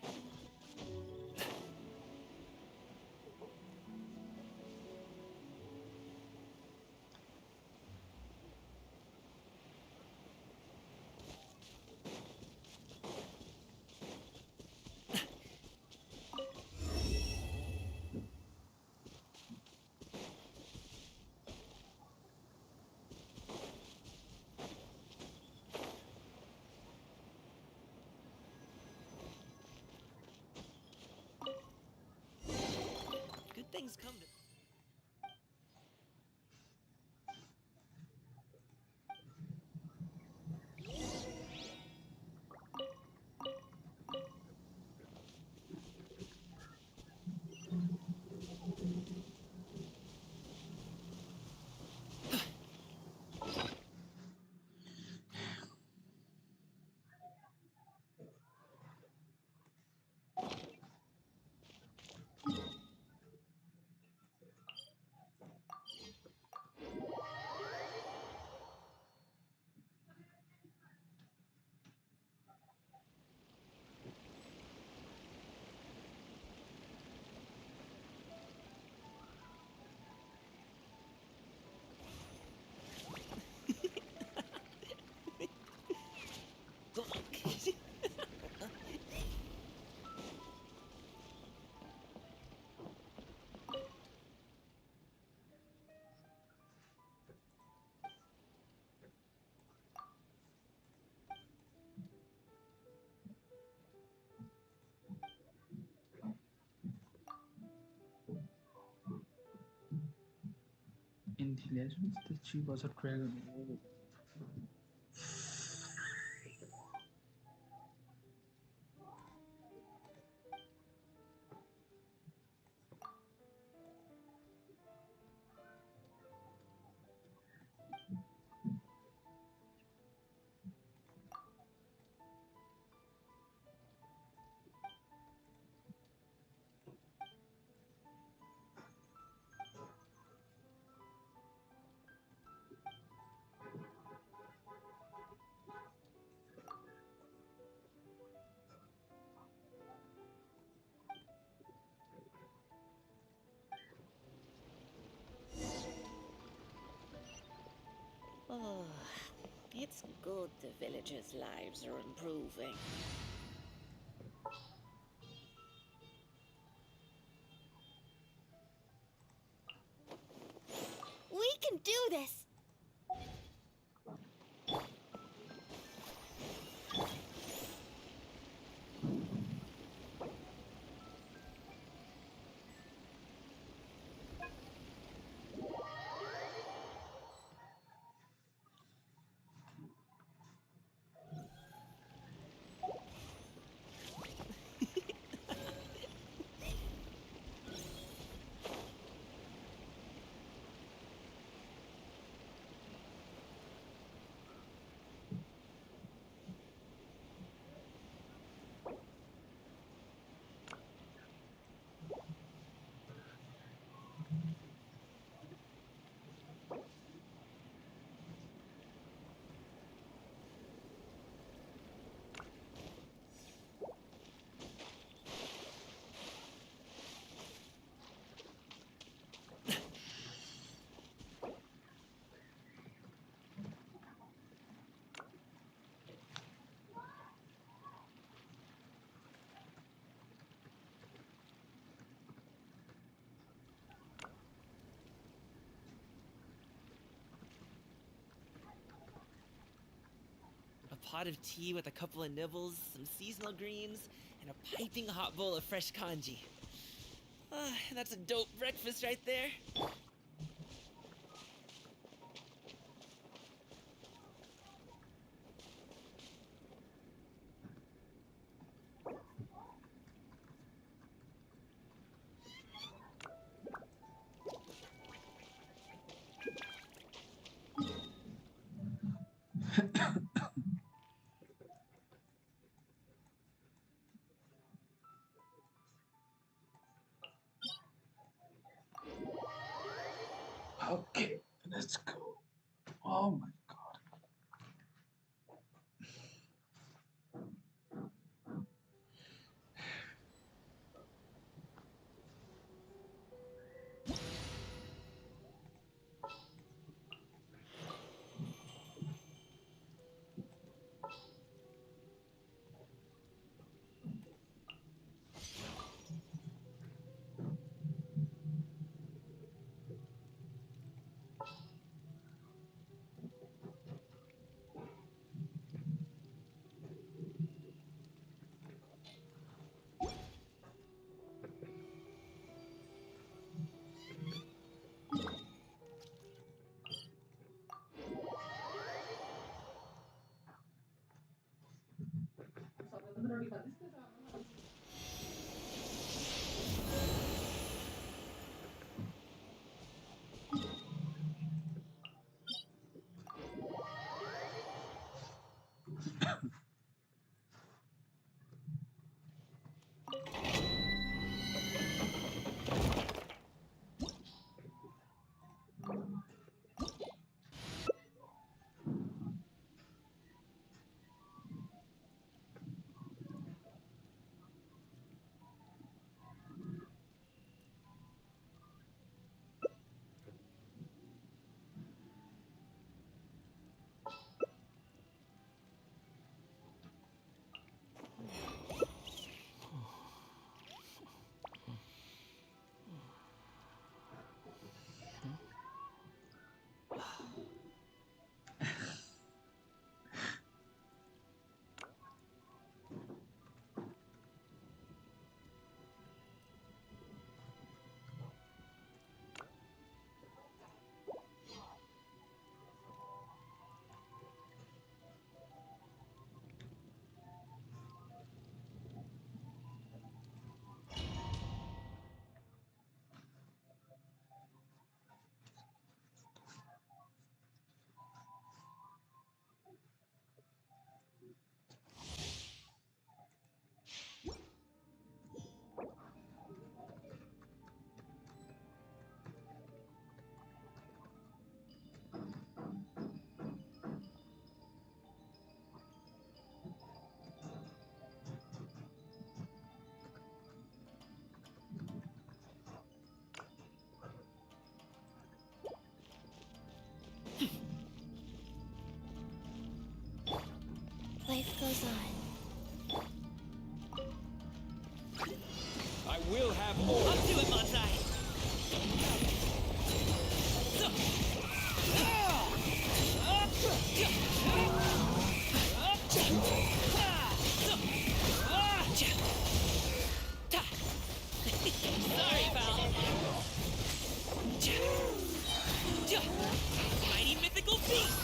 things come to. In the legends, the she was a dragon. Oh. Oh, it's good the villagers' lives are improving. We can do this! A pot of tea with a couple of nibbles, some seasonal greens, and a piping hot bowl of fresh congee. That's a dope breakfast right there. Life goes on. I will have order. Up to it, Manzai! Sorry, pal. Mighty mythical beast!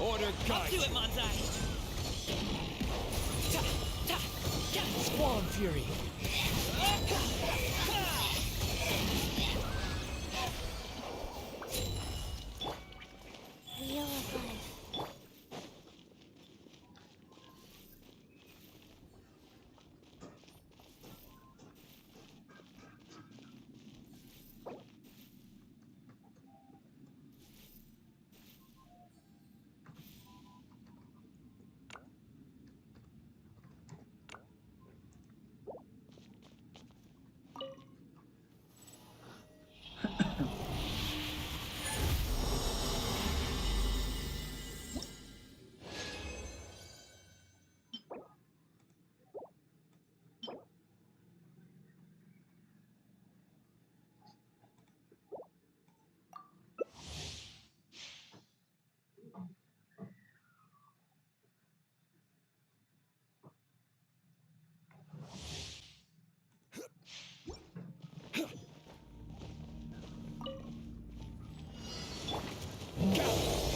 Order Up guide. to it, Manzai! Squall Fury. Wheel of Life.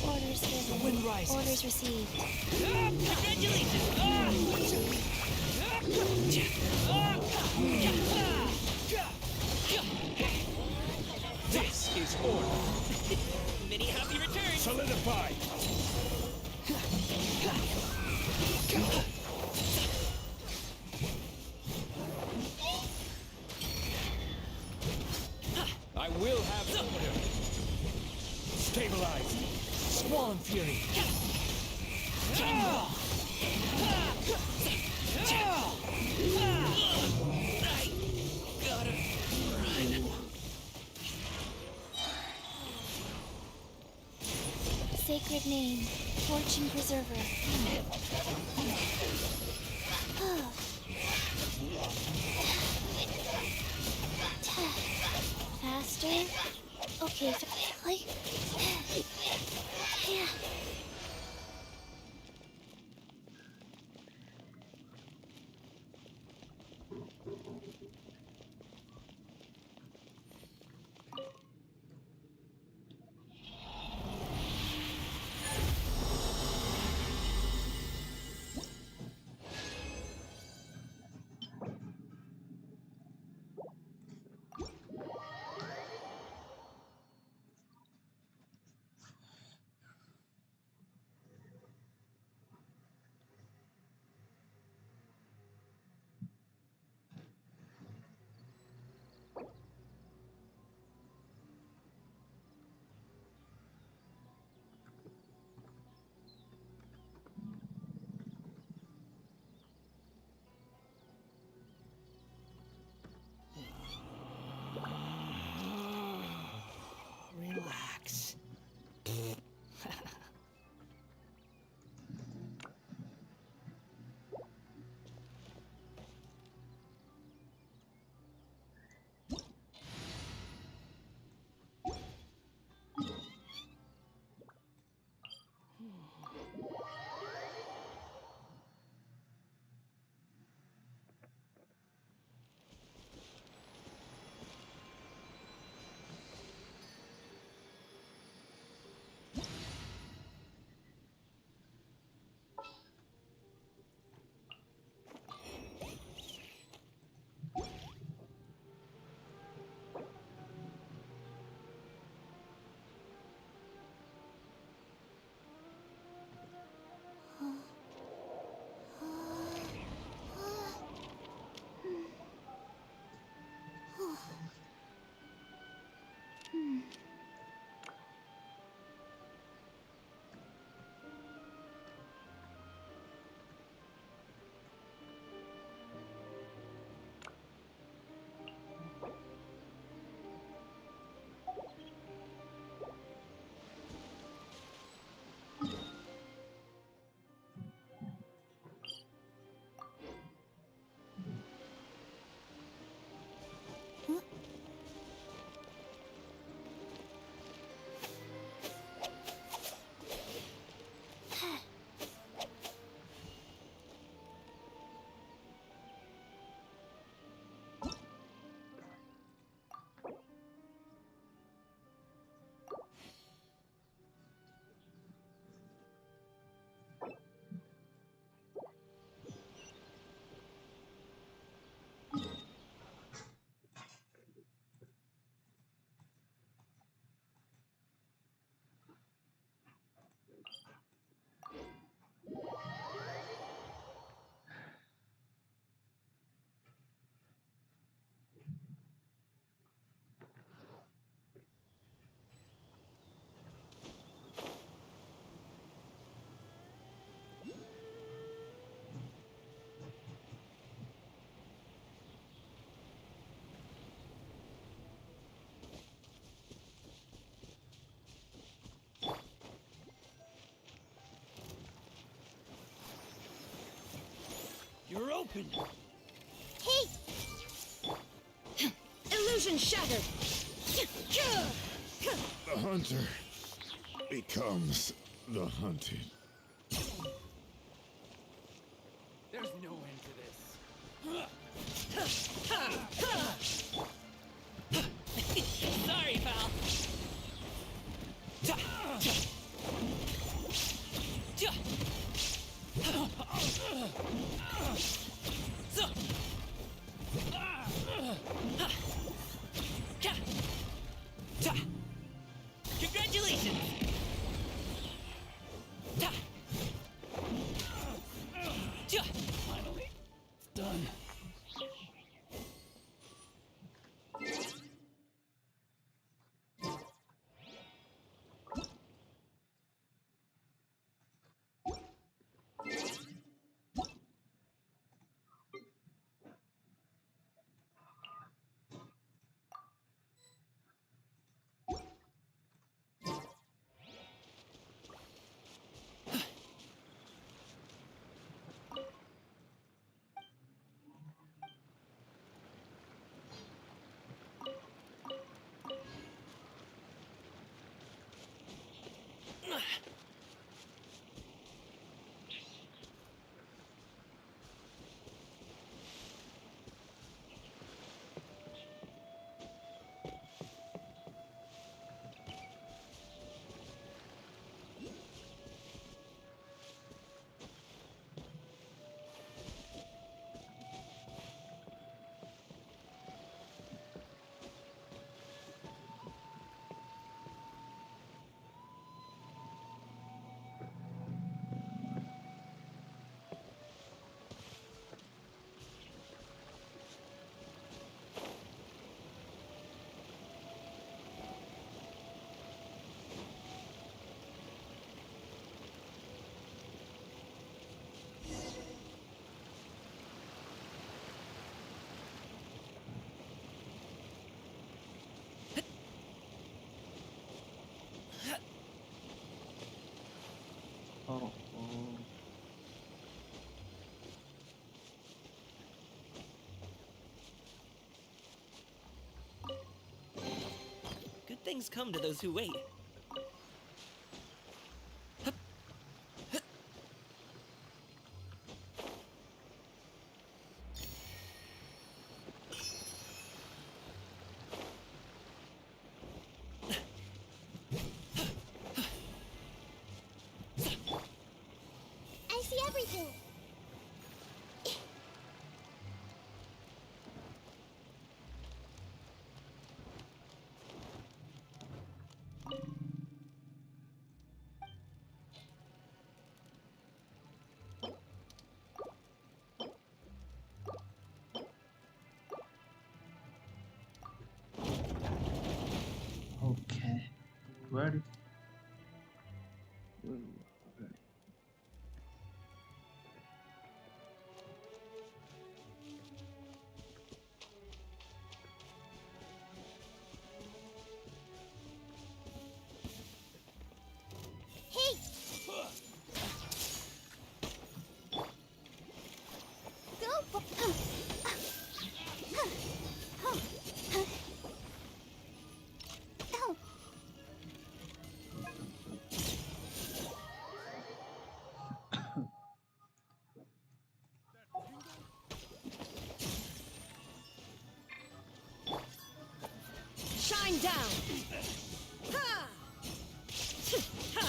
Orders given. The wind rises. Orders received. This is order. Many happy returns! Solidify. I will have order. Stabilized. Squall Fury. Sacred name, Fortune Preserver. Faster. Like, yeah. Relax. You're open. Hey! Illusion shattered! The hunter becomes the hunted. There's no end to this. Sorry, pal. Congratulations! things come to those who wait. I see everything. Okay. Ready? Ready. Hey! Go for... Oh. Shine down! Ha! Ha!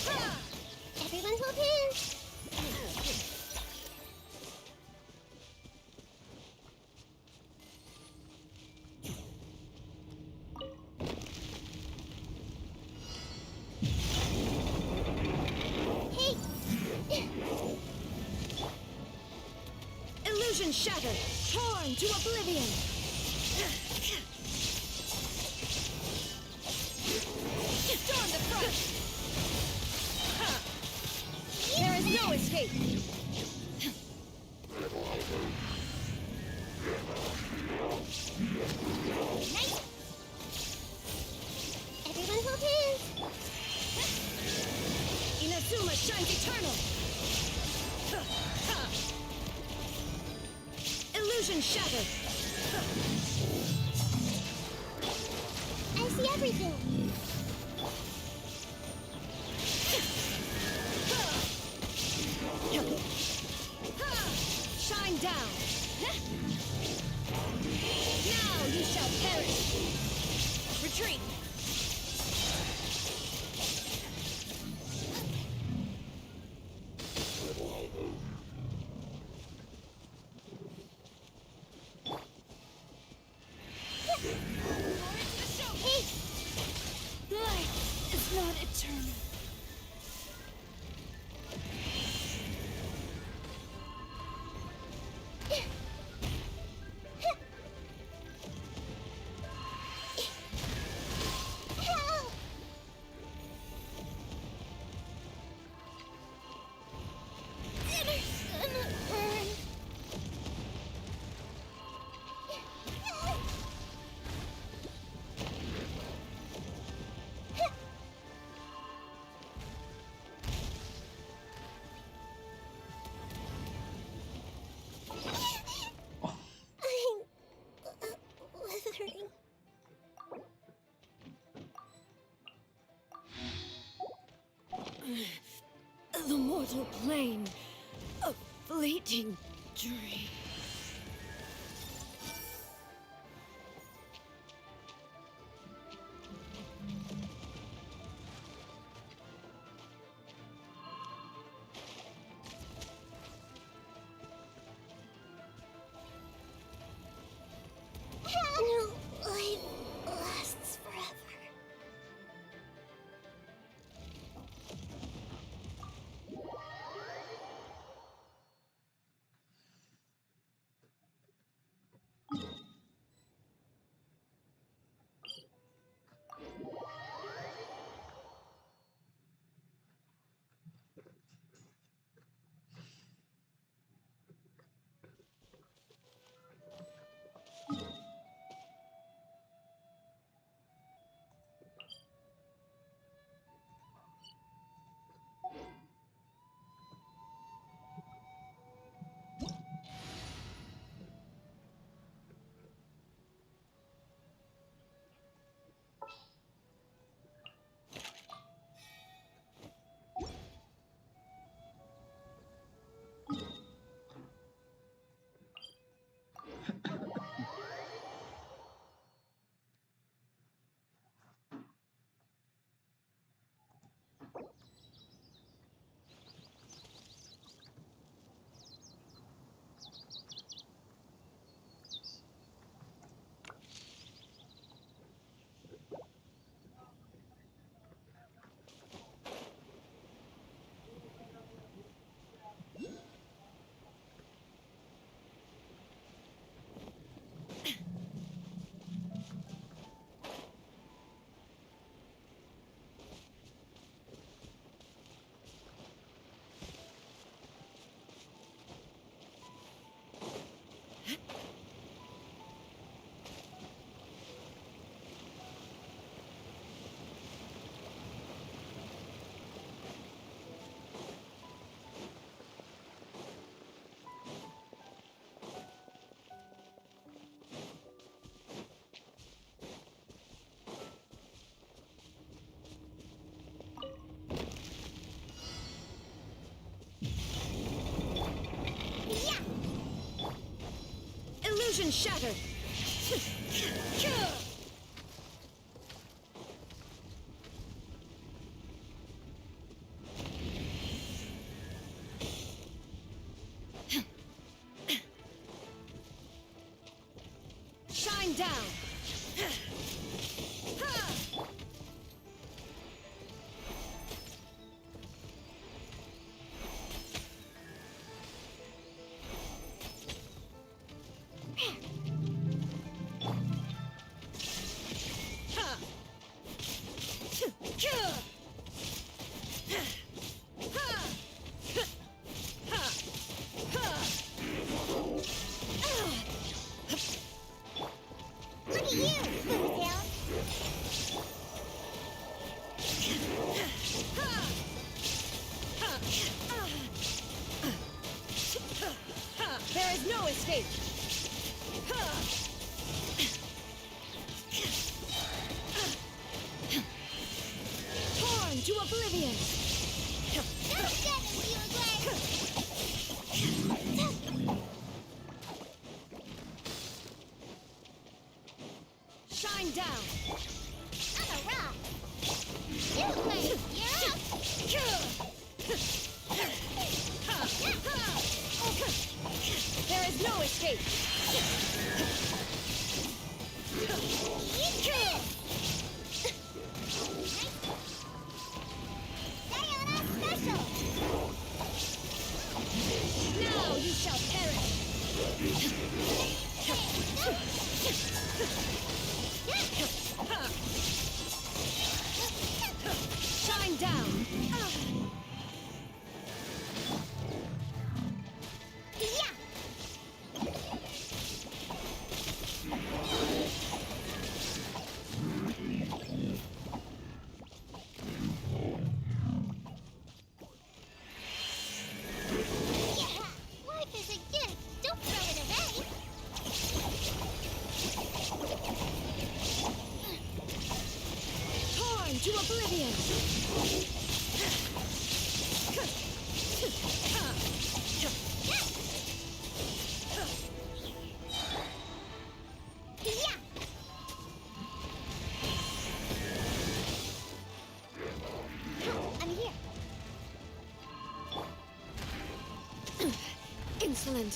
Ha! Everyone hold hands. Hey! Illusion shattered! Torn to oblivion! Storm the front! Ha! There is no escape! Nice! Everyone hold hands. Inazuma shines eternal! Ha! Illusion shattered! I see everything. Shine down! Now you shall perish! Retreat! Hey! Life is not eternal. Help! Dinner's gonna burn. I'm withering. The mortal plane, a fleeting dream. No life lasts forever. Illusion shattered! Shine down! Look at you, Boomtown. There is no escape! Torn to oblivion! No getting you again. Shine down! I'm a rock. Shoot me. You're up. There is no escape! Diana Special. Now you shall perish! Shine down! Yeah. Yeah. Life is a gift. Don't throw it away. Torn to oblivion! Yeah. I'm here. Insolent!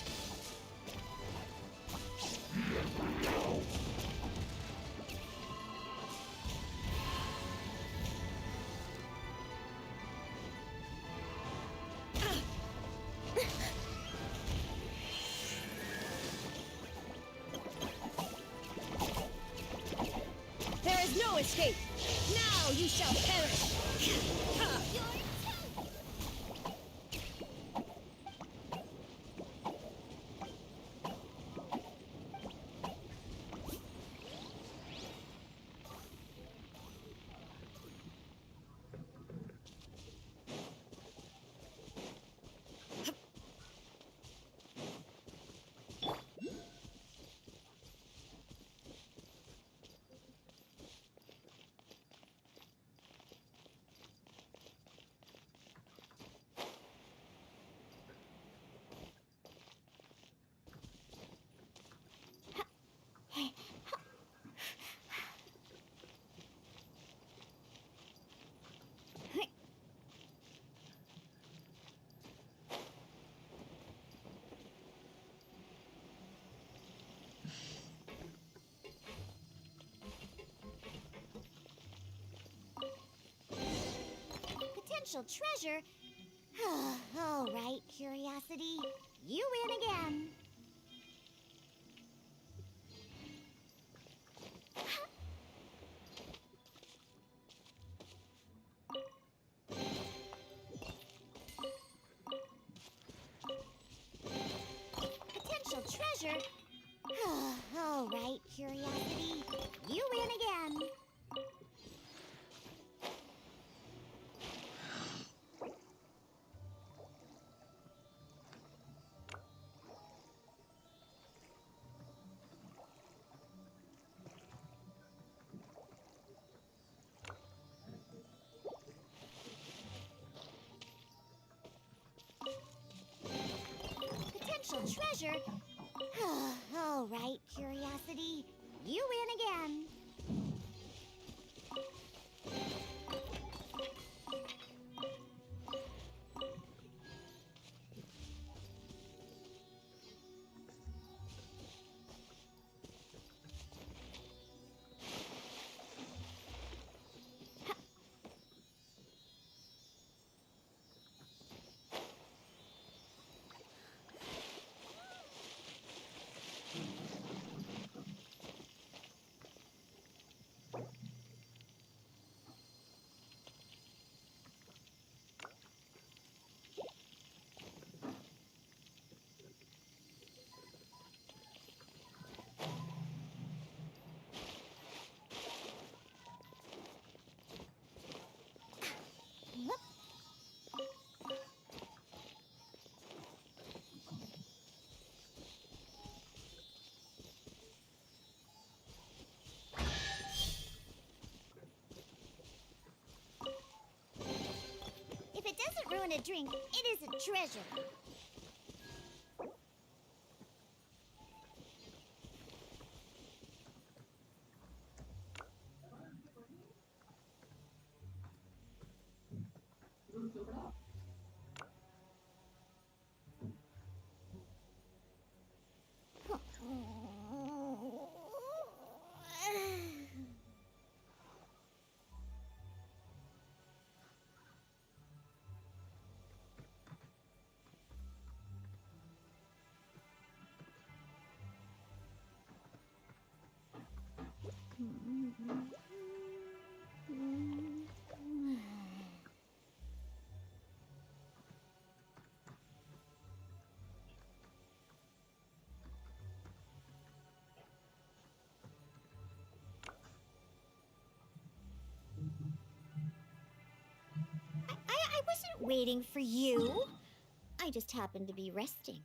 There is no escape! Now you shall perish! Potential treasure? All right, Curiosity. You win again. Potential treasure? All right, Curiosity. You win again. want a drink, it is a treasure. I wasn't waiting for you. I just happened to be resting.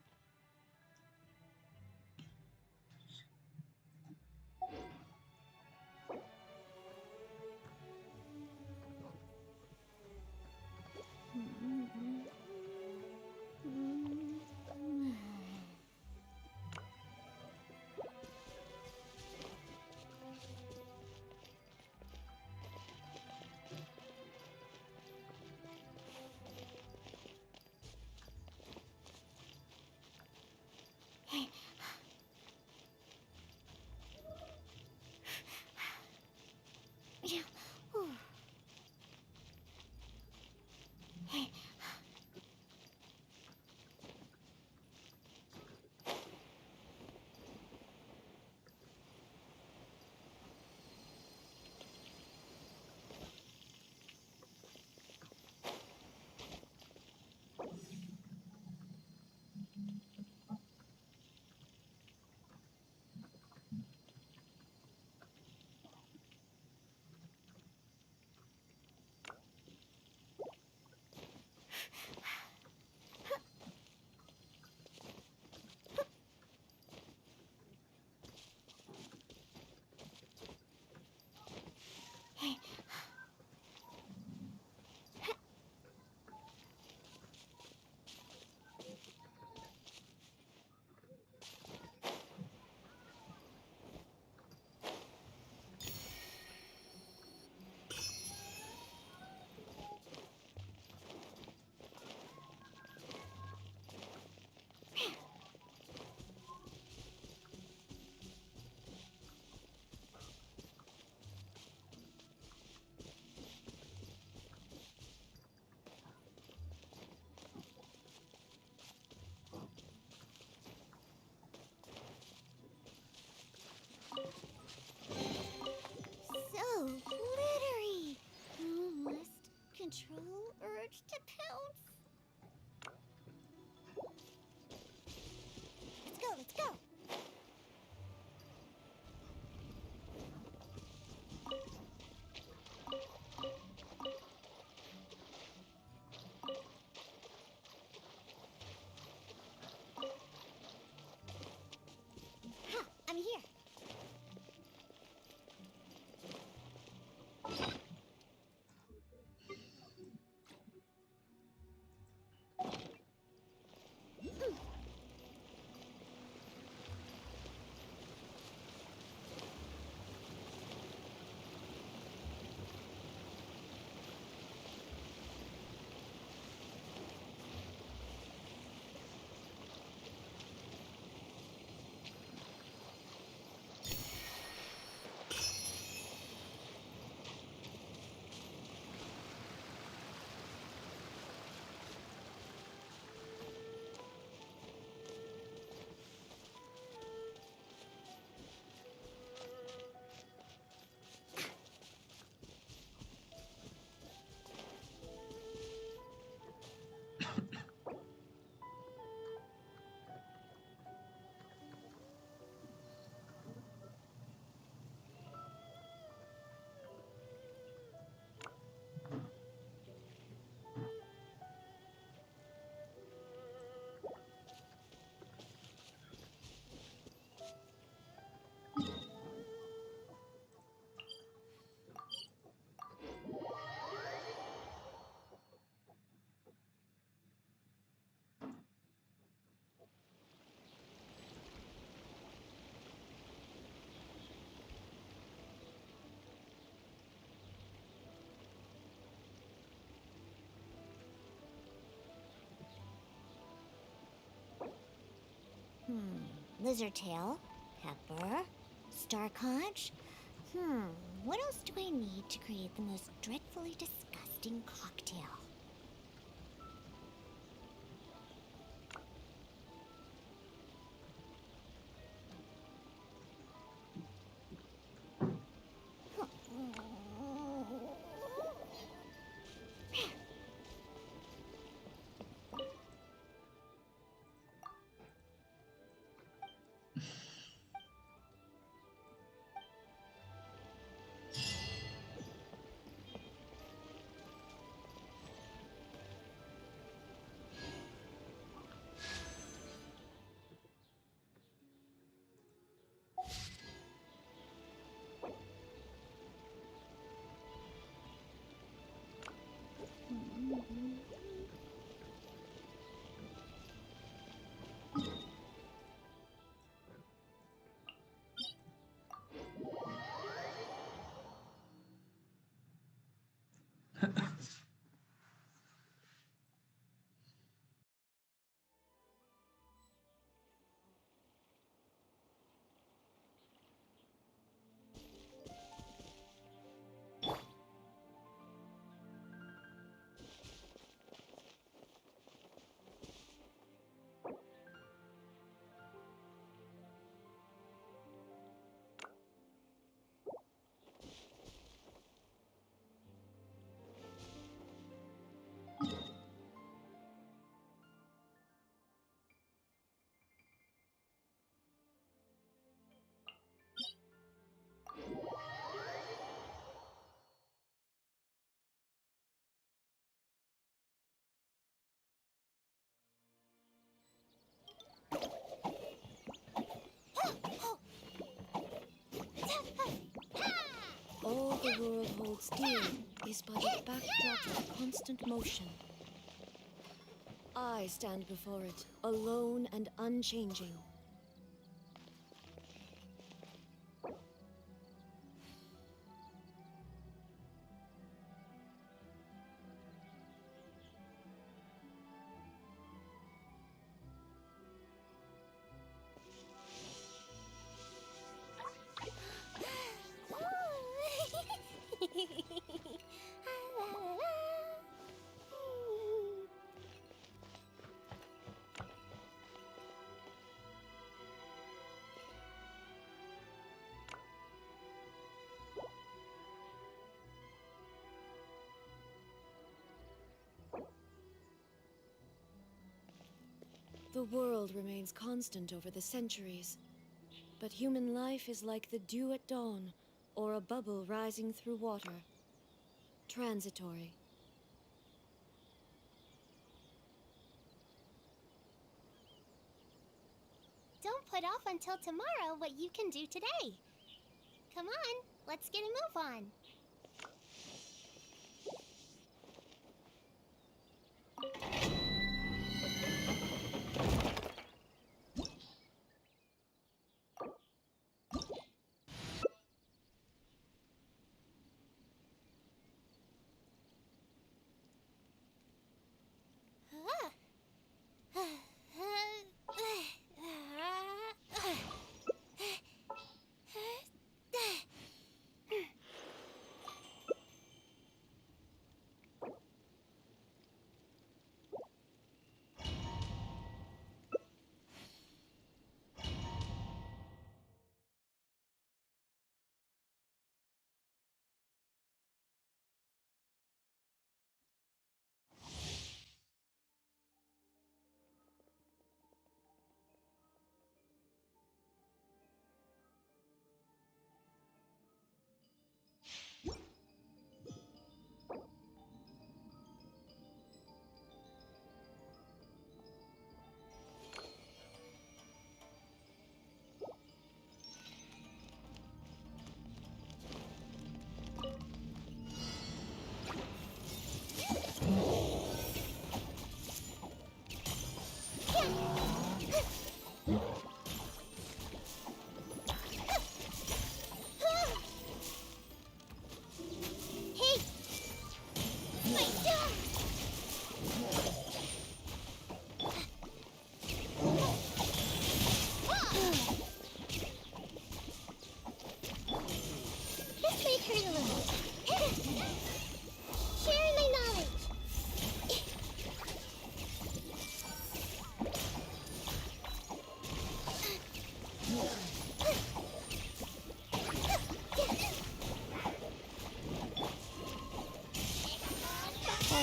Lizardtail, Pepper, Starconch. What else do I need to create the most dreadfully disgusting cocktail? All the world holds dear is but a backdrop to constant motion. I stand before it, alone and unchanging. The world remains constant over the centuries, but human life is like the dew at dawn, or a bubble rising through water. Transitory. Don't put off until tomorrow what you can do today. Come on, let's get a move on.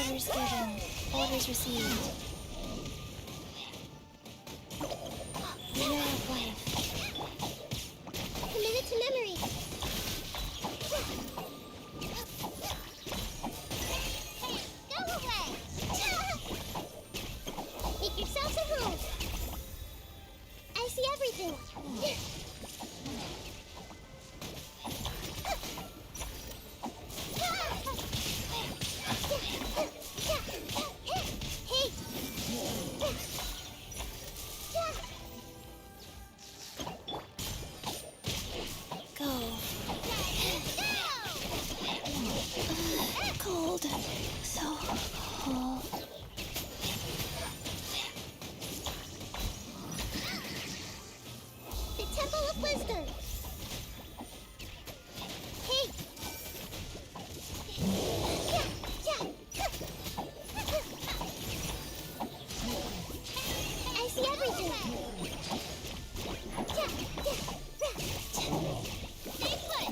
Orders given. Orders received. Mirror of life. Committed to memory. Go away! Make yourselves at home. I see everything. Go. Cold. So cold. The Temple of Wisdom. Hey. I see everything. Stay put.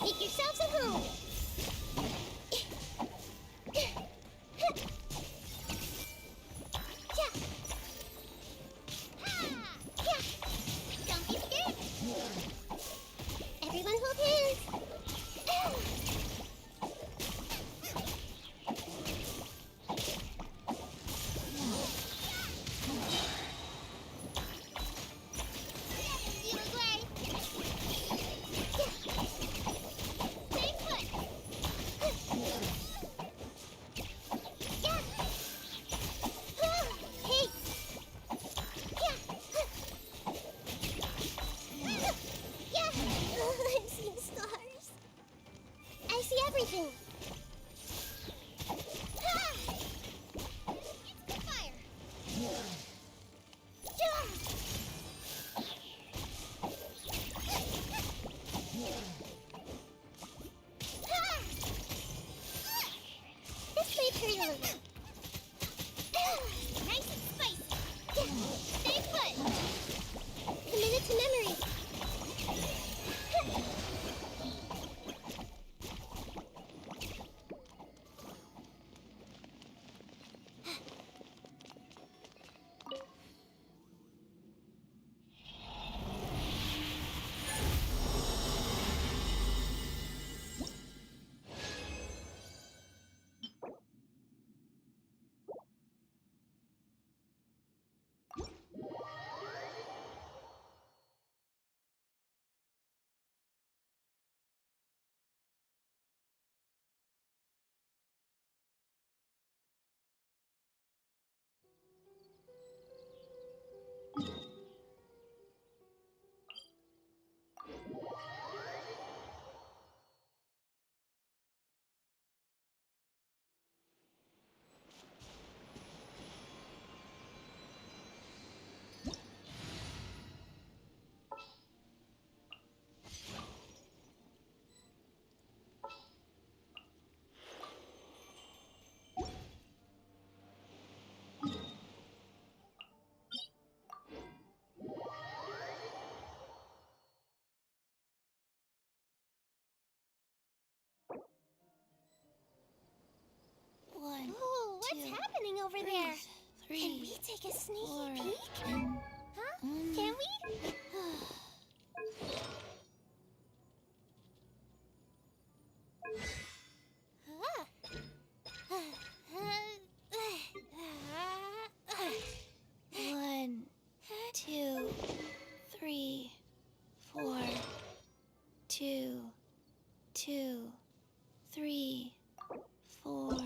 Make yourselves at home. Don't be scared. Everyone hold hands. You look great. Stay put. Hey. I'm seeing stars. I see everything. It's the fire. This may hurt a little. Nice and spicy. Stay put. Committed to memory. One. Oh, what's happening over there? Three. Can we take a sneaky peek? Huh? Can we? One, two, three, four, two, three, four.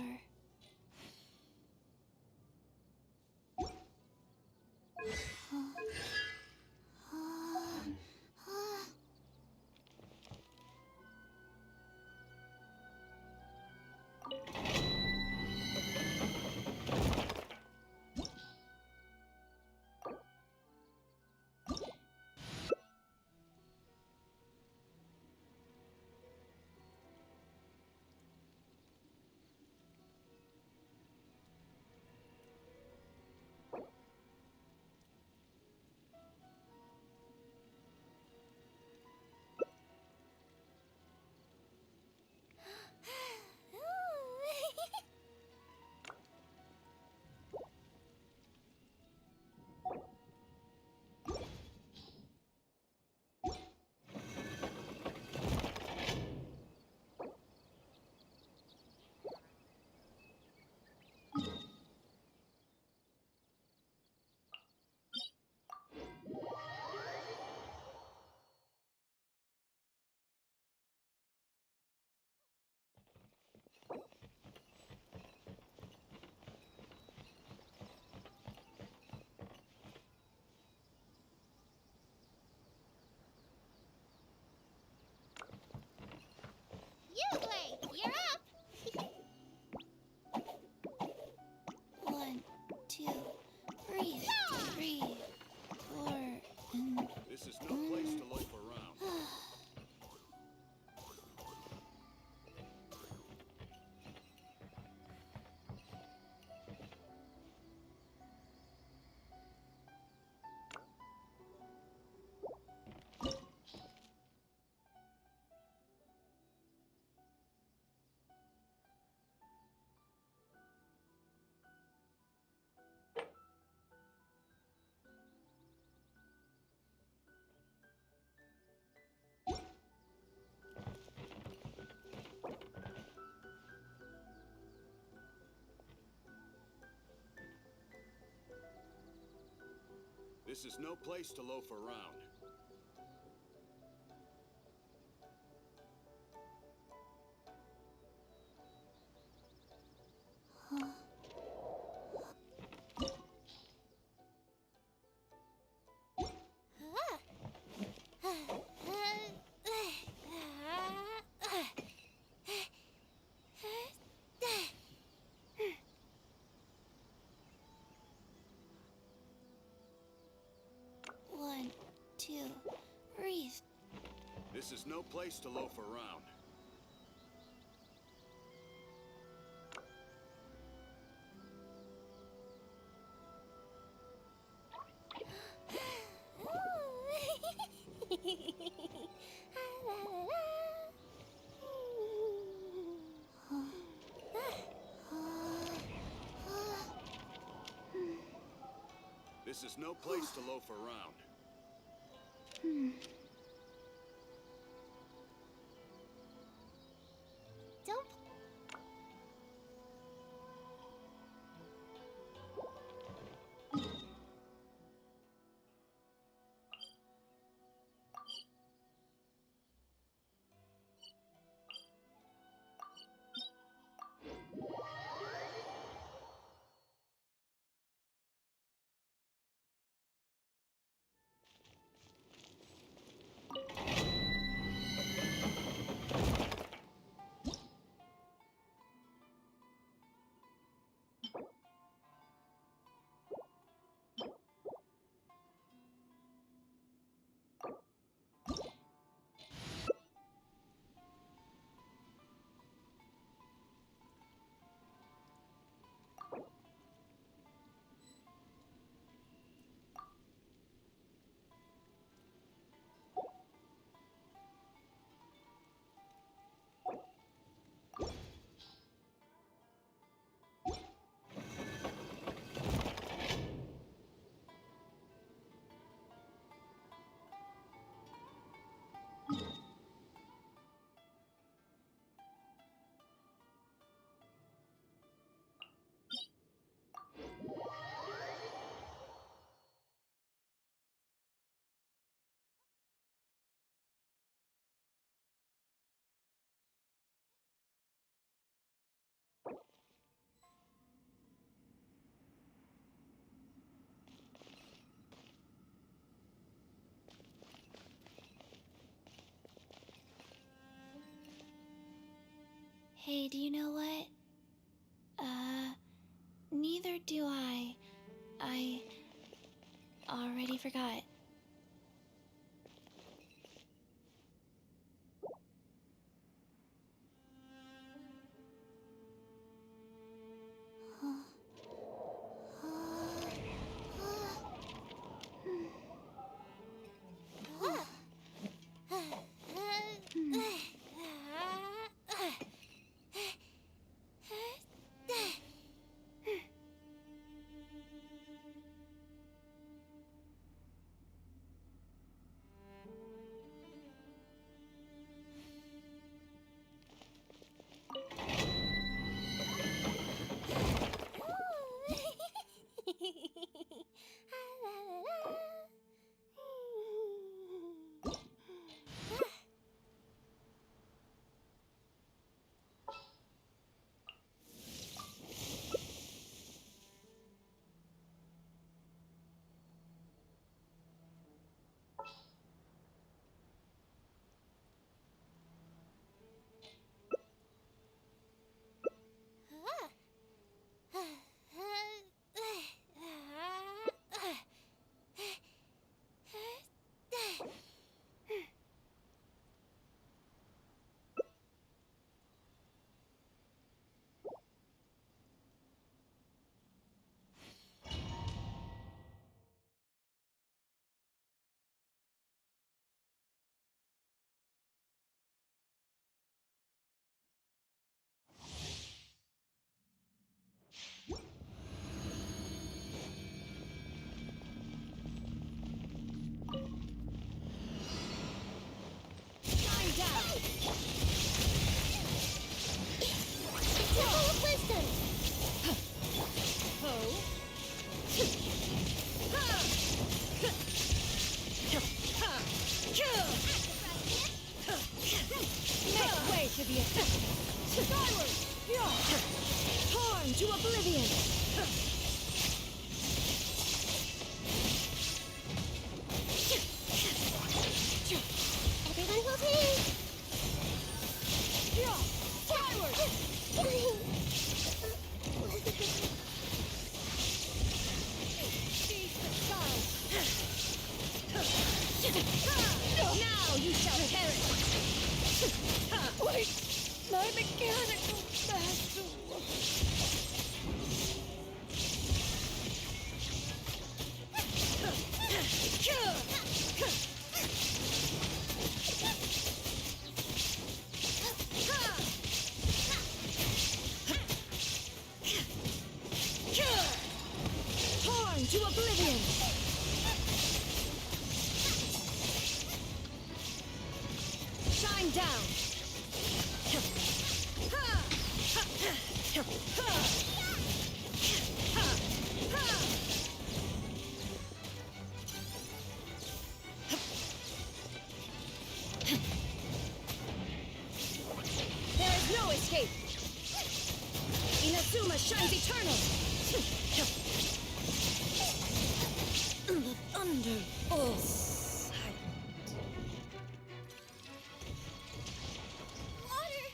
This is no place to loaf around. One, two, breathe. This is no place to loaf around. This is no place to loaf around. Don't. Hey, do you know what? Neither do I. I already forgot. oblivion! Skyward! Torn to oblivion! Everyone hold hands! Skyward! Feast the child! Now you shall perish! Wait! My mechanical master! Torn to oblivion! Shine down! There is no escape! Inazuma shines eternal! The thunder falls silent. Water!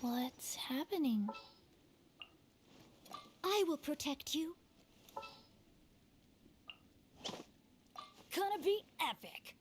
What's happening? I will protect you. Gonna be epic.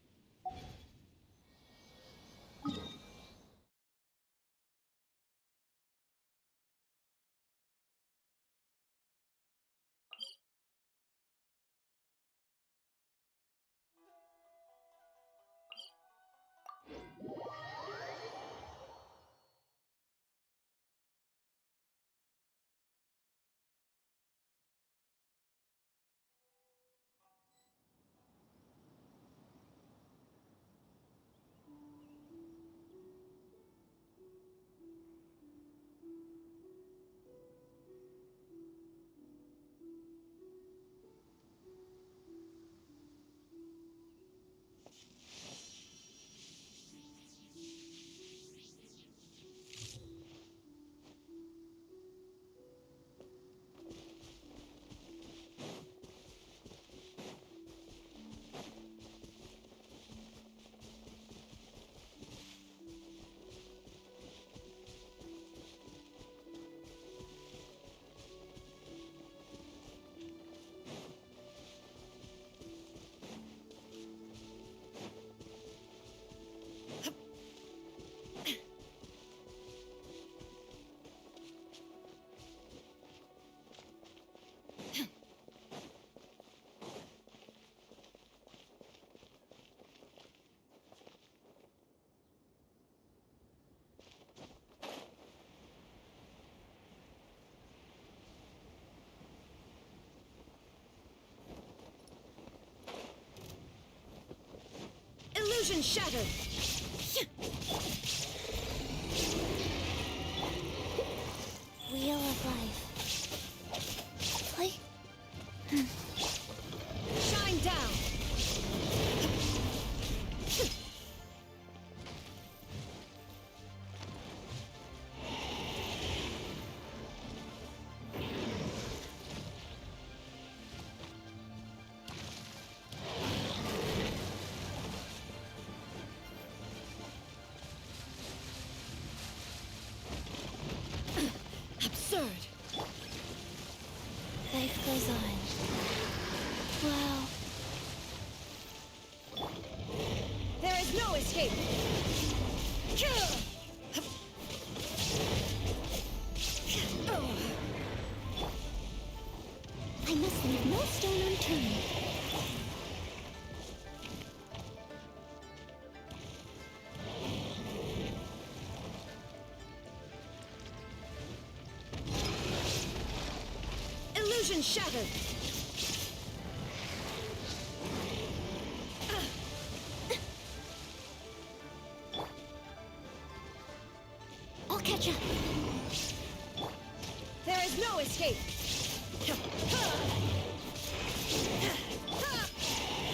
Illusion shattered! Wheel of life. Play. Shine down! Absurd! Life goes on. Wow. There is no escape! I must leave no stone unturned. Illusion shattered! I'll catch up. There is no escape!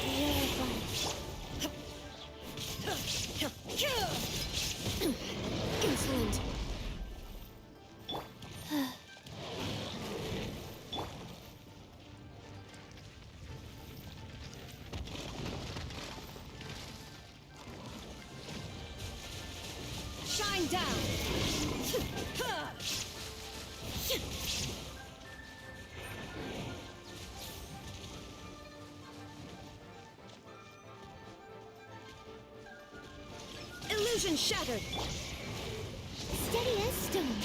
Wheel of life. Insolent! Shine down! Illusion shattered! Steady as stone.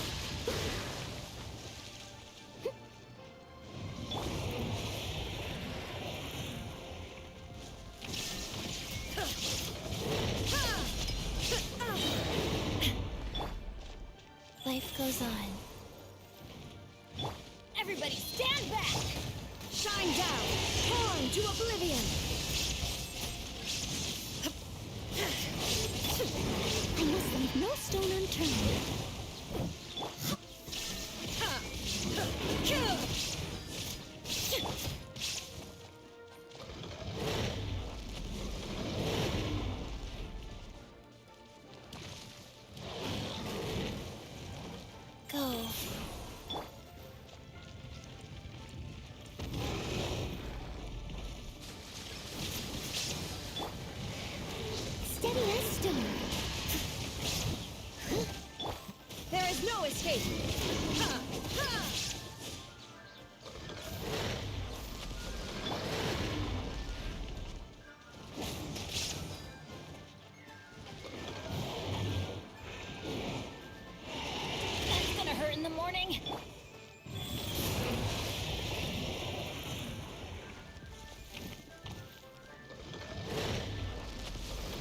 Life goes on. Everybody stand back! Shine down! Torn to oblivion! I must leave no stone unturned. Go. Steady as stone. There is no escape! That's gonna hurt in the morning.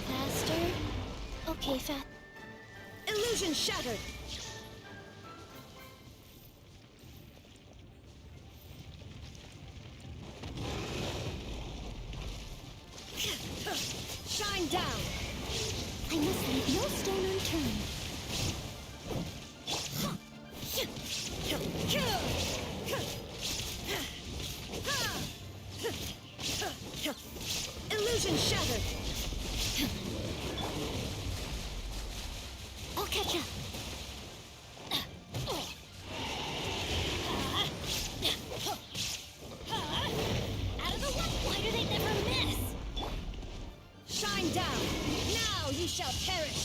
Faster. Okay, Fat. Illusion shattered! Shine down! I must leave no stone unturned. Illusion shattered! I'll catch up. Out of the way! Why do they never miss? Shine down! Now you shall perish!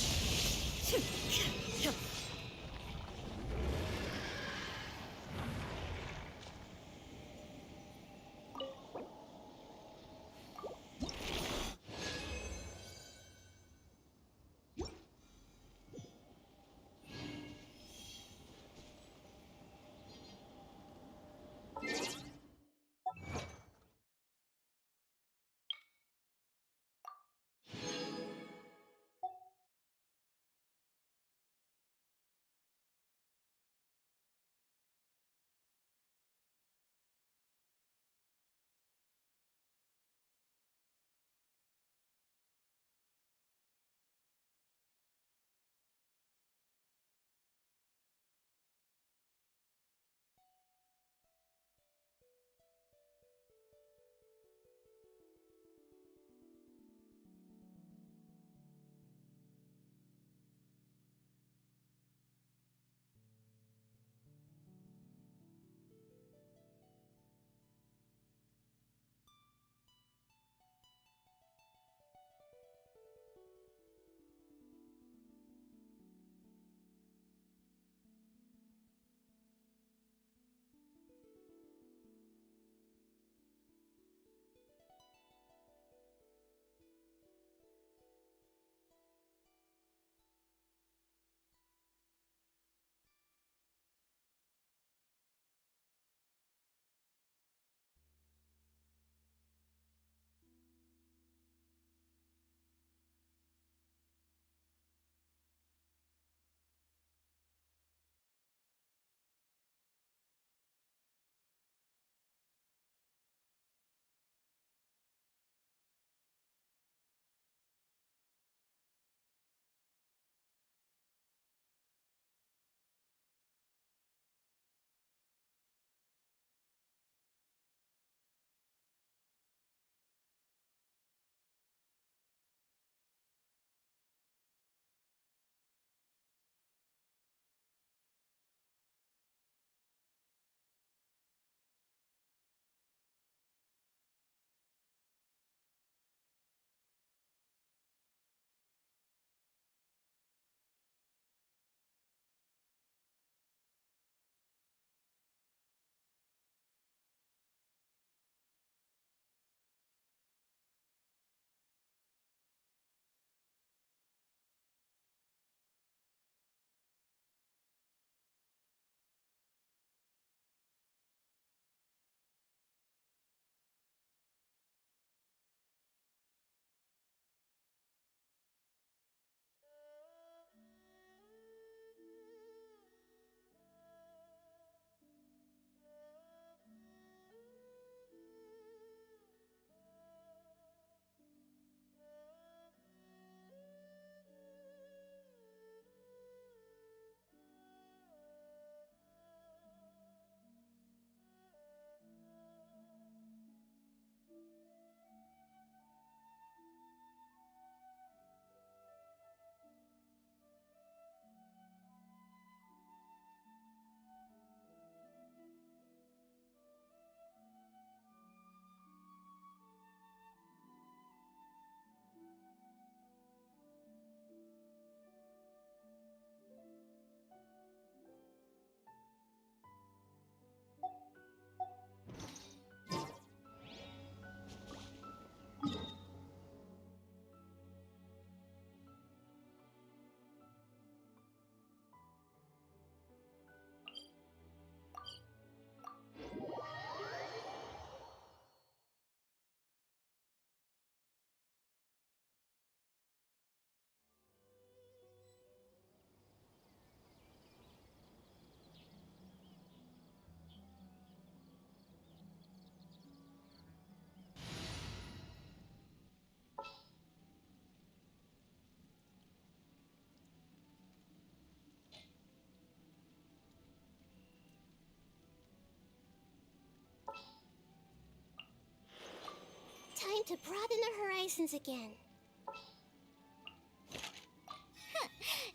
determined to broaden our horizons again.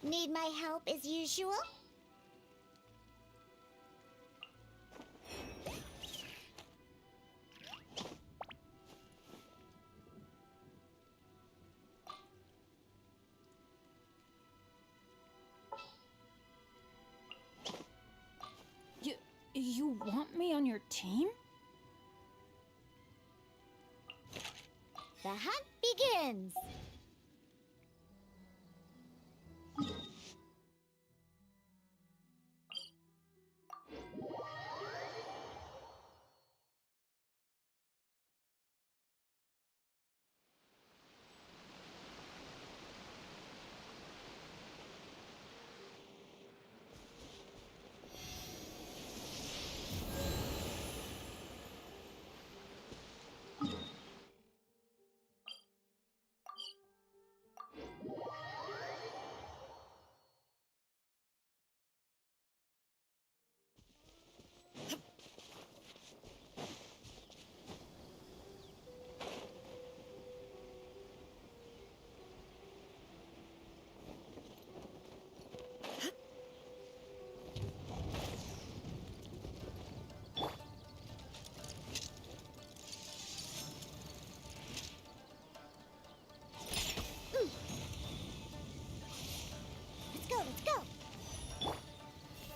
Need my help as usual? You want me on your team? The hunt begins! Let's go!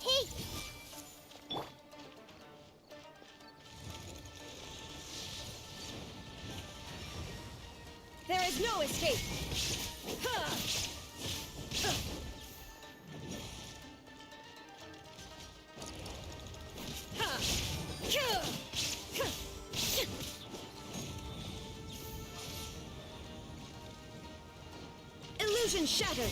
Hey! There is no escape! Illusion shattered!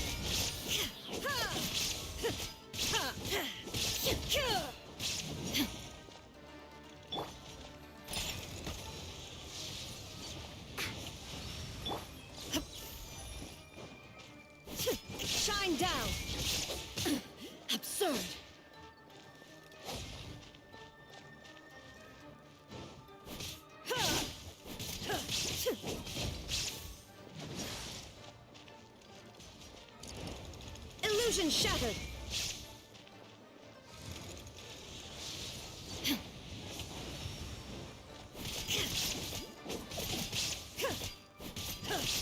Shine down! Absurd! Illusion shattered!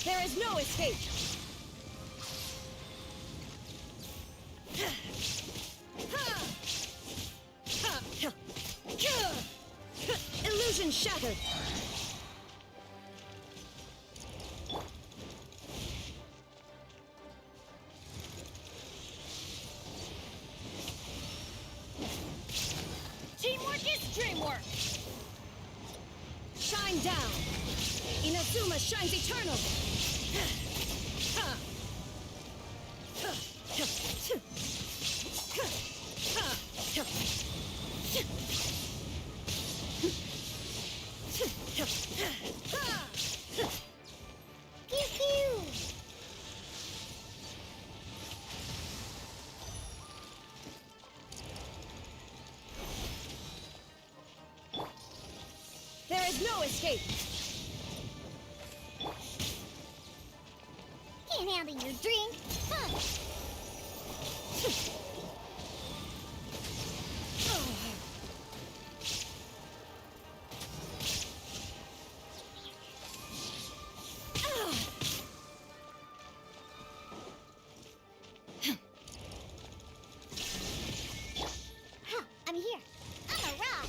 There is no escape! Illusion shattered! Teamwork is dreamwork! Shine down! Inazuma shines eternal! Pew pew! There is no escape! Can't handle your drink! Huh. I'm here. I'm a rock.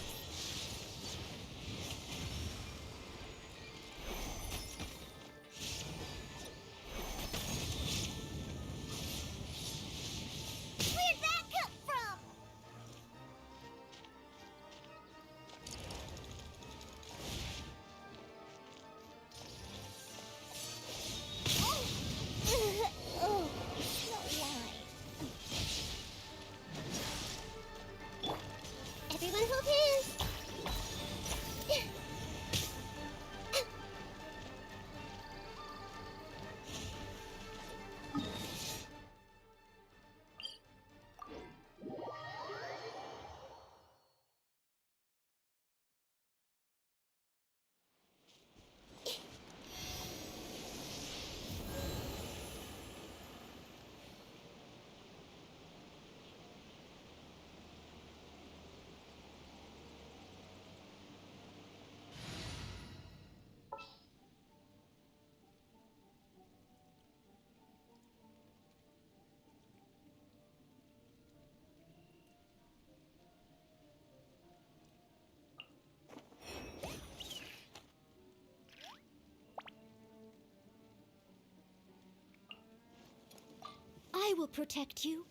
will protect you.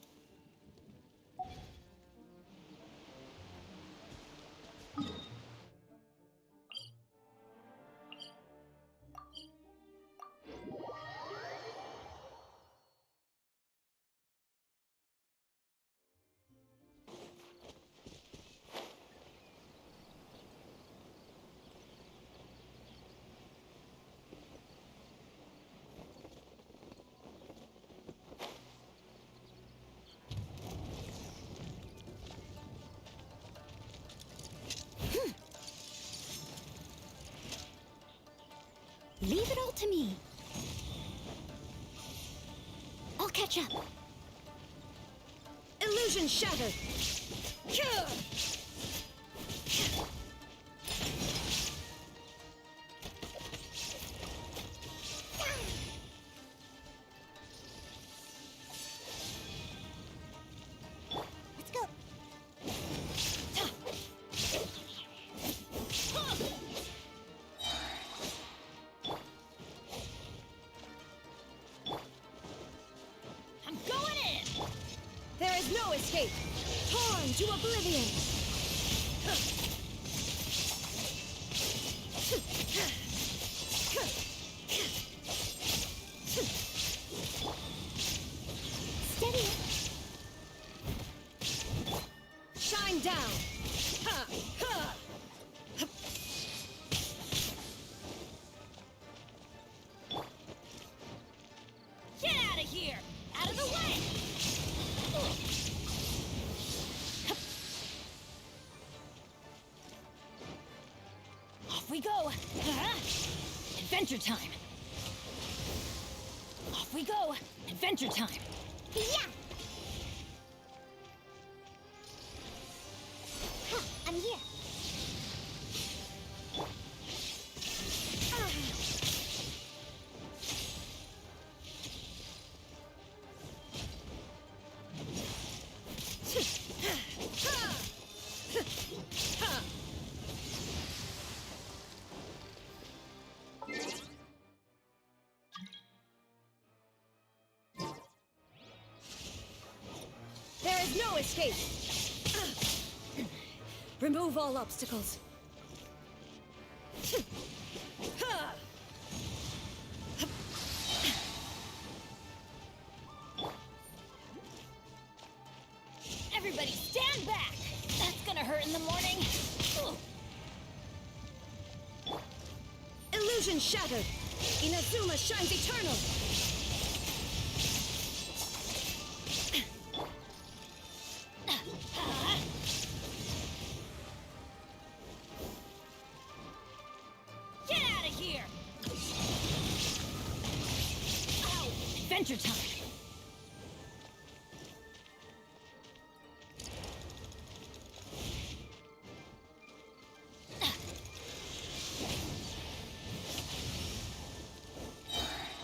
Leave it all to me. I'll catch up. Illusion shattered! Let's go. I'm going in! There is no escape! Torn to oblivion! Steady. Shine down! Ha! Ha! Get out of here! Out of the way! Off we go! Adventure time! Off we go! Adventure time! Yeah! Huh, I'm here. There is no escape! Remove all obstacles. Everybody stand back! That's gonna hurt in the morning! Illusion shattered! Inazuma shines eternal! Get out of here! Ow! Adventure time!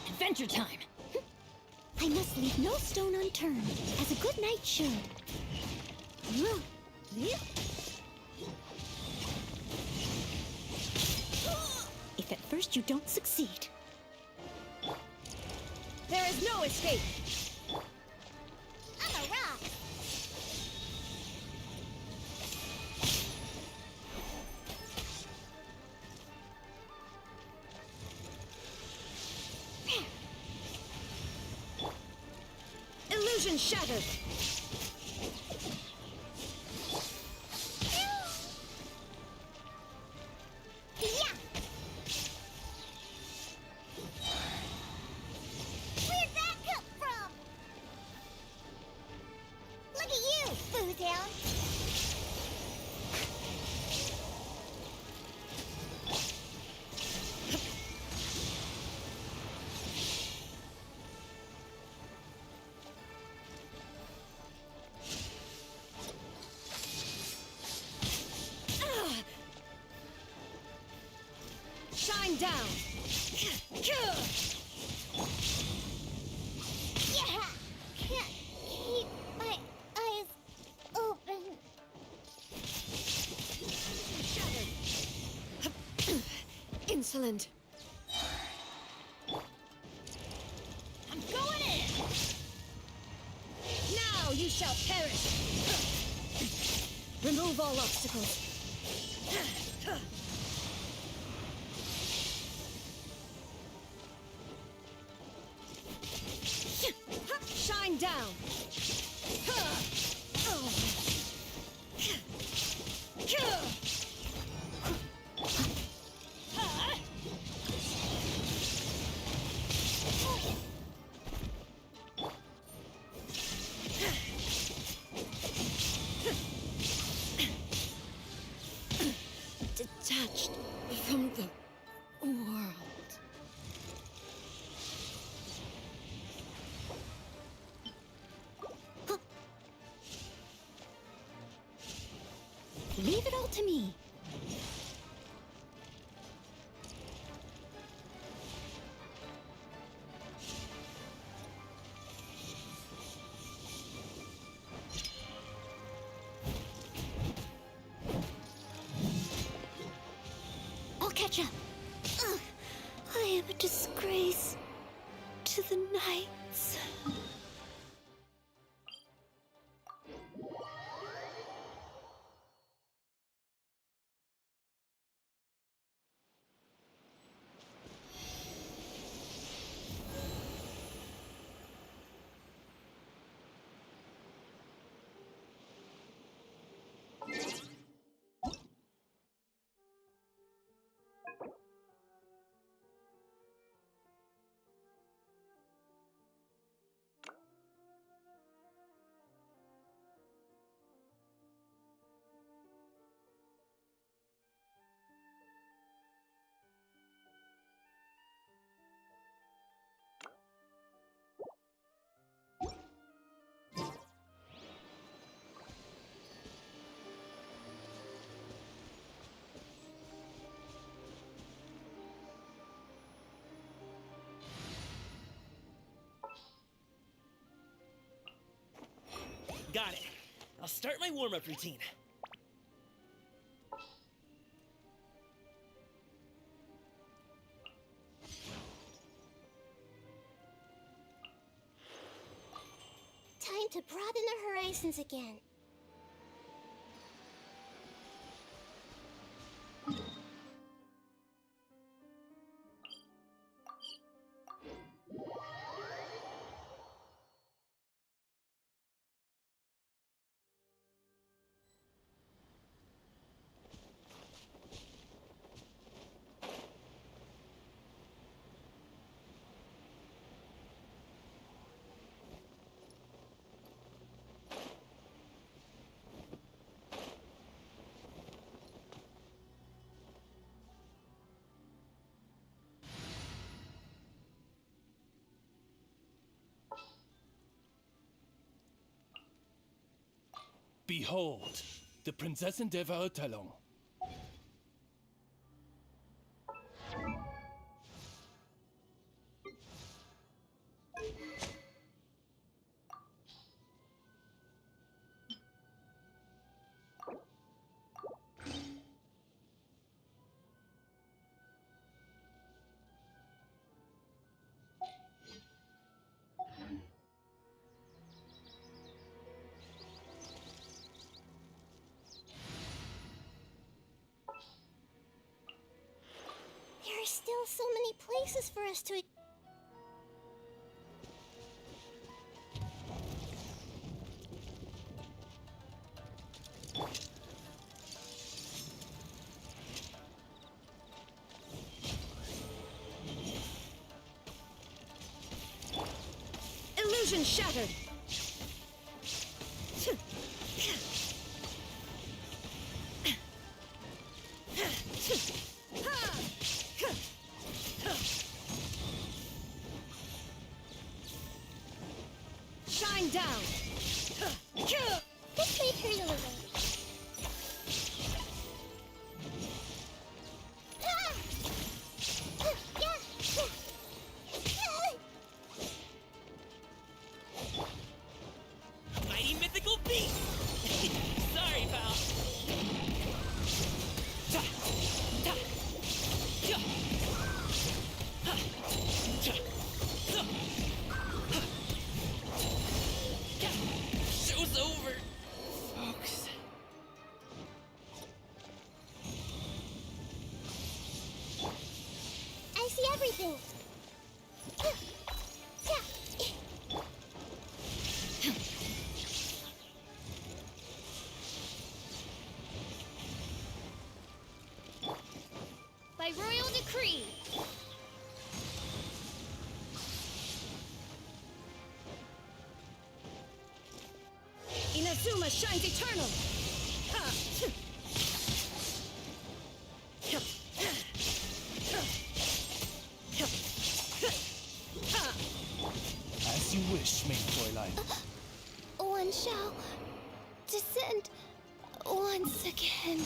Adventure time! I must leave no stone unturned, as a good knight should. If at first you don't succeed. There is no escape! I'm a rock. Illusion shattered! Yeah! Where'd that come from? Look at you, Foozhound. Shine down! Yeah! Can't keep my eyes open. Insolent! I'm going in! shall perish! Remove all obstacles. Shine down! Detached from the world. Leave it all to me. I'll catch up. Ugh, I am a disgrace to the knights. Got it. I'll start my warm-up routine. Time to broaden the horizons again. Behold, the Prinzessin der Verurteilung. There are still so many places for us to... Illusion shattered! Shine down! This may turn a little. Mighty mythical beast! Sorry, pal. Show Inazuma shines eternal! As you wish, main Fräulein. One shall descend once again.